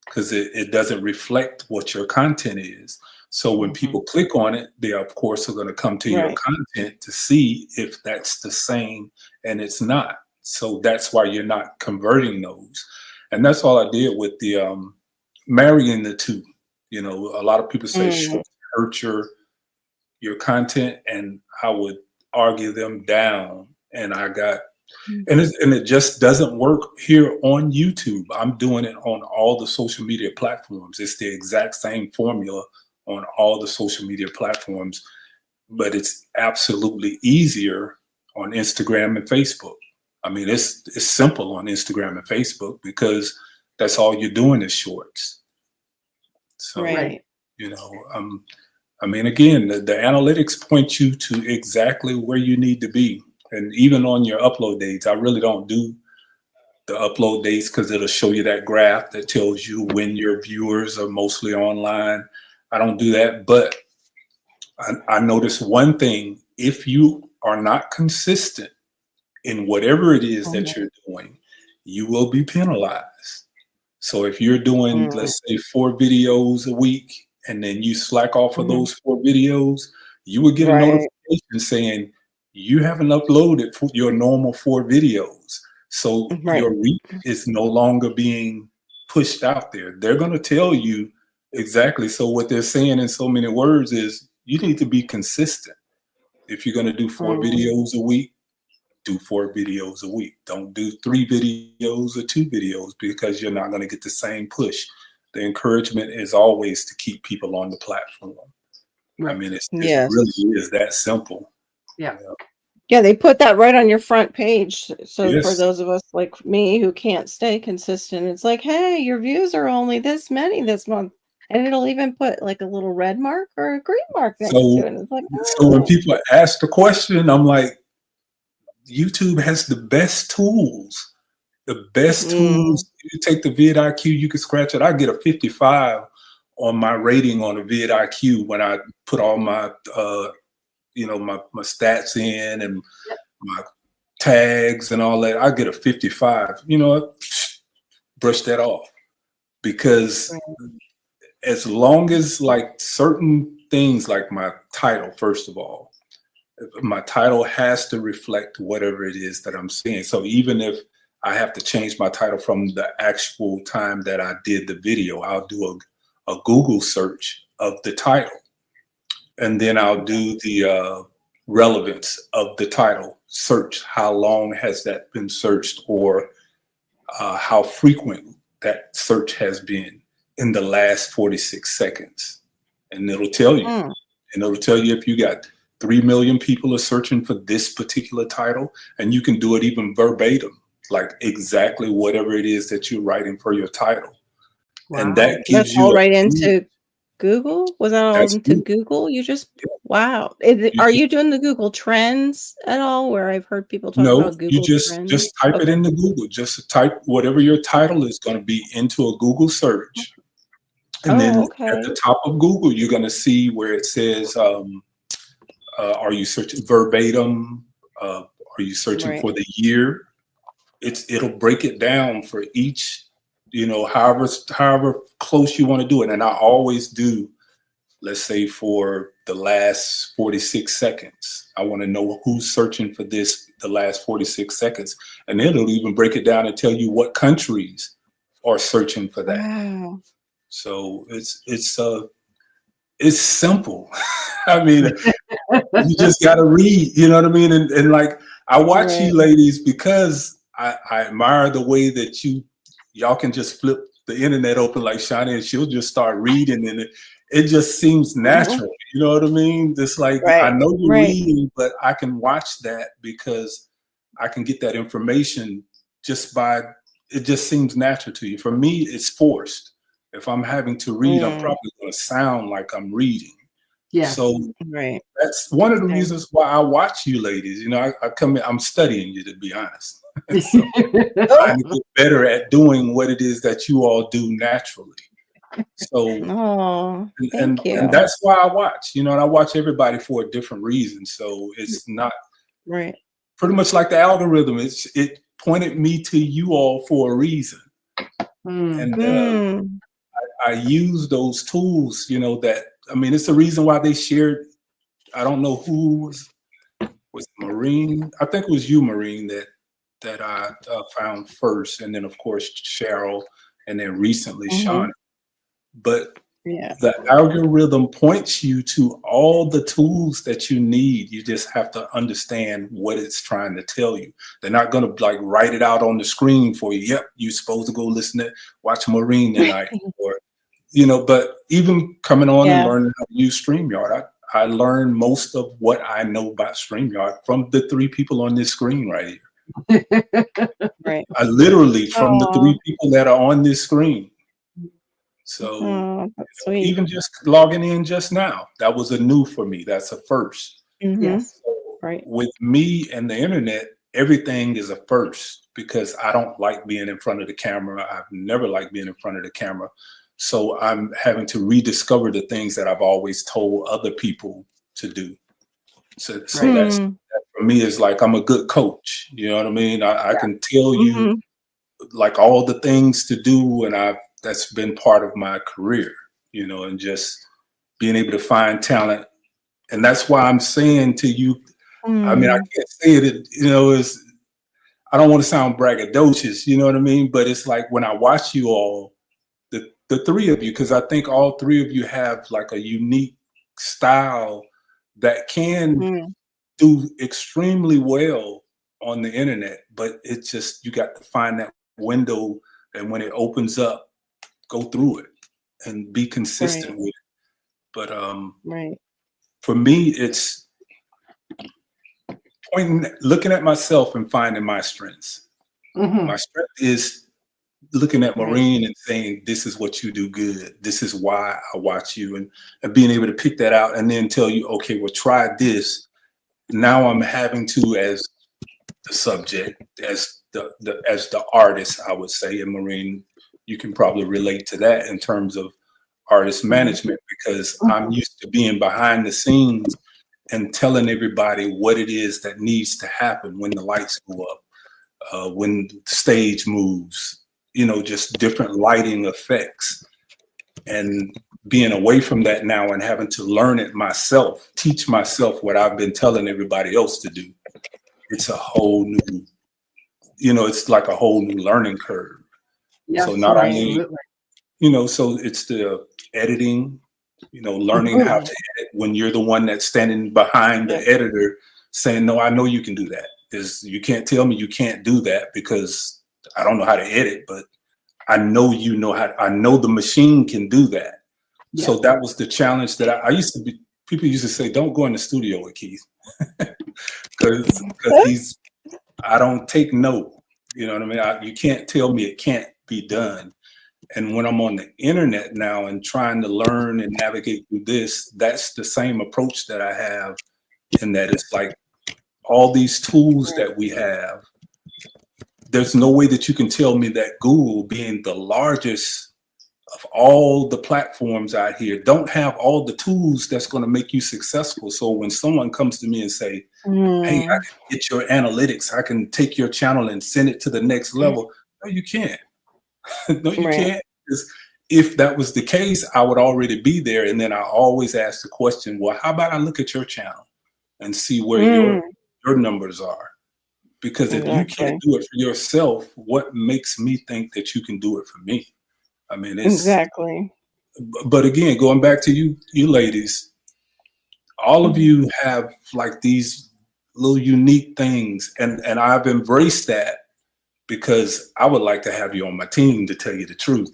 because it doesn't reflect what your content is. So when Mhm. people click on it, they of course are going to come to your Right. content to see if that's the same, and it's not. So that's why you're not converting those. And that's all I did with the marrying the two. A lot of people say Mm. shorts hurt your content, and I would argue them down. And I got Mm. and it just doesn't work here on YouTube. I'm doing it on all the social media platforms. It's the exact same formula on all the social media platforms, but it's absolutely easier on Instagram and Facebook. I mean, it's simple on Instagram and Facebook because that's all you're doing is shorts. So, Right. you know, um, I mean, again, the analytics point you to exactly where you need to be. And even on your upload dates, I really don't do the upload dates because it'll show you that graph that tells you when your viewers are mostly online. I don't do that. But I notice one thing: if you are not consistent in whatever it is Mhm. that you're doing, you will be penalized. So if you're doing, Mm. let's say, 4 videos a week, and then you slack off of Mhm. those 4 videos, you will get a Right. notification saying you haven't uploaded your normal 4 videos. So Right. your reach is no longer being pushed out there. They're going to tell you exactly. So what they're saying in so many words is you need to be consistent. If you're going to do four Mm. videos a week, do 4 videos a week. Don't do 3 videos or 2 videos because you're not going to get the same push. The encouragement is always to keep people on the platform. I Right. mean, it really Yes. is that simple. Yeah. Yeah, they put that right on your front page. So for Yes. those of us like me who can't stay consistent, it's like, hey, your views are only this many this month. And it'll even put like a little red mark or a green mark next to So, it. And it's like, so when oh. people ask the question, I'm like, YouTube has the best tools. The best Mm. tools. You take the vidIQ, you can scratch it. I get a 55 on my rating on the vidIQ when I put all my my stats in and Yep. my tags and all that. I get a 55. You know what? Brush that off because Right. as long as like certain things like my title, first of all, my title has to reflect whatever it is that I'm seeing. So even if I have to change my title from the actual time that I did the video, I'll do a Google search of the title. And then I'll do the relevance of the title, search how long has that been searched or how frequent that search has been in the last 46 seconds. And it'll tell you. Mm. And it'll tell you if you got 3 million people are searching for this particular title, and you can do it even verbatim, like exactly whatever it is that you're writing for your title. and that That's gives all you right a into Google? Was that all that's into Google. Google? You just Yeah. wow. You Are just, you doing the Google Trends at all? Where I've heard people talk no, about you Google just Trends? type it Okay. into Google. Just type whatever your title is going to be into a Google search, and Oh, then at okay. the top of Google, you're going to see where it says, "Are you searching verbatim? Are you searching Right. for the year?" It'll break it down for each, however close you want to do it. And I always do, let's say for the last 46 seconds, I want to know who's searching for this the last 46 seconds. And then it'll even break it down and tell you what countries are searching for that. Wow. So it's simple. I mean, you just gotta read, you know what I mean? And like I watch Right. you ladies because I admire the way that y'all can just flip the internet open like Shani, and she'll just start reading, and it just seems natural. You know what I mean? It's like I Right. know you're Right. reading, but I can watch that because I can get that information just by it just seems natural to you. For me, it's forced. If I'm having to read, I'm probably going to sound like I'm reading. Yes. So Right. that's one of the Okay. reasons why I watch you ladies. You know, I come in, I'm studying you, to be honest. So trying to get better at doing what it is that you all do naturally. So Oh, thank you. and that's why I watch, and I watch everybody for a different reason. So it's not Right. pretty much like the algorithm. It pointed me to you all for a reason. And I use those tools, that, I mean, it's the reason why they shared. I don't know who was Maureen. I think it was you, Maureen, that I found first. And then, of course, Cheryl, and then recently Shauna. But Yeah. the algorithm points you to all the tools that you need. You just have to understand what it's trying to tell you. They're not going to like write it out on the screen for you. Yep, you're supposed to go watch Maureen tonight, or But even coming on and Yeah. learning how to use StreamYard, I learned most of what I know about StreamYard from the three people on this screen right here. Right. I literally from the Aw. three people that are on this screen. So Oh, that's sweet. even just logging in just now, that was a new for me. That's a first. Yes. So Right. with me and the internet, everything is a first because I don't like being in front of the camera. I've never liked being in front of the camera. So I'm having to rediscover the things that I've always told other people to do. So that's that for me is like I'm a good coach. You know what I mean? I can tell you like all the things to do, and that's been part of my career, and just being able to find talent. And that's why I'm saying to you, I mean, I can't say it, is I don't want to sound braggadocious, you know what I mean? But it's like when I watch you all, the three of you, because I think all three of you have like a unique style that can do extremely well on the internet, but it's just you got to find that window, and when it opens up, go through it and be consistent with it. But for me, it's looking at myself and finding my strengths. My strength is looking at Maureen and saying, this is what you do good. This is why I watch you, and being able to pick that out and then tell you, okay, well, try this. Now I'm having to, as the subject, as the artist, I would say, and Maureen, you can probably relate to that in terms of artist management, because I'm used to being behind the scenes and telling everybody what it is that needs to happen when the lights go up, when the stage moves, just different lighting effects. And being away from that now and having to learn it myself, teach myself what I've been telling everybody else to do. It's a whole new, it's like a whole new learning curve. Yes, so not only, absolutely. So it's the editing, learning how to edit when you're the one that's standing behind the editor saying, no, I know you can do that. You can't tell me you can't do that because I don't know how to edit, but I know I know the machine can do that. Yes. So that was the challenge that I used to be. People used to say, don't go in the studio with Keith because I don't take no, you know what I mean? You can't tell me it can't be done. And when I'm on the internet now and trying to learn and navigate through this, that's the same approach that I have, in that it's like all these tools that we have. There's no way that you can tell me that Google, being the largest of all the platforms out here, don't have all the tools that's going to make you successful. So when someone comes to me and say, hey, I can get your analytics, I can take your channel and send it to the next level. No, you can't. No, you can't. Because if that was the case, I would already be there. And then I always ask the question, well, how about I look at your channel and see where your numbers are? Because if you can't do it for yourself, what makes me think that you can do it for me? I mean, it's Exactly. But again, going back to you ladies, all of you have like these little unique things, and I've embraced that, because I would like to have you on my team, to tell you the truth.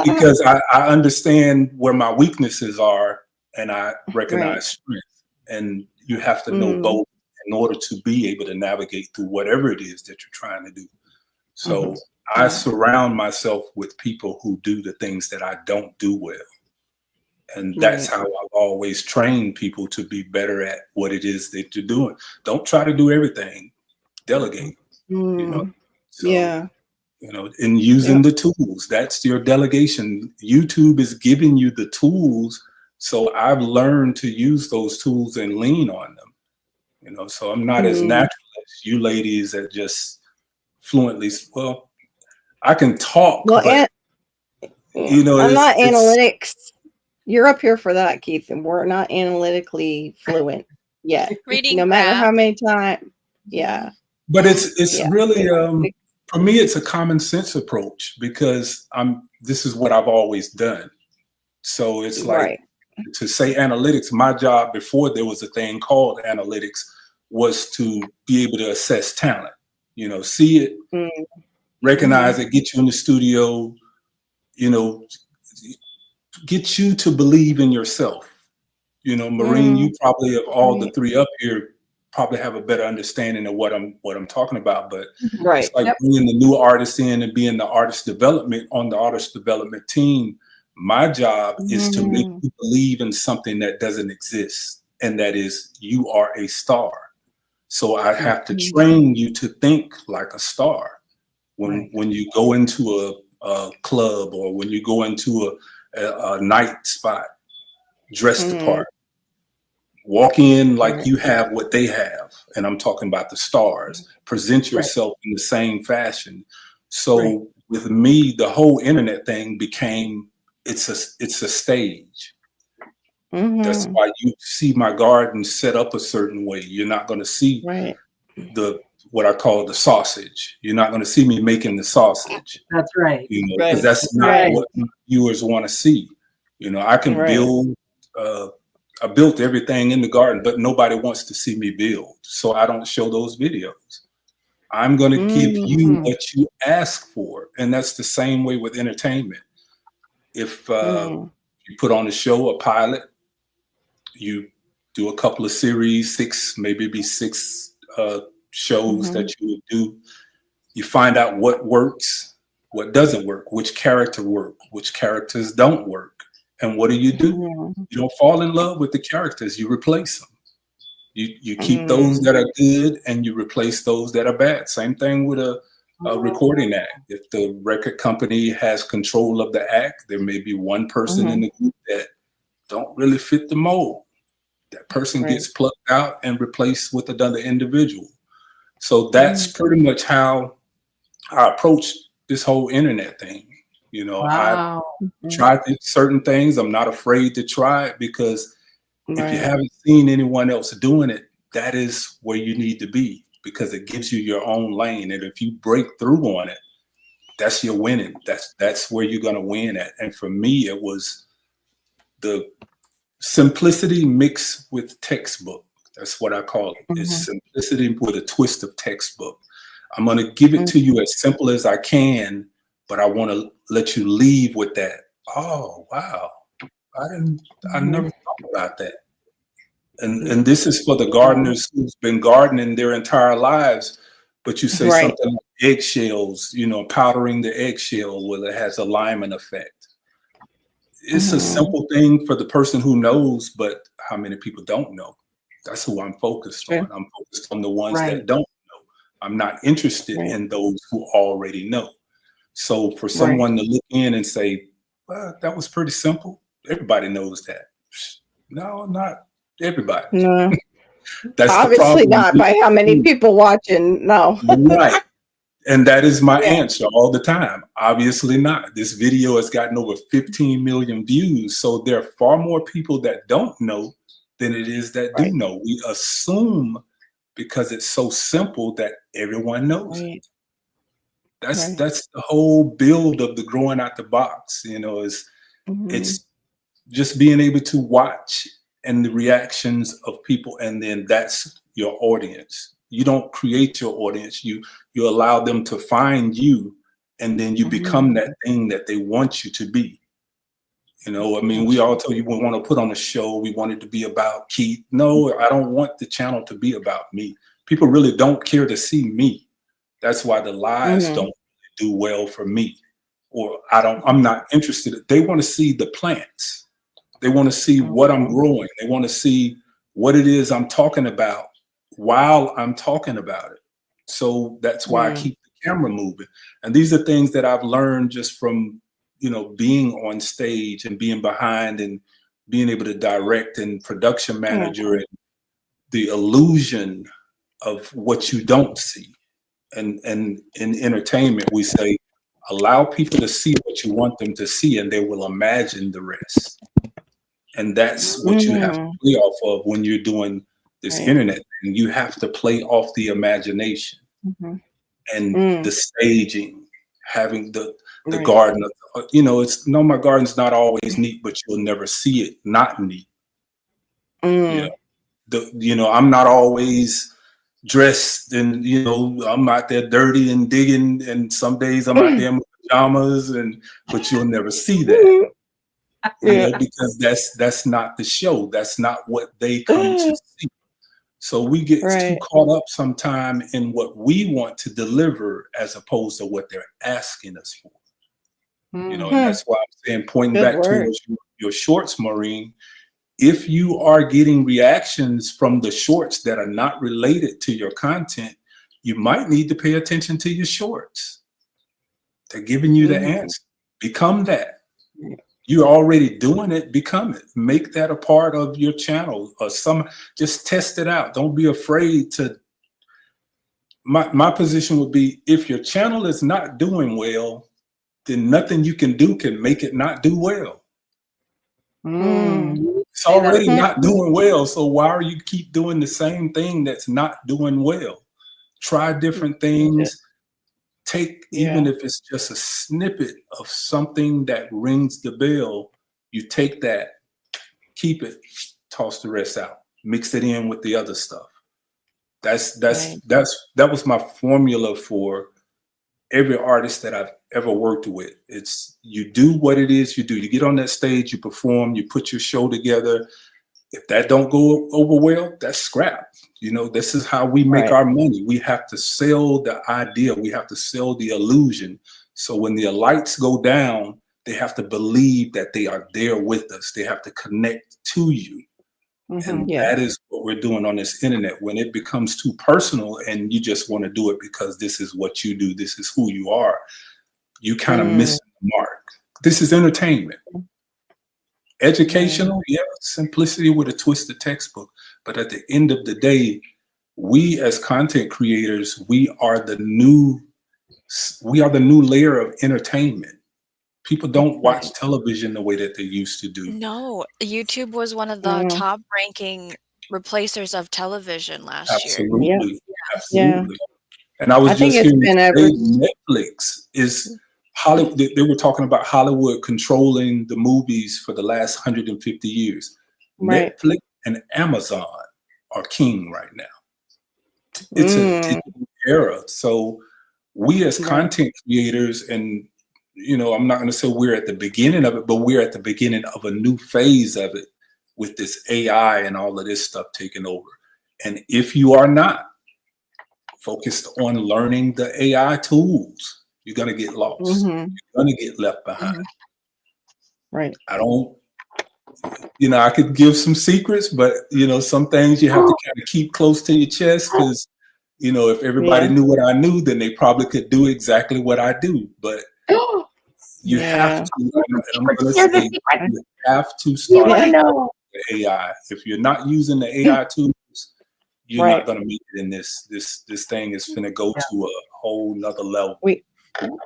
Because I understand where my weaknesses are, and I recognize strength. And you have to know both in order to be able to navigate through whatever it is that you're trying to do. So I surround myself with people who do the things that I don't do well. And that's how I've always trained people to be better at what it is that you're doing. Don't try to do everything. Delegate. You know? So, you know, in using the tools, that's your delegation. YouTube is giving you the tools. So I've learned to use those tools and lean on them. You know, so I'm not as natural as you ladies that just fluently, well, I can talk, but you know, I'm not analytics. You're up here for that, Keith, and we're not analytically fluent yet. Reading no matter how many times. Yeah. But it's really for me, it's a common sense approach, because this is what I've always done. So it's like to say analytics, my job before there was a thing called analytics was to be able to assess talent, you know, see it, recognize it, get you in the studio, you know, get you to believe in yourself. You know, Maureen, you probably, of all the three up here, probably have a better understanding of what I'm talking about. But it's like bringing the new artists in and being the artist development on the artist development team. My job is to make you believe in something that doesn't exist, and that is, you are a star. So I have to train you to think like a star. When you go into a club, or when you go into a night spot, dress the part. Walk in like you have what they have. And I'm talking about the stars. Present yourself in the same fashion. So with me, the whole internet thing became, it's a stage. That's why you see my garden set up a certain way. You're not going to see what I call the sausage. You're not going to see me making the sausage. That's right. You know, because that's not what viewers want to see. You know, I can build. I built everything in the garden, but nobody wants to see me build. So I don't show those videos. I'm going to give you what you ask for. And that's the same way with entertainment. If you put on a show, a pilot, you do a couple of series, maybe six shows that you would do. You find out what works, what doesn't work, which character work, which characters don't work. And what do? You don't fall in love with the characters, you replace them. You keep those that are good and you replace those that are bad. Same thing with a recording act. If the record company has control of the act, there may be one person in the group that don't really fit the mold. That person gets plucked out and replaced with another individual. So that's pretty much how I approach this whole internet thing. You know, I tried certain things. I'm not afraid to try it, because if you haven't seen anyone else doing it, that is where you need to be, because it gives you your own lane. And if you break through on it, that's your winning. That's where you're going to win at. And for me, it was the simplicity mixed with textbook. That's what I call it. It's simplicity with a twist of textbook. I'm going to give it to you as simple as I can, but I want to let you leave with that. Oh, wow. I never thought about that. And this is for the gardeners who's been gardening their entire lives, But you say Right. something like eggshells, you know, powdering the eggshell, well, it has a Lyman effect. It's a simple thing for the person who knows, but how many people don't know? That's who I'm focused True. on. I'm focused on the ones Right. that don't know. I'm not interested Right. in those who already know. So for Right. someone to look in and say, well, that was pretty simple. Everybody knows that. No, not everybody. No, That's the obviously problem. not by how many people watching. No. Right. And that is my Yeah. answer all the time. Obviously not. This video has gotten over 15 million views. So there are far more people that don't know than it is that do Right. know. We assume because it's so simple that everyone knows it. Right. That's Right. that's the whole build of the growing out the box, you know, is Mhm. it's just being able to watch and the reactions of people, and then that's your audience. You don't create your audience, you allow them to find you, and then you become that thing that they want you to be. You know, I mean, we all tell you we want to put on a show, we want it to be about Keith. No, I don't want the channel to be about me. People really don't care to see me. That's why the lives don't do well for me. Or I'm not interested. They want to see the plants. They want to see what I'm growing. They want to see what it is I'm talking about while I'm talking about it. So that's why I keep the camera moving. And these are things that I've learned just from, you know, being on stage and being behind and being able to direct and production manager and the illusion of what you don't see. And in entertainment, we say, allow people to see what you want them to see, and they will imagine the rest. And that's what you have to play off of when you're doing this internet thing. You have to play off the imagination and the staging, having the garden. You know, it's no, my garden's not always neat, but you'll never see it not neat. You know, I'm not always dressed and, you know, I'm out there dirty and digging, and some days I'm out there in pajamas, but you'll never see that. You know, because that's not the show. That's not what they come to see. So we get too caught up sometime in what we want to deliver as opposed to what they're asking us for. You know, and that's why I'm saying, pointing back towards your shorts, Maureen, if you are getting reactions from the shorts that are not related to your content, you might need to pay attention to your shorts. They're giving you the answer. Become that. You're already doing it. Become it. Make that a part of your channel. Or just test it out. Don't be afraid to. My position would be, if your channel is not doing well, then nothing you can do can make it not do well. It's already not doing well, so why are you keep doing the same thing that's not doing well? Try different things. Take, even if it's just a snippet of something that rings the bell, you take that, keep it, toss the rest out, mix it in with the other stuff. That was my formula for every artist that I've ever worked with. It's, you do what it is you do. You get on that stage, you perform, you put your show together. If that don't go over well, that's scrap. You know, this is how we make our money. We have to sell the idea. We have to sell the illusion. So when the lights go down, they have to believe that they are there with us. They have to connect to you. And that is what we're doing on this internet. When it becomes too personal and you just want to do it because this is what you do, this is who you are, you kind of miss the mark. This is entertainment. Educational, simplicity with a twist of textbook. But at the end of the day, we as content creators, we are the new layer of entertainment. People don't watch television the way that they used to do. No, YouTube was one of the top ranking replacers of television last year. Absolutely. Absolutely. And I was just hearing Netflix is Hollywood. They were talking about Hollywood controlling the movies for the last 150 years. Netflix and Amazon are king right now. It's a digital era. So we as content creators, and you know, I'm not going to say we're at the beginning of it, but we're at the beginning of a new phase of it with this AI and all of this stuff taking over. And if you are not, focused on learning the AI tools, you're going to get lost. Mm-hmm. You're going to get left behind. Right. I don't, I could give some secrets, but, some things you have to kind of keep close to your chest because, if everybody knew what I knew, then they probably could do exactly what I do. But you have to, and I'm going to say, you have to start with the AI. If you're not using the AI tools, you're not going to make it in this. This thing is going to go to a whole nother level.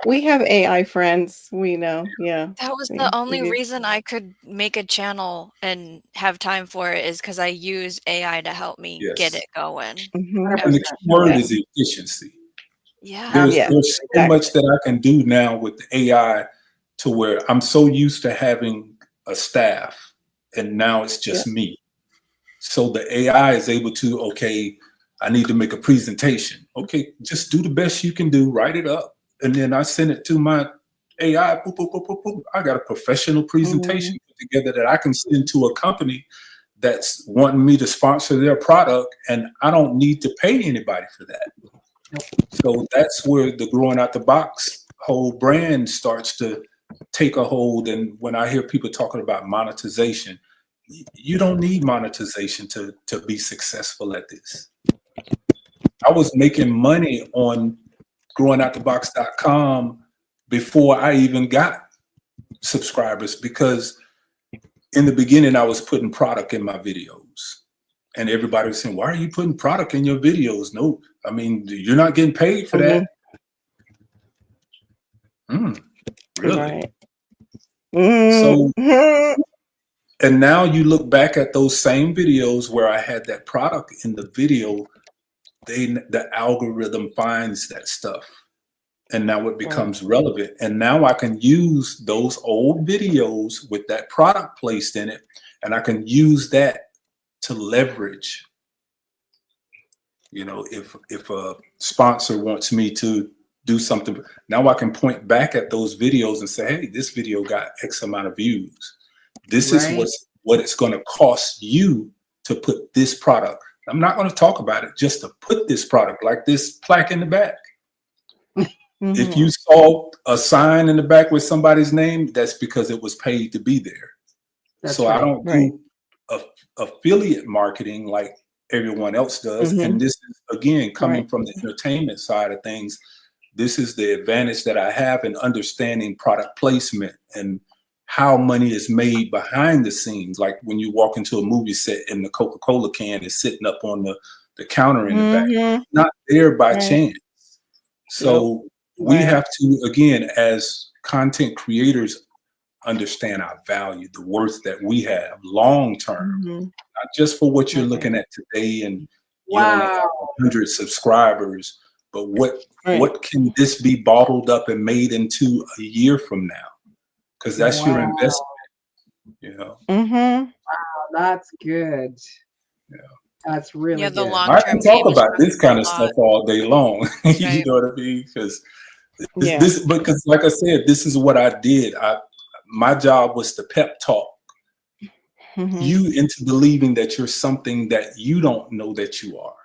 We have AI friends. We know. Yeah. That was the only reason I could make a channel and have time for it, is because I use AI to help me get it going. Mm-hmm. And the key word is efficiency. Yeah. There's so much that I can do now with the AI to where I'm so used to having a staff, and now it's just me. So the AI is able to, okay, I need to make a presentation. Okay, just do the best you can do, write it up. And then I send it to my AI. Boop, boop, boop, boop, boop. I got a professional presentation put together that I can send to a company that's wanting me to sponsor their product, and I don't need to pay anybody for that. So that's where the growing out the box whole brand starts to take a hold. And when I hear people talking about monetization, you don't need monetization to be successful at this. I was making money on growingoutthebox.com before I even got subscribers, because in the beginning I was putting product in my videos, and everybody was saying, why are you putting product in your videos? No, I mean, you're not getting paid for that. Really? So, and now you look back at those same videos where I had that product in the video, the algorithm finds that stuff, and now it becomes relevant. And now I can use those old videos with that product placed in it, and I can use that to leverage. If a sponsor wants me to do something, now I can point back at those videos and say, hey, this video got X amount of views. This is what it's going to cost you to put this product. I'm not going to talk about it, just to put this product, like this plaque in the back. If you saw a sign in the back with somebody's name, that's because it was paid to be there. I don't do affiliate marketing like everyone else does. And this is, again, coming from the entertainment side of things. This is the advantage that I have in understanding product placement and how money is made behind the scenes. Like when you walk into a movie set and the Coca-Cola can is sitting up on the counter in the back, not there by chance. So we have to, again, as content creators, understand our value, the worth that we have long term, not just for what you're looking at today and you only have 100 subscribers, but what can this be bottled up and made into a year from now? Because that's your investment, Wow, that's good. That's really the good. long I term can talk about this kind of stuff all day long. You know what I mean? Because because like I said, this is what I did. My job was to pep talk you into believing that you're something that you don't know that you are.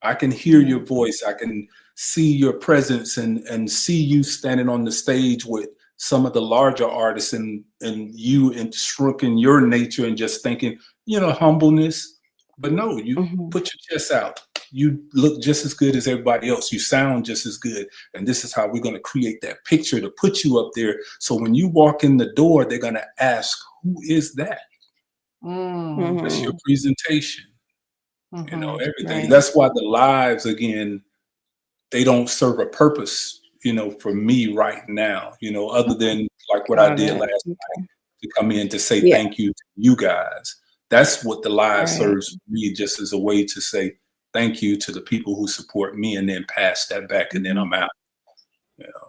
I can hear your voice. I can see your presence and see you standing on the stage with some of the larger artists and you and shrinking your nature and just thinking, humbleness. But no, you put your chest out. You look just as good as everybody else. You sound just as good. And this is how we're going to create that picture to put you up there. So when you walk in the door, they're going to ask, who is that? That's your presentation. Everything. That's why the lives, again, they don't serve a purpose, for me right now, other than like what I did last night to come in to say thank you to you guys. That's what the live serves me, just as a way to say thank you to the people who support me and then pass that back and then I'm out.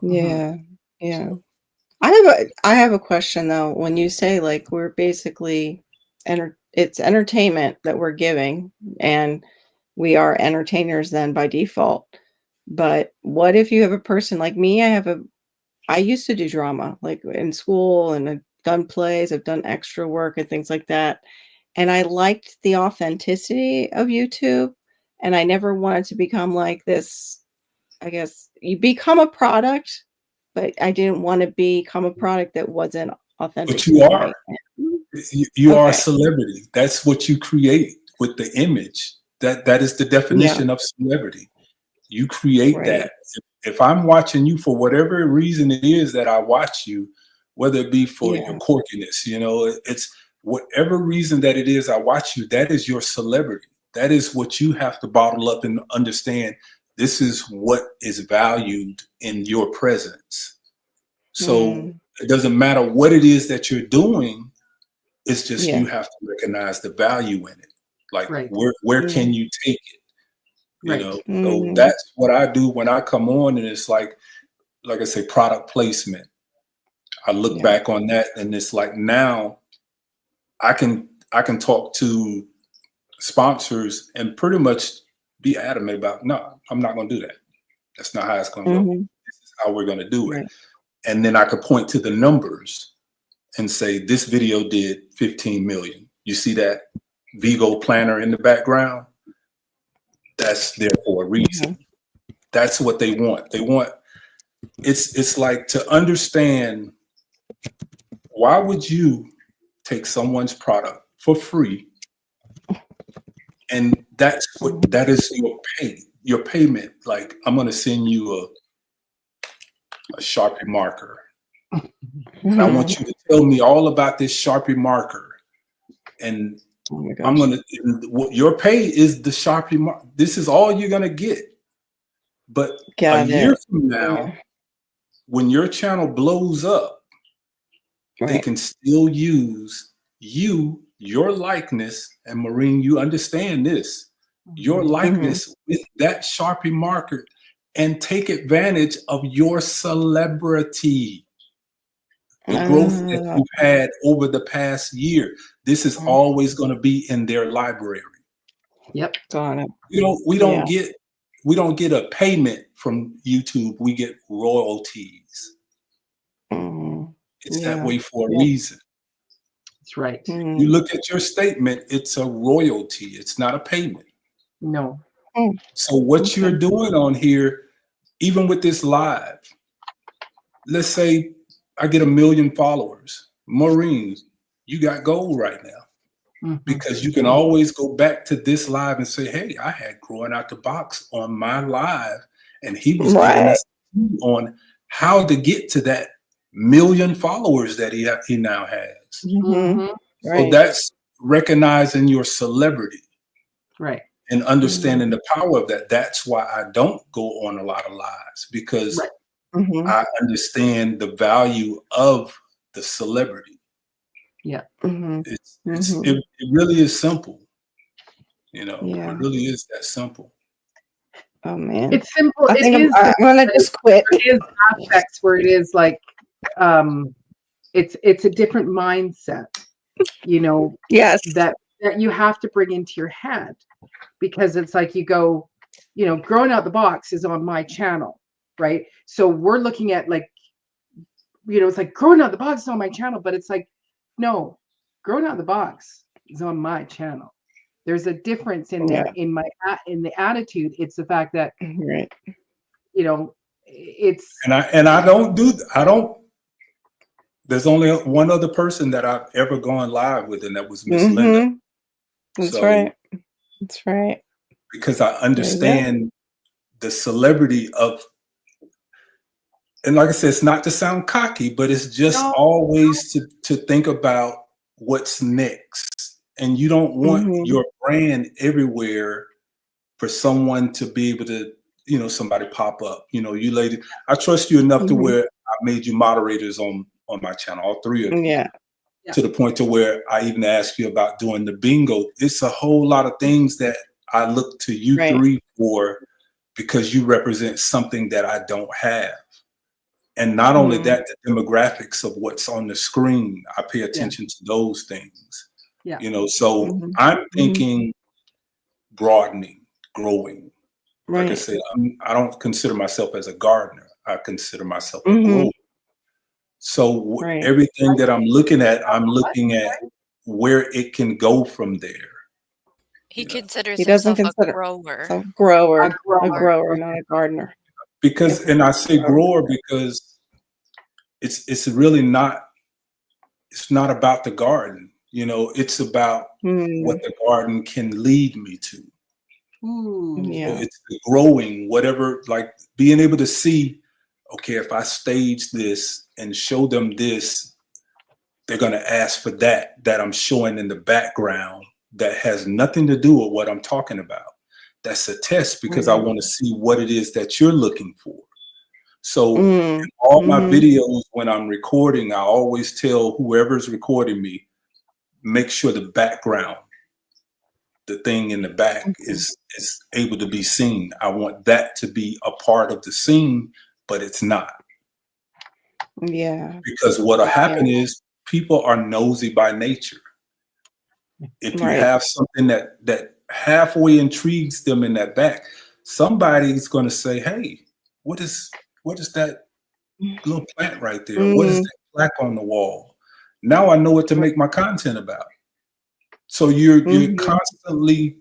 Yeah. I have a question though. When you say like we're basically it's entertainment that we're giving and we are entertainers then by default. But what if you have a person like me? I used to do drama like in school, and I've done plays, I've done extra work and things like that. And I liked the authenticity of YouTube. And I never wanted to become like this. I guess you become a product, but I didn't want to become a product that wasn't authentic. But you are. You are a Okay. celebrity. That's what you create with the image. That is the definition of celebrity. You create Right. that. If I'm watching you for whatever reason it is that I watch you, whether it be for Yeah. your quirkiness, you know, it's whatever reason that it is I watch you, that is your celebrity. That is what you have to bottle up and understand. This is what is valued in your presence. So it doesn't matter what it is that you're doing. It's just Yeah. you have to recognize the value in it. Like Right. where can you take it? You Right. know, so that's what I do when I come on, and it's like I say, product placement. I look Yeah. back on that, and it's like now I can talk to sponsors and pretty much be adamant about, no, I'm not going to do that. That's not how it's going to go. This is how we're going to do it. Right. And then I could point to the numbers and say, this video did 15 million. You see that Vigo planner in the background? That's there for a reason. That's what they want. They want, it's like to understand, why would you take someone's product for free? And that is your payment. Like, I'm going to send you a Sharpie marker. And I want you to tell me all about this Sharpie marker. And I'm going to, your pay is the Sharpie marker. This is all you're going to get. But a year from now, when your channel blows up, they can still use your likeness. And Maureen, you understand this, your likeness with that Sharpie marker, and take advantage of your celebrity. The growth that you've had over the past year, this is always going to be in their library. Yep. Got it. We don't get a payment from YouTube. We get royalties. It's that way for a reason. That's right. You look at your statement, it's a royalty. It's not a payment. No. So what you're doing on here, even with this live, let's say I get 1 million followers. Maureen, you got gold right now. Because you can always go back to this live and say, hey, I had Growing Out the Box on my live, and he was giving us on how to get to that 1 million followers that he now has. So that's recognizing your celebrity. Right. And understanding the power of that. That's why I don't go on a lot of lives, because I understand the value of the celebrity. Yeah. It really is simple. You know, it really is that simple. Oh man, it's simple. I think I'm gonna just quit. There is aspects where it is like, it's a different mindset. You know, that you have to bring into your head, because it's like you go, you know, Growing Out the Box is on my channel, right? So we're looking at like, you know, it's like Growing Out the Box is on my channel, but it's like, no, Growing Out the Box is on my channel. There's a difference in there in the attitude. It's the fact that, you know, it's and I don't. There's only one other person that I've ever gone live with, and that was Miss Linda. That's right. That's right. Because I understand the celebrity of, and like I said, it's not to sound cocky, but it's just always to think about what's next. And you don't want your brand everywhere for someone to be able to, you know, somebody pop up. You know, you lady, I trust you enough to where I made you moderators on my channel, all three of you. To the point to where I even asked you about doing the bingo. It's a whole lot of things that I look to you three for, because you represent something that I don't have. And not only that, the demographics of what's on the screen, I pay attention to those things. You know, so I'm thinking broadening, growing. Like I said, I don't consider myself as a gardener. I consider myself a grower. So everything that I'm looking at where it can go from there. He you know, considers He doesn't himself a consider grower. so grower, A a grower. grower, not a gardener. because, Yes, and I say grower. grower because it's really not, it's not about the garden. You know, it's about what Mm, the garden can lead me to. Ooh. So yeah. it's the growing, whatever, like being able to see, okay, if I stage this and show them this, they're going to ask for that I'm showing in the background that has nothing to do with what I'm talking about. That's a test because I Mm, want to see what it is that you're looking for. So mm, in all my mhm. videos, when I'm recording, I always tell whoever's recording me, make sure the background, the thing in the back Mhm. is able to be seen. I want that to be a part of the scene, but it's not. Yeah. Because what'll Yeah. happen is people are nosy by nature. If you Right. have something that halfway intrigues them in that back, somebody's going to say, "Hey, what is that little plant right there? What is Mm, that plaque on the wall?" Now I know what to make my content about. So you're mhm, constantly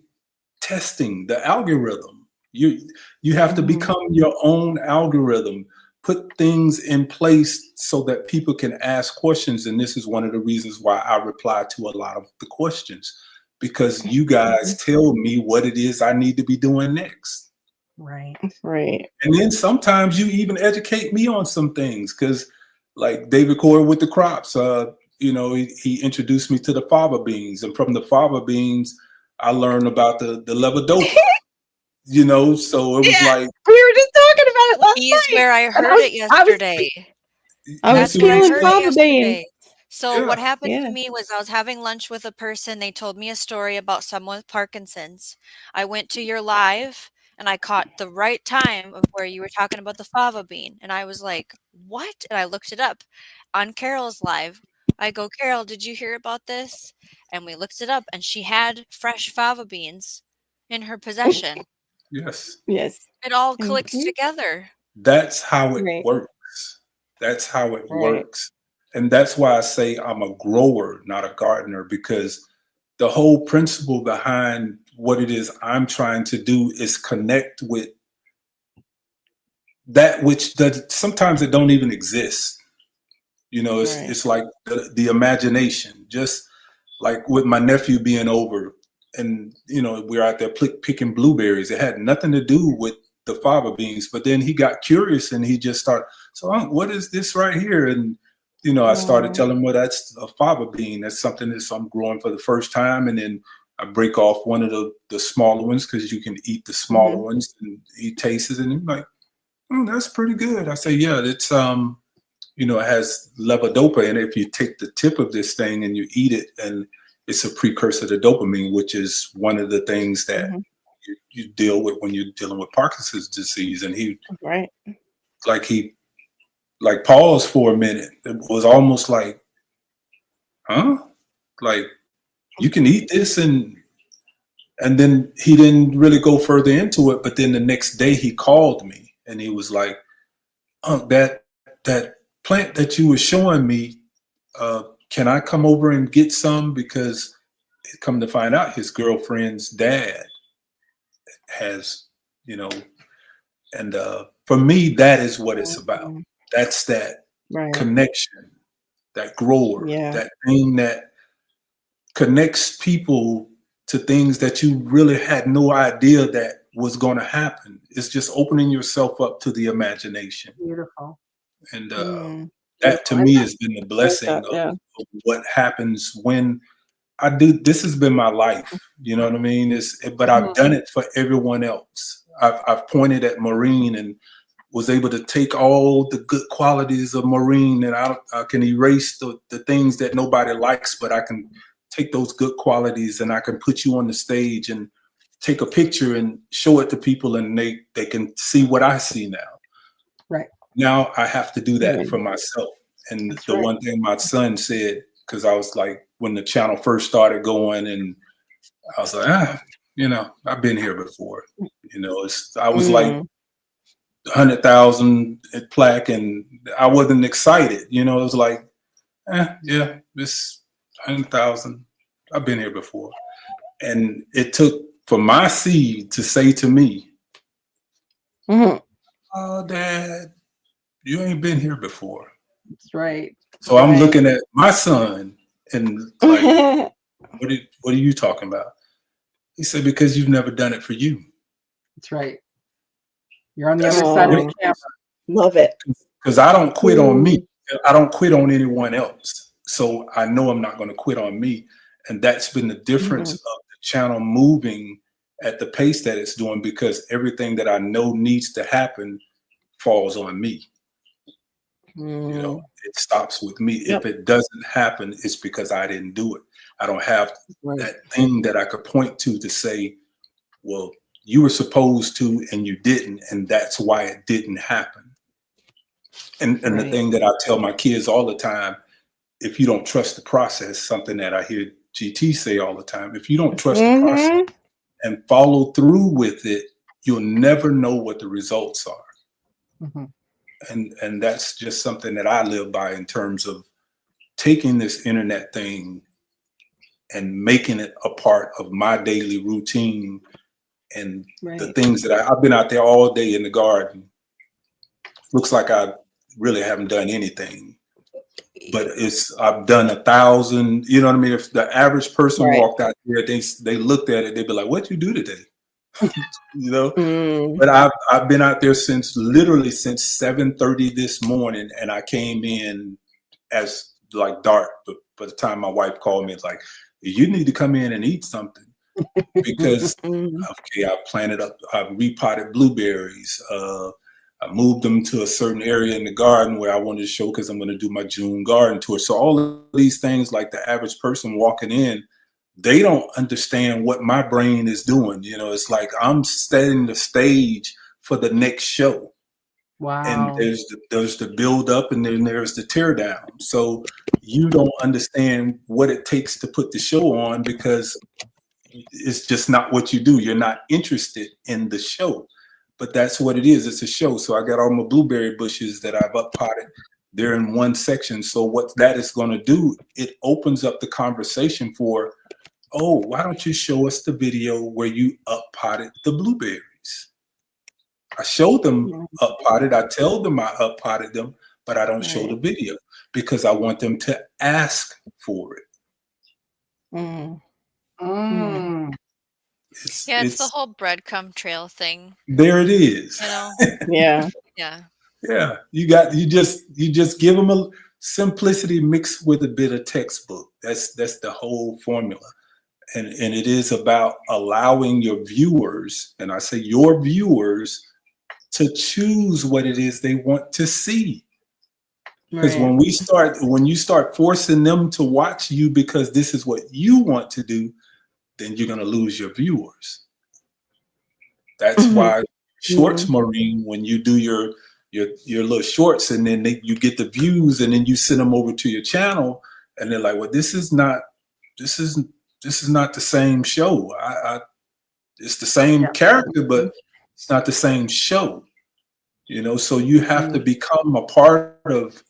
testing the algorithm. You have to mhm. become your own algorithm. Put things in place so that people can ask questions. And this is one of the reasons why I reply to a lot of the questions, because you guys Mhm. tell me what it is I need to be doing next. Right. Right. And then sometimes you even educate me on some things, because like David Core with the crops, he introduced me to the fava beans, and from the fava beans, I learned about the levodopa. So it was Yeah, like, we were just talking about it last He's night, where I and heard it yesterday. I you was That's see what where I'm I peeling heard it saying? fava beans. yesterday. So Yeah, what happened Yeah. to me was I was having lunch with a person. They told me a story about someone with Parkinson's. I went to your live and I caught the right time of where you were talking about the fava bean. And I was like, what? And I looked it up on Carol's live. I go, Carol, did you hear about this? And we looked it up and she had fresh fava beans in her possession. yes. Yes. It all clicked Mhm. together. That's how it Right. works. That's how it Right. works. And that's why I say I'm a grower, not a gardener, because the whole principle behind what it is I'm trying to do is connect with that which does, sometimes it don't even exist. Right. It's like the imagination, just like with my nephew being over, and we're out there picking blueberries. It had nothing to do with the fava beans, but then he got curious and he just started, so what is this right here? And I started Oh. telling him, well, that's a fava bean. That's something that I'm growing for the first time. And then I break off one of the smaller ones, because you can eat the smaller Mhm. ones, and he tastes it and he's like, that's pretty good. I say, yeah, it's it has levodopa in it. If you take the tip of this thing and you eat it, and it's a precursor to dopamine, which is one of the things that Mhm. you deal with when you're dealing with Parkinson's disease. And Right. he like paused for a minute. It was almost like, huh? Like, you can eat this, and then he didn't really go further into it. But then the next day he called me and he was like, that plant that you were showing me, can I come over and get some? Because come to find out, his girlfriend's dad has, you know, and for me, that is what it's about. Mhm. That's that Right. connection, that grower, Yeah. that thing that connects people to things that you really had no idea that was going to happen. It's just opening yourself up to the imagination. Beautiful. And Mm. that to Beautiful. And me has been the I like blessing that. Yeah. of what happens when I do. This has been my life. You know what I mean? But I've done it for everyone else. I've pointed at Maureen and was able to take all the good qualities of Maureen, and I can erase the things that nobody likes, but I can take those good qualities and I can put you on the stage and take a picture and show it to people, and they can see what I see now. Right. Now I have to do that Right. for myself. And That's the right. one thing my son said, because I was like, when the channel first started going, and I was like, I've been here before. I was like Mm. 100,000 plaque, and I wasn't excited. It was like, yeah, this 100,000. I've been here before. And it took for my seed to say to me, Mhm. "Oh, Dad, you ain't been here before." That's right. So I'm Right. looking at my son and like, what are you talking about? He said, because you've never done it for you. That's right. You're on the That's other side of Oh. the camera. Love it. because I don't quit on me. Mm. I don't quit on anyone else. So I know I'm not going to quit on me. And that's been the difference Mhm. of the channel moving at the pace that it's doing, because everything that I know needs to happen falls on me. You know, Mm. it stops with me. Yep. If it doesn't happen, it's because I didn't do it. I don't have Right. that thing that I could point to say, well, you were supposed to and you didn't, and that's why it didn't happen. And the Right. thing that I tell my kids all the time, if you don't trust the process, something that I hear GT say all the time, if you don't trust the process Mhm. and follow through with it, you'll never know what the results are. Mhm. And that's just something that I live by in terms of taking this internet thing and making it a part of my daily routine. And the Right. things that I've been out there all day in the garden. Looks like I really haven't done anything, but I've done 1,000. You know what I mean? If the average person Right. walked out there, they looked at it, they'd be like, "What'd you do today?" You know. Mm. But I've been out there literally since 7:30 this morning, and I came in as like dark. But by the time my wife called me, it's like, "You need to come in and eat something," because Mm. okay, I repotted blueberries. I moved them to a certain area in the garden where I wanted to show, because I'm going to do my June garden tour. So all of these things, like the average person walking in, they don't understand what my brain is doing. You know, it's like I'm setting the stage for the next show. And Wow. there's the build up, and then there's the tear down. So you don't understand what it takes to put the show on, because it's just not what you do. You're not interested in the show, but that's what it is. It's a show. So I got all my blueberry bushes that I've up potted. They're in one section. So what that is going to do, it opens up the conversation for, oh, why don't you show us the video where you up potted the blueberries? I show them up potted. I tell them I up potted them, but I don't show the Right. video because I want them to ask for it. Mm. Mm. Yeah, it's the It's whole breadcrumb trail thing, there. It is. you know? Yeah. Yeah. Yeah, you just give them a simplicity mixed with a bit of textbook. That's the whole formula, and it is about allowing your viewers, and I say your viewers, to choose what it is they want to see. Because Right. when you start forcing them to watch you because this is what you want to do, then you're gonna lose your viewers. That's Mhm. why shorts, Mhm. Maureen, when you do your little shorts, and then you get the views, and then you send them over to your channel, and they're like, "Well, this is not the same show. It's the same Yeah. character, but it's not the same show." You know, so you have to Mhm. become a part of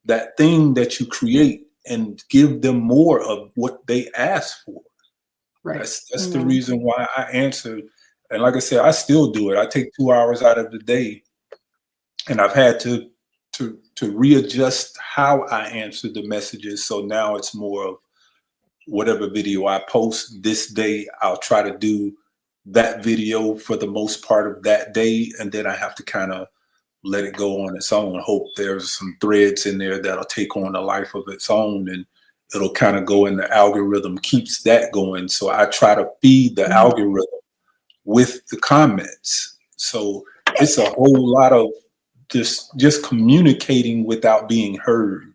that thing that you create and give them more of what they ask for. Right. That's the Mhm. reason why I answered. And like I said, I still do it. I take 2 hours out of the day, and I've had to readjust how I answer the messages. So now it's more of whatever video I post this day, I'll try to do that video for the most part of that day, and then I have to kind of let it go on its own. Hope there's some threads in there that'll take on a life of its own, and it'll kind of go, and the algorithm keeps that going. So I try to feed the Mhm. algorithm with the comments. So it's a whole lot of just communicating without being heard,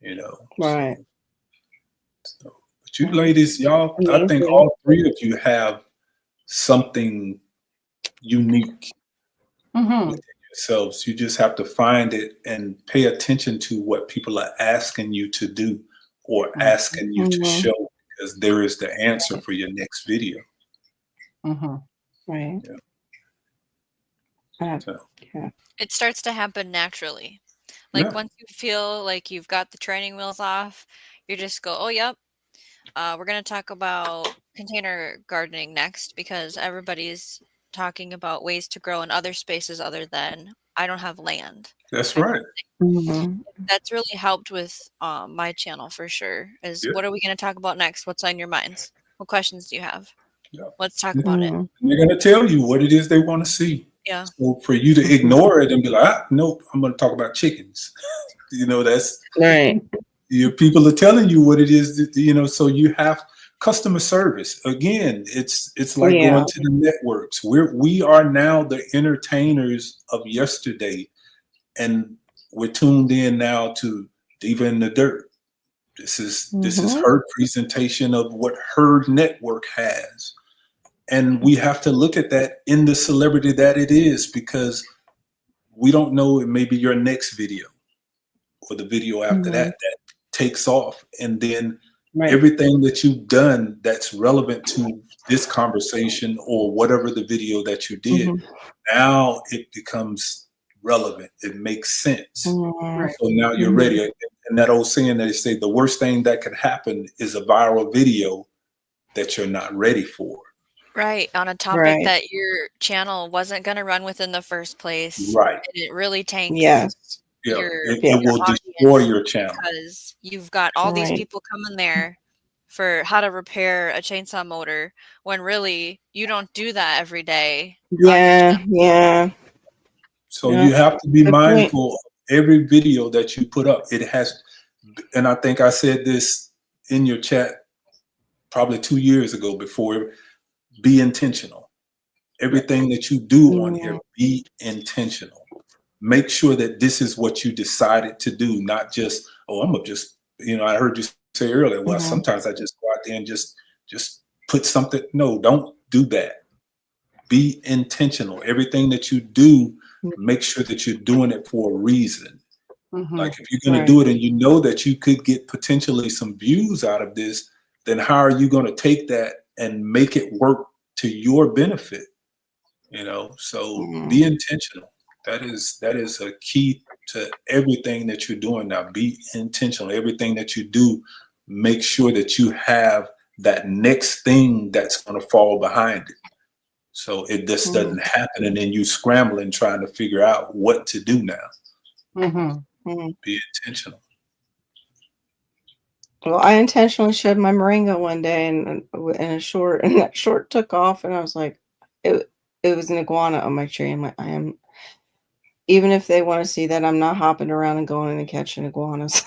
you know. Right. But you Right. ladies, y'all, I think Amazing. all three of you have something unique Mhm. within yourselves. You just have to find it and pay attention to what people are asking you to do or asking you to Mhm. show, because there is the answer for your next video. Mhm. Right. So, Yeah. It starts to happen naturally. Like yeah. once you feel like you've got the training wheels off, you just go, "Oh, yep, We're going to talk about container gardening next because everybody's talking about ways to grow in other spaces other than I don't have land. That's type of right. Mhm. That's really helped with my channel for sure. Is Yeah. what are we going to talk about next? What's on your minds? What questions do you have? Yeah. Let's talk about it. Mhm. They're going to tell you what it is they want to see. Yeah. So for you to ignore it and be like, nope, I'm going to talk about chickens. That's Right. your people are telling you what it is. That, so you have customer service. Again, it's like Yeah. going to the networks. We are now the entertainers of yesterday, and we're tuned in now to Diva in the Dirt. This is Mhm. her presentation of what her network has. And we have to look at that in the celebrity that it is, because we don't know, it may be your next video or the video after Mhm. that takes off. And then Right. everything that you've done that's relevant to this conversation or whatever the video that you did, Mhm. now it becomes relevant. It makes sense. Mhm. Right. So now you're Mhm. ready. And that old saying that they say, the worst thing that could happen is a viral video that you're not ready for. Right. On a topic Right. that your channel wasn't going to run with in the first place. Right. And it really tanks Yes. Yeah. your It Yeah. will audience destroy your channel. because you've got all these Right. people coming there for how to repair a chainsaw motor when really you don't do that every day on your Yeah. channel. Yeah. So Yeah. you have to be Good point. mindful of every video that you put up. It has, and I think I said this in your chat probably 2 years ago before, be intentional. Everything that you do on here, be intentional. Make sure that this is what you decided to do, not just, I'm gonna just, I heard you say earlier, well, Mhm. sometimes I just go out there and just put something. No, don't do that. Be intentional. Everything that you do, make sure that you're doing it for a reason. Mhm. Like if you're going Right. to do it and you know that you could get potentially some views out of this, then how are you going to take that and make it work to your benefit? So Mhm. be intentional. That is a key to everything that you're doing now. Be intentional. Everything that you do, make sure that you have that next thing that's going to fall behind it. So it just doesn't happen, and then you scrambling trying to figure out what to do now. Mhm. Mhm. Be intentional. Well, I intentionally showed my moringa one day in a short, and that short took off, and I was like, it was an iguana on my tree. I'm like, even if they want to see that, I'm not hopping around and going in and catching iguanas.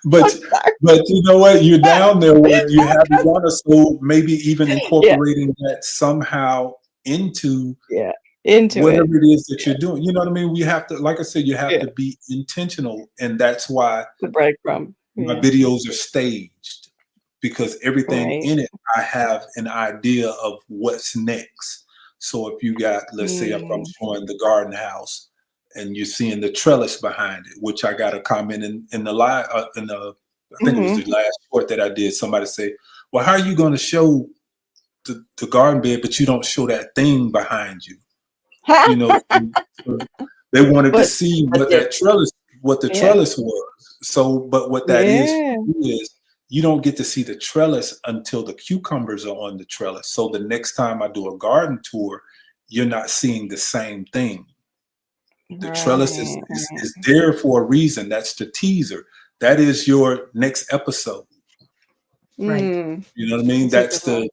But you know what? You're down there where you have iguana, so maybe even incorporating that somehow into into it. whatever it is that you're doing. You know what I mean? We have to, like I said, you have to be intentional, and that's why The breadcrumb. my videos are staged, because everything in it, I have an idea of what's next. So if you got, let's say, if I'm showing the garden house, and you're seeing the trellis behind it, which I got a comment in the live, I think it was the last short that I did. Somebody say, "Well, how are you going to show the garden bed, but you don't show that thing behind you?" They wanted to see what that trellis, what the trellis was. So, but what that is you don't get to see the trellis until the cucumbers are on the trellis. So the next time I do a garden tour, you're not seeing the same thing. The trellis is there for a reason. That's the teaser. That is your next episode. Right. You know what I mean? That's the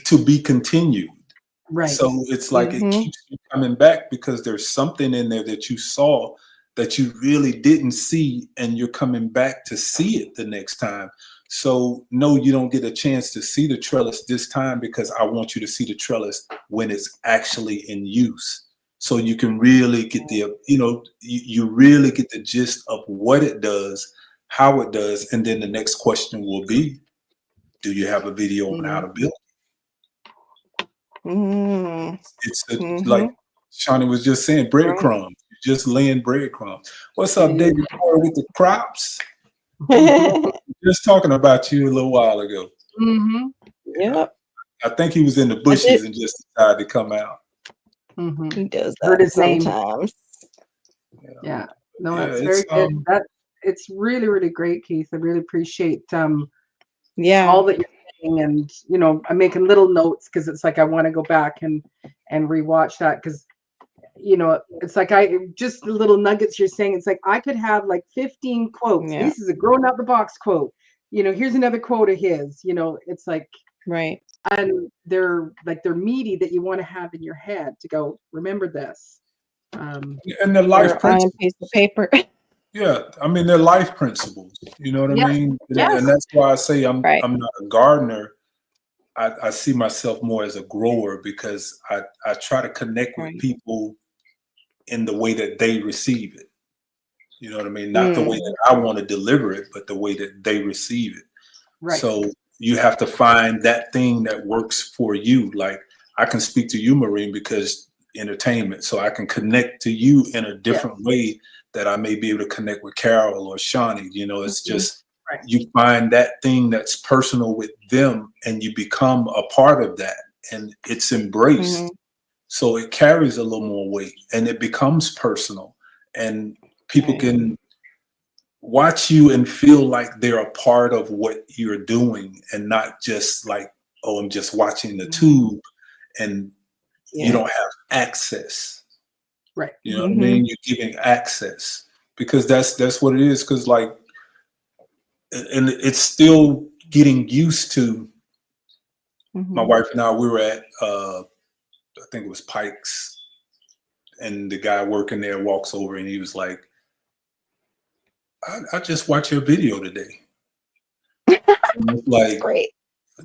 to be continued. Right. So it's like it keeps you coming back, because there's something in there that you saw that you really didn't see, and you're coming back to see it the next time. So no, you don't get a chance to see the trellis this time, because I want you to see the trellis when it's actually in use. So you can really get you really get the gist of what it does, how it does, and then the next question will be, do you have a video on how to build it? It's like Shawnee was just saying, breadcrumbs. You're just laying breadcrumbs. What's up, David Porter with the crops? Just talking about you a little while ago. Yep. I think he was in the bushes and just decided to come out. He does Heard that his name. sometimes. Yeah. No, that's very good. it's really, really great, Keith. I really appreciate Yeah. all that you're saying, and you know, I'm making little notes because it's like I want to go back and rewatch that, because you know, it's like just the little nuggets you're saying. It's like I could have like 15 quotes. Yeah. This is a grown out the box quote. You know, here's another quote of his. You know, it's like, Right. and they're meaty that you want to have in your head to go, remember this. And the Or life on a principles. piece of paper. Yeah, I mean they're life principles. You know what I Yes, mean? yes. And that's why I say I'm Right. not a gardener. I see myself more as a grower, because I try to connect with Right. people in the way that they receive it. You know what I mean? Not the way that I want to deliver it, but the way that they receive it. Right. So you have to find that thing that works for you. Like I can speak to you, Maureen, because entertainment. So I can connect to you in a different way that I may be able to connect with Carol or Shawnee. You know, it's just Right. you find that thing that's personal with them, and you become a part of that, and it's embraced. Mhm. So it carries a little more weight, and it becomes personal, and people Right. can watch you and feel like they're a part of what you're doing, and not just like, oh, I'm just watching the tube, and you Yeah. don't have access. Right. You know what I mean? You're giving access, because that's what it is. Because like, and it's still getting used to. My Mhm. wife and I, we were at I think it was Pike's, and the guy working there walks over and he was like, I just watched your video today. And it's like, Great.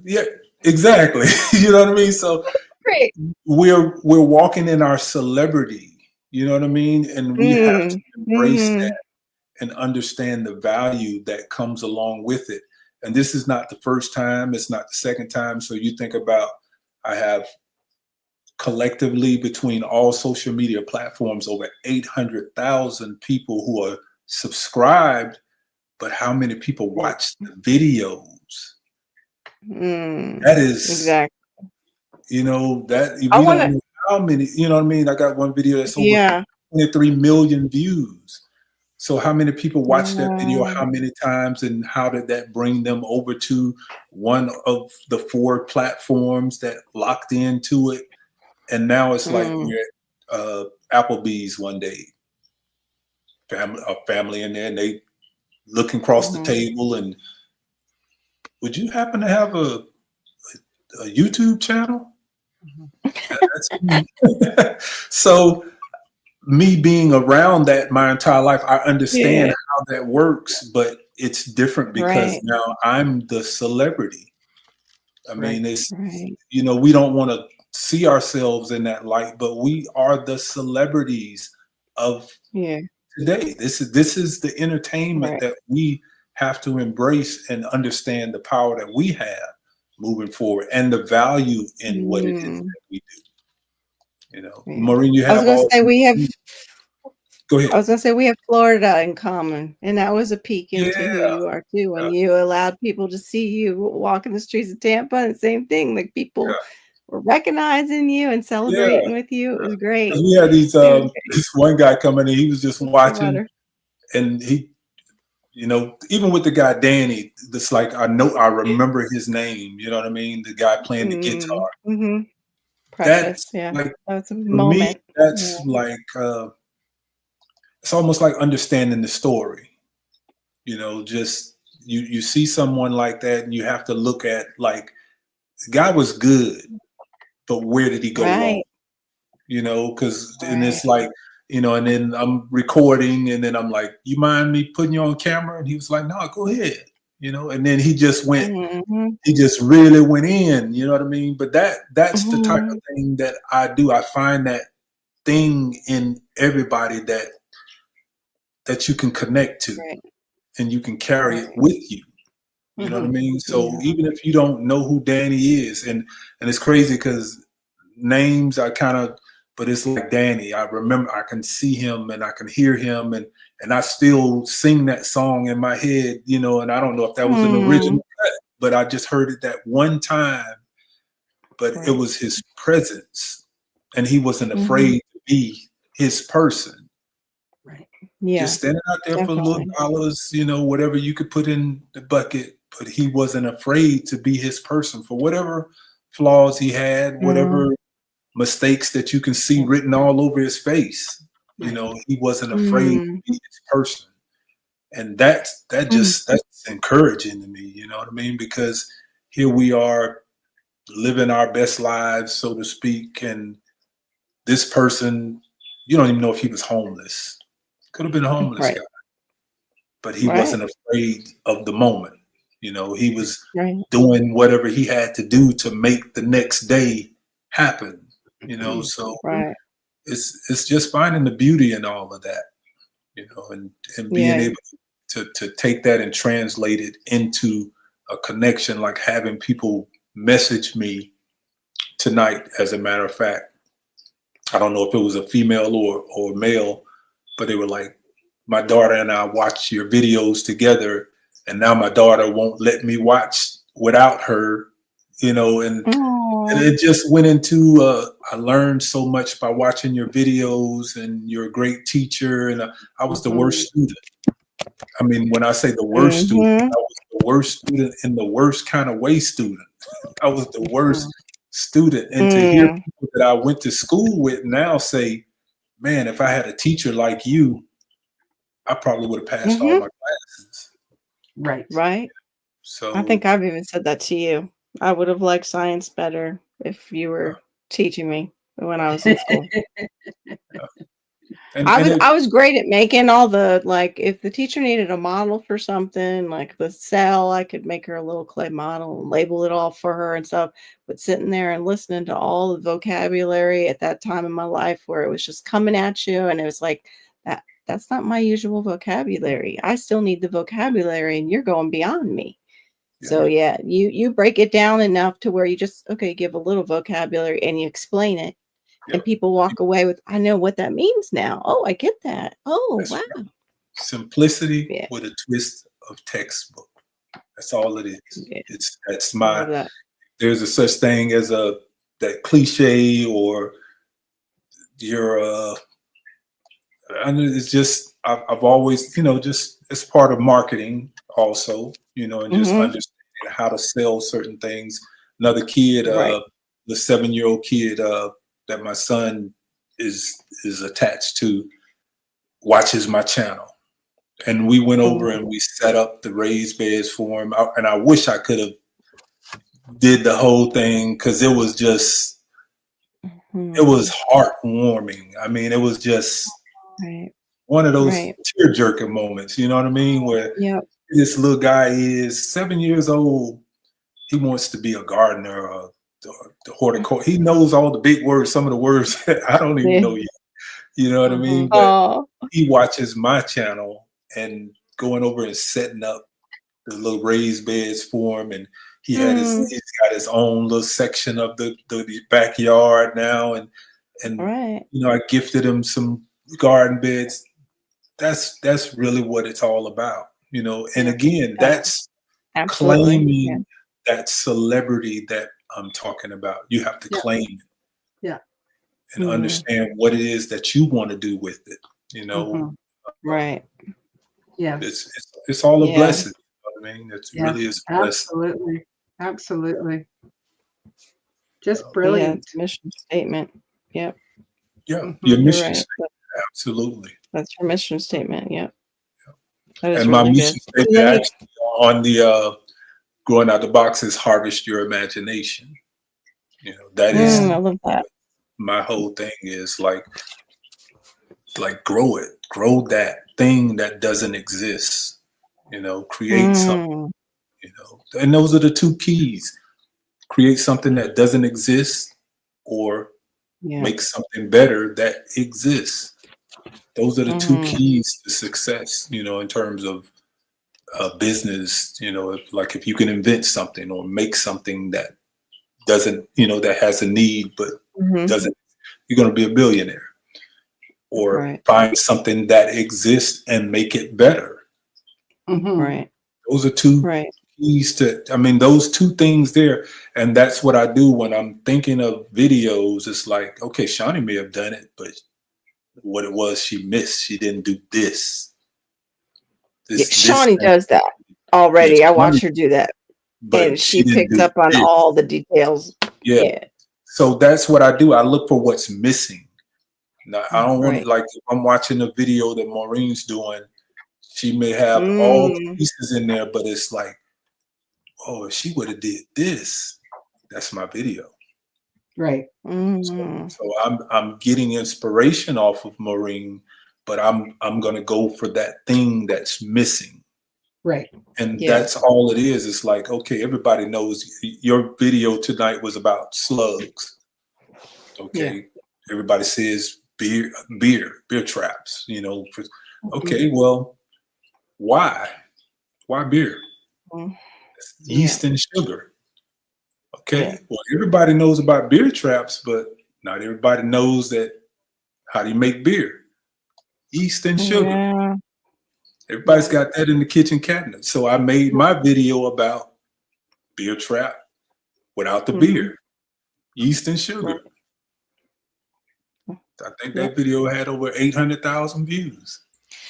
yeah, exactly. You know what I mean? So Great. we're walking in our celebrity, you know what I mean? And we have to embrace Mhm. that and understand the value that comes along with it. And this is not the first time, it's not the second time. So you think about, I have collectively between all social media platforms over 800,000 people who are subscribed, but how many people watch the videos? That is, Exactly. you know, that we I don't wanna know how many, you know what I mean? I got one video that's over Yeah. 23 million views. So how many people watched that video, Wow. how many times, and how did that bring them over to one of the 4 platforms that locked into it? And now it's like we're at Applebee's one day, a family in there, and they looking across the table, and would you happen to have a YouTube channel? That's me. So me being around that my entire life, I understand Yeah. how that works, but it's different because Right. now I'm the celebrity. I mean, Right. it's, Right. you know, we don't want to see ourselves in that light, but we are the celebrities of Yeah. today. This is the entertainment Right. that we have to embrace and understand the power that we have moving forward, and the value in what it is that we do. You know, Yeah. Maureen, you I was have gonna all. say we have Go I ahead. was gonna say we have Florida in common, and that was a peek into who Yeah. you are too. When you allowed people to see you walking the streets of Tampa, and same thing, like people were recognizing you and Yeah. celebrating with you. It was great. Because we had these It was this one guy coming in, he was just great. watching, Butter. and he, you know, even with the guy Danny, it's like I remember his name. You know what I mean? The guy playing the guitar. Mm-hmm. Precious. That's Yeah. like, That was a for me, moment. that's Yeah. like it's almost like understanding the story. You know, just you see someone like that, and you have to look at, like, the guy was good, but where did he go wrong? Right. You know, because and Right. it's like, you know, and then I'm recording, and then I'm like, you mind me putting you on camera? And he was like, no, go ahead. You know, and then he just really went in, you know what I mean? But that's the type of thing that I do. I find that thing in everybody that you can connect to, Right. and you can carry it with you. You know what I mean? So even if you don't know who Danny is, and it's crazy because names I kind of, but it's like Danny. I remember, I can see him and I can hear him, and I still sing that song in my head, you know, and I don't know if that was an original cut, but I just heard it that one time. But it was his presence, and he wasn't afraid to be his person. Right. Yeah, just standing out there for little definitely. dollars, whatever you could put in the bucket. But he wasn't afraid to be his person for whatever flaws he had, Mm, whatever mistakes that you can see written all over his face. He wasn't afraid to mm, be his person. And that's mm. encouraging to me, you know what I mean? Because here we are living our best lives, so to speak, and this person, you don't even know if he was homeless. Could have been a homeless Right, guy, but he right, wasn't afraid of the moment. He was right. doing whatever he had to do to make the next day happen. So Right. it's just finding the beauty in all of that, and being Yeah. able to take that and translate it into a connection, like having people message me tonight. As a matter of fact, I don't know if it was a female or male, but they were like, my daughter and I watch your videos together, and now my daughter won't let me watch without her, and Oh. it just went into I learned so much by watching your videos, and you're a great teacher, and I was the worst student. I mean, when I say the worst student, Mm-hmm. I was the worst student in the worst kind of way student. I was the worst student. And to hear Mm. people that I went to school with now say, man, if I had a teacher like you, I probably would have passed all Mm-hmm. my classes. Right. Right. I So think I've even said that to you. I would have liked science better if you were teaching me when I was in school. and I was great at making all the, like, if the teacher needed a model for something, like the cell, I could make her a little clay model and label it all for her and stuff. But sitting there and listening to all the vocabulary at that time in my life where it was just coming at you, and it was like that's not my usual vocabulary. I still need the vocabulary, and you're going beyond me. So yeah, you break it down enough to where you just give a little vocabulary and you explain it. And people walk away with, I know what that means now. Oh, I get that. Oh, That's wow. right. Simplicity Yeah. with a twist of textbook. That's all it is. Yeah. That's I love that. there's a such thing as that cliche or your and it's just I've always, just it's part of marketing also, and just Mhm. understanding how to sell certain things. Another kid, Right. the 7-year-old kid that my son is attached to, watches my channel. And we went over Mhm. and we set up the raised beds for him. And I wish I could have did the whole thing, because it was just it was heartwarming. I mean, it was just Right. one of those Right. tear-jerking moments, you know what I mean? Where Yep. this little guy is 7 years old. He wants to be a gardener or the horticulture. He knows all the big words, some of the words that I don't even Yeah. know yet. You know what I mean? But Oh. he watches my channel and going over and setting up the little raised beds for him, and he's got his own little section of the backyard now, and Right. I gifted him some garden beds. That's really what it's all about, and again, that's Absolutely. claiming that celebrity that I'm talking about. You have to claim it. Yeah. And understand what it is that you want to do with it. Right. Yeah. It's all a Yeah. blessing. You know what I mean? It Yeah. really is a blessing. Absolutely. Absolutely. Just Yeah. brilliant. It's a mission statement. Yep. Yeah. Your You're mission right. statement. Absolutely. That's your mission statement. Yep. That is And my really mission good. statement actually on the growing out the box is harvest your imagination. That is I love that. my whole thing is like grow it, grow that thing that doesn't exist, create something, and those are the two keys: create something that doesn't exist, or Yeah. make something better that exists. Those are the two keys to success, in terms of business. If you can invent something or make something that doesn't, that has a need but doesn't, you're going to be a billionaire. Or find something that exists and make it better. Right. Those are two keys to, those two things there. And that's what I do when I'm thinking of videos. It's like, okay, Shawnee may have done it, but what it was she missed. She didn't do this. Yeah, Shawnee does that already. Yeah, I watch Shawnee, her do that, but and she she didn't picks do up on this. all the details. Yeah. Yeah, So that's what I do. I look for what's missing. Now, I don't want right. to, like, if I'm watching a video that Maureen's doing, she may have all the Mm, pieces in there, but it's like, oh, if she would have did this, that's my video. Right. So I'm getting inspiration off of Maureen, but I'm gonna go for that thing that's missing. Right. And yeah. that's all it is. It's like, okay, everybody knows your video tonight was about slugs. Okay. Everybody says beer traps, you know. Okay, well, why? Why beer? Mm, Yeast and sugar. Okay. Yeah. Well, everybody knows about beer traps, but not everybody knows that how do you make beer? Yeast and sugar. Yeah. Everybody's got that in the kitchen cabinet. So I made my video about beer trap without the beer, yeast and sugar. Right. I think that video had over 800,000 views.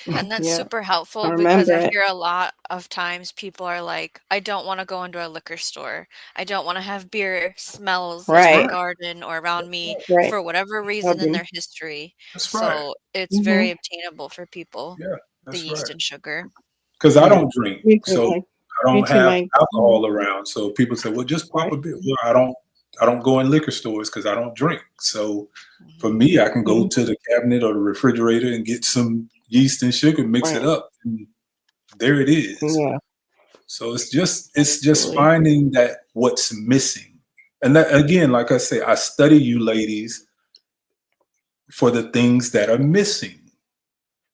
And that's Yeah. super helpful I because remember I it. hear a lot of times people are like, I don't want to go into a liquor store. I don't want to have beer smells in my Right. garden or around me Right. for whatever reason in Okay. their history. That's right. So it's very obtainable for people, Yeah, the that's yeast right. and sugar. Because I Yeah. don't drink, Me too, so Mike. I Me don't too, have Mike. alcohol around. So people say, "Well, just pop Right. a beer." Well, I don't go in liquor stores because I don't drink. So for me, I can go to the cabinet or the refrigerator and get some yeast and sugar, mix it Right. up, and there it is. Yeah. So it's just Absolutely. finding that what's missing. And that, again, like I say, I study you ladies for the things that are missing.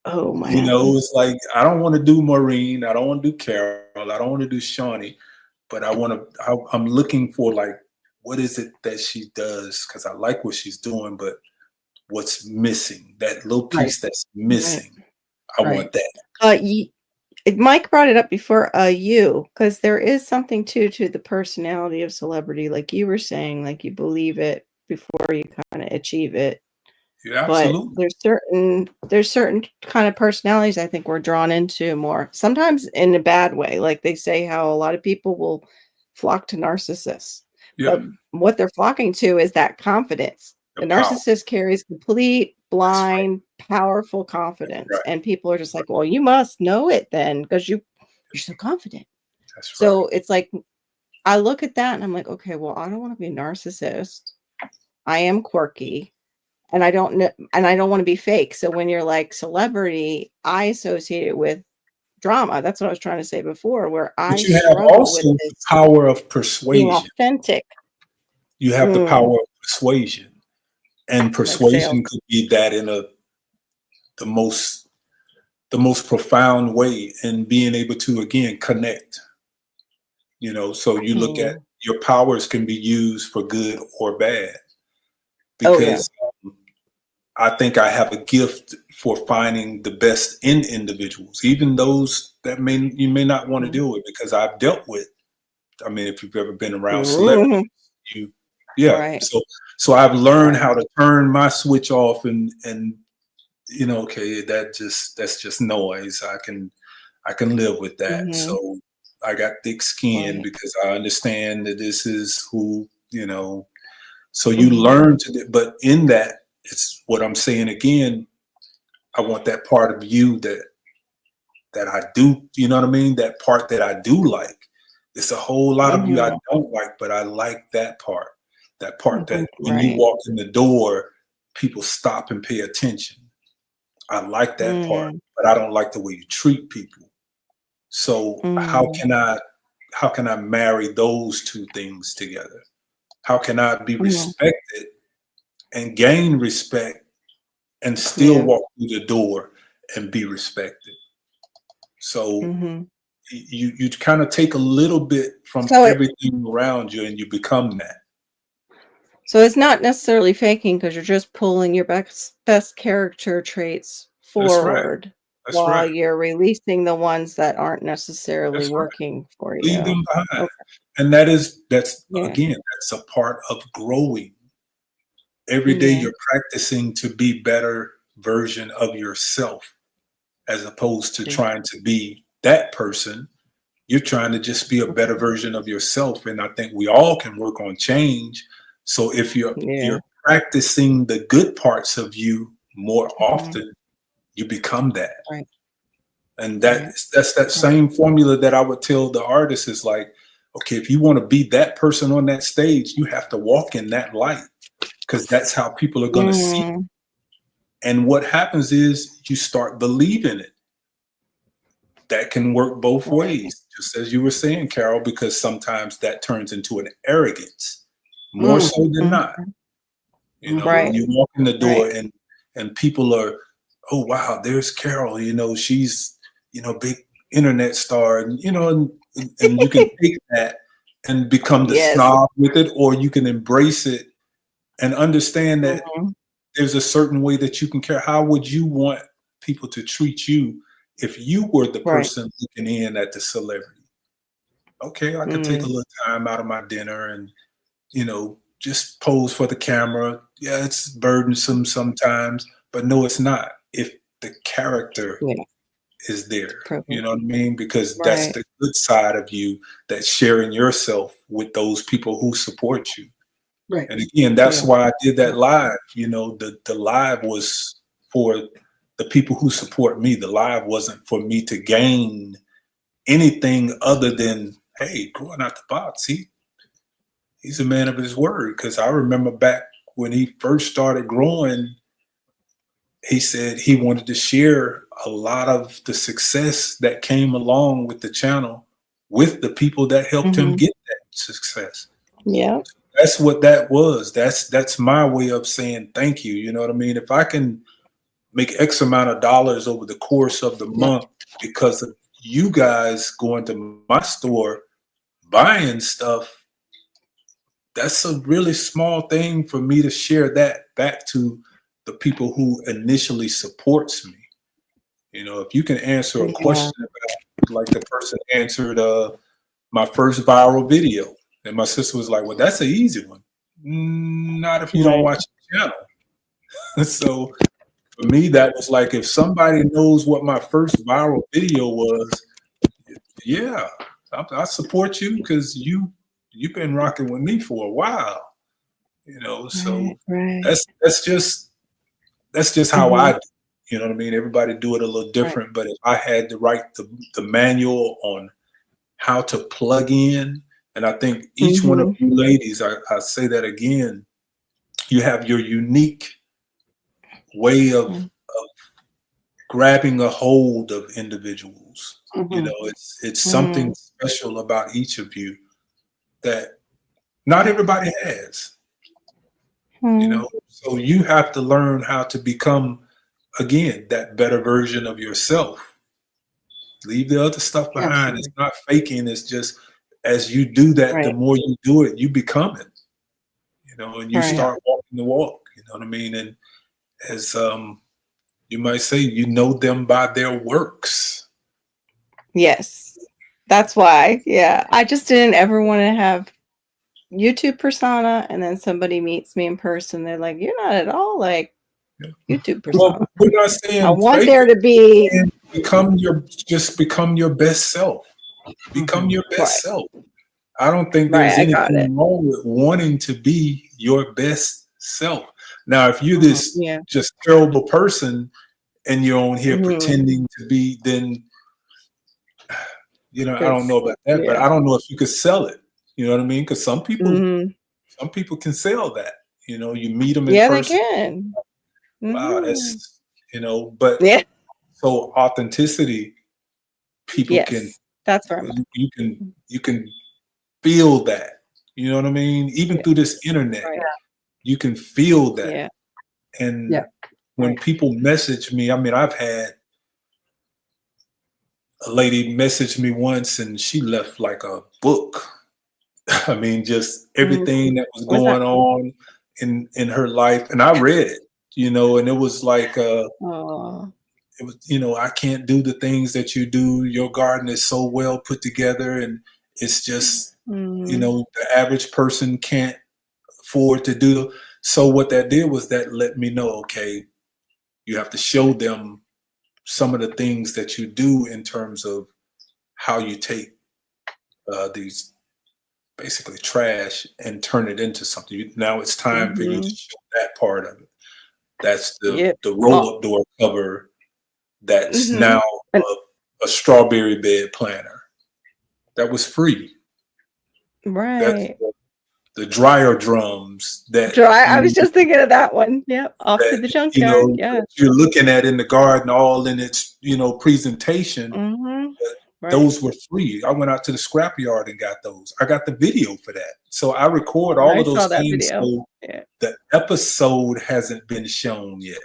Oh man. You know, it's like I don't want to do Maureen, I don't want to do Carol, I don't want to do Shawnee, but I'm looking for, like, what is it that she does? Because I like what she's doing, but what's missing? That little Right. piece that's missing. I Right. want that. Mike brought it up before, because there is something to the personality of celebrity, like you were saying, like you believe it before you kind of achieve it. Yeah, But absolutely. there's certain kind of personalities I think we're drawn into more, sometimes in a bad way. Like they say how a lot of people will flock to narcissists, Yeah. but what they're flocking to is that confidence. The The power. narcissist carries complete, That's right. blind, powerful confidence, right. and people are just like, well, you must know it then because you're so confident. That's right. So it's like I look at that and I'm like, okay, well, I don't want to be a narcissist. I am quirky. And I don't know, and I don't want to be fake. So when you're like celebrity, I associate it with drama. That's what I was trying to say before, where I But you have struggle with also the this power of being persuasion. authentic, You have the power of persuasion. And like persuasion sales. could be that in the most profound way, and being able to, again, connect. You know, so you look at your powers can be used for good or bad. Oh yeah. Because I think I have a gift for finding the best in individuals, even those that you may not want to deal with, because I've dealt with. I mean, if you've ever been around celebrities, Right. So I've learned Right. how to turn my switch off and you know, okay, that's just noise. I can live with that. So I got thick skin Right. because I understand that this is who, you know. So you learn but in that, it's what I'm saying again. I want that part of you that I do, you know what I mean? That part that I do like. It's a whole lot of you I don't like, but I like that part. That part that when you Right. walk in the door, people stop and pay attention. I like that part, but I don't like the way you treat people. So how can I marry those two things together? How can I be respected and gain respect and still walk through the door and be respected? So you kind of take a little bit from everything around you and you become that. So it's not necessarily faking because you're just pulling your best character traits forward That's while right. you're releasing the ones that aren't necessarily That's right. working for Leave you. them behind. Okay. And that's Yeah. again, that's a part of growing. Every day you're practicing to be better version of yourself, as opposed to Mhm. trying to be that person. You're trying to just be a better version of yourself. And I think we all can work on change. So if Yeah. you're practicing the good parts of you more Mhm. often, you become that. Right. And Right. that's that same formula that I would tell the artist is like, okay, if you want to be that person on that stage, you have to walk in that light, because that's how people are going to see it. Mhm. And what happens is you start believing it. That can work both Right. ways, just as you were saying, Carol, because sometimes that turns into an arrogance, more so than not. You know, Right. you walk in the door Right. and people are, oh wow, there's Carol. You know, she's big internet star, and and you can take that and become the Yes. snob with it, or you can embrace it and understand that Mhm. there's a certain way that you can care. How would you want people to treat you if you were the Right. person looking in at the celebrity? Okay, I could take a Mm. little time out of my dinner and just pose for the camera. Yeah, it's burdensome sometimes, but no, it's not. If the character Yeah. is there, you Perfect. know what I mean? Because that's Right. the good side of you, that's sharing yourself with those people who support you. Right. And again, that's Yeah. why I did that live. The live was for the people who support me. The live wasn't for me to gain anything other than, hey, growing out the box, he's a man of his word. Because I remember back when he first started growing, he said he wanted to share a lot of the success that came along with the channel with the people that helped him Mhm. get that success. Yeah. That's what that was. That's my way of saying thank you. You know what I mean? If I can make X amount of dollars over the course of the Yeah. month because of you guys going to my store buying stuff, that's a really small thing for me to share that back to the people who initially supports me. If you can answer a Yeah. question about, like the person answered my first viral video, and my sister was like, well, that's an easy one. Not if you don't Right. watch the channel. So for me, that was like, if somebody knows what my first viral video was, yeah, I support you because you've been rocking with me for a while. So Right. Right. that's just how I Mhm. do. You know what I mean? Everybody do it a little Right. different, but if I had to write the manual on how to plug in, and I think each one of Mhm. you ladies, I say that again, you have your unique way of Mm. grabbing a hold of individuals. Mhm. It's something Mm. special about each of you that not everybody has. Mm. So you have to learn how to become, again, that better version of yourself. Leave the other stuff behind. It's Absolutely. not faking. It's just, as you do that, the Right. more you do it, you become it. And you Right. Yeah. start walking the walk. You know what I mean? And as you might say, you know them by their works. Yes. That's why. Yeah. I just didn't ever want to have YouTube persona and then somebody meets me in person. They're like, you're not at all like Yeah. YouTube Well, persona. we're not I saying want fake there it. to be And become your best self. Become Mhm. your right. best self. I don't think Right. there's I got it. anything wrong with wanting to be your best self. Now, if you're this Yeah. just terrible person and you're on here Mhm. pretending to be, then I don't know Because about that, but yeah. I don't know if you could sell it. You know what I mean? Because some people Mhm. can sell that. You meet them in Yeah, they person. can. Wow, Mhm. that's but Yeah. so authenticity, people can Yes. That's where I'm at. you can feel that. You know what I mean? Even Yeah. through this internet, Right. you can feel that. Yeah. And Yeah. when Right. people message me, I mean, I've had a lady message me once and she left like a book. I mean, just Mhm. everything that was Was that going on in her life. And I read it, and it was like oh it was, I can't do the things that you do. Your garden is so well put together, and it's just, mm, the average person can't afford to do. So what that did was that let me know, okay, You have to show them some of the things that you do in terms of how you take these basically trash and turn it into something. Now it's time for you to show that part of it. That's the roll-up door cover that's now a strawberry bed planter. That was free. That's Right. the dryer drums that I was just thinking of that one. Yep. Off to the junkyard. Yeah. that you're looking at in the garden, all in its presentation. Right. Those were free. I went out to the scrapyard and got those. I got the video for that. So I record all I of those saw that things. video. So Yeah. the episode hasn't been shown yet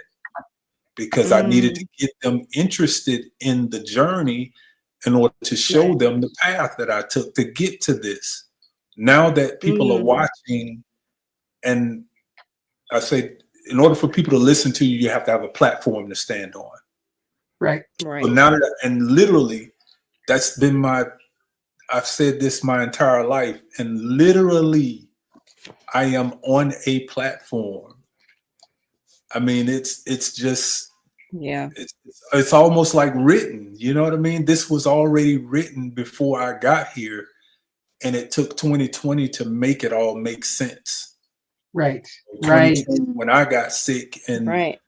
because I needed to get them interested in the journey in order to show them the path that I took to get to this. Now that people are watching, and I say, in order for people to listen to you, you have to have a platform to stand on. Right. Right. So now that, and literally, that's been I've said this my entire life, and literally, I am on a platform. I mean, it's just, it's almost like written. You know what I mean? This was already written before I got here, and it took 2020 to make it all make sense. Right. Right. When I got sick, and Right.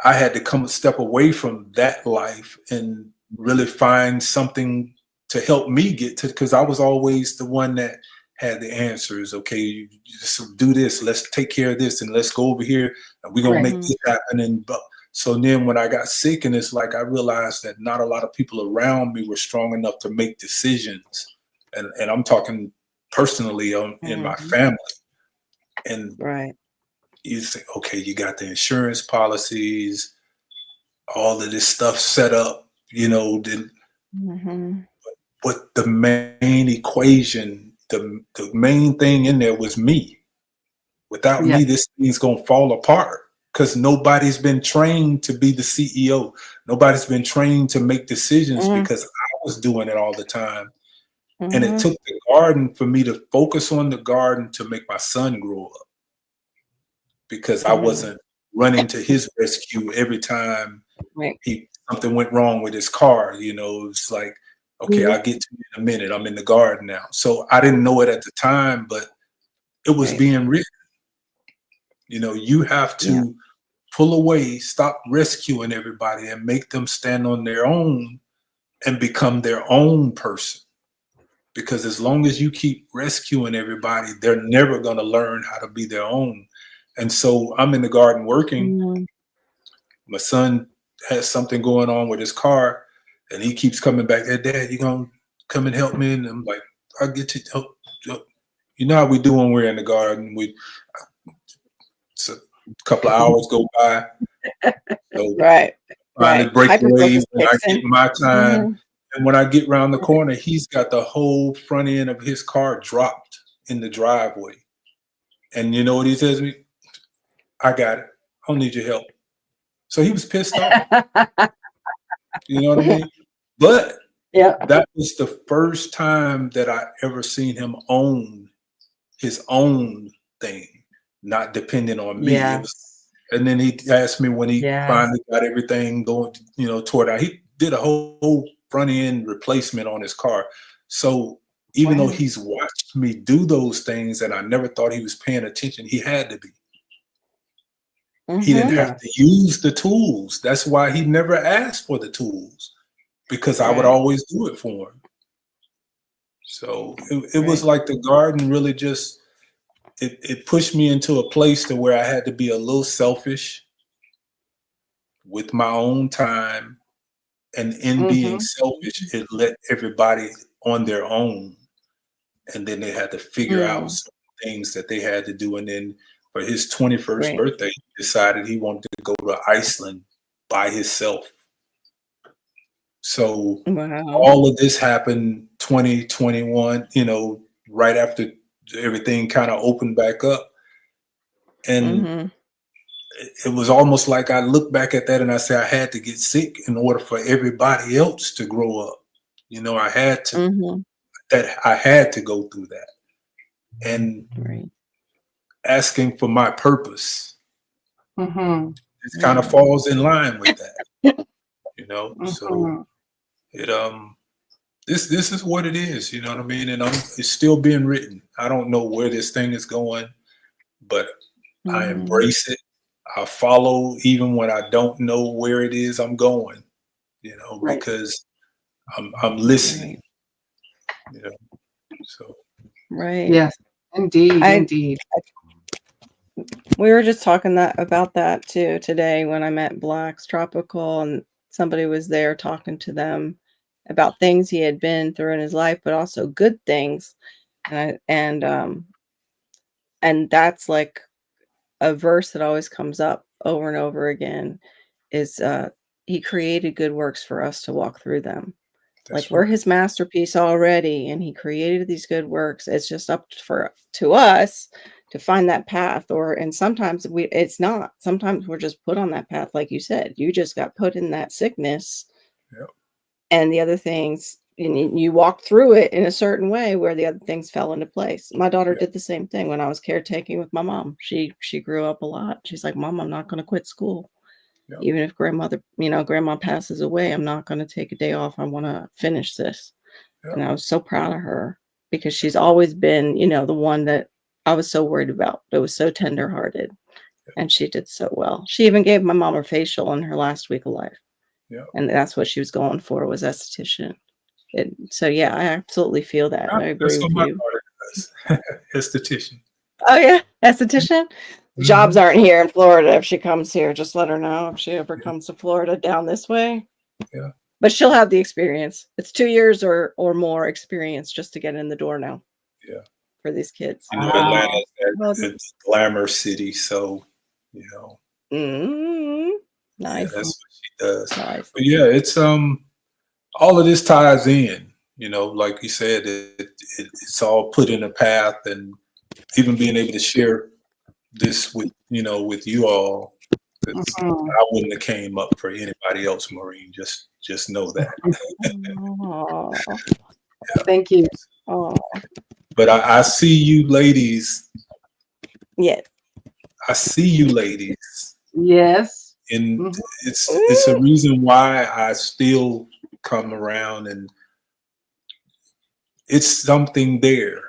I had to come a step away from that life and really find something to help me get to, because I was always the one that had the answers. Okay, you just do this, let's take care of this, and let's go over here, and we're gonna make this happen. And so then when I got sick, and it's like I realized that not a lot of people around me were strong enough to make decisions, and I'm talking personally in my family. And you think, okay, you got the insurance policies, all of this stuff set up, but the main equation, the main thing in there was me. Without me, this thing's gonna fall apart, because nobody's been trained to be the CEO. Nobody's been trained to make decisions, because I was doing it all the time. And it took the garden for me to focus on the garden to make my son grow up, because I wasn't running to his rescue every time something went wrong with his car. It's like, okay, I'll get to you in a minute. I'm in the garden now. So I didn't know it at the time, but it was being written. You have to pull away, stop rescuing everybody, and make them stand on their own and become their own person. Because as long as you keep rescuing everybody, they're never going to learn how to be their own. And so I'm in the garden working. My son has something going on with his car, and he keeps coming back. Hey, Dad, you gonna come and help me? And I'm like, I'll get to help. You know how we do when we're in the garden. So a couple of hours go by. So finally break away when I get my time. And when I get around the corner, he's got the whole front end of his car dropped in the driveway. And you know what he says to me? I got it. I don't need your help. So he was pissed off. You know what I mean? But that was the first time that I ever seen him own his own thing, not depending on me. And then he asked me when he finally got everything going, toward out. He did a whole front end replacement on his car. So even though he's watched me do those things and I never thought he was paying attention, he had to be. He didn't have to use the tools. That's why he never asked for the tools, because I would always do it for him. So it was like the garden really just, it pushed me into a place to where I had to be a little selfish with my own time. And in being selfish, it let everybody on their own. And then they had to figure out some things that they had to do. And then for his 21st birthday, he decided he wanted to go to Iceland by himself. So all of this happened 2021, right after everything kind of opened back up. And it was almost like I look back at that and I say I had to get sick in order for everybody else to grow up. I had to I had to go through that. And asking for my purpose. this kind of falls in line with that, you know. So Mhm. it this is what it is, you know what I mean? And it's still being written. I don't know where this thing is going, but I Mhm. embrace it. I follow even when I don't know where it is I'm going, you know, Right. because I'm listening, you know. So Right. Yes, indeed, I indeed. we were just talking about that too today when I met Black's Tropical, and somebody was there talking to them about things he had been through in his life, but also good things. And that's like a verse that always comes up over and over again is he created good works for us to walk through them. Like that's we're right. his masterpiece already, and he created these good works. It's just up to us to find that path. And sometimes it's not. Sometimes we're just put on that path, like you said. You just got put in that sickness, Yep. and the other things, and you walked through it in a certain way where the other things fell into place. My daughter Yep. did the same thing when I was caretaking with my mom. She grew up a lot. She's like, Mom, I'm not going to quit school. Yep. Even if grandma passes away, I'm not going to take a day off. I want to finish this. Yep. And I was so proud of her because she's always been, the one that I was so worried about. It was so tenderhearted. Yep. And she did so well. She even gave my mom a facial in her last week of life. Yep. And that's what she was going for, was esthetician. So yeah, I absolutely feel that. I agree That's what with my you. daughter does. Esthetician. Oh yeah, esthetician. Jobs Mhm. aren't here in Florida. If she comes here, just let her know if she ever comes to Florida down this way. Yeah. But she'll have the experience. It's 2 years or more experience just to get in the door now. Yeah. For these kids. You know, Wow. Atlanta's a glamour city, so you know, yeah, Nice. that's what she does. Nice. But yeah, it's all of this ties in. You know, like you said, it's all put in a path, and even being able to share this with you all, it's, Mhm. I wouldn't have came up for anybody else, Maureen. Just know that. Aw. Thank you. Aw. But I see you ladies. Yeah. I see you ladies, Yes. and Mhm. it's a reason why I still come around, and it's something there.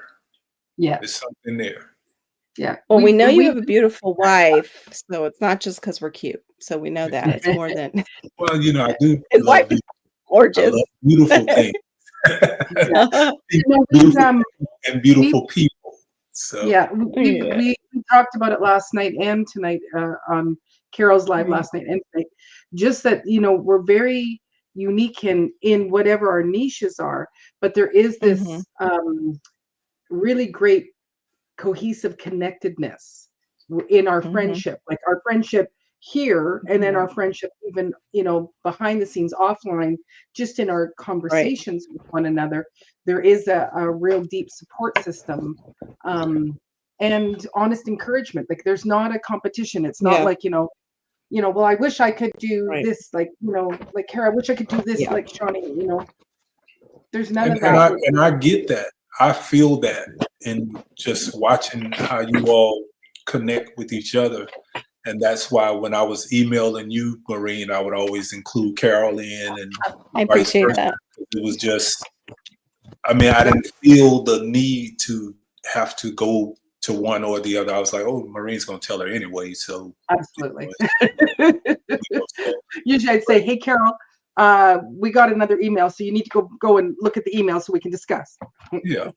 Yeah. It's something there. Yeah. Well, we know you we have a beautiful wife, so it's not just because we're cute. So we know that it's more than Well, you know, I do his wife love is I gorgeous. love beautiful things. You know, Beautiful and beautiful people. So yeah, Yeah. we talked about it last night and tonight on Carol's live Mhm. last night and tonight. Just that, we're very unique in whatever our niches are, but there is this really great cohesive connectedness in our friendship, like our friendship here, and then our friendship even behind the scenes offline, just in our conversations with one another. There is a real deep support system, and honest encouragement. Like there's not a competition. It's not Yeah. like well, I wish I could do Right. this, like like Kara, I wish I could do this, Yeah. like Shawnee. There's none and, of and that. I get that. I feel that in just watching how you all connect with each other. And that's why when I was emailing you, Maureen, I would always include Carol in, and I vice appreciate versa. that. It was just, I mean, I didn't feel the need to have to go to one or the other. I was like, oh, Maureen's going to tell her anyway. So Absolutely. so, Usually I'd say, hey, Carol, we got another email, so you need to go and look at the email so we can discuss. yeah.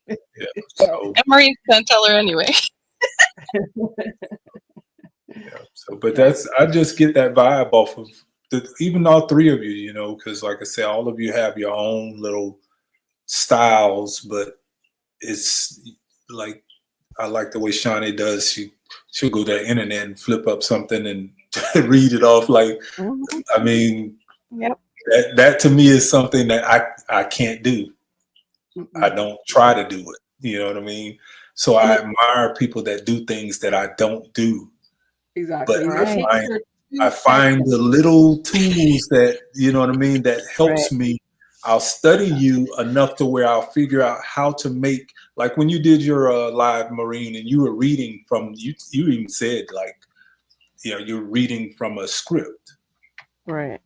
So, And Marie's gonna tell her anyway. yeah. So, but I just get that vibe off of even all three of you, because like I said, all of you have your own little styles, but it's like, I like the way Shawnee does. She'll go to the internet and flip up something and read it off. Like, I mean, Yep. that to me is something that I can't do. I don't try to do it. You know what I mean? So I admire people that do things that I don't do. Exactly. But Right. I find the little tools that, you know what I mean, that helps me. I'll study you enough to where I'll figure out how to make, like when you did your live, Maureen, and you were reading from, you even said like, you're reading from a script. Right.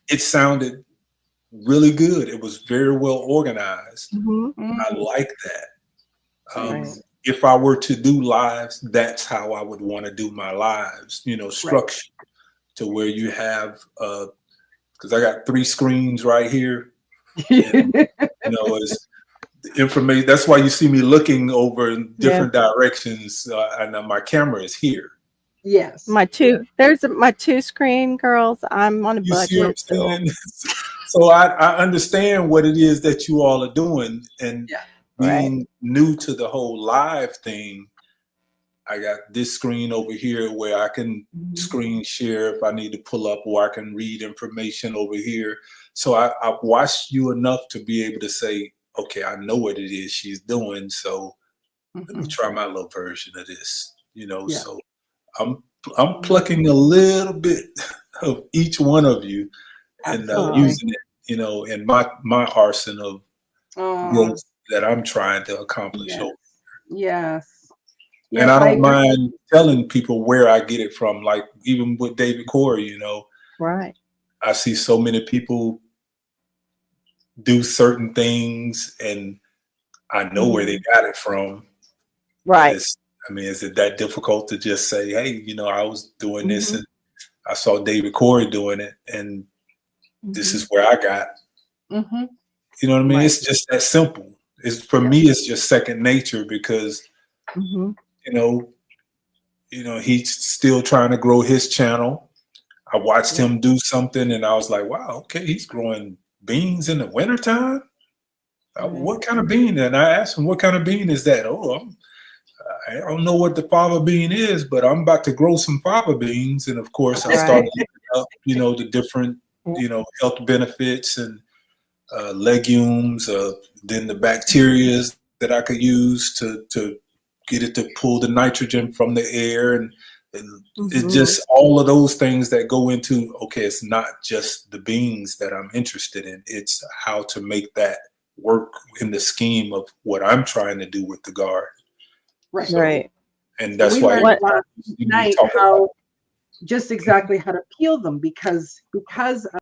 It sounded really good. It was very well organized. Mm-hmm. I like that. Right. If I were to do lives, that's how I would want to do my lives, structure to where you have, because I got 3 screens right here. And, it's the information. That's why you see me looking over in different directions, and my camera is here. Yes. There's my 2 screen, girls. I'm on a You see what I'm budget. So. saying? So I understand what it is that you all are doing, and being new to the whole live thing. I got this screen over here where I can screen share if I need to pull up, or I can read information over here. So I've watched you enough to be able to say, okay, I know what it is she's doing. So let me try my little version of this, So I'm plucking a little bit of each one of you and using it, in my arsenal of growth that I'm trying to accomplish. Yes. And I don't mind telling people where I get it from. Like even with David Corey, Right. I see so many people do certain things, and I know where they got it from. Right. Is it that difficult to just say, hey, I was doing this and I saw David Corey doing it, and this is where I got. You know what I mean? Right. It's just that simple. For me, it's just second nature because, he's still trying to grow his channel. I watched him do something and I was like, wow, okay, he's growing beans in the wintertime. What kind of bean? And I asked him, what kind of bean is that? I don't know what the fava bean is, but I'm about to grow some fava beans. And of course, I started looking up, the different, health benefits and legumes, then the bacteria that I could use to get it to pull the nitrogen from the air. And it's just all of those things that go into, okay, it's not just the beans that I'm interested in. It's how to make that work in the scheme of what I'm trying to do with the garden. Right. So, and that's why last night how just exactly how to peel them because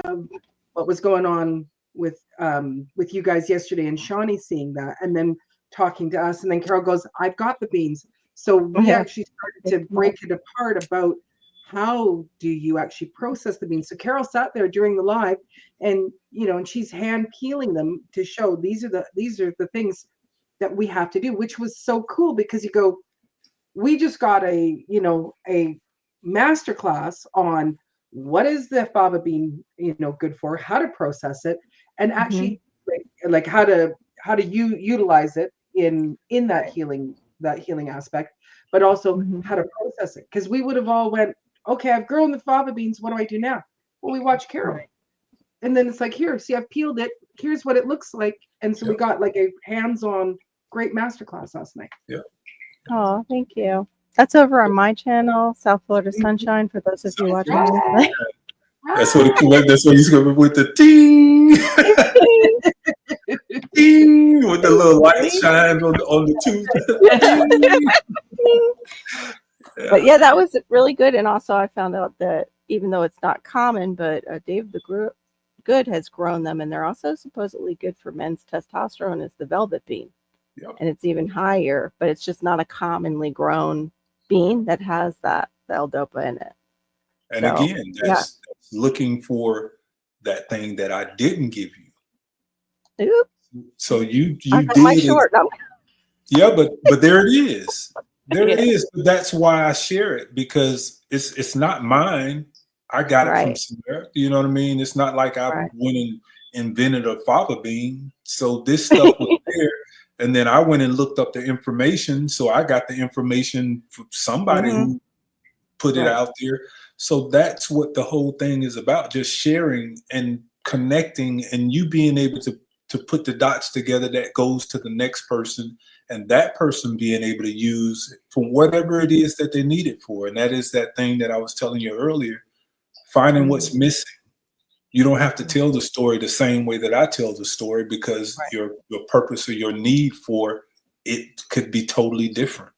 of what was going on with you guys yesterday and Shawnee seeing that and then talking to us, and then Carol goes, I've got the beans. So we actually started to break it apart about how do you actually process the beans. So Carol sat there during the live and and she's hand peeling them to show these are the things that we have to do, which was so cool because you go, we just got a master class on what is the fava bean good for, how to process it, and actually like how to utilize it in that healing aspect, but also how to process it, because we would have all went, okay, I've grown the fava beans, what do I do now? Well, we watch Carol, and then it's like, here, see, I've peeled it, here's what it looks like. And so we got like a hands-on great masterclass last night. Oh, thank you. That's over on my channel, South Florida Sunshine, for those of you watching. That's what he's going with the ting. Ding, with the little light shine on the tooth. But yeah, that was really good. And also I found out that even though it's not common, but Dave the Good has grown them, and they're also supposedly good for men's testosterone as the velvet bean. And it's even higher, but it's just not a commonly grown bean that has that L-dopa in it. And so, again, that's looking for that thing that I didn't give you. Oops. So you did my short. Yeah, but there it is. There it is. But that's why I share it, because it's not mine. I got it from somewhere. You know what I mean? It's not like I went and invented a fava bean. So this stuff was there. And then I went and looked up the information. So I got the information from somebody who put it out there. So that's what the whole thing is about, just sharing and connecting, and you being able to put the dots together that goes to the next person, and that person being able to use for whatever it is that they need it for. And that is that thing that I was telling you earlier, finding what's missing. You don't have to tell the story the same way that I tell the story, because your purpose or your need for it could be totally different.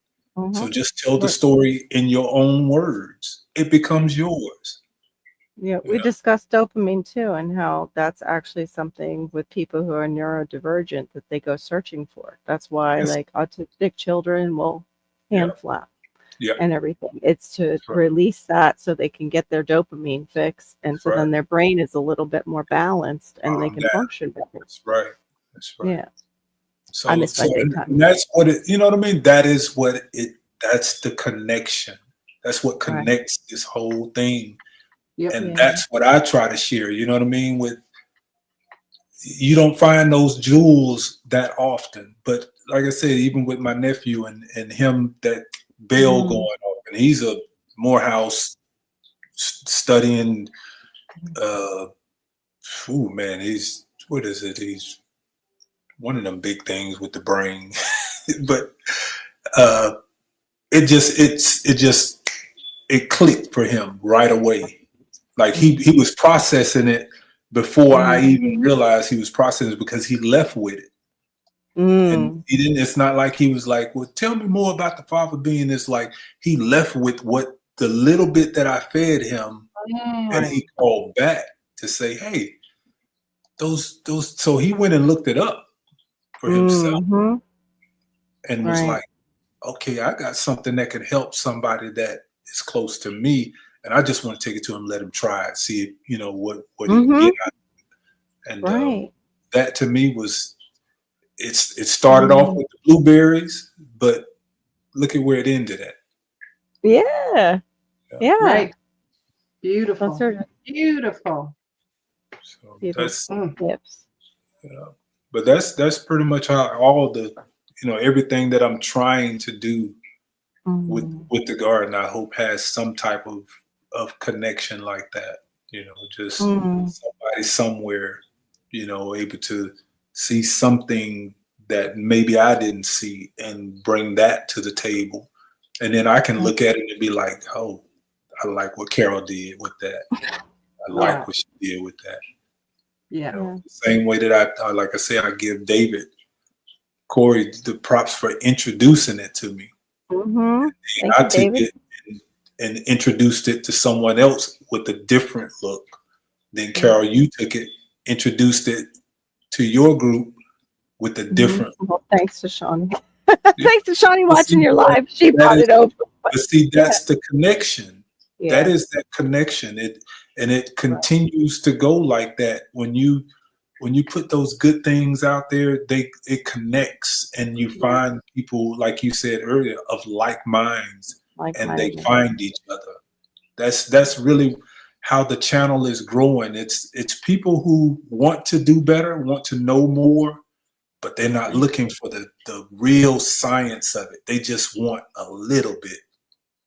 So just tell the story in your own words. it becomes yours. Yeah, You we know? discussed dopamine too, and how that's actually something with people who are neurodivergent that they go searching for. That's why, Yes. like, autistic children will Yeah. hand flap Yeah. and everything. It's to That's right. release that so they can get their dopamine fix, and so Right. then their brain is a little bit more balanced and they Calm can down. function better. That's right. That's right. Yeah, I So, miss my daytime. and that's what it, you know what I mean? That is what it, that's the connection. That's what Right. connects this whole thing. Yep. And Yeah. that's what I try to share. You know what I mean? With, you don't find those jewels that often. But like I said, even with my nephew and him, that bell Mhm. going off, and he's a Morehouse studying, man, he's, what is it? He's one of them big things with the brain. But it clicked for him right away. Like he was processing it before I even realized he was processing it, because he left with it. And he didn't, it's not like he was like, well, tell me more about the Father being this. Like, he left with what the little bit that I fed him, and he called back to say, hey, those, so he went and looked it up for himself and was Right. like, okay, I got something that can help somebody that is close to me, and I just want to take it to him, let him try it, see if, you know, what he can get out of it. And Right. that to me was, it started off with the blueberries, but look at where it ended at. Yeah. Yeah. Right. Beautiful. Those are Beautiful. So beautiful that's, tips. but that's pretty much how all the, you know, everything that I'm trying to do with the garden, I hope has some type of connection like that. You know, just somebody somewhere, you know, able to see something that maybe I didn't see and bring that to the table. And then I can look at it and be like, oh, I like what Carol did with that. I like what she did with that. Yeah. You know, the same way that I like I said, I give David, Corey, the props for introducing it to me. And Thank I you, took David. it and introduced it to someone else with a different look. Then Carol, you took it, introduced it to your group with a different. Well, thanks to Shawnee. Thanks to Shawnee watching your live. She that brought is- it over. But see, that's the connection. Yeah. That is that connection. It continues to go like that. When you put those good things out there, it connects, and you find people, like you said earlier, of like minds, and they find each other. That's really how the channel is growing. It's people who want to do better, want to know more, but they're not looking for the real science of it. They just want a little bit.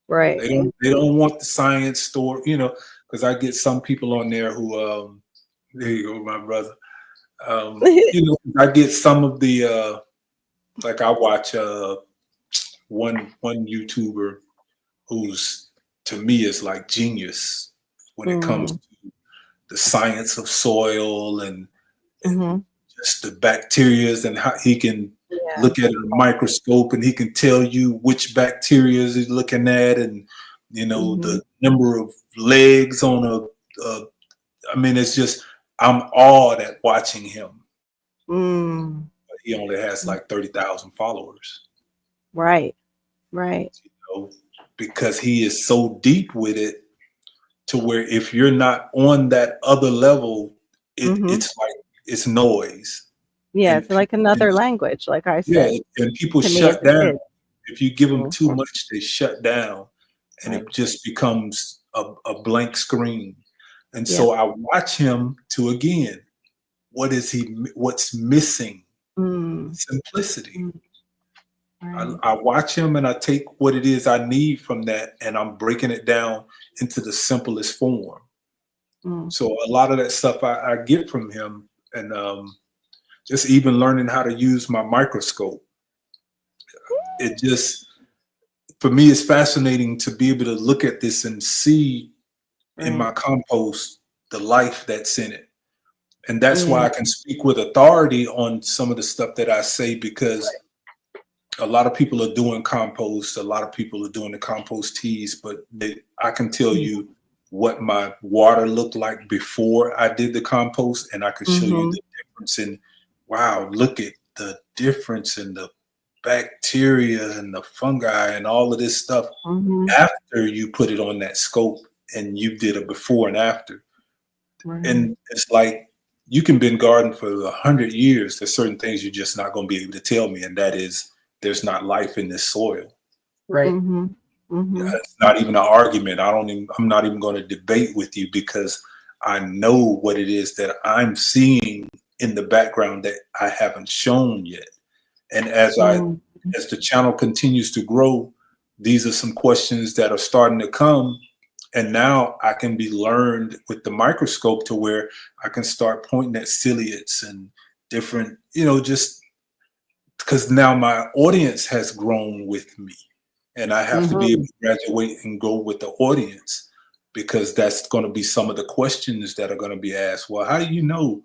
Right. They don't want the science story, you know, because I get some people on there who there you go, my brother. You know, I get some of the like I watch one YouTuber who's, to me, is like genius when it comes to the science of soil and just the bacterias, and how he can look at a microscope and he can tell you which bacteria he's looking at, and you know the number of legs on I mean, it's just, I'm awed at watching him. But he only has like 30,000 followers. Right. You know, because he is so deep with it, to where if you're not on that other level, it's like, it's noise. Yeah, And it's like another language, like I said. Yeah, and people to me shut as a down. kid. If you give them too much, they shut down, and Right. it just becomes a blank screen. And so I watch him to, again, what's missing? Simplicity. Right. I watch him and I take what it is I need from that, and I'm breaking it down into the simplest form. So a lot of that stuff I get from him, and just even learning how to use my microscope. It just, for me, it's fascinating to be able to look at this and see in my compost the life that's in it. And that's why I can speak with authority on some of the stuff that I say, because a lot of people are doing compost. A lot of people are doing the compost teas, but I can tell you what my water looked like before I did the compost, and I could show you the difference in, wow, look at the difference in the bacteria and the fungi and all of this stuff after you put it on that scope and you did a before and after. And it's like, you can been garden for 100 years. There's certain things you're just not going to be able to tell me, and that is, there's not life in this soil. Right. It's not even an argument. I'm not even going to debate with you, because I know what it is that I'm seeing in the background that I haven't shown yet. And as the channel continues to grow, these are some questions that are starting to come. And now I can be learned with the microscope to where I can start pointing at ciliates and different, just because now my audience has grown with me, and I have to be able to graduate and go with the audience, because that's going to be some of the questions that are going to be asked. Well, how do you know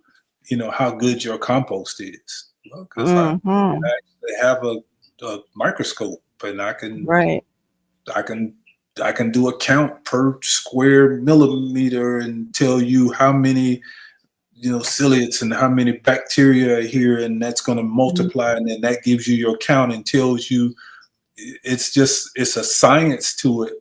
how good your compost is? Well, because I actually have a microscope, and I can do a count per square millimeter and tell you how many ciliates and how many bacteria are here, and that's going to multiply, and then that gives you your count and tells you. It's a science to it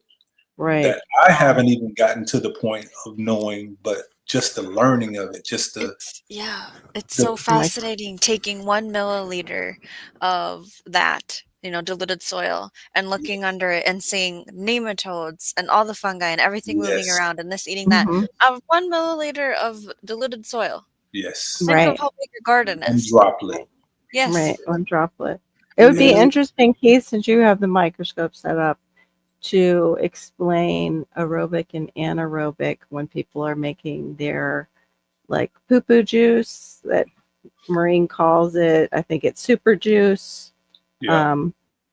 that I haven't even gotten to the point of knowing, but just the learning of it, it's so fascinating taking 1 milliliter of that diluted soil and looking under it and seeing nematodes and all the fungi and everything moving around, and this eating that. 1 milliliter of diluted soil. Yes. Think of how big your garden is. One droplet. Yes. Right, one droplet. It would be interesting, Keith, since you have the microscope set up, to explain aerobic and anaerobic when people are making their like poo-poo juice that Maureen calls it. I think it's super juice. Yeah.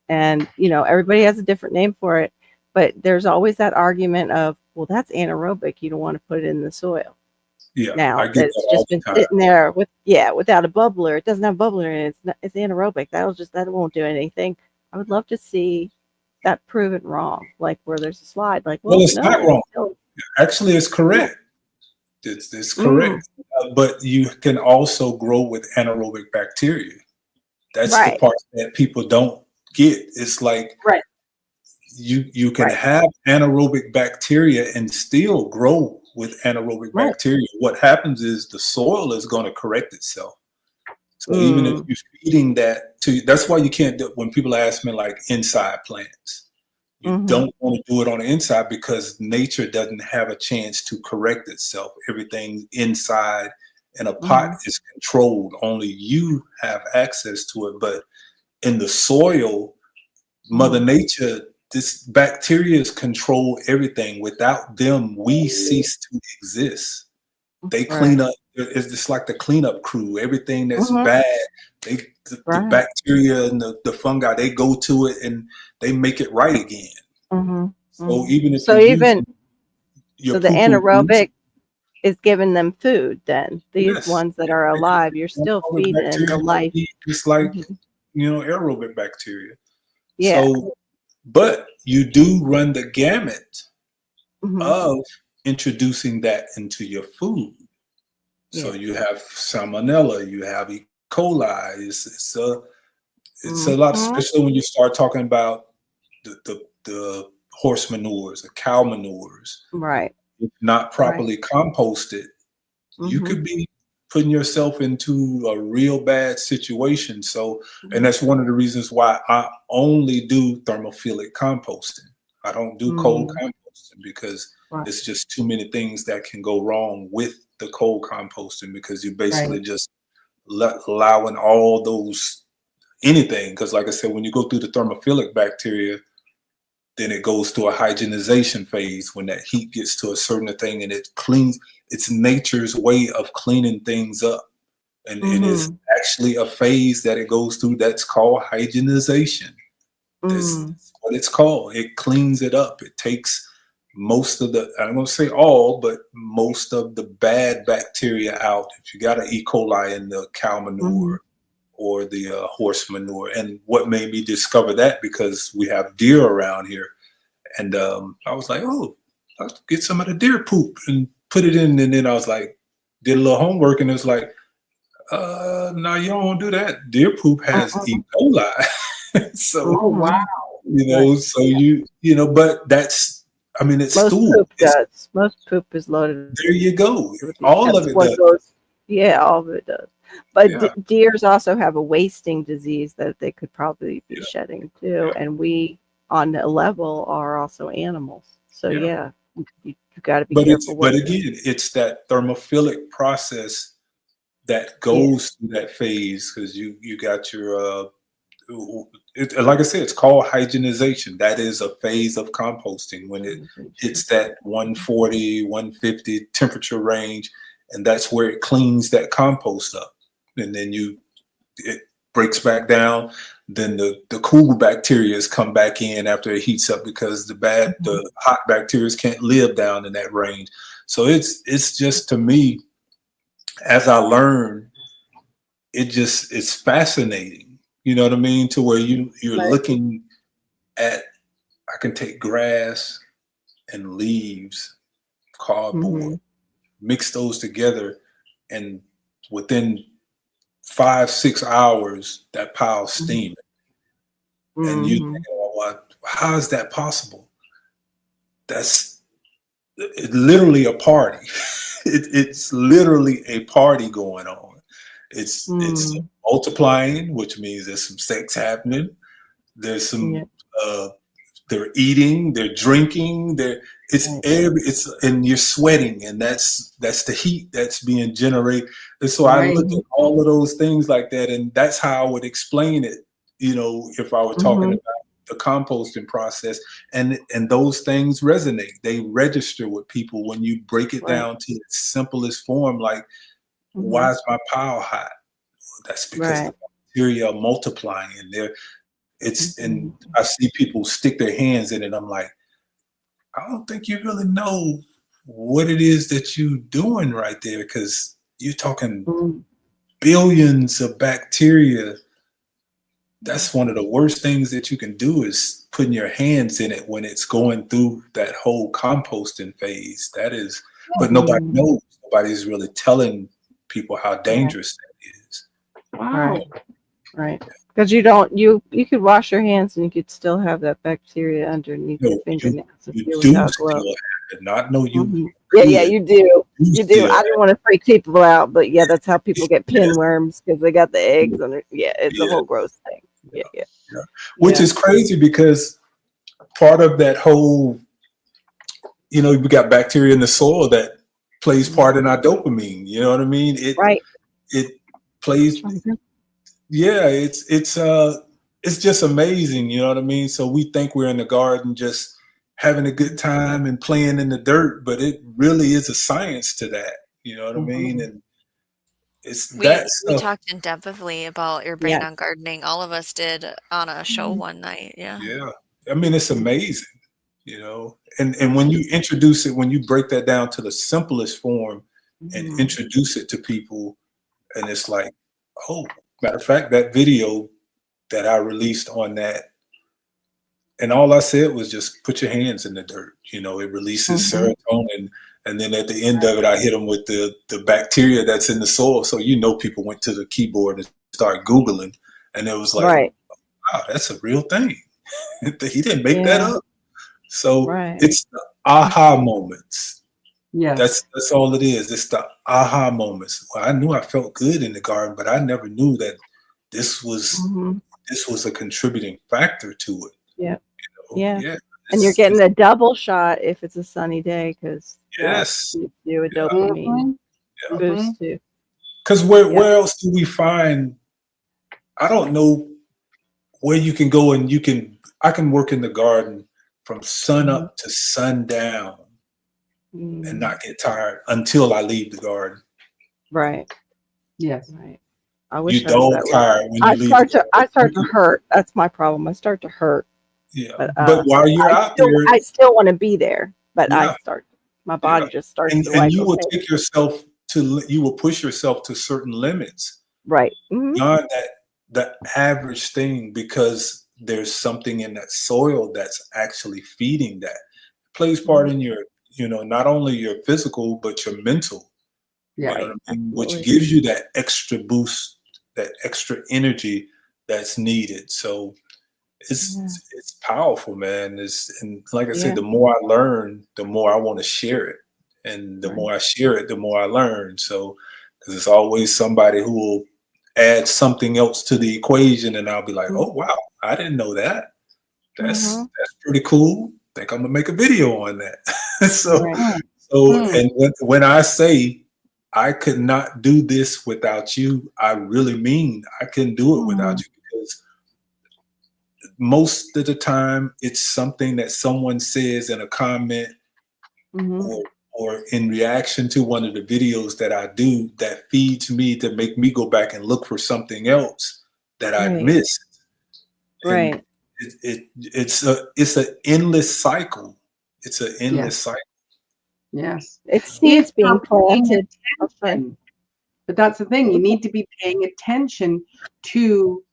And everybody has a different name for it, but there's always that argument of, well, that's anaerobic. You don't want to put it in the soil. Yeah. Now it's just been sitting there without a bubbler. It doesn't have a bubbler in it. It's anaerobic. That won't do anything. I would love to see that proven wrong, like where there's a slide. Like, well, it's not wrong. Actually, it's correct. It's correct. But you can also grow with anaerobic bacteria. That's the part that people don't get. It's like you can have anaerobic bacteria and still grow with anaerobic bacteria. What happens is the soil is going to correct itself. So even if you're feeding that to, that's why you can't do, when people ask me like inside plants, you don't want to do it on the inside, because nature doesn't have a chance to correct itself. Everything inside in a pot is controlled. Only you have access to it. But in the soil, Mother Nature, this bacteria control everything. Without them, we cease to exist. They clean up. It's just like the cleanup crew. Everything that's bad, the bacteria and the fungi, they go to it and they make it right again. So even if the anaerobic is giving them food, then these ones that are alive, you're still feeding the life. Just like aerobic bacteria. Yeah. So, but you do run the gamut of introducing that into your food. So you have salmonella, you have E. coli. It's a lot, especially when you start talking about the horse manures, the cow manures. Right. If not properly composted, you could be putting yourself into a real bad situation. So, and that's one of the reasons why I only do thermophilic composting. I don't do cold composting, because it's just too many things that can go wrong with the cold composting, because you basically just allowing all those anything. Because like I said, when you go through the thermophilic bacteria, then it goes to a hygienization phase when that heat gets to a certain thing, and it cleans. It's nature's way of cleaning things up. And it's actually a phase that it goes through that's called hygienization. That's what it's called. It cleans it up. It takes most of the, I'm going to say all, but most of the bad bacteria out. If you got an E. coli in the cow manure or the horse manure. And what made me discover that, because we have deer around here, and I was like, oh, I'll get some of the deer poop and put it in. And then I was like, did a little homework, and it was like, no, you don't want to do that. Deer poop has E. coli. So, Oh wow. so but that's, I mean, it's Most stool. poop does. Most poop is loaded. There you go. with All of that's it what does. goes- yeah, all of it does. But Yeah. deers also have a wasting disease that they could probably be Yeah. shedding too. Yeah. And we, on a level, are also animals. So Yeah. you got to be But careful. but again, it's that thermophilic process that goes through that phase, because you got your like I said, it's called hygienization. That is a phase of composting when it hits that 140, 150 temperature range, and that's where it cleans that compost up. And then it breaks back down. Then the cool bacteria come back in after it heats up, because the hot bacteria can't live down in that range. So it's just, to me, as I learn, it's fascinating. You know what I mean? To where you're Right. looking at, I can take grass and leaves, cardboard, mix those together, and within 5-6 hours, that pile's steaming. And you think, well, how is that possible? That's literally a party. It's literally a party going on. It's multiplying, which means there's some sex happening. There's some they're eating, they're drinking, and you're sweating, and that's the heat that's being generated. And so I look at all of those things like that, and that's how I would explain it. If I were talking about the composting process, and those things resonate. They register with people when you break it down to its simplest form. Like, why is my pile hot? That's because the bacteria are multiplying, and and I see people stick their hands in it. I'm like, I don't think you really know what it is that you're doing right there, because you're talking billions of bacteria. That's one of the worst things that you can do, is putting your hands in it when it's going through that whole composting phase. That is, but nobody knows. Nobody's really telling people how dangerous that is. Wow. Right. Because you could wash your hands and you could still have that bacteria underneath your fingernails if You you're do without still gloves. have it. Not know you. Yeah, you do. You do. still I didn't want to freak people out, but yeah, that's how people get pinworms, because they got the eggs under. Yeah, it's a whole gross thing. Yeah. Which is crazy, because part of that whole, we got bacteria in the soil that plays part in our dopamine. You know what I mean? It plays. Yeah, it's just amazing. You know what I mean? So we think we're in the garden just having a good time and playing in the dirt, but it really is a science to that. You know what I mean? And we talked in depthly about your brain on gardening. All of us did on a show one night. Yeah. I mean, it's amazing, and when you introduce it, when you break that down to the simplest form and introduce it to people, and it's like, oh, matter of fact, that video that I released on that, and all I said was just put your hands in the dirt. It releases serotonin. And then at the end of it, I hit them with the bacteria that's in the soil. So, people went to the keyboard and started Googling. And it was like, wow, that's a real thing. He didn't make that up. So it's the aha moments. Yeah, that's all it is. It's the aha moments. Well, I knew I felt good in the garden, but I never knew that this was a contributing factor to it. Yeah. And you're getting a double shot if it's a sunny day, because you a dopamine boost too. Because where else do we find? I don't know where you can go and I can work in the garden from sun up to sundown and not get tired until I leave the garden. Right. Yes. Right. I wish You don't tired when you leave. I start to hurt. That's my problem. I start to hurt. Yeah. But while you're out there, I still want to be there, but my body just starts to and you will take yourself you will push yourself to certain limits. Right. Beyond that, the average thing, because there's something in that soil that's actually feeding that. It plays part in your, not only your physical, but your mental. Yeah. You know what I mean? Which Absolutely. gives you that extra boost, that extra energy that's needed. So it's powerful, man. And like I said, the more I learn, the more I want to share it. And the more I share it, the more I learn. So, because it's always somebody who will add something else to the equation, and I'll be like, oh wow, I didn't know that. That's pretty cool. Think I'm gonna make a video on that. So and when I say I could not do this without you, I really mean I couldn't do it without you, because most of the time it's something that someone says in a comment or in reaction to one of the videos that I do that feeds me to make me go back and look for something else that I missed. Right. It's an endless cycle. It's an endless cycle. Yes. It's seeds being you're paying planted. attention. But that's the thing. You need to be paying attention to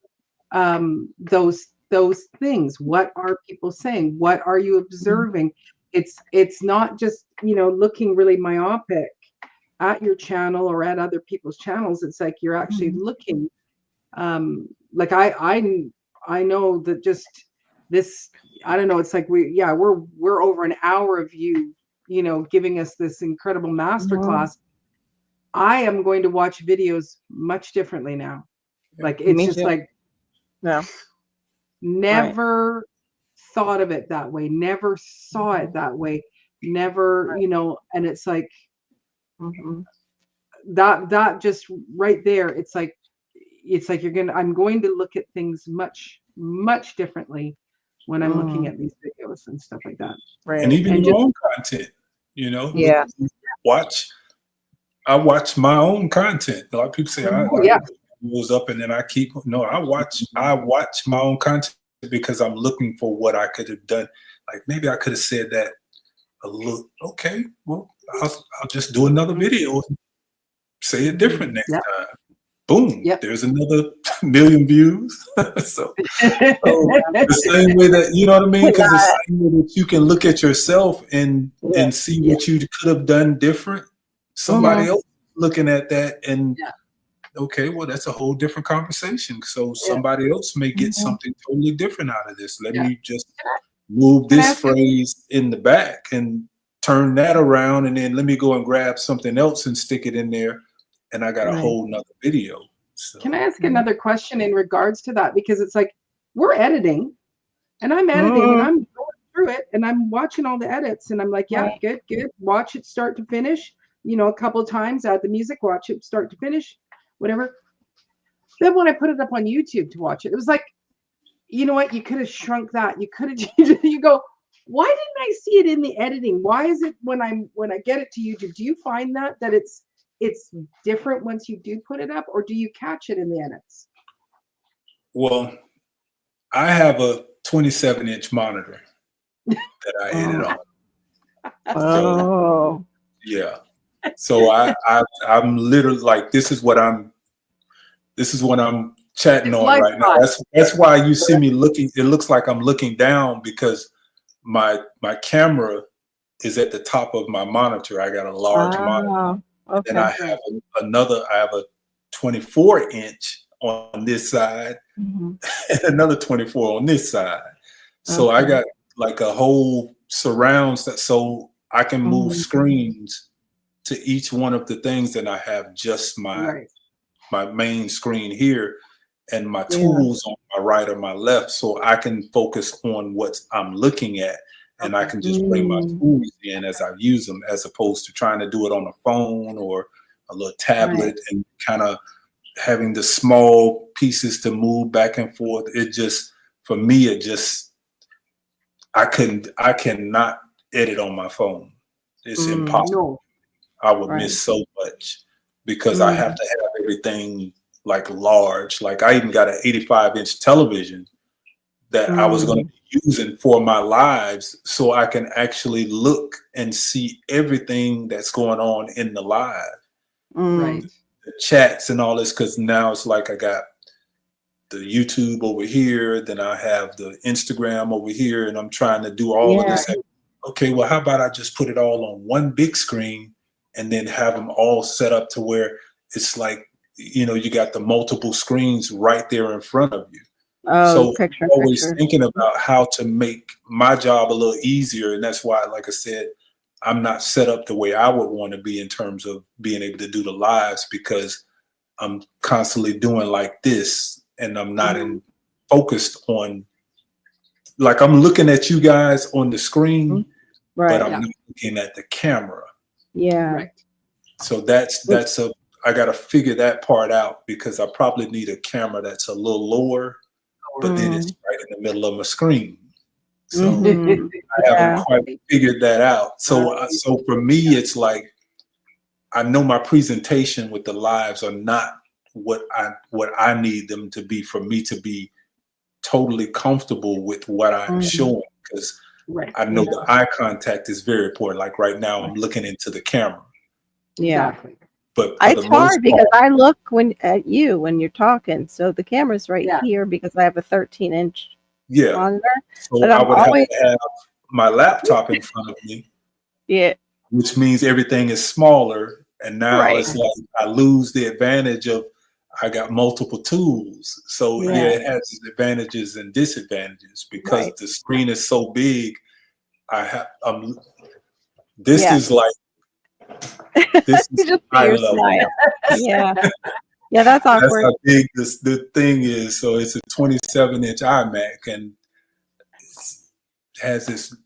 those things. What are people saying? What are you observing? It's not just, looking really myopic at your channel or at other people's channels. It's like you're actually looking. Like I know that just this, I don't know, it's like we're over an hour of you, giving us this incredible masterclass. I am going to watch videos much differently now. Like it's Me just too. like never thought of it that way, never saw it that way, never, and it's like that just right there, it's like I'm going to look at things much, much differently when I'm looking at these videos and stuff like that. And even your own content, I watch my own content. A lot of people say I was up and then I watch my own content because I'm looking for what I could have done. Like maybe I could have said that a little. Okay, well I'll just do another video and say it different next time. Boom! There's another million views. so the same way that, you know what I mean? Because the same way that you can look at yourself and see what you could have done different. Somebody else looking at that and okay, well that's a whole different conversation. So somebody else may get something totally different out of this. Let me just move this phrase in the back and turn that around, and then let me go and grab something else and stick it in there. And I got a whole nother video. So. Can I ask another question in regards to that? Because it's like we're editing, and I'm editing, and I'm going through it, and I'm watching all the edits, and I'm like, good. Watch it start to finish. A couple of times, add the music, watch it start to finish, whatever. Then when I put it up on YouTube to watch it, it was like, you know what? You could have shrunk that. You could have. You go, why didn't I see it in the editing? Why is it when I get it to YouTube? Do you find that it's different once you do put it up, or do you catch it in the edits? Well, I have a 27-inch monitor that I edit on. So I'm literally like, this is what I'm chatting on right now. That's why you see me looking. It looks like I'm looking down because my camera is at the top of my monitor. I got a large monitor. Okay. And I have a 24-inch on this side and another 24 on this side. So I got like a whole surrounds that, so I can move screens to each one of the things, and I have just my main screen here and my tools on my right or my left, so I can focus on what I'm looking at. And I can just bring my tools in as I use them, as opposed to trying to do it on a phone or a little tablet and kind of having the small pieces to move back and forth. It just, for me, I cannot edit on my phone. It's impossible. I would miss so much because I have to have everything like large. Like I even got an 85-inch television that I was going to be using for my lives, so I can actually look and see everything that's going on in the live, the chats and all this. Because now it's like I got YouTube over here, then I have the Instagram over here, and I'm trying to do all of this. Okay, well, how about I just put it all on one big screen and then have them all set up to where it's like, you got the multiple screens right there in front of you. So I'm always thinking about how to make my job a little easier. And that's why, like I said, I'm not set up the way I would want to be in terms of being able to do the lives, because I'm constantly doing like this, and I'm not focused on, like, I'm looking at you guys on the screen, but I'm not looking at the camera. Yeah. Right. So I got to figure that part out, because I probably need a camera that's a little lower, but then it's right in the middle of my screen. So I haven't quite figured that out. So for me, it's like, I know my presentation with the lives are not what I need them to be for me to be totally comfortable with what I'm showing, because I know the eye contact is very important. Like right now, I'm looking into the camera. Yeah. Exactly. But it's hard because I look at you when you're talking, so the camera's right here because I have a 13-inch monitor. So I would have to have my laptop in front of me. Yeah. Which means everything is smaller, and now it's like I lose the advantage of I got multiple tools. So it has its advantages and disadvantages, because the screen is so big. This is like. This is just eye level. Yeah, that's awkward. That's how big the thing is. So it's a 27-inch iMac, and it has this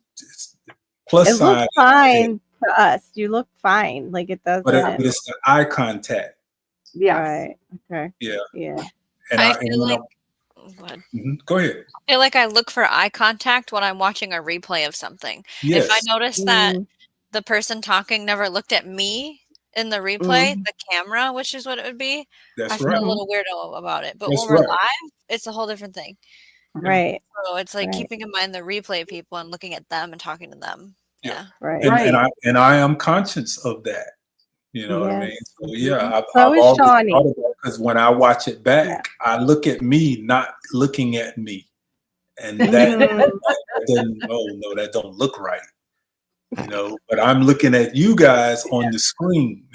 plus sign. It looks fine to us. You look fine. Like it doesn't. But it's the eye contact. Yeah. Right. Okay. Yeah. Yeah. And I feel like. Go ahead. I feel like I look for eye contact when I'm watching a replay of something. Yes. If I notice that the person talking never looked at me in the replay, the camera, which is what it would be, I feel a little weirdo about it. But when we're live, it's a whole different thing. Right. So it's like keeping in mind the replay people and looking at them and talking to them. Yeah. Right. And I am conscious of that. You know what I mean? So I've always thought about it, because when I watch it back, I look at me, not looking at me. And that that don't look right. But I'm looking at you guys on the screen.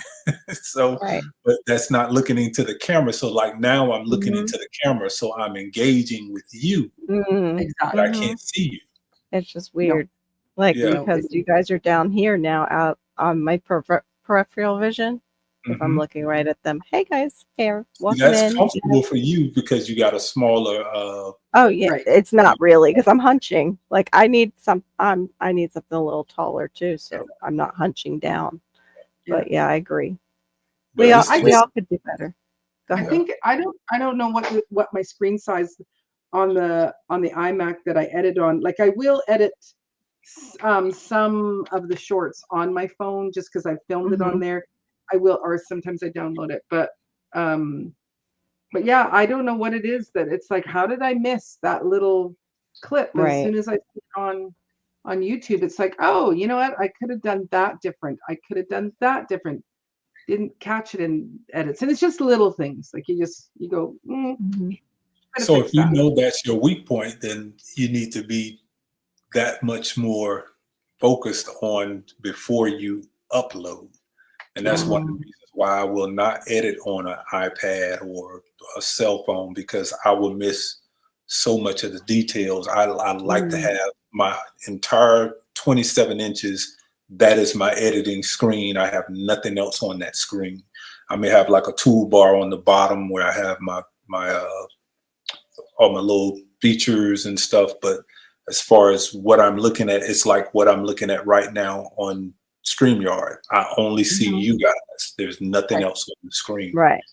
So, but that's not looking into the camera. So like now I'm looking into the camera. So I'm engaging with you. Exactly. But I can't see you. It's just weird. Because you guys are down here now out on my peripheral vision. If I'm looking right at them, hey guys, here, that's comfortable for you because you got a smaller. It's not really because I'm hunching. Like I need something a little taller too, so I'm not hunching down. But yeah, I agree. We all could do better. Go ahead. I think I don't know what my screen size on the iMac that I edit on. Like I will edit some of the shorts on my phone just because I filmed it on there. I will, or sometimes I download it, but yeah, I don't know what it is that it's like. How did I miss that little clip? As soon as I see it on YouTube, it's like, oh, you know what? I could have done that different. I could have done that different. Didn't catch it in edits, and it's just little things. Like you go. So if you know that's your weak point, then you need to be that much more focused on before you upload. And that's one of the reasons why I will not edit on an iPad or a cell phone, because I will miss so much of the details. I like to have my entire 27 inches. That is my editing screen. I have nothing else on that screen. I may have like a toolbar on the bottom where I have my all my little features and stuff. But as far as what I'm looking at, it's like what I'm looking at right now on StreamYard. I only see you guys. There's nothing else on the screen. Right.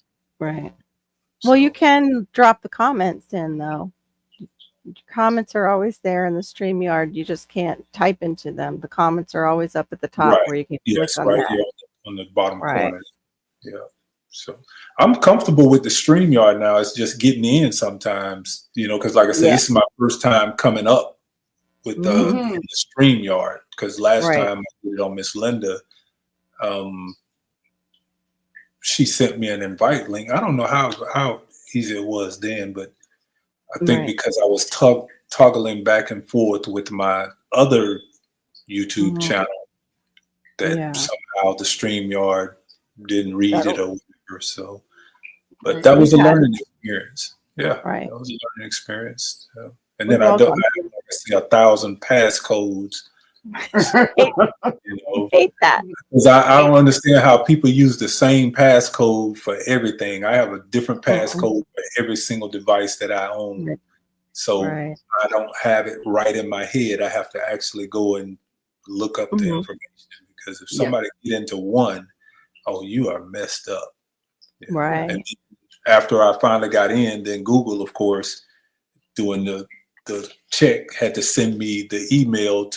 Well, you can drop the comments in though. Comments are always there in the StreamYard. You just can't type into them. The comments are always up at the top where you can click on that. Here on the bottom corner. Yeah. So I'm comfortable with the StreamYard now. It's just getting in sometimes, because like I said, this is my first time coming up with the StreamYard, because last time I did it on Miss Linda, she sent me an invite link. I don't know how easy it was then, but I think Right. because I was toggling back and forth with my other YouTube Mhm. channel, that Yeah. somehow the StreamYard didn't read it That'll- or whatever. So, but Right. that was a We've had- learning experience. Yeah, Right. that was a learning experience. And We've then I all don't gone have, like I say, 1,000 passcodes. You know, hate that. because I don't understand how people use the same passcode for everything. I have a different passcode for every single device that I own. Right. So Right. I don't have it right in my head. I have to actually go and look up the Mhm. information, because if Yeah. somebody get into one, oh, you are messed up. Yeah. Right. And after I finally got in, then Google, of course, doing the check, had to send me the email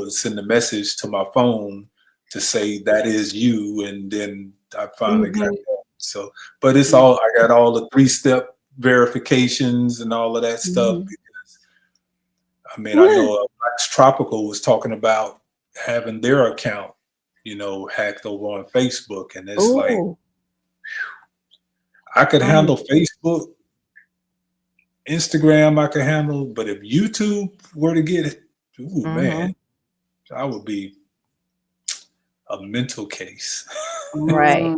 send the message to my phone to say that is you, and then I finally got that. So, but it's all, I got all the 3-step verifications and all of that stuff, Mhm. because I mean, I know Black's Tropical was talking about having their account, hacked over on Facebook, and it's like, Ooh. I could handle Facebook, Instagram I could handle, but if YouTube were to get it, ooh, man, I would be a mental case. Right.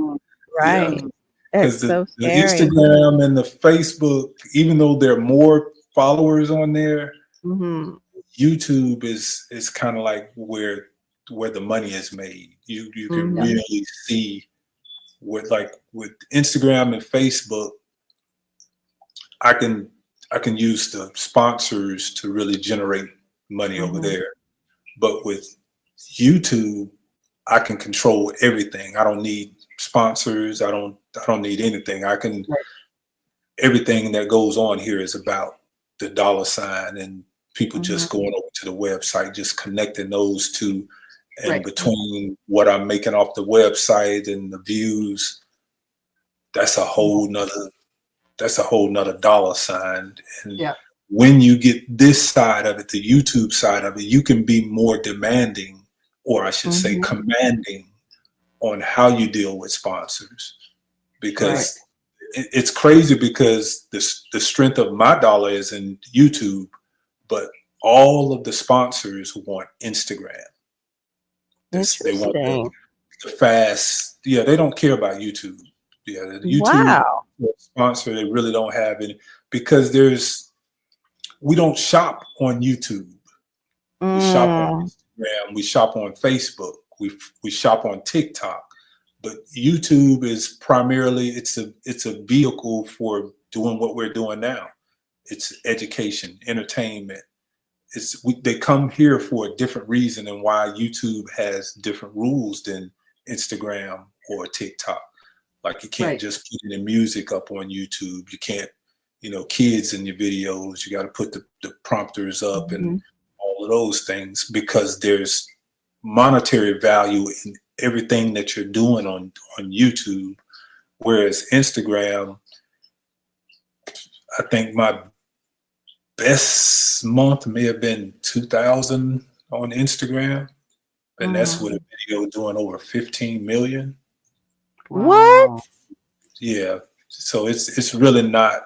Right. It's Because so the scary. Instagram and the Facebook, even though there are more followers on there, Mhm. YouTube is kind of like where the money is made. You can Mhm. really see with Instagram and Facebook, I can use the sponsors to really generate money over there. But with YouTube, I can control everything. I don't need sponsors. I don't need anything. I can, everything that goes on here is about the dollar sign and people just going over to the website, just connecting those two. And between what I'm making off the website and the views, that's a whole nother dollar sign. And when you get this side of it, the YouTube side of it, you can be more demanding, or I should say commanding, on how you deal with sponsors. Because it's crazy, because the strength of my dollar is in YouTube, but all of the sponsors want Instagram. They want the fast. Yeah, they don't care about YouTube. Yeah, the YouTube sponsor, they really don't have any, because we don't shop on YouTube. We shop on Instagram. We shop on Facebook. We shop on TikTok. But YouTube is primarily, it's a vehicle for doing what we're doing now. It's education, entertainment. They come here for a different reason, and why YouTube has different rules than Instagram or TikTok. Like, you can't just put the music up on YouTube. You can't, kids in your videos. You got to put the prompters up and all of those things, because there's monetary value in everything that you're doing on YouTube. Whereas Instagram, I think my best month may have been 2,000 on Instagram, and that's with a video doing over 15 million. What? Yeah, so it's really not.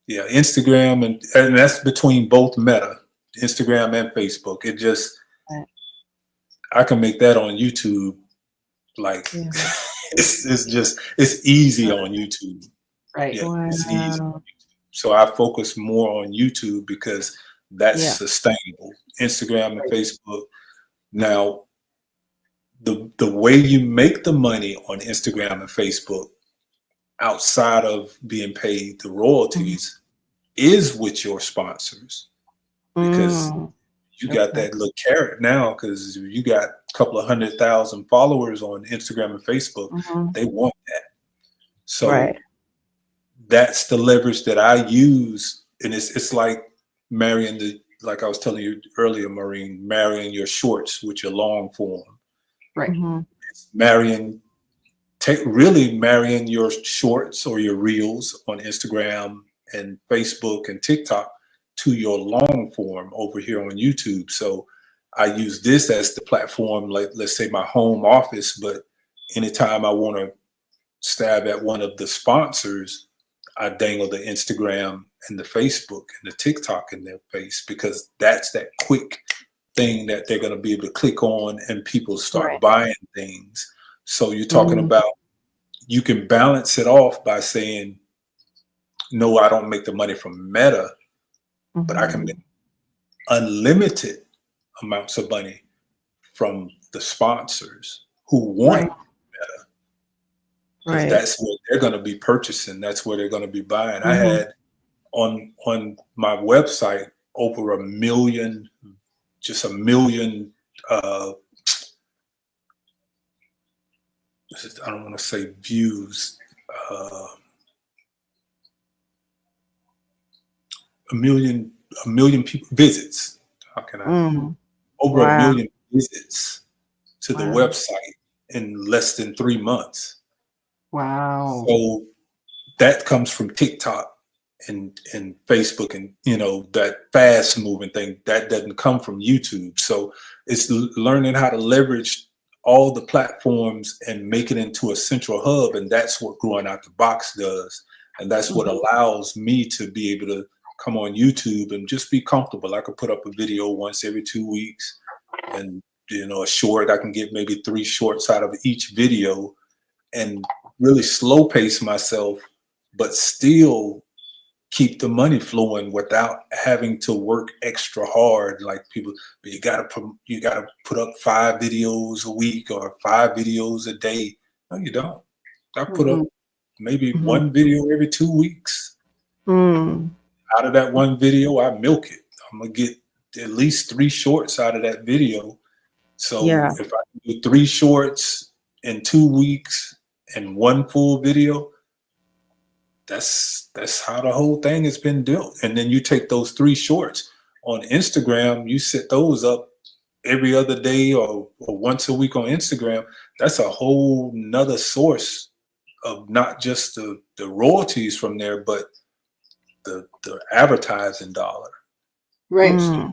Yeah, Instagram, and that's between both Meta, Instagram and Facebook. It just, I can make that on YouTube. Like, it's easy on YouTube. Yeah, it's easy. So I focus more on YouTube, because that's sustainable. Instagram and Facebook. Now, the way you make the money on Instagram and Facebook, outside of being paid the royalties, is with your sponsors, because you got that little carrot now, because you got a couple of 100,000 followers on Instagram and Facebook. They want that. So that's the leverage that I use. And it's like marrying like I was telling you earlier, Maureen, marrying your shorts with your long form. It's really marrying your shorts or your reels on Instagram and Facebook and TikTok to your long form over here on YouTube. So I use this as the platform, like, let's say, my home office, but anytime I want to stab at one of the sponsors, I dangle the Instagram and the Facebook and the TikTok in their face, because that's that quick thing that they're going to be able to click on and people start buying things. So you're talking about, you can balance it off by saying, no, I don't make the money from Meta, but I can make unlimited amounts of money from the sponsors who want Meta. Because that's what they're going to be purchasing. That's where they're going to be buying. I had on my website over 1 million, just 1 million, I don't want to say views, 1 million people visits. How can I? Over 1 million visits to the website in less than 3 months. Wow. So that comes from TikTok and Facebook, and that fast moving thing that doesn't come from YouTube. So it's learning how to leverage all the platforms and make it into a central hub, and that's what Growing Out the Box does, and that's what allows me to be able to come on YouTube and just be comfortable. I could put up a video once every 2 weeks, and a short. I can get maybe 3 shorts out of each video, and really slow pace myself, but still keep the money flowing without having to work extra hard. Like people, but you gotta put up 5 videos a week or 5 videos a day. No, you don't. I put up maybe 1 video every 2 weeks. Out of that 1 video, I milk it. I'm gonna get at least 3 shorts out of that video. So if I can do 3 shorts in 2 weeks and 1 full video, that's how the whole thing has been built. And then you take those 3 shorts on Instagram, you set those up every other day or once a week on Instagram. That's a whole nother source of not just the royalties from there, but the advertising dollar. Right. So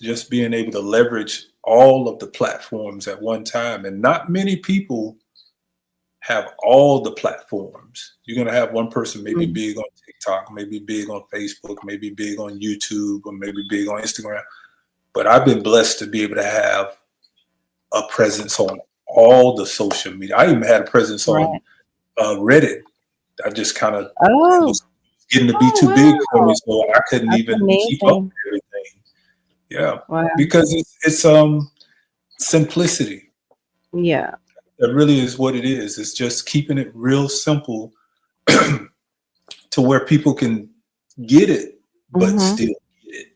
just being able to leverage all of the platforms at one time. And not many people have all the platforms. You're going to have one person maybe big on TikTok, maybe big on Facebook, maybe big on YouTube, or maybe big on Instagram. But I've been blessed to be able to have a presence on all the social media. I even had a presence on Reddit. I just kind of was getting to be too big for me, so I couldn't even keep up with everything. Yeah, because it's simplicity. Yeah. That really is what it is. It's just keeping it real simple to where people can get it, but still get it.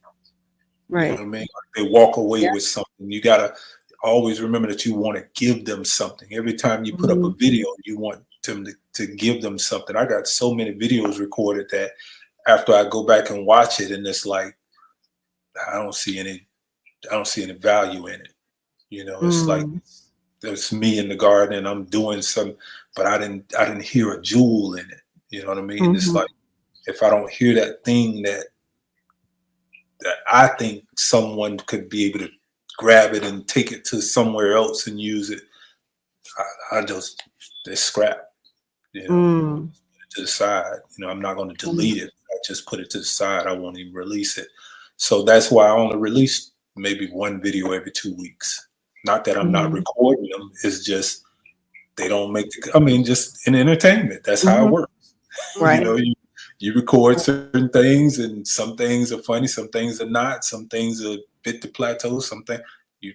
Right. You know what I mean? Like they walk away with something. You got to always remember that you want to give them something. Every time you put up a video, you want them to give them something. I got so many videos recorded that after I go back and watch it, and it's like, I don't see any value in it. It's like, there's me in the garden and I'm doing some, but I didn't hear a jewel in it. You know what I mean? It's like, if I don't hear that thing that I think someone could be able to grab it and take it to somewhere else and use it, it's scrap. Put it to the side. I'm not going to delete it. I just put it to the side. I won't even release it. So that's why I only release maybe 1 video every 2 weeks. Not that I'm not recording them. It's just they don't make just in entertainment. That's how it works. Right. You record certain things, and some things are funny, some things are not. Some things are bit the plateau. Something you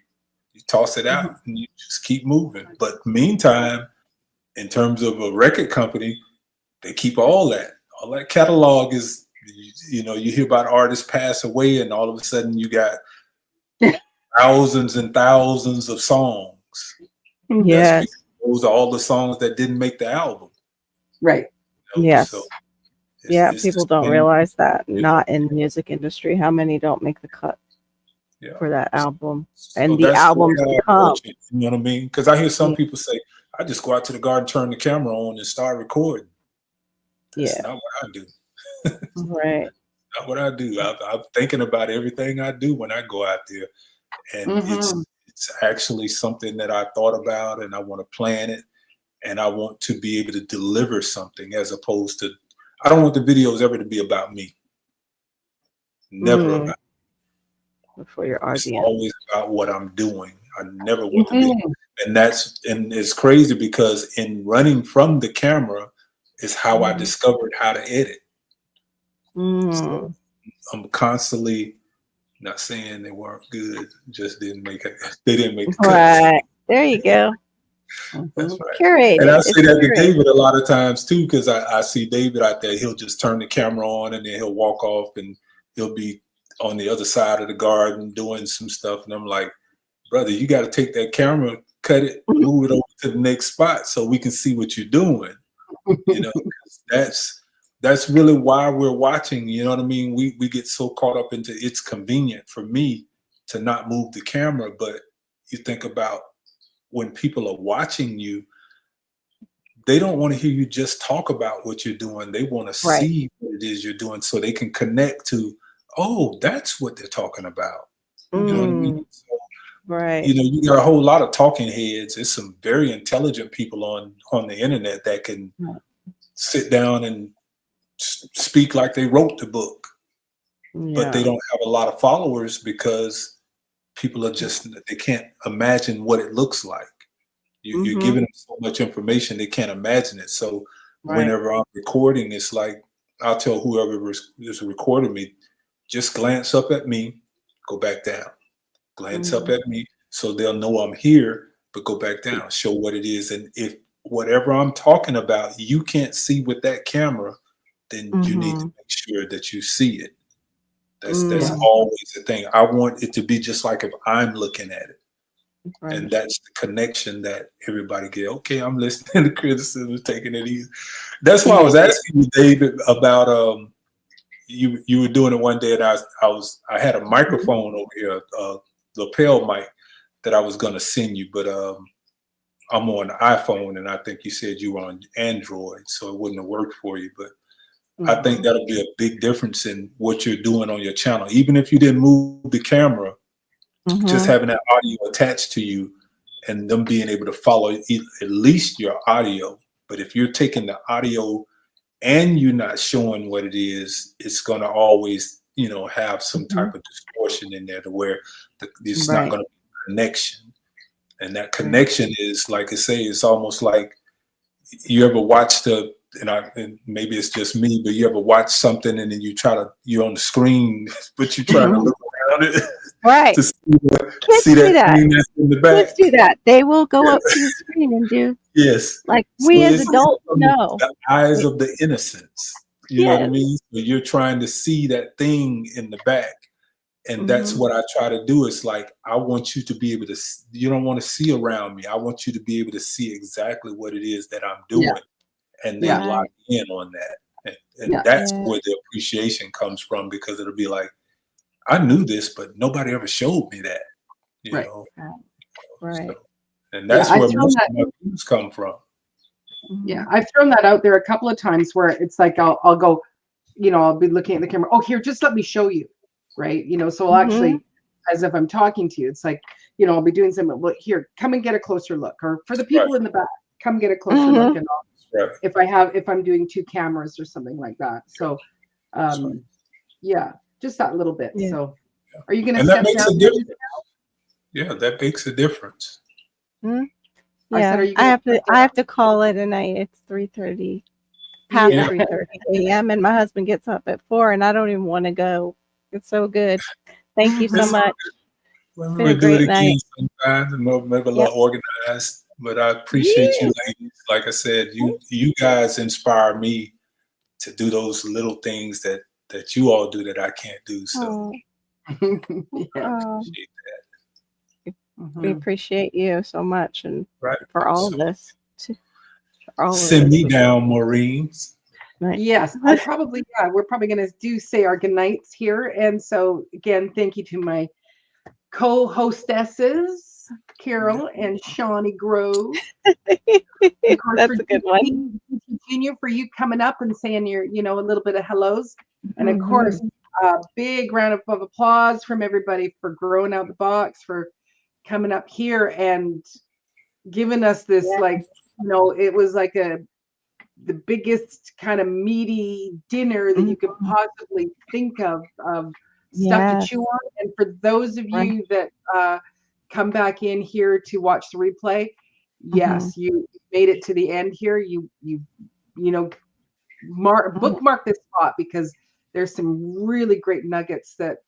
toss it out and you just keep moving. But meantime, in terms of a record company, they keep all that. All that catalog is, you hear about artists pass away, and all of a sudden you got thousands and thousands of songs. Yes. Those are all the songs that didn't make the album. Right. Yes. So people don't realize that. Not in the music industry, how many don't make the cut for that album. And the albums come. You know what I mean? Because I hear some people say, I just go out to the garden, turn the camera on, and start recording. That's not what I do. Right. Not what I do. I'm thinking about everything I do when I go out there. And it's actually something that I thought about, and I want to plan it, and I want to be able to deliver something, as opposed to I don't want the videos ever to be about me. Never about for your It's audience. always about what I'm doing. I never want to be. And it's crazy because in running from the camera is how I discovered how to edit. So I'm constantly not saying they weren't good, just didn't make it. They didn't make the cut. Right. There you go. That's right. Curated. And I say that to curated. David a lot of times too, because I see David out there. He'll just turn the camera on and then he'll walk off and he'll be on the other side of the garden doing some stuff. And I'm like, brother, you got to take that camera, cut it, move it over to the next spot so we can see what you're doing. You know, 'cause that's really why we're watching. You know what I mean? We get so caught up into it's convenient for me to not move the camera, but you think about when people are watching you, they don't want to hear you just talk about what you're doing. They want to see what it is you're doing so they can connect to, oh, that's what they're talking about. You know what I mean? So, Right. you know, you got a whole lot of talking heads. There's some very intelligent people on the internet that can sit down and speak like they wrote the book, but they don't have a lot of followers because people are just, they can't imagine what it looks like. You're giving them so much information, they can't imagine it. So whenever I'm recording, it's like, I'll tell whoever is recording me, just glance up at me, go back down. Glance up at me so they'll know I'm here, but go back down, show what it is. And if whatever I'm talking about, you can't see with that camera, then you need to make sure that you see it. That's always the thing. I want it to be just like if I'm looking at it. And that's the connection that everybody get. Okay, I'm listening to criticism, taking it easy. That's why I was asking you, David, about you were doing it one day, and I had a microphone over here, a lapel mic that I was gonna send you, but I'm on iPhone, and I think you said you were on Android, so it wouldn't have worked for you. But I think that'll be a big difference in what you're doing on your channel. Even if you didn't move the camera, just having that audio attached to you and them being able to follow at least your audio. But if you're taking the audio and you're not showing what it is, it's going to always, you know, have some type of distortion in there to where it's not going to be a connection. And that connection is, like I say, it's almost like you ever watched and maybe it's just me, but you ever watch something and then you're on the screen, but you're trying to look around it. Right. To see that screen that's in the back. Kids do that. They will go up to the screen and do. Yes. Like we as adults know. The eyes of the innocence. You know what I mean? So you're trying to see that thing in the back. And that's what I try to do. It's like, I want you to be able to, you don't want to see around me. I want you to be able to see exactly what it is that I'm doing. And then lock in on that. And that's where the appreciation comes from, because it'll be like, I knew this, but nobody ever showed me that. You know? Right. So, and that's where most of my views come from. Yeah, I've thrown that out there a couple of times where it's like I'll go, you know, I'll be looking at the camera. Oh, here, just let me show you, right? You know, so I'll actually, as if I'm talking to you, it's like, you know, I'll be doing something. Well, here, come and get a closer look, or for the people in the back, come get a closer look, and if I'm doing two cameras or something like that. So, yeah, just that little bit. So, are you going to step down? Yeah, that makes a difference. Yeah, I have to call it, and it's 3:30, past 3:30 a.m. and my husband gets up at 4, and I don't even want to go. It's so good. Thank you so much. We'll do it again sometime, and maybe a little organized. But I appreciate you, ladies. Like I said, you guys inspire me to do those little things that you all do that I can't do. So I appreciate that. We appreciate you so much, and for all of this. Send me down, Maureen's. Yes, we're probably going to say our good nights here. And so again, thank you to my co-hostesses, Carol and Shawnee Grove. That's a good one. Junior, for you coming up and saying your, you know, a little bit of hellos. And of course, a big round of applause from everybody for growing out the box, for coming up here and giving us this, like, you know, it was like the biggest kind of meaty dinner that you could possibly think of stuff to Yes. chew on. And for those of Right. you that come back in here to watch the replay, yes, you made it to the end here. You know, bookmark this spot, because there's some really great nuggets that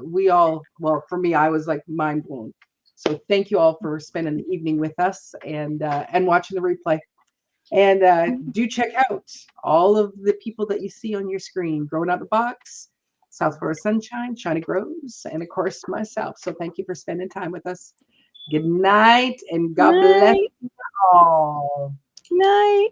we all, well, for me, I was like mind blown. So thank you all for spending the evening with us and watching the replay. And do check out all of the people that you see on your screen: Growing Out the Box, South Florida Sunshine, China Grows, and of course myself. So thank you for spending time with us. Good night, and God bless Night. you all. Night.